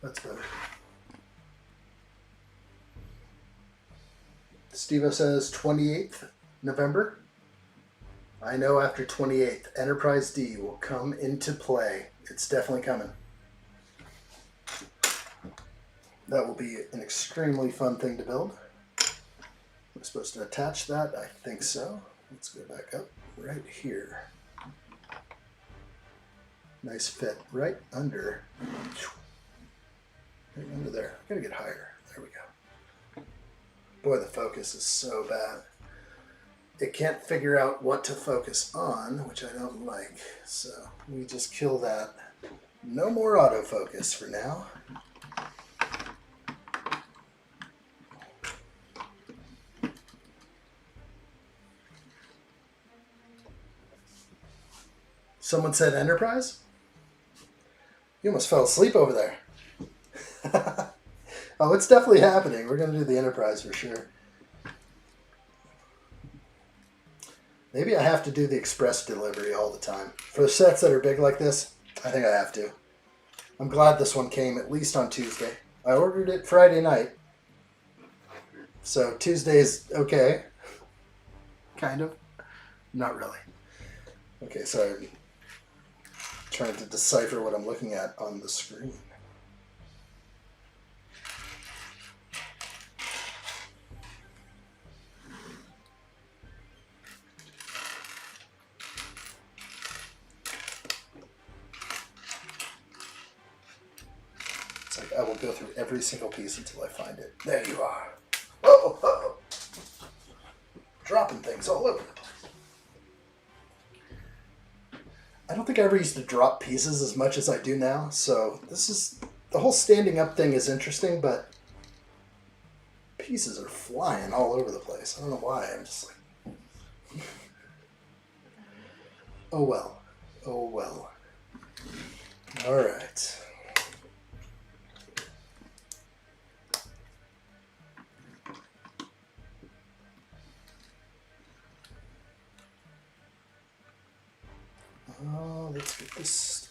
That's better. Steve says 28th November. I know after 28th, Enterprise D will come into play. It's definitely coming. That will be an extremely fun thing to build. We're supposed to attach that? I think so. Let's go back up right here. Nice fit right under. Right under there. I gotta get higher. There we go. Boy, the focus is so bad. It can't figure out what to focus on, which I don't like. So we just kill that. No more autofocus for now. Someone said Enterprise? You almost fell asleep over there. Oh, it's definitely happening. We're going to do the Enterprise for sure. Maybe I have to do the express delivery all the time. For the sets that are big like this, I think I have to. I'm glad this one came at least on Tuesday. I ordered it Friday night. So Tuesday's okay. Kind of. Not really. Okay, so I'm trying to decipher what I'm looking at on the screen. It's like I will go through every single piece until I find it. There you are. Oh, oh. Dropping things all over the place. I don't think I ever used to drop pieces as much as I do now, so this is... The whole standing up thing is interesting, but pieces are flying all over the place. I don't know why. I'm just like... Oh well. Oh well. Alright. Let's get this.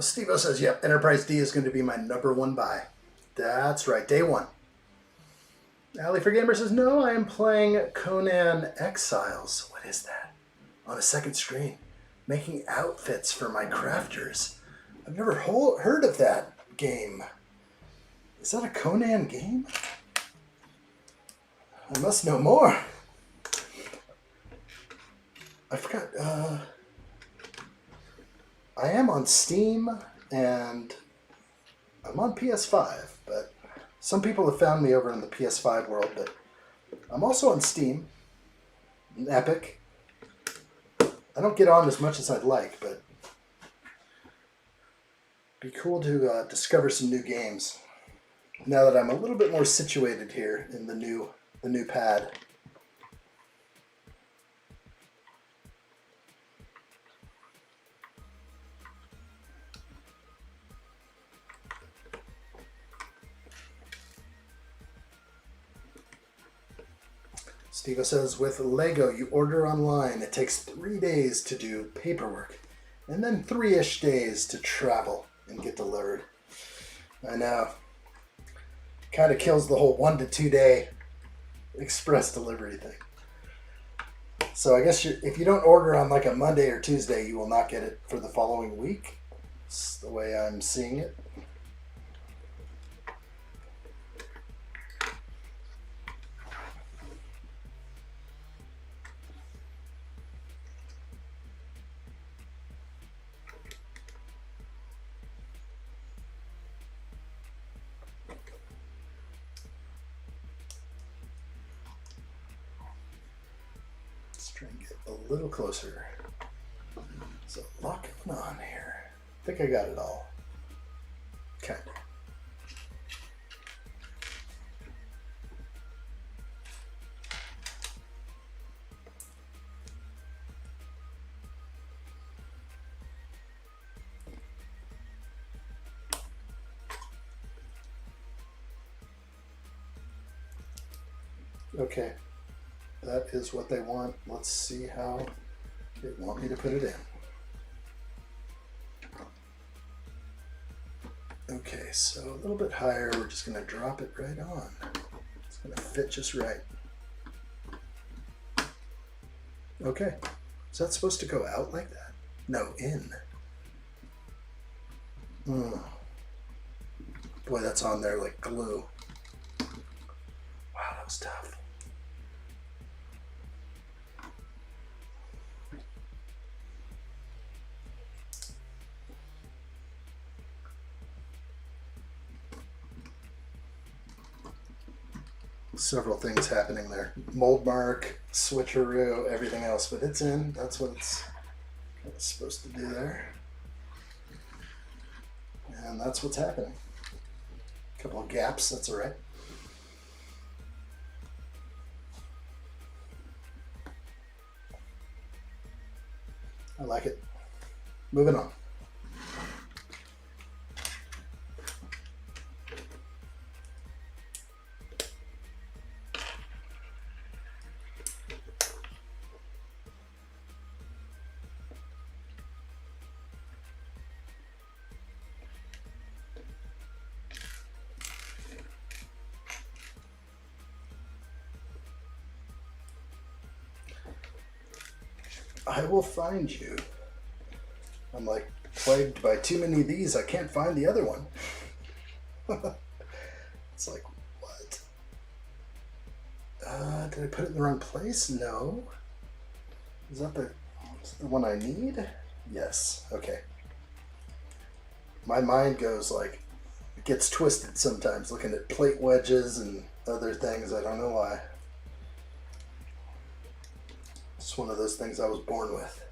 Steve-O says, yep, Enterprise D is going to be my #1 buy. That's right, day one. Alley for Gamer says, no, I am playing Conan Exiles. What is that? On a second screen. Making outfits for my crafters. I've never heard of that game. Is that a Conan game? I must know more. I forgot. I am on Steam and I'm on PS5, but some people have found me over in the PS5 world, but I'm also on Steam and Epic. I don't get on as much as I'd like, but it'd be cool to discover some new games now that I'm a little bit more situated here in the new pad. Steve says, with Lego, you order online. It takes 3 days to do paperwork, and then 3-ish days to travel and get delivered. I know. Kind of kills the whole 1 to 2 day express delivery thing. So I guess if you don't order on like a Monday or Tuesday, you will not get it for the following week. That's the way I'm seeing it. Try and get a little closer. There's a lot going on here. I think I got it all. Kind of. Okay. That is what they want. Let's see how they want me to put it in. Okay, so a little bit higher. We're just going to drop it right on. It's going to fit just right. Okay. Is that supposed to go out like that? No, in. Boy, that's on there like glue. Wow, that was tough. several things happening there. Mold mark, switcheroo, everything else, but it's in. That's what it's supposed to do there. And that's what's happening. A couple of gaps, that's all right. I like it. Moving on. I will find you. I'm like plagued by too many of these. I can't find the other one. It's like, what? Did I put it in the wrong place? No. Is that the one I need? Yes. Okay. My mind goes like, it gets twisted sometimes looking at plate wedges and other things. I don't know why. It's one of those things I was born with.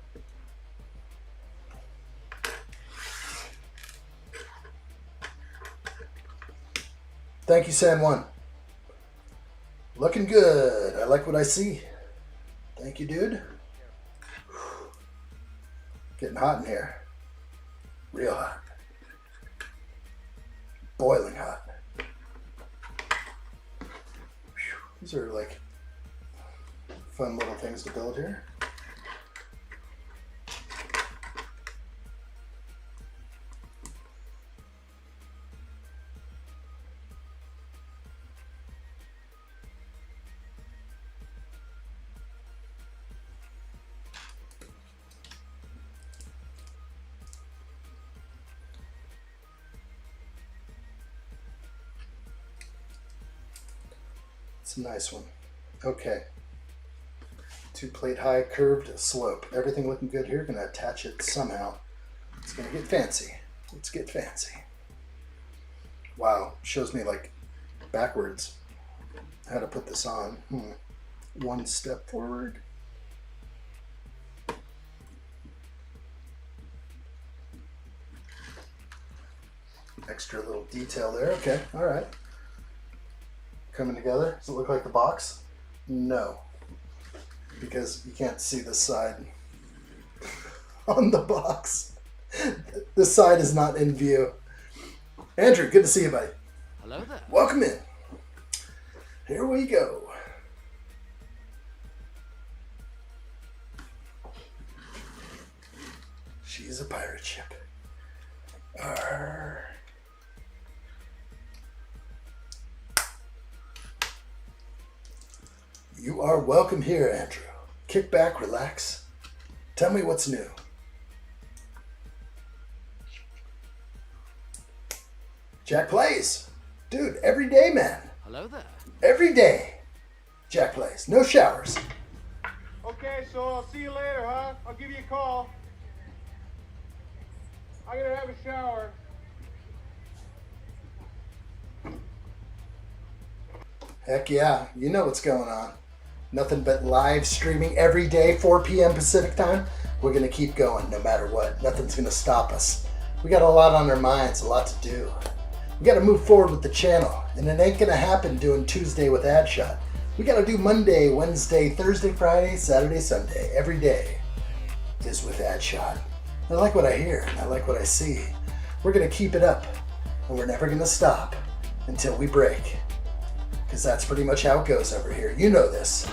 Thank you, San Juan. Looking good. I like what I see. Thank you, dude. Getting hot in here. Real hot. Boiling hot. These are like fun little things to build here. It's a nice one. Okay. 2-plate high curved slope. Everything looking good here. Gonna attach it somehow. It's gonna get fancy. Let's get fancy. Wow, shows me like backwards how to put this on. One step forward. Extra little detail there. Okay, all right. Coming together. Does it look like the box? No. Because you can't see the side on the box. This side is not in view. Andrew, good to see you, buddy. Hello there. Welcome in. Here we go. She's a pirate ship. Arr. You are welcome here, Andrew. Kick back, relax. Tell me what's new. Jack plays. Dude, every day, man. Hello there. Every day. Jack plays. No showers. Okay, so I'll see you later, huh? I'll give you a call. I'm gonna have a shower. Heck yeah. You know what's going on. Nothing but live streaming every day, 4 p.m. Pacific time. We're going to keep going no matter what. Nothing's going to stop us. We got a lot on our minds, a lot to do. We got to move forward with the channel. And it ain't going to happen doing Tuesday with addshot. We got to do Monday, Wednesday, Thursday, Friday, Saturday, Sunday. Every day is with addshot. I like what I hear and I like what I see. We're going to keep it up. And we're never going to stop until we break. Because that's pretty much how it goes over here. You know this.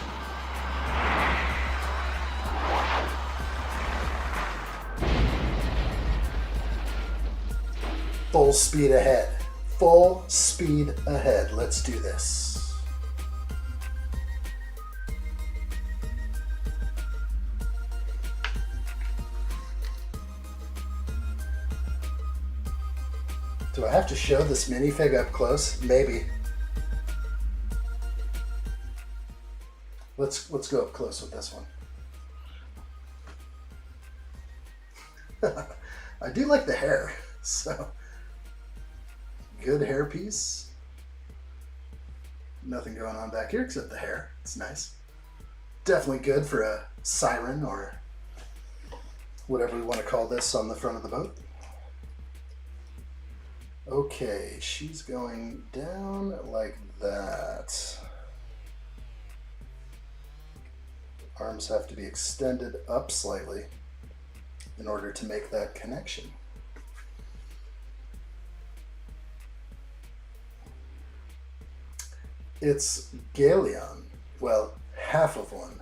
Full speed ahead. Full speed ahead. Let's do this. Do I have to show this minifig up close? Maybe. Let's go up close with this one. I do like the hair, so good hairpiece. Nothing going on back here except the hair. It's nice. Definitely good for a siren or whatever we want to call this on the front of the boat. Okay, she's going down like that. Arms have to be extended up slightly in order to make that connection. It's Galeon. Well, half of one.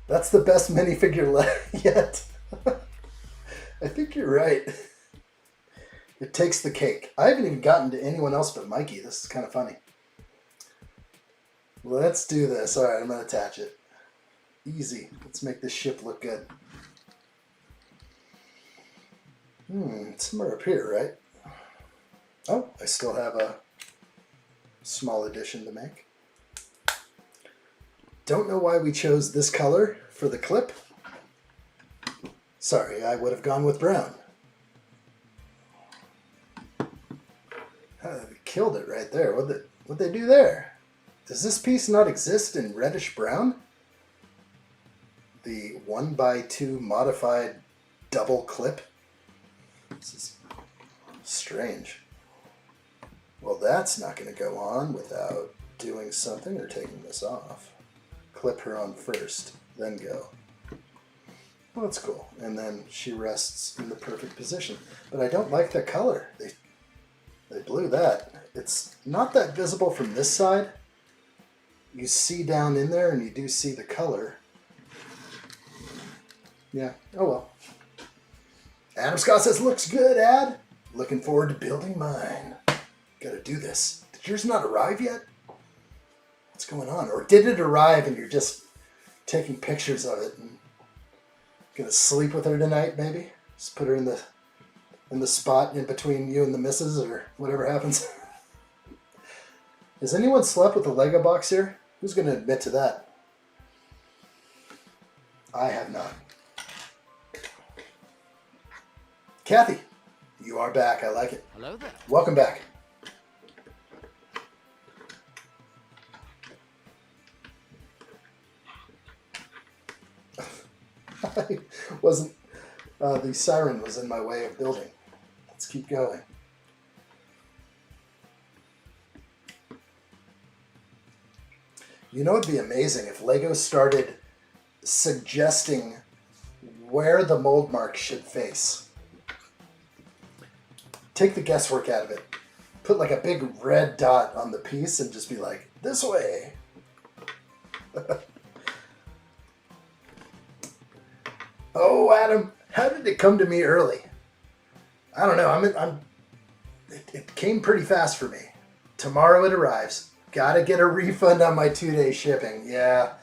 That's the best minifigure yet. I think you're right. It takes the cake. I haven't even gotten to anyone else but Mikey. This is kind of funny. Let's do this. All right, I'm going to attach it. Easy. Let's make this ship look good. Somewhere up here, right? Oh, I still have a small addition to make. Don't know why we chose this color for the clip. Sorry, I would have gone with brown. They killed it right there. What'd they do there? Does this piece not exist in reddish brown? The 1x2 modified double clip? This is strange. Well, that's not going to go on without doing something or taking this off. Clip her on first, then go. Well, that's cool. And then she rests in the perfect position. But I don't like the color. They blew that. It's not that visible from this side. You see down in there and you do see the color. Yeah, oh well. Adam Scott says, looks good, Ad. Looking forward to building mine. Gotta do this. Did yours not arrive yet? What's going on? Or did it arrive and you're just taking pictures of it and gonna sleep with her tonight, maybe? Just put her in the spot in between you and the missus or whatever happens. Has anyone slept with a Lego box here? Who's gonna admit to that? I have not. Kathy, you are back. I like it. Hello there. Welcome back. I wasn't, the siren was in my way of building. Let's keep going. You know, it'd be amazing if Lego started suggesting where the mold mark should face. Take the guesswork out of it. Put like a big red dot on the piece and just be like, this way. Oh, Adam, how did it come to me early? I don't know. It came pretty fast for me. Tomorrow it arrives. Gotta get a refund on my 2-day shipping. Yeah.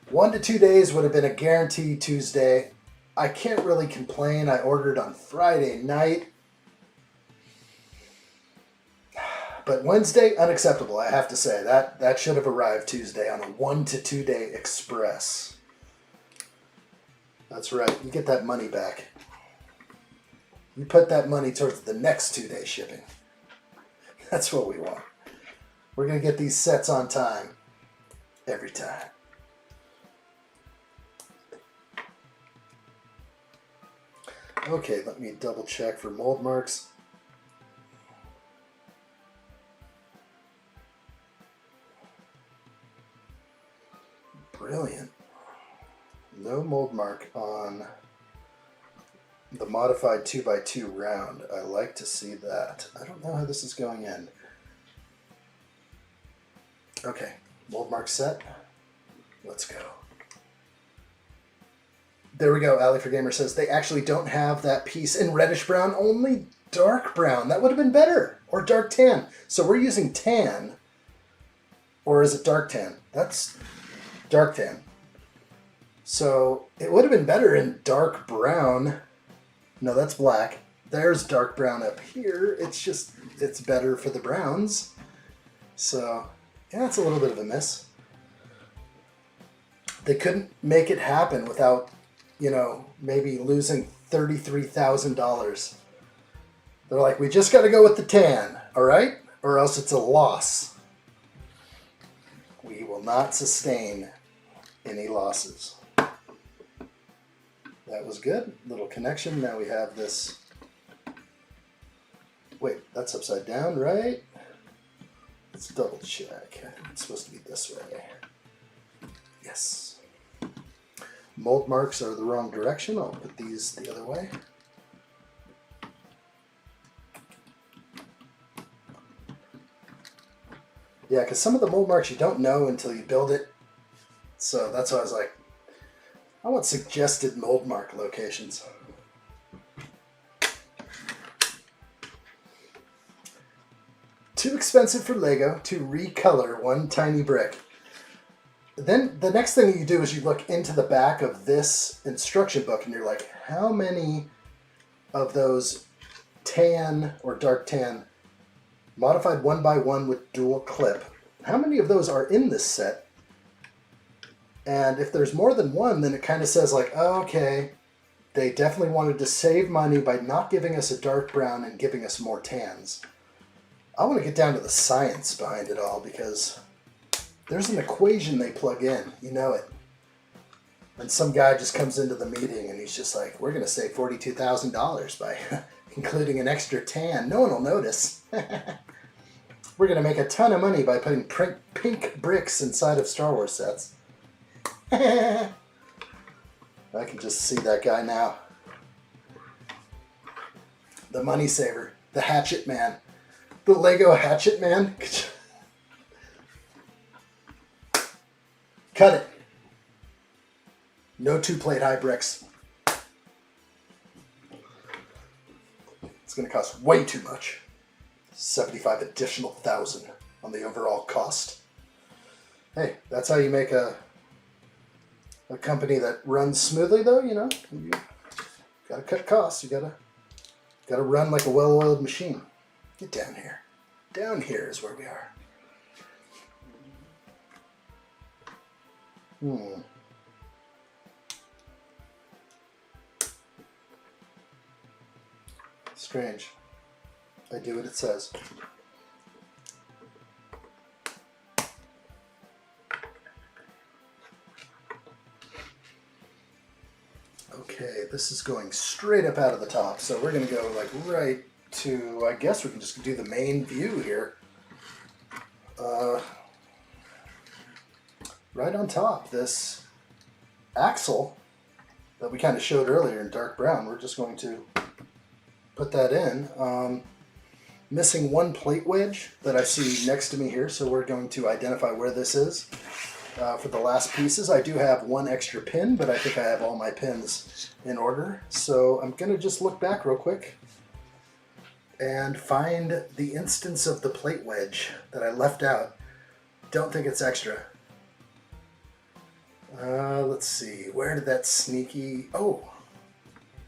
1 to 2 days would have been a guaranteed Tuesday. I can't really complain. I ordered on Friday night. But Wednesday, unacceptable, I have to say. That should have arrived Tuesday on a 1 to 2 day express. That's right. You get that money back. You put that money towards the next 2-day shipping. That's what we want. We're going to get these sets on time. Every time. Okay, let me double check for mold marks. Brilliant. No mold mark on the modified 2x2 round. I like to see that. I don't know how this is going in. Okay, mold mark set. Let's go. There we go. Alley for Gamer says they actually don't have that piece in reddish brown, only dark brown. That would have been better. Or dark tan. So we're using tan. Or is it dark tan? That's dark tan. So it would have been better in dark brown. No, that's black. There's dark brown up here. It's better for the browns. So yeah, it's a little bit of a miss. They couldn't make it happen without, you know, maybe losing $33,000. They're like, we just got to go with the tan, all right? Or else it's a loss. will not sustain any losses. That was good. Little connection. Now we have this. Wait, that's upside down, right? Let's double check. It's supposed to be this way. Yes. Mold marks are the wrong direction. I'll put these the other way. Yeah, because some of the mold marks you don't know until you build it. So that's why I was like, I want suggested mold mark locations. Too expensive for Lego to recolor one tiny brick. Then the next thing you do is you look into the back of this instruction book and you're like, how many of those tan or dark tan modified 1x1 with dual clip, how many of those are in this set? And if there's more than one, then it kind of says like, oh, okay, they definitely wanted to save money by not giving us a dark brown and giving us more tans. I want to get down to the science behind it all because there's an equation they plug in, you know it. And some guy just comes into the meeting and he's just like, we're going to save $42,000 by including an extra tan. No one will notice. We're going to make a ton of money by putting pink bricks inside of Star Wars sets. I can just see that guy now. The money saver, the hatchet man. The Lego hatchet man. Cut it. No 2-plate high bricks. It's going to cost way too much. 75 additional thousand on the overall cost. Hey, that's how you make a company that runs smoothly, though. You know, you gotta cut costs. You gotta run like a well-oiled machine. Get down here. Down here is where we are. Strange. I do what it says. Okay, this is going straight up out of the top, so we're going to go like right to, I guess we can just do the main view here. Right on top, this axle that we kind of showed earlier in dark brown, we're just going to put that in. Missing one plate wedge that I see next to me here, so we're going to identify where this is. For the last pieces, I do have one extra pin, but I think I have all my pins in order. So I'm going to just look back real quick and find the instance of the plate wedge that I left out. Don't think it's extra. Let's see, where did that sneaky... Oh,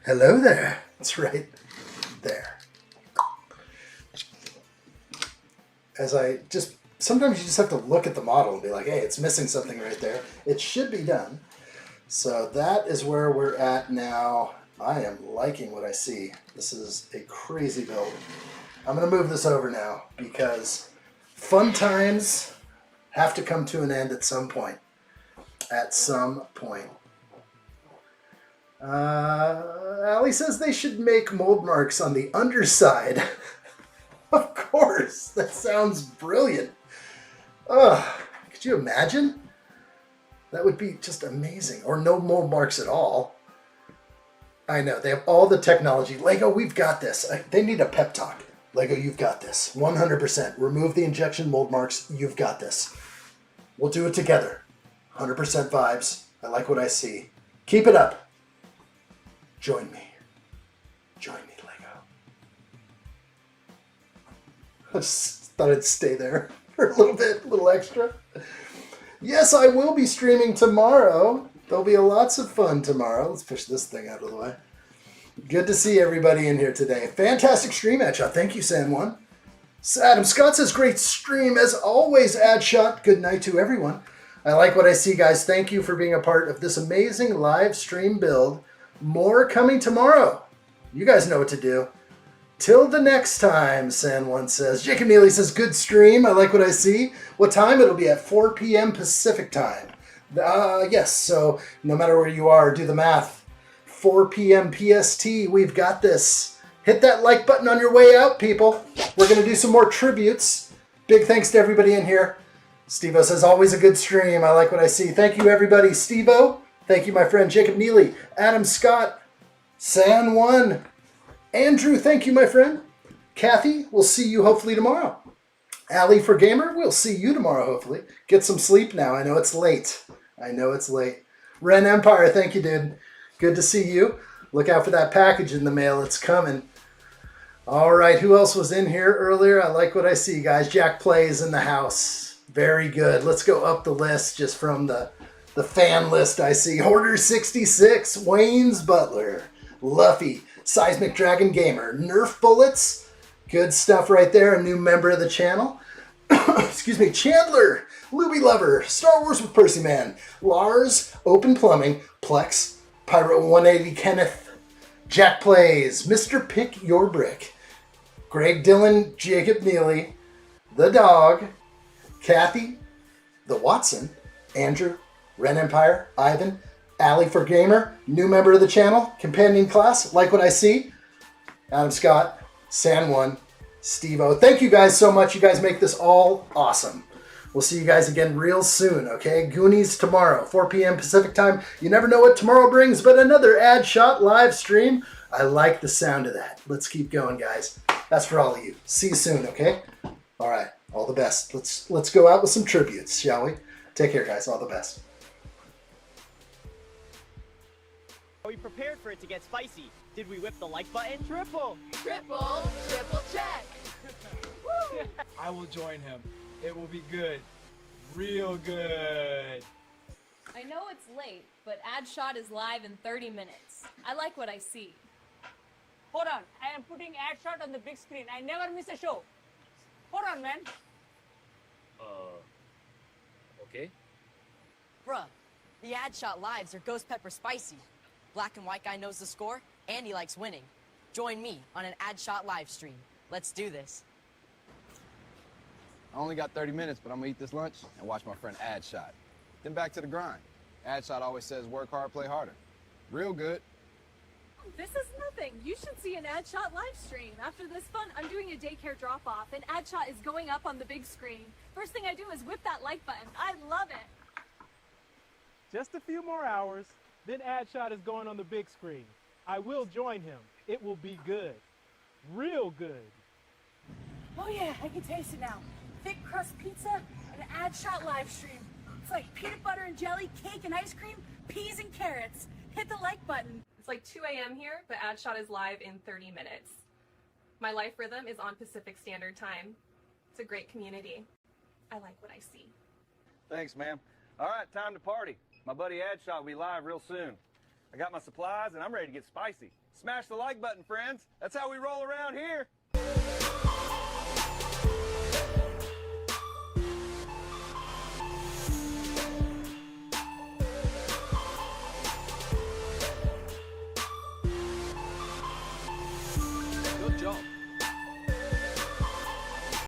hello there. That's right there. As I just... Sometimes you just have to look at the model and be like, hey, it's missing something right there. It should be done. So that is where we're at now. I am liking what I see. This is a crazy build. I'm going to move this over now because fun times have to come to an end at some point. At some point. Allie says they should make mold marks on the underside. Of course. That sounds brilliant. Could you imagine? That would be just amazing. Or no mold marks at all. I know, they have all the technology. Lego, we've got this. They need a pep talk. Lego, you've got this. 100%. Remove the injection mold marks. You've got this. We'll do it together. 100% vibes. I like what I see. Keep it up. Join me. Join me, Lego. I just thought I'd stay there for a little bit, a little extra. Yes, I will be streaming tomorrow. There'll be lots of fun tomorrow. Let's push this thing out of the way. Good to see everybody in here today. Fantastic stream, Adshot. Thank you, San Juan. Adam Scott says, great stream as always, Adshot. Good night to everyone. I like what I see, guys. Thank you for being a part of this amazing live stream build. More coming tomorrow. You guys know what to do. Till the next time, San1 says. Jacob Neely says, good stream. I like what I see. What time? It'll be at 4 p.m. Pacific time. Yes, so no matter where you are, do the math. 4 p.m. PST, we've got this. Hit that like button on your way out, people. We're going to do some more tributes. Big thanks to everybody in here. Steve-O says, always a good stream. I like what I see. Thank you, everybody. Steve-O. Thank you, my friend Jacob Neely. Adam Scott. San1. Andrew, thank you, my friend. Kathy, we'll see you hopefully tomorrow. Allie for Gamer, we'll see you tomorrow, hopefully. Get some sleep now. I know it's late. Ren Empire, thank you, dude. Good to see you. Look out for that package in the mail. It's coming. All right, who else was in here earlier? I like what I see, guys. Jack Plays in the house. Very good. Let's go up the list just from the fan list I see. Hoarder 66, Wayne's Butler, Luffy, Seismic Dragon Gamer, Nerf Bullets. Good stuff right there. A new member of the channel. Excuse me. Chandler, Luby Lover, Star Wars with Percy Man, Lars, Open Plumbing, Plex, Pyro 180 Kenneth, Jack Plays, Mr. Pick Your Brick, Greg Dillon, Jacob Neely, The Dog, Kathy, The Watson, Andrew, Ren Empire, Ivan, Allie for Gamer, new member of the channel, companion class, like what I see, Adam Scott, San1, Steve-O. Thank you guys so much. You guys make this all awesome. We'll see you guys again real soon, okay? Goonies tomorrow, 4 p.m. Pacific time. You never know what tomorrow brings, but another addshot live stream. I like the sound of that. Let's keep going, guys. That's for all of you. See you soon, okay? All right, all the best. Let's go out with some tributes, shall we? Take care, guys. All the best. Are we prepared for it to get spicy? Did we whip the like button? Triple check. I will join him. It will be good. Real good. I know it's late, but addshot is live in 30 minutes. I like what I see. Hold on, I am putting addshot on the big screen. I never miss a show. Hold on, man. Okay. Bruh, the addshot lives are ghost pepper spicy. Black and white guy knows the score, and he likes winning. Join me on an addshot live stream. Let's do this. I only got 30 minutes, but I'm gonna eat this lunch and watch my friend addshot. Then back to the grind. Addshot always says work hard, play harder. Real good. This is nothing. You should see an addshot live stream. After this fun, I'm doing a daycare drop-off, and addshot is going up on the big screen. First thing I do is whip that like button. I love it. Just a few more hours, then addshot is going on the big screen. I will join him. It will be good. Real good. Oh yeah, I can taste it now. Thick crust pizza and an addshot live stream. It's like peanut butter and jelly, cake and ice cream, peas and carrots. Hit the like button. It's like 2 a.m. here, but addshot is live in 30 minutes. My life rhythm is on Pacific Standard Time. It's a great community. I like what I see. Thanks, ma'am. All right, time to party. My buddy Addshot will be live real soon. I got my supplies and I'm ready to get spicy. Smash the like button, friends. That's how we roll around here.